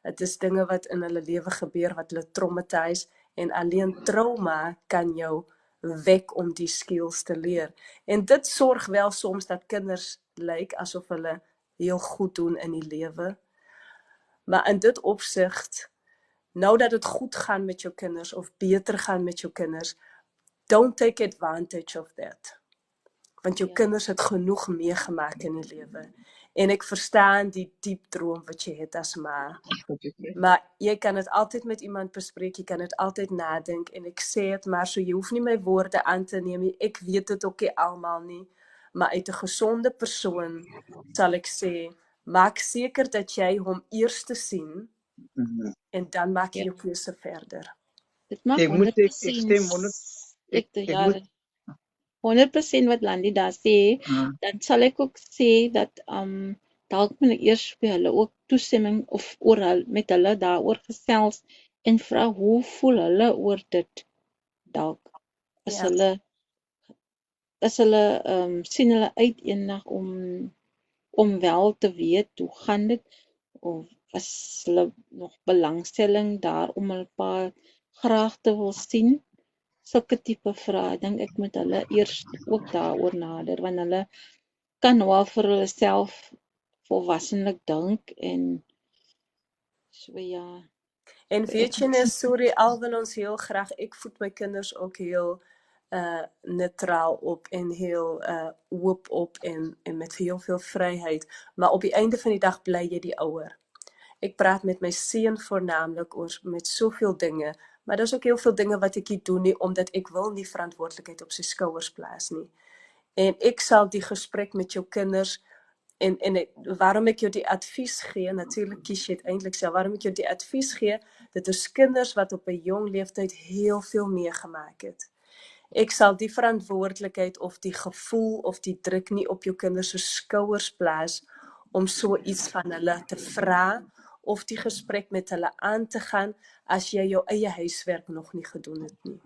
Dit is dinge wat in hulle lewe gebeur wat hulle traumatise en alleen trauma kan jou wek om die skills te leer. En dit sorg wel soms dat kinders lyk asof hulle heel goed doen in die lewe. Maar in dit opsig, nou dat het goed gaan met jou kinders of beter gaan met jou kinders, don't take advantage of that. Want jou kinders het genoeg meegemaak in die lewe. En ek verstaan die diep droom wat jy het as ma. Maar jy kan dit altyd met iemand bespreek, jy kan dit altyd nadink, en ek sê het maar so, jy hoef nie my woorde aan te neem nie, ek weet dit ook nie almal nie, maar uit 'n gesonde persoon sal ek sê, maak seker dat jy hom eers te sien, en dan maak jy jou keuse verder.
Dit maak
Ek
100%
stem
100% wat Landie daar sê, dan sal ek ook sê dat dalk moet ek eers by hulle ook toestemming of met hulle daaroor gesels en vra hoe voel hulle oor dit dalk as hulle sien hulle uit eendag om wel te weet hoe gaan dit, of as hulle nog belangstelling daar om hulle pa graag te wil sien. Sulke tipe vrae, dink ek moet hulle eers ook daaroor nader, want hulle kan wel vir hulle self volwassenlik dink en so ja.
En weet jy net, sorry, al wil ons heel graag, ek voed my kinders ook heel neutraal op en heel oop op en met heel veel vryheid, maar op die einde van die dag bly jy die ouer. Ek praat met my seun voornamlik oor met soveel dinge, maar daar's ook heel veel dinge wat ek nie doen nie, omdat ek wil nie verantwoordelikheid op sy skouers plaas nie. En ek sal die gesprek met jou kinders, en waarom ek jou die advies gee, natuurlik kies jy het eintlik self, waarom ek jou die advies gee, dit is kinders wat op 'n jong leeftyd heel veel meegemaak het. Ek sal die verantwoordelikheid of die gevoel of die druk nie op jou kinders se skouers plaas om so iets van hulle te vra of die gesprek met hulle aan te gaan as jy jou eie huiswerk nog nie gedoen het nie.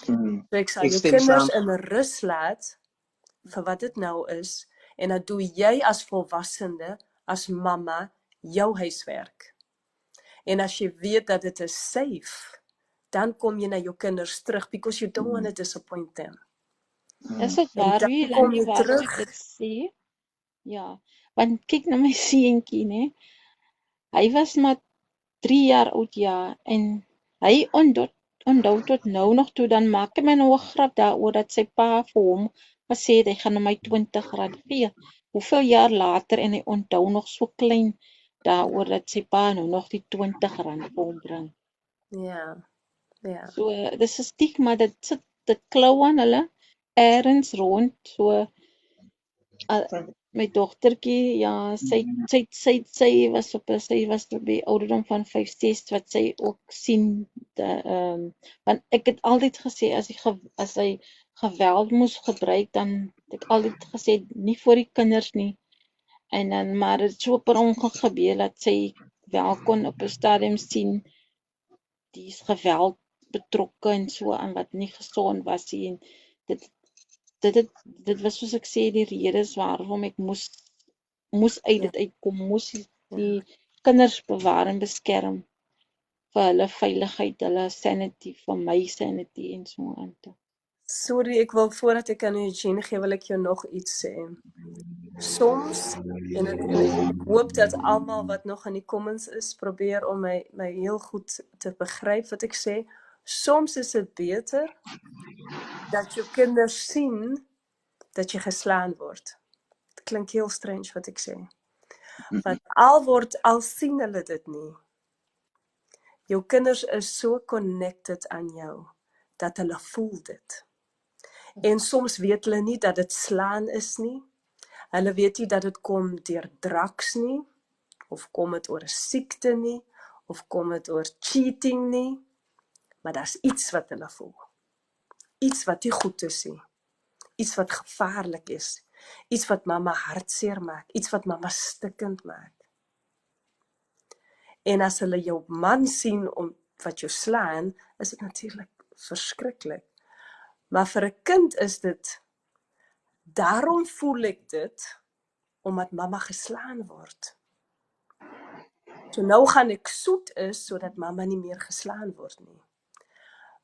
So ek sal jou kinders in rus laat vir wat dit nou is, en dan doe jy as volwassene, as mamma, jou huiswerk. En as jy weet dat dit is safe, dan kom jy na jou kinders terug, because you don't want to disappoint them.
Is dit waar, Landie, waarom ek dit sê? Ja, want kyk na my seentjie, né? Hy was maar 3 jaar oud, ja, en hy onthou tot nou nog toe, dan maak hy my nou 'n grap daaroor dat sy pa vir hom gesê het, hy gaan my R20 gee. Hoeveel jaar later, en hy onthou nog so klein daaroor dat sy pa nou nog die R20 vir hom bring.
Ja.
So, dis 'n stigma, dit klou aan hulle, ergens rond, so, my dogtertjie, ja, sy was by ouderdom van 5-6, wat sy ook sien, want ek het altyd gesê, as hy geweld moes gebruik, dan het ek altyd gesê, nie vir die kinders nie, en dan, maar het so per ongeluk gebeur, dat sy wel kon op 'n stadium sien, die is geweld betrokke en so aan wat nie gesond was nie, en dit was soos ek sê, die redes waarom ek moes uit dit uitkom, moes die kinders bewaar en beskerm vir hulle veiligheid, hulle sanity, vir my sanity en so aan te.
Sorry, ek wil voordat ek aan Eugene gee, wil ek jou nog iets sê. Soms, en ek hoop dat almal wat nog in die comments is, probeer om my heel goed te begryp wat ek sê. Soms is dit beter dat jou kinders sien dat jy geslaan word. Het klink heel strange wat ek sê. Want al sien hulle dit nie. Jou kinders is so connected aan jou, dat hulle voel dit. En soms weet hulle nie dat dit slaan is nie. Hulle weet nie dat dit kom deur drugs nie, of kom dit oor 'n siekte nie, of kom dit oor cheating nie, maar daar's iets wat hulle voel. Iets wat nie goed is nie. Iets wat gevaarlik is. Iets wat mamma hartseer maak. Iets wat mamma stikkend maak. En as hulle jou man sien wat jou slaan, is dit natuurlik verskriklik. Maar vir 'n kind is dit, daarom voel ek dit, omdat mamma geslaan word. So nou gaan ek soet is, sodat mamma nie meer geslaan word nie.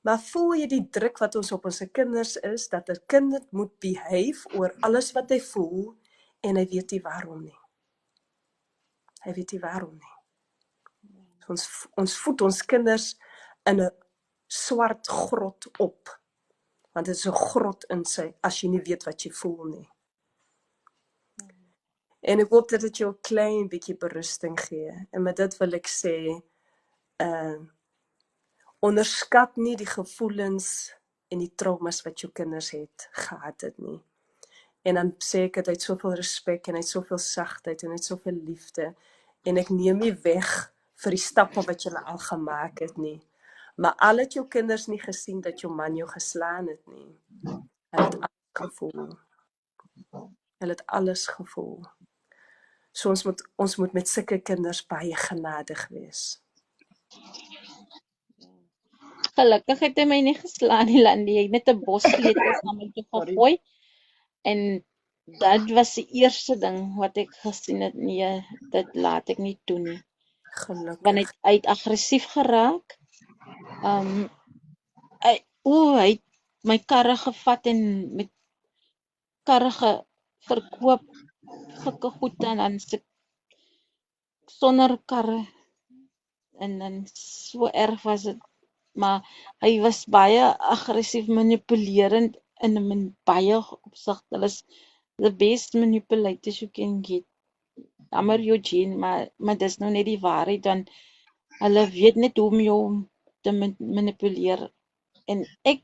Maar voel jy die druk wat ons op ons kinders is, dat 'n kind moet behave oor alles wat hy voel, en hy weet nie waarom nie. Hy weet nie waarom nie. Ons voed ons kinders in 'n swart grot op, want dit is 'n grot in sy, as jy nie weet wat jy voel nie. En ek hoop dat dit jou 'n klein bietjie berusting gee. En met dit wil ek sê, onderskat nie die gevoelens en die traumas wat jou kinders gehad het nie. En dan sê ek dit uit soveel respek en uit soveel sagtheid en uit soveel liefde. En ek neem nie weg vir die stappe wat jy al gemaak het nie. Maar al het jou kinders nie gesien dat jou man jou geslaan het nie. Hulle het alles gevoel. Hulle het alles gevoel. So ons moet met sulke kinders baie genadig wees.
Gelukkig het hy my nie geslaan nie, Landie. Hy het net 'n bos sleutels aan my toe gegooi. En dat was die eerste ding wat ek gesien het. Nee, dit laat ek nie toe nie.
Gelukkig.
Want hy het aggressief geraak. Hy het my karre gevat en met karre verkoop, sulke goed en dan sonder karre. En dan so erg was dit. Maar hy was baie aggressief, manipulerend in baie opsigte. Hulle is the best manipulators you can get. Jammer Eugene, maar dis nou net die waarheid, dan hulle weet net hoe om jou te manipuleer. En ek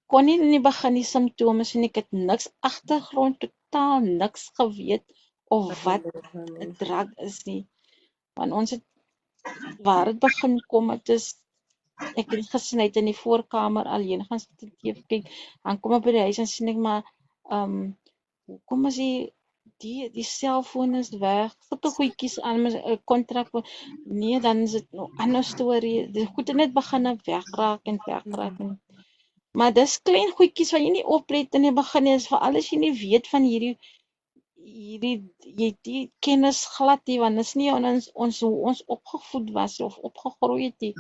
kon nie in die begin die simptome sien, ek het niks agtergrond, totaal niks geweet of wat 'n drug is nie. Want ons het, waar het begin kom, het is, ek het gesien, hy het in die voorkamer alleen gaan sit en TV kyk, dan kom ek by die huis en sien ek maar, hoekom is die selfoon is weg, sulke goedjies aan my kontrak, nee, dan is dit nou ander storie, die goed het net begin wegraak en, maar dis klein goedjies wat jy nie oplet in die begin nie, is veral as jy nie weet van hierdie die kennis glad nie, want dis nie hoe ons opgevoed was of opgegroei het nie.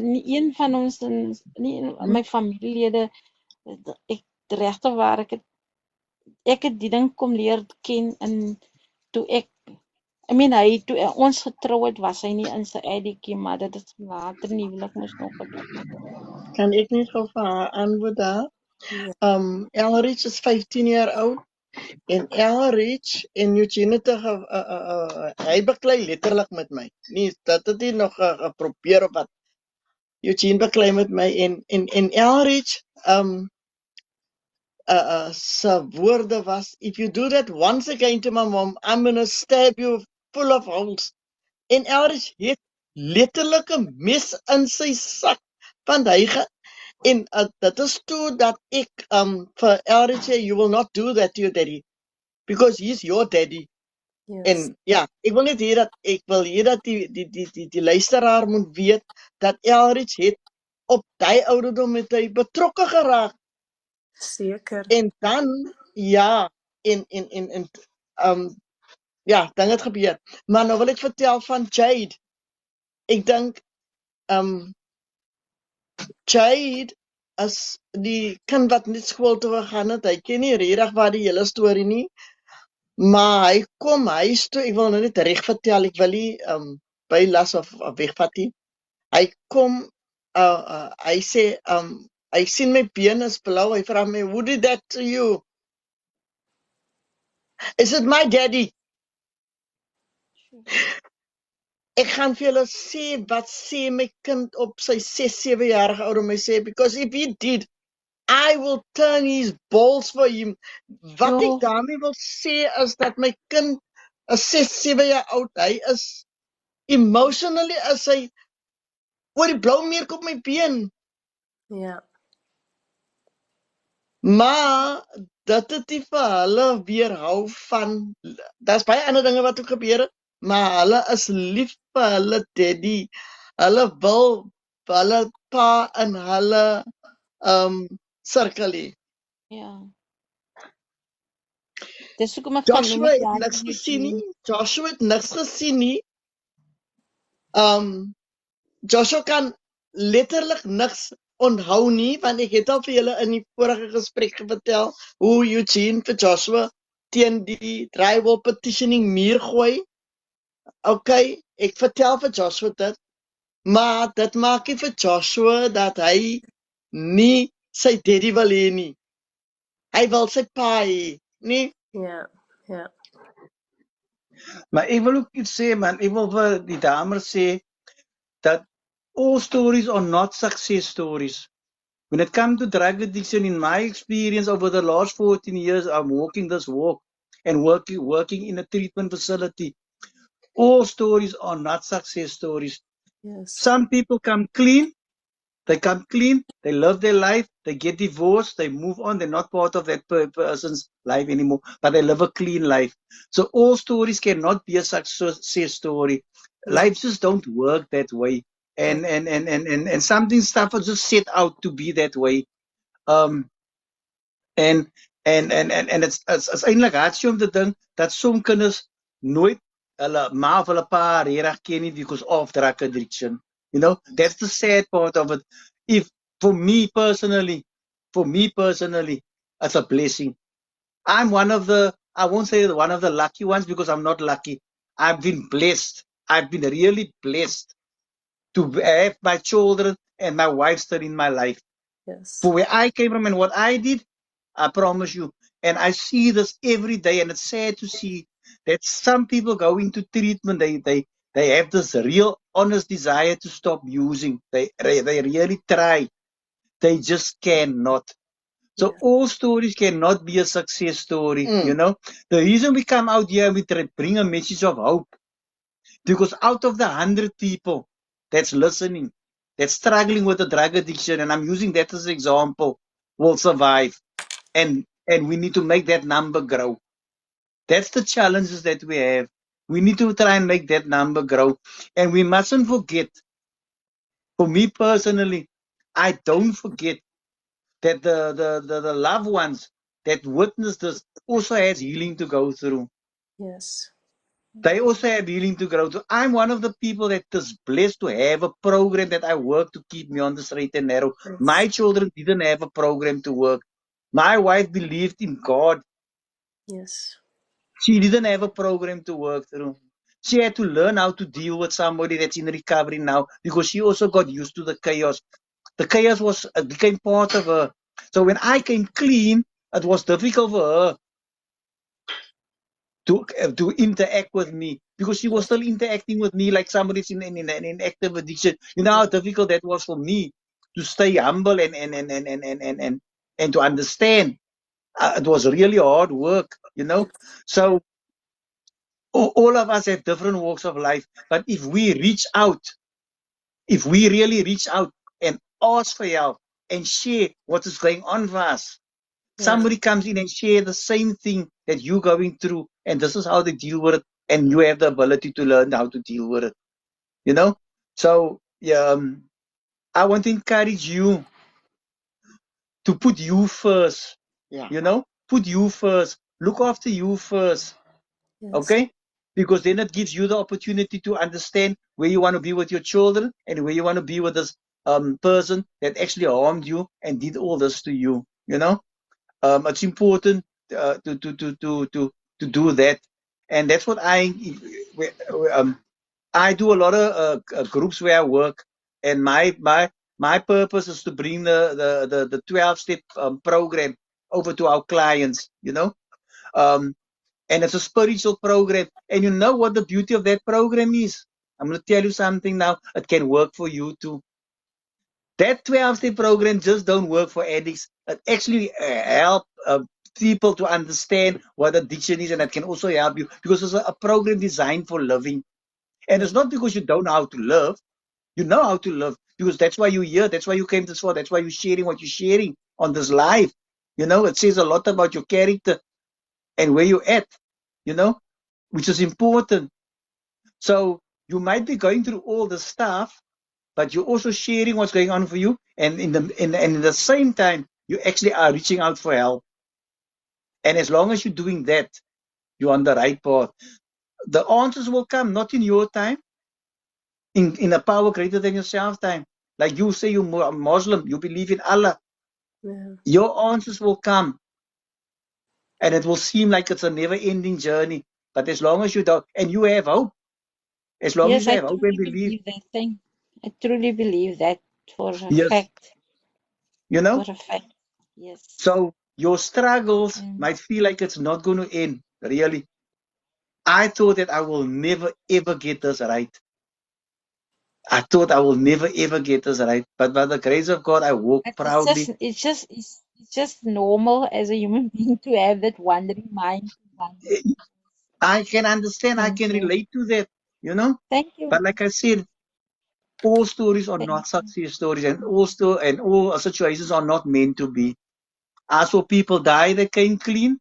Nie een van ons, nie my familielede, ek regtig waar, ek het die ding kom leer ken en toe toe ons getrou het, was hy nie in sy addictie, maar dit is later nie, wil ek moes nog gebeur.
Kan ek net gou vir haar antwoord daar?
Ja.
Elrich is 15 jaar oud. En Elrich en Eugene hy beklei letterlik met my. Nee, dat het nie nog geprobeer op wat. Eugene beklei met my en Elrich sy woorde was, if you do that once again to my mom, I'm gonna stab you full of holes. En Elrich het letterlik 'n mes in sy sak. Want en dat is toe dat ek vir Elrich sê, you will not do that to your daddy. Because he's your daddy.
Yes.
En ja, ek wil net hier dat die luisteraar moet weet dat Elrich het op die ouderdom met hy betrokke geraak.
Seker.
En dan, ja, dan het gebeur. Maar nou wil ek vertel van Jade. Ek dink, Jade is die kind wat net skool toe gegaan het. Hy ken nie regtig waar die hele storie nie. Maar hy kom huis toe, ek wil nou net reg vertel, ek wil nie bylas of wegvat nie. Hy kom, hy sê, hy sien my been is blauw, hy vraag my, who did that to you? Is it my daddy? Ek gaan vir julle sê, wat sê my kind op sy 6-7 jarige ouder my sê, because if he did, I will turn his balls for him. Wat ek daarmee wil sê is dat my kind is 6-7 jaar oud, hy is emotionally, as hy oor die blauw merk op my been.
Ja.
Maar dat het nie vir hulle weerhou van, daar's baie ander dinge wat ook gebeur het, maar hulle is lief vir hulle daddy. Hulle wil hulle pa in hulle sirkel hê.
Ja. Dis hoekom ek
Joshua het niks gesien nie. Joshua het niks gesien nie. Joshua kan letterlik niks onthou nie, want ek het al vir julle in die vorige gesprek vertel hoe Eugene vir Joshua teen die drywall petitioning muur gooi. Okay, ek vertel vir Joshua dit, maar dit maak nie vir Joshua dat hy nie sy daddy wil hê nie. Hy wil sy pa hê, nie?
Ja, ja.
Maar ek wil ook iets sê, man. Ek wil vir die dames sê that all stories are not success stories. When it comes to drug addiction, in my experience over the last 14 years, I'm walking this walk and working in a treatment facility. All stories are not success stories.
Yes.
Some people come clean, they live their life, they get divorced, they move on, they're not part of that person's life anymore, but they live a clean life. So all stories cannot be a success story. Life just don't work that way. And something stuff are just set out to be that way. En it's eintlik hartseer om te dink dat sommige kinders nooit hulle ma of hulle pa regtig ken nie because of drug addiction. You know, that's the sad part of it. If for me personally, it's a blessing. I'm one of the, I won't say one of the lucky ones because I'm not lucky. I've been blessed. I've been really blessed to have my children and my wife still in my life.
Yes.
For where I came from and what I did, I promise you. And I see this every day, and it's sad to see that some people go into treatment. They have this real honest desire to stop using. They really try. They just cannot. So all stories cannot be a success story. You know, the reason we come out here, we bring a message of hope, because out of the 100 people that's listening, that's struggling with a drug addiction, and I'm using that as an example, will survive. And we need to make that number grow. That's the challenges that we have. We need to try and make that number grow. And we mustn't forget, for me personally, I don't forget that the loved ones that witness this also has healing to go through.
Yes.
They also have healing to grow through. I'm one of the people that is blessed to have a program that I work to keep me on the straight and narrow.
Yes.
My children didn't have a program to work. My wife believed in God.
Yes.
She didn't have a program to work through. She had to learn how to deal with somebody that's in recovery now because she also got used to the chaos. The chaos became part of her. So when I came clean, it was difficult for her to interact with me because she was still interacting with me like somebody's in active addiction. You know how difficult that was for me to stay humble and to understand. It was really hard work, you know. So all of us have different walks of life, but if we reach out, if we really reach out and ask for help and share what is going on for us, somebody comes in and share the same thing that you're going through, and this is how they deal with it, and you have the ability to learn how to deal with it, you know. So I want to encourage you to put you first. You know, put you first, look after you first.
Yes.
Okay, because then it gives you the opportunity to understand where you want to be with your children and where you want to be with this person that actually harmed you and did all this to you. You know, it's important to do that, and that's what I do a lot of groups where I work, and my purpose is to bring the 12-step program over to our clients. You know. And it's a spiritual program. And you know what the beauty of that program is? I'm going to tell you something now. It can work for you too. That 12-step program just don't work for addicts. It actually help people to understand what addiction is, and it can also help you because it's a program designed for living. And it's not because you don't know how to live. You know how to live because that's why you're here. That's why you came to this world. That's why you're sharing what you're sharing on this life. You know, it says a lot about your character and where you're at, you know, which is important. So you might be going through all the stuff, but you're also sharing what's going on for you, and in the same time, you actually are reaching out for help. And as long as you're doing that, you're on the right path. The answers will come, not in your time, in a power greater than yourself time. Like you say, you're a Muslim, you believe in Allah.
Yeah.
Your answers will come, and it will seem like it's a never-ending journey. But as long as you don't, and you have hope, as long as
Yes,
you
I
have hope and
truly
believe,
believe that thing. I truly believe that for a
yes,
fact.
you know.
For a fact. Yes.
So your struggles
Mm.
might feel like it's not going to end. Really, I thought that I will never ever get this right. I thought I will never ever get this right. But by the grace of God, I walk proudly.
It's just normal as a human being to have that wandering mind.
I can understand. I
Thank
can
you.
relate to that. You know.
Thank you.
But like I said, all stories are
Thank
not
you.
success stories, and all situations are not meant to be. I saw people die that came clean,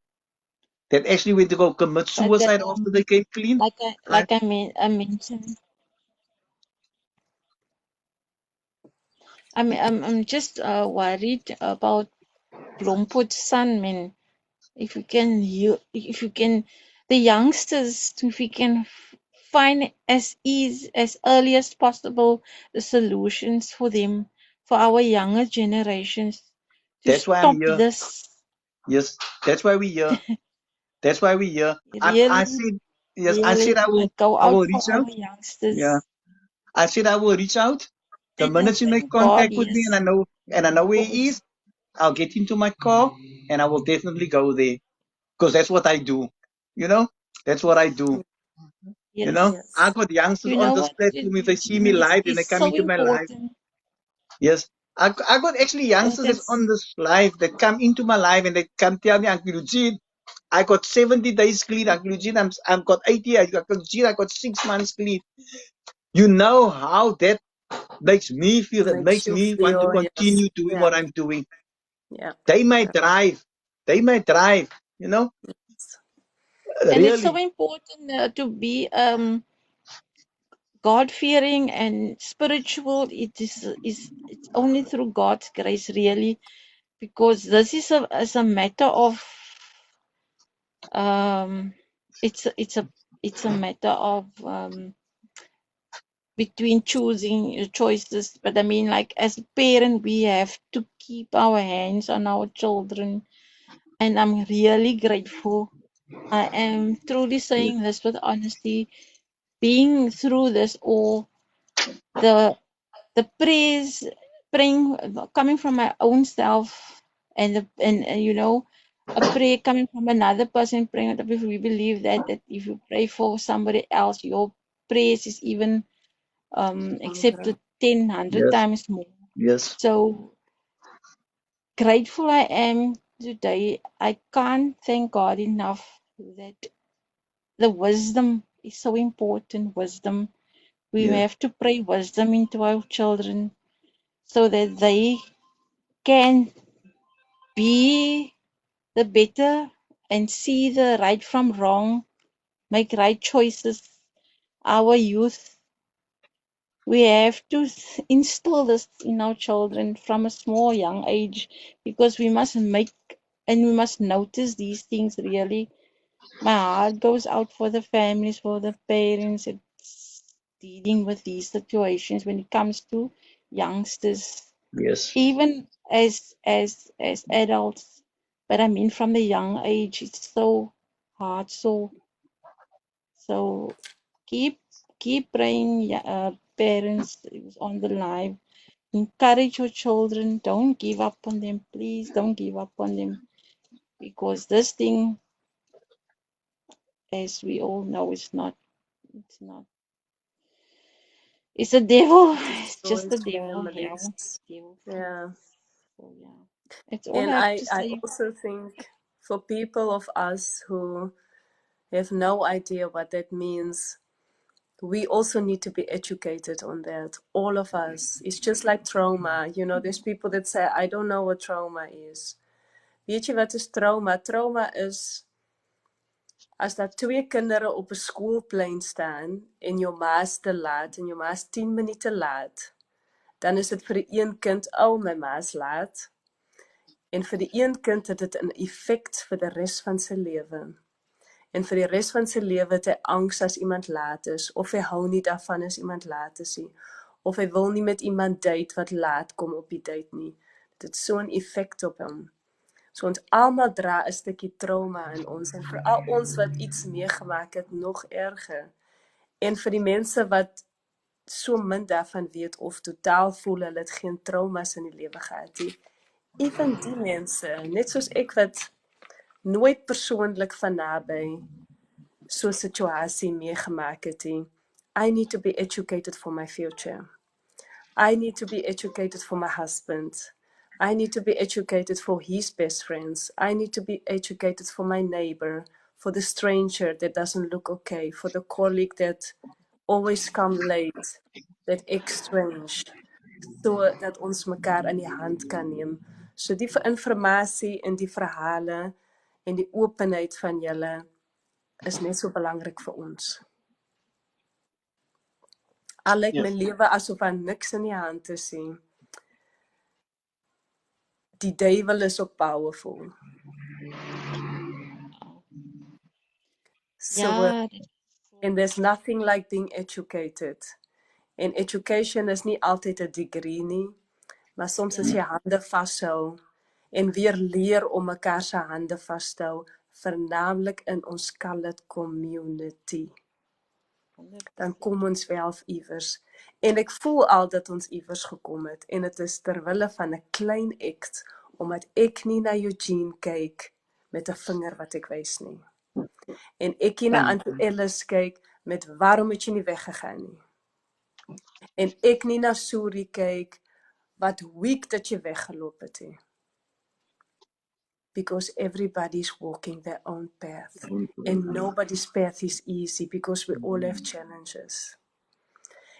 that actually went to go commit
But
suicide after they came clean.
I mentioned, I'm just worried about Blompot's son, man. If you can, the youngsters, if we can find as early as possible the solutions for them, for our younger generations, to
That's why I'm
stop
here.
this.
Yes, that's why we're here. That's why we're here. I
Really,
said, yes, I said
go
I
out
will
for
reach out.
our youngsters.
Yeah, I said I will reach out. The minute you make
Thank God,
contact with me,
yes.
and I know where he is, I'll get into my car and I will definitely go there because that's what I do. You know, that's what I do. You know,
Yes.
I got youngsters
You
on
know
this
what,
platform. If they see me
Eugene,
live, then they
is
come
so
into my live.
important
Yes, I got actually youngsters that's
that's
on this live that come into my live and they come tell me, Uncle Eugene, I got 70 days clean. Uncle Eugene, I'm got 80. Uncle Eugene, I got 6 months clean. You know how that makes me feel. That
Makes
makes
you
me want to
feel, yes.
continue doing
Yeah.
what I'm doing.
Yeah.
They may drive. They may drive. You know,
and it's so
really.
important to be God fearing and spiritual. It's only through God's grace, really, because this is a matter of um it's a matter of between choosing your choices. But I mean, like, as a parent, we have to keep our hands on our children, and I'm really grateful. I am truly saying this with honesty. Being through this all, the praise, praying, coming from my own self, and you know, a prayer coming from another person praying. If we believe that if you pray for somebody else, your praise is even accepted 10, 100
Yes.
times more.
Yes.
So grateful I am today. I can't thank God enough that the wisdom is so important. Wisdom. We
Yeah.
have to pray wisdom into our children so that they can be the better and see the right from wrong, make right choices. Our youth, we have to instill this in our children from a small young age, because we must make and we must notice these things really. My heart goes out for the families, for the parents. It's dealing with these situations when it comes to youngsters,
Yes.
even as adults. But I mean, from the young age, it's so hard. So keep praying, parents who's on the live. Encourage your children. Don't give up on them. Please don't give up on them, because this thing, as we all know, is not. It's not. It's a devil. It's just
Destroys
the devil. Hell.
families.
Devil.
Yeah.
So yeah. That's all
And
I have
I,
to
I
say.
also think for people of us who have no idea what that means, we also need to be educated on that. All of us. It's just like trauma. You know, there's people that say, I don't know what trauma is. Weet jy wat is trauma? Trauma is as daar 2 kinders op 'n skoolplein staan en jou ma is te laat en jou ma is 10 minute laat, dan is dit vir die een kind, my ma is laat. En vir die een kind het dit 'n effek vir die res van sy lewe. En vir die res van sy lewe het hy angs as iemand laat is, of hy hou nie daarvan as iemand laat is nie, of hy wil nie met iemand date wat laat kom op die date nie. Dit het so 'n effek op hom. So ons almal dra 'n stukkie trauma in ons, en veral ons wat iets meegemaak het, nog erger. En vir die mense wat so min daarvan weet of totaal voel hulle het geen traumas in die lewe gehad nie. Even die mense, net soos ek wat nooit persoonlik van naby so 'n situasie meegemaak het nie. I need to be educated for my future. I need to be educated for my husband. I need to be educated for his best friends. I need to be educated for my neighbor, for the stranger that doesn't look okay, for the colleague that always come late, that exchange, so dat ons mekaar in die hand kan neem. So die informasie en die verhale en die openheid van julle is net so belangrik vir ons. Al lyk my lewe asof aan niks in die hand te sien. Die duiwel is ook powerful. So,
Ja,
and there's nothing like being educated. En education is nie altyd 'n degree nie, maar soms as jy hande vashou en weer leer om mekaar se hande vas te hou, vernaamlik in ons colored community. Dan kom ons wel iewers. En ek voel al dat ons iewers gekom het. En dit is terwille van 'n klein act, omdat ek nie na Eugene kyk met 'n vinger wat ek wys nie. En ek nie na Auntie Ellis kyk met waarom het jy nie weggegaan nie. En ek nie na Suri kyk wat weak dat jy weggeloop het nie. Because everybody's walking their own path. And nobody's path is easy because we all have challenges.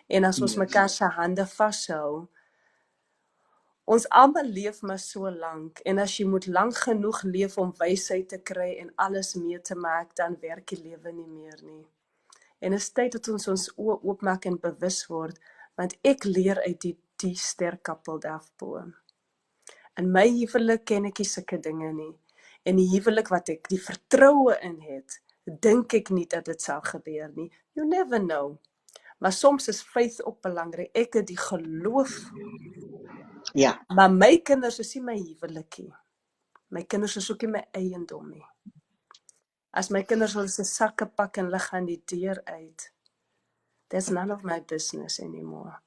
En as ons mekaar se hande vashou, ons almal leef maar so lank, en as jy moet lank genoeg leef om wysheid te kry en alles mee te maak, dan werk die lewe nie meer nie. En is tyd dat ons oë oopmaak en bewus word, want ek leer uit die sterkappel daarbo. In my huwelik ken ek nie sulke dinge nie. En die huwelik wat ek die vertroue in het, dink ek nie dat dit sal gebeur nie. You never know. Maar soms is faith ook belangrik. Ek het die geloof.
Ja.
Maar my kinders is nie my huwelikie. My kinders is ook nie my eiendom nie. As my kinders hulle se sakke pak en hulle gaan die deur uit, that's none of my business anymore.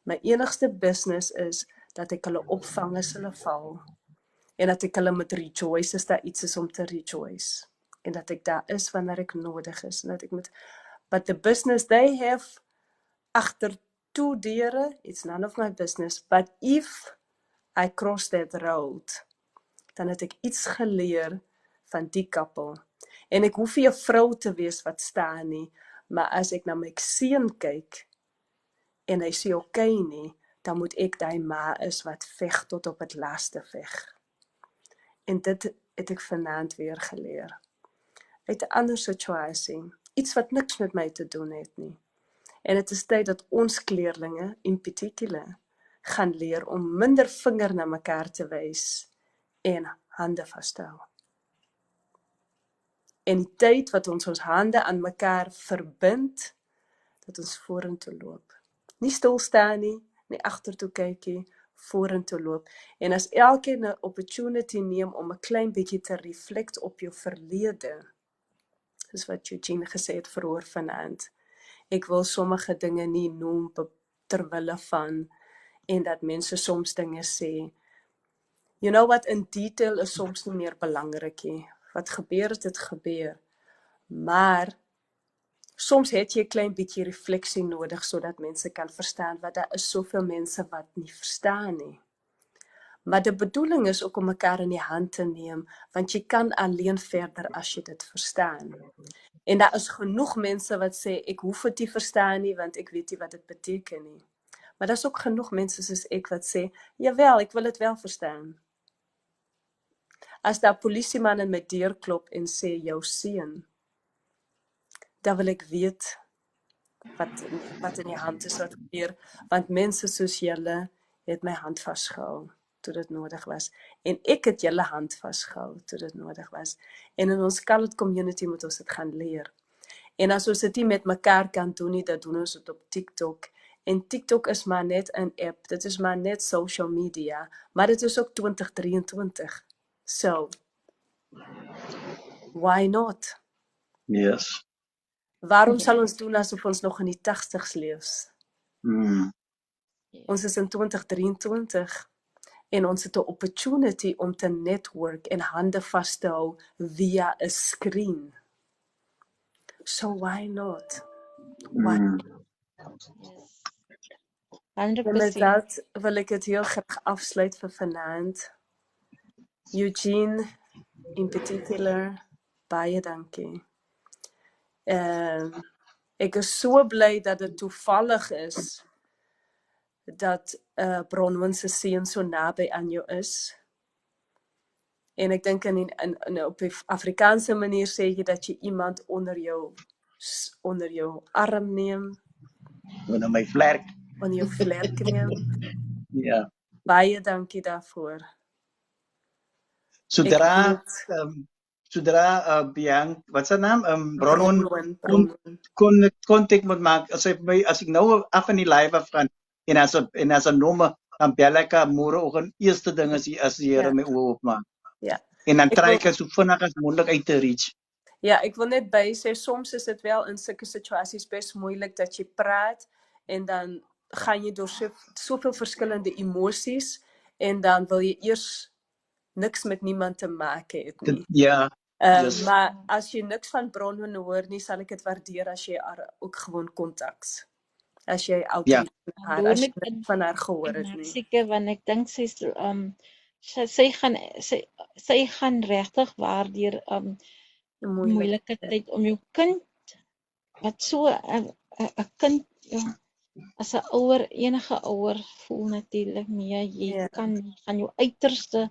My enigste business is dat ek hulle opvang as hulle val. En dat ek hulle moet rejoice as daar iets is om te rejoice. En dat ek daar is wanneer ek nodig is. En dat ek moet, but the business they have agter toe deure, it's none of my business. But if I cross that road, dan het ek iets geleer van die kappel. En ek hoef nie 'n vrou te wees wat staan nie, maar as ek na my seun kyk, en hy sê okay nie, dan moet ek die ma is wat veg tot op het laaste veg. En dit het ek vanaand weer geleer. Uit 'n ander situasie, iets wat niks met my te doen het nie. En dit is tyd dat ons kleerlinge, in particular, gaan leer om minder vinger na mekaar te wys en hande vas te hou. En die tyd wat ons hande aan mekaar verbind, dat ons vorentoe loop. Nie stil staan nie, nie agtertoe kyk nie, vorentoe loop. En as elkeen 'n opportunity neem om 'n klein bietjie te reflect op jou verlede, dis wat Eugene gesê het vroeër vanaand. Ek wil sommige dinge nie noem terwille van, en dat mense soms dinge sê. You know what, in detail is soms nie meer belangrik nie. Wat gebeur het, het gebeur. Maar soms het jy 'n klein bietjie refleksie nodig, sodat mense kan verstaan, wat daar is soveel mense wat nie verstaan nie. Maar die bedoeling is ook om mekaar in die hand te neem, want jy kan alleen verder as jy dit verstaan. En daar is genoeg mense wat sê, ek hoef dit nie verstaan nie, want ek weet nie wat dit beteken nie. Maar daar is ook genoeg mense soos ek wat sê, jawel, ek wil dit wel verstaan. As daar 'n polisieman in my deur klop en sê, jou seun, dan wil ek weet wat in die hand is wat gebeur, want mense soos julle het my hand vasgehou toe dit nodig was, en ek het julle hand vasgehou toe dit nodig was, en in ons colored community moet ons dit gaan leer, en as ons dit nie met mekaar kan doen nie, dan doen ons dit op TikTok, en TikTok is maar net 'n app, dit is maar net social media, maar dit is ook 2023, so, why not?
Yes.
Waarom sal ons doen asof ons nog in die 80's leef? Ons is in 2023 en ons het 'n opportunity om te network en hande vas te hou via 'n screen. So why not? Why?
Yes. 100%.
En met dat wil ek dit heel graag afsluit vir vanaand. Eugene, in particular, baie dankie. Ek is so bly dat dit toevallig is dat Bronwyn se seun so naby aan jou is. En ek dink op die Afrikaanse manier sê jy dat jy iemand onder jou arm neem,
Onder my vlerk.
onder jou vlerk neem.
Ja.
Baie dankie daarvoor.
Sodra Bianca, wat sy naam? Bronwyn kon kontak met maak. As ek nou af in die live af gaan en as 'n nommer dan bel ek haar môreoggend. Eerste ding is as die Here my oë oopmaak.
Ja.
En dan try ek so vinnig as moontlik uit te reach.
Ja, ek wil net by sê soms is dit wel in sulke situasies best moeilik dat jy praat en dan gaan jy deur soveel verskillende emosies en dan wil jy eers niks met niemand te maak hê nie.
Ja.
Maar as jy niks van Bronwyn hoor nie, sal ek dit waardeer as jy haar ook gewoon kontaks. As jy altyd haar, as jy niks van haar gehoor het nie.
Seker, want ek dink sy gaan regtig waardeer moeilike tyd om jou kind wat so 'n kind as 'n ouer, enige ouer voel natuurlik mee, jy kan aan jou uiterste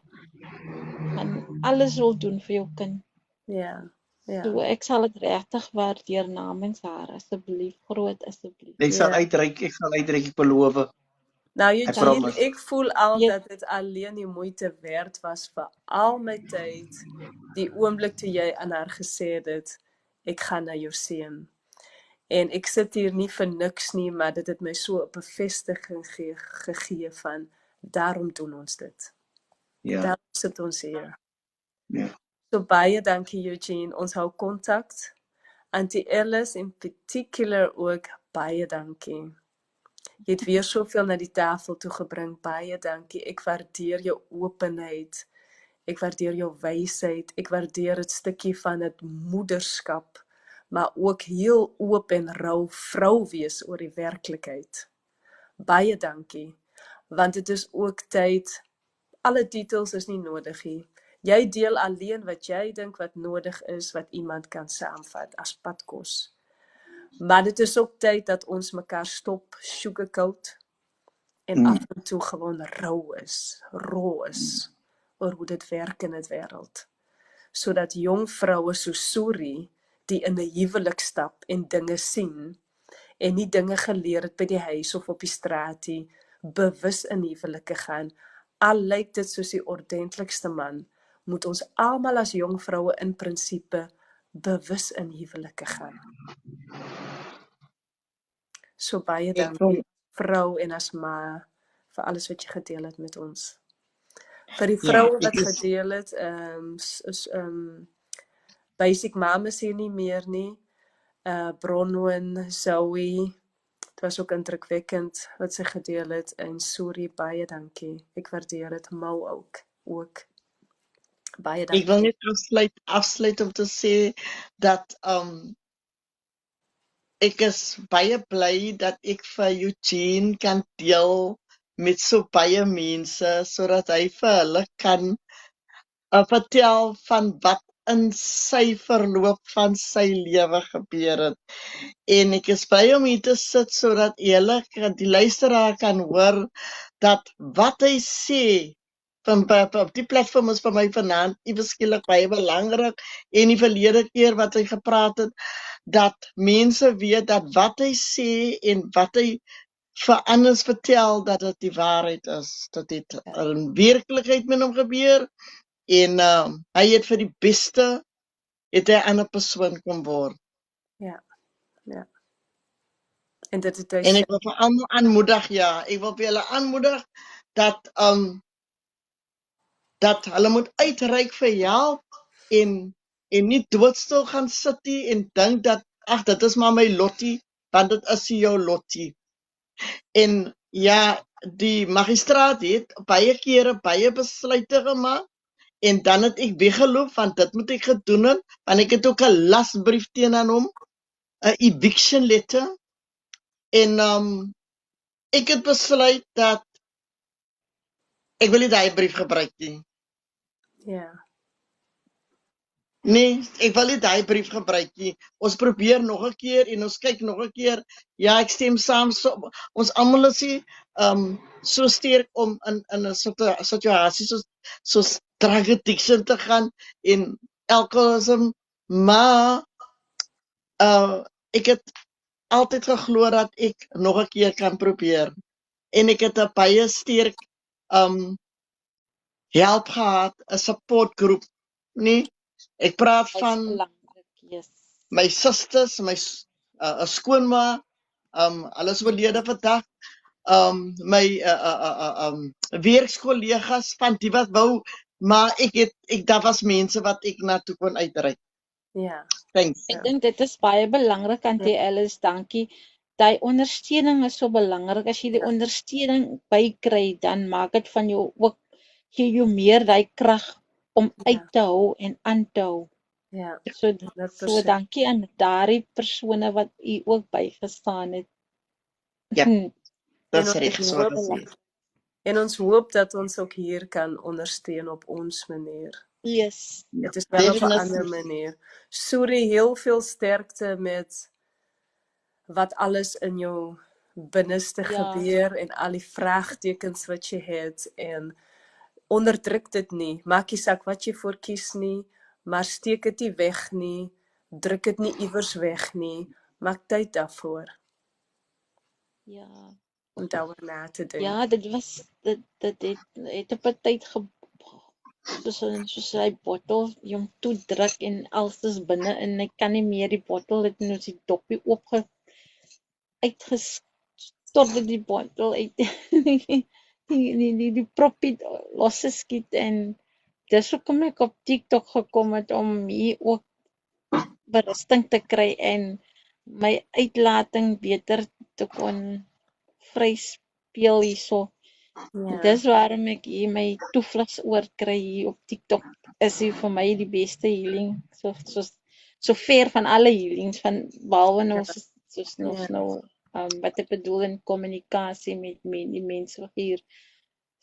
gaan alles wil doen vir jou kind.
Ja.
So ek sal dit regtig waardeer namens haar, asseblief, groot asseblief.
Ek sal uitreik, ek beloof.
Nou Eugene, ek voel al dat dit alleen die moeite werd was vir al my tyd, die oomblik toe jy aan haar gesê het, ek gaan na jou seun. En ek sit hier nie vir niks nie, maar dit het my so 'n bevestiging gegee van, daarom doen ons dit.
Ja.
Daarom sit ons hier.
Ja.
So baie dankie Eugene, ons hou kontak. Auntie Alice in particular ook, baie dankie. Jy het weer soveel na die tafel toe gebring, baie dankie. Ek waardeer jou openheid, ek waardeer jou wysheid, ek waardeer het stukkie van het moederskap, maar ook heel oop en rou vrou wees oor die werklikheid. Baie dankie, want dit is ook tyd, alle titels is nie nodig nie. Jy deel alleen wat jy dink wat nodig is, wat iemand kan saamvat as Padkos. Maar dit is ook tyd dat ons mekaar stop sugarcoat en af en toe gewoon rou is, raw is, oor hoe dit werk in die wêreld. Sodat jong vroue so Suri, die in 'n huwelik stap en dinge sien, en nie dinge geleer het by die huis of op die straat nie, bewus in huwelike gaan, al lyk dit soos die ordentlikste man, moet ons almal as jong vroue in prinsipe bewus in huwelike gaan. So baie dankie, vrou en as maar, vir alles wat jy gedeel het met ons. Vir die vroue wat gedeel het, basic mama is hier nie meer nie, Bronwyn, Zoe, het was ook indrukwekkend wat sy gedeel het, en sorry, baie dankie, ek waardeer het, Mau ook. Baie dankie.
Ek wil net afsluit om te sê dat ek is baie bly dat ek vir Eugene kan deel met so baie mense, sodat hy vir hulle kan vertel van wat in sy verloop van sy lewe gebeur het. En ek is bly om hier te sit sodat julle, die luisteraar, kan hoor dat wat hy sê op die platform is vir my vanaand skielik baie belangrik, en die verlede keer wat hy gepraat het, dat mense weet dat wat hy sê en wat hy vir anders vertel, dat dit die waarheid is, dat dit in werklikheid met hom gebeur, en hy het vir die beste, het hy 'n ander persoon kon word.
Ja. En dit het hy
En ek wil vir almal aanmoedig, ek wil vir julle aanmoedig, dat hulle moet uitreik vir help, en nie doodstil gaan sit nie, en dink dat, dit is maar my lottie, want dit is nie jou lottie. En die magistraat het baie kere baie besluite gemaak, en dan het ek weggeloop, want dit moet ek gedoen het, want ek het ook 'n lasbrief teen aan hom, eviction letter en ek het besluit dat ek wil nie daai brief gebruik nie.
Ja.
Nee, ek wil nie daai brief gebruik nie. Ons probeer nog 'n keer en ons kyk nog 'n keer. Ja, ek stem saam. Ons almal is so sterk om in 'n situasie soos drug addiction te gaan en alcoholism, maar ek het altyd geglo dat ek nog 'n keer kan probeer. En ek het 'n baie sterk help gehad, 'n supportgroep, nee. Ek praat
Dis
van
belangrik, yes.
my susters, my skoonma, hulle is oorlede vandag. My werkskollegas van die wat wou, maar daar was mense wat ek na toe kon uitreik.
Ja.
Thanks.
Ek dink dit is baie belangrik aan die Alice, dankie. Die ondersteuning is so belangrik. As jy die ondersteuning bykry, dan maak dit van jou ook, gee jou meer die krag om uit te hou en aan te hou.
Ja.
So
100%.
dankie aan daardie persone wat u ook bygestaan het.
Ja,
En
dat is
ons
reg, so
hoop-
dat is.
En ons hoop dat ons ook hier kan ondersteun op ons manier.
Yes.
Het is wel op 'n
definitief.
ander manier. Sorry, heel veel sterkte met wat alles in jou binneste gebeur en al die vraagtekens wat jy het en onderdruk dit nie. Maak nie saak wat jy voor kies nie, maar steek dit nie weg nie. Druk dit nie iewers weg nie. Maak tyd daarvoor
Ja.
om daaroor na te dink.
Ja, dit het op 'n tyd soos hy bottel, jy hom toedruk en alles is binne en ek kan nie meer die bottel, het nou die doppie uitgestort met die bottel uit die propie losgeskiet en dis hoekom ek op TikTok gekom het om hier ook berusting te kry en my uitlating beter te kon vryspeel hierso.
Ja.
Dis waarom ek hier my toevlugsoord kry hier op TikTok. Is hier vir my die beste healing. So ver van alle healings van behalwe nou soos nou wat ek bedoel in kommunikasie met die mense hier.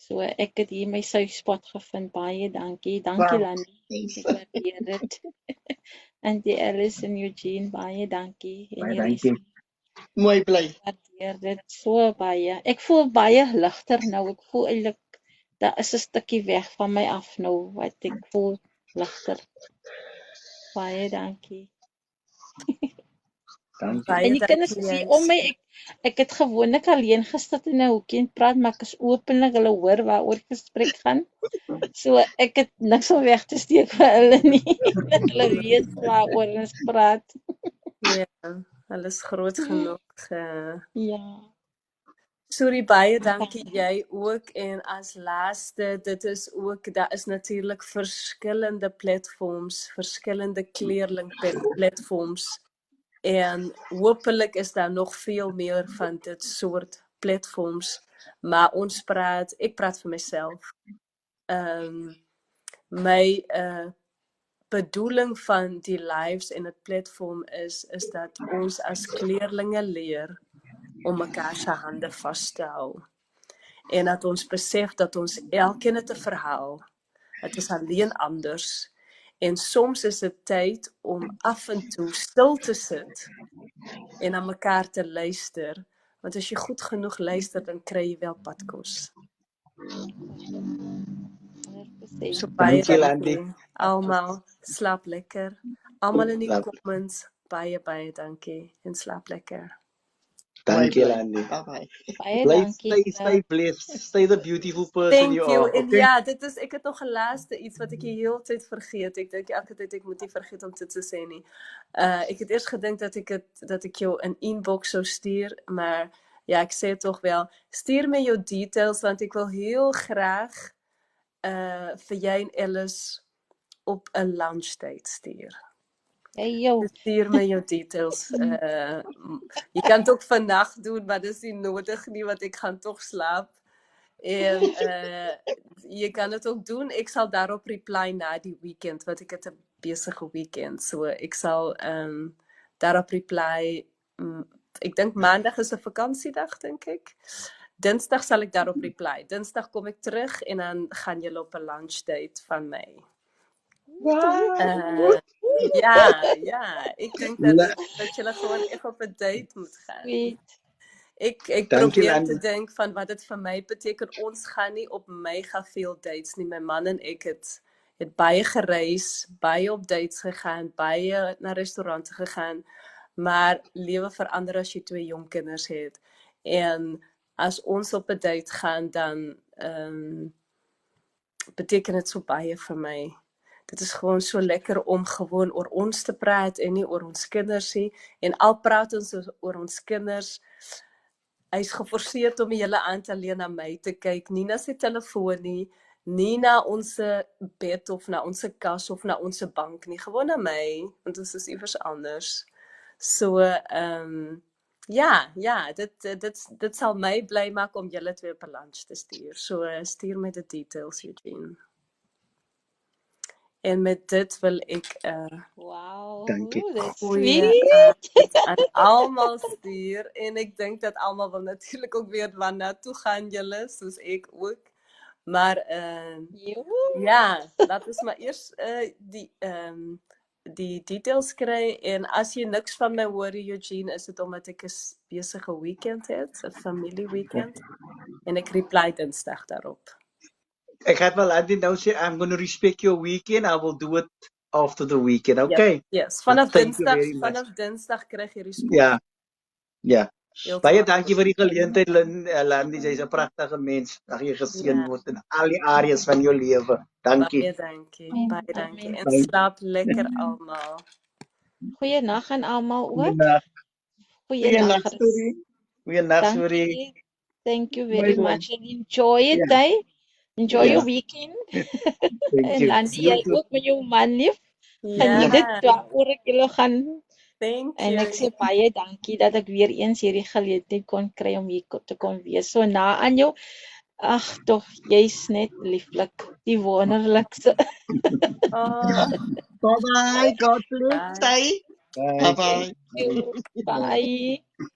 So ek het hier my safe spot gevind. Baie dankie. Dankie
Wow.
Landie. Ek waardeer dit. En die Alice en Eugene, baie dankie. En
Baie
die res
dankie.
Mooi bly.
waardeer dit so baie. Ek voel baie ligter nou. Ek voel eintlik daar is 'n stukkie weg van my af nou wat ek voel ligter. Baie dankie.
Dankie.
Baie
En die kinders
dankie,
is hier
Jens.
om my. Ek het gewoonlik alleen gesit in 'n hoekie en praat, maar ek is openlik. Hulle hoor waaroor die gesprek gaan. So ek het niks om weg te steek vir hulle nie. Hulle weet waaroor ons praat.
Ja, hulle is groot genoeg.
Ja.
Sorry, baie dankie jy ook. En as laaste, dit is ook, daar is natuurlik verskillende platforms, verskillende kleerling-platforms. En hopelik is daar nog veel meer van dit soort platforms. Maar ek praat vir myself. My bedoeling van die lives en het platform is dat ons as kleerlinge leer om mekaar se hande vas te hou. En dat ons besef dat ons elkeen het 'n verhaal. Dit is alleen anders. En soms is dit tyd om af en toe stil te sit en aan mekaar te luister. Want as jy goed genoeg luister, dan kry jy wel padkos.
100%.
So baie
Dankie, Landie.
dankie. Almal, slaap lekker. Almal in die comments, baie dankie en slaap lekker.
Dankie,
Mooi bly.
Landie.
Bye-bye.
Baie
Bly,
dankie.
stay blessed. Stay the beautiful person
Thank
you
you.
are.
En
Okay?
ja, ek het nog 'n laaste iets wat ek die hele tyd vergeet. Ek dink elke tyd ek moet nie vergeet om dit te sê nie. Ek het eers gedink dat ek jou 'n inbox sou stuur, maar ja, ek sê tog wel, stuur my jou details want ek wil heel graag vir jy en Alice op 'n lunchtyd stuur.
Hey jou.
Stuur my jou details. Jy kan dit ook vandag doen, maar dis nie nodig nie want ek gaan tog slaap. En jy kan dit ook doen. Ek sal daarop reply na die weekend want ek het 'n besige weekend. So ek sal daarop reply. Ek dink maandag is 'n vakansiedag, dink ek. Dinsdag sal ek daarop reply. Dinsdag kom ek terug en dan gaan julle op 'n lunch date van my. Ja, ek dink dat julle gewoon echt op 'n date moet gaan.
Sweet.
Ek
Dankie,
probeer te
Landie.
dink van wat dit vir my beteken. Ons gaan nie op mega veel dates nie. My man en ek het baie gereis, baie op dates gegaan, baie na restaurante gegaan, maar lewe verander as jy 2 jong kinders het. En as ons op 'n date gaan, dan beteken dit so baie vir my. Dit is gewoon so lekker om gewoon oor ons te praat en nie oor ons kinders nie. En al praat ons oor ons kinders, hy is geforseerd om die hele aand alleen na my te kyk, nie na sy telefoon nie, nie na ons bed of na ons kas of na ons bank nie, gewoon na my, want ons is iewers anders. So, dit sal my bly maak om julle 2 op 'n lunch te stuur. So, stuur my die details, Eugene. En met dit wil ek
Wow,
Dankie.
that's
goeie
sweet.
aan almal stuur, en ek dink dat almal wil natuurlik ook weet waarna toe gaan julle, soos ek ook. Maar ja, laat ons maar eers die details kry, en as jy niks van my hoor, Eugene, is dit omdat ek 'n besige weekend het, 'n familie weekend, en ek reply Dinsdag daarop.
Ek het wel Landie nou sê, I'm going to respect your weekend, I will do it after the weekend, okay?
Yes. Vanaf
Thank you very much.
Dinsdag krijg je respons.
Ja.
Heeltemal.
Baie dankie vir die geleentheid, Landie, jy's 'n pragtige mens. Mag jy geseën word in al die areas van jou lewe. Dankie.
Baie dankie. En
Dankie.
slaap lekker almal.
Goeienaand aan almal ook.
Goeienaand.
Goeienaand.
Goeienaand, sorry.
Dankie. Thank you very much and enjoy it, Enjoy your weekend. En Landie, jy ook met jou man lief. Geniet dit, waaroor ek julle gaan.
Thank you.
En ek sê baie dankie dat ek weer eens hierdie geleentheid kon kry om hier te kon wees. So na aan jou. Ag tog, jy's net lieflik, die wonderlikste.
Bye-bye, God bless. Bye.
Bye.
Bye-bye.
Bye.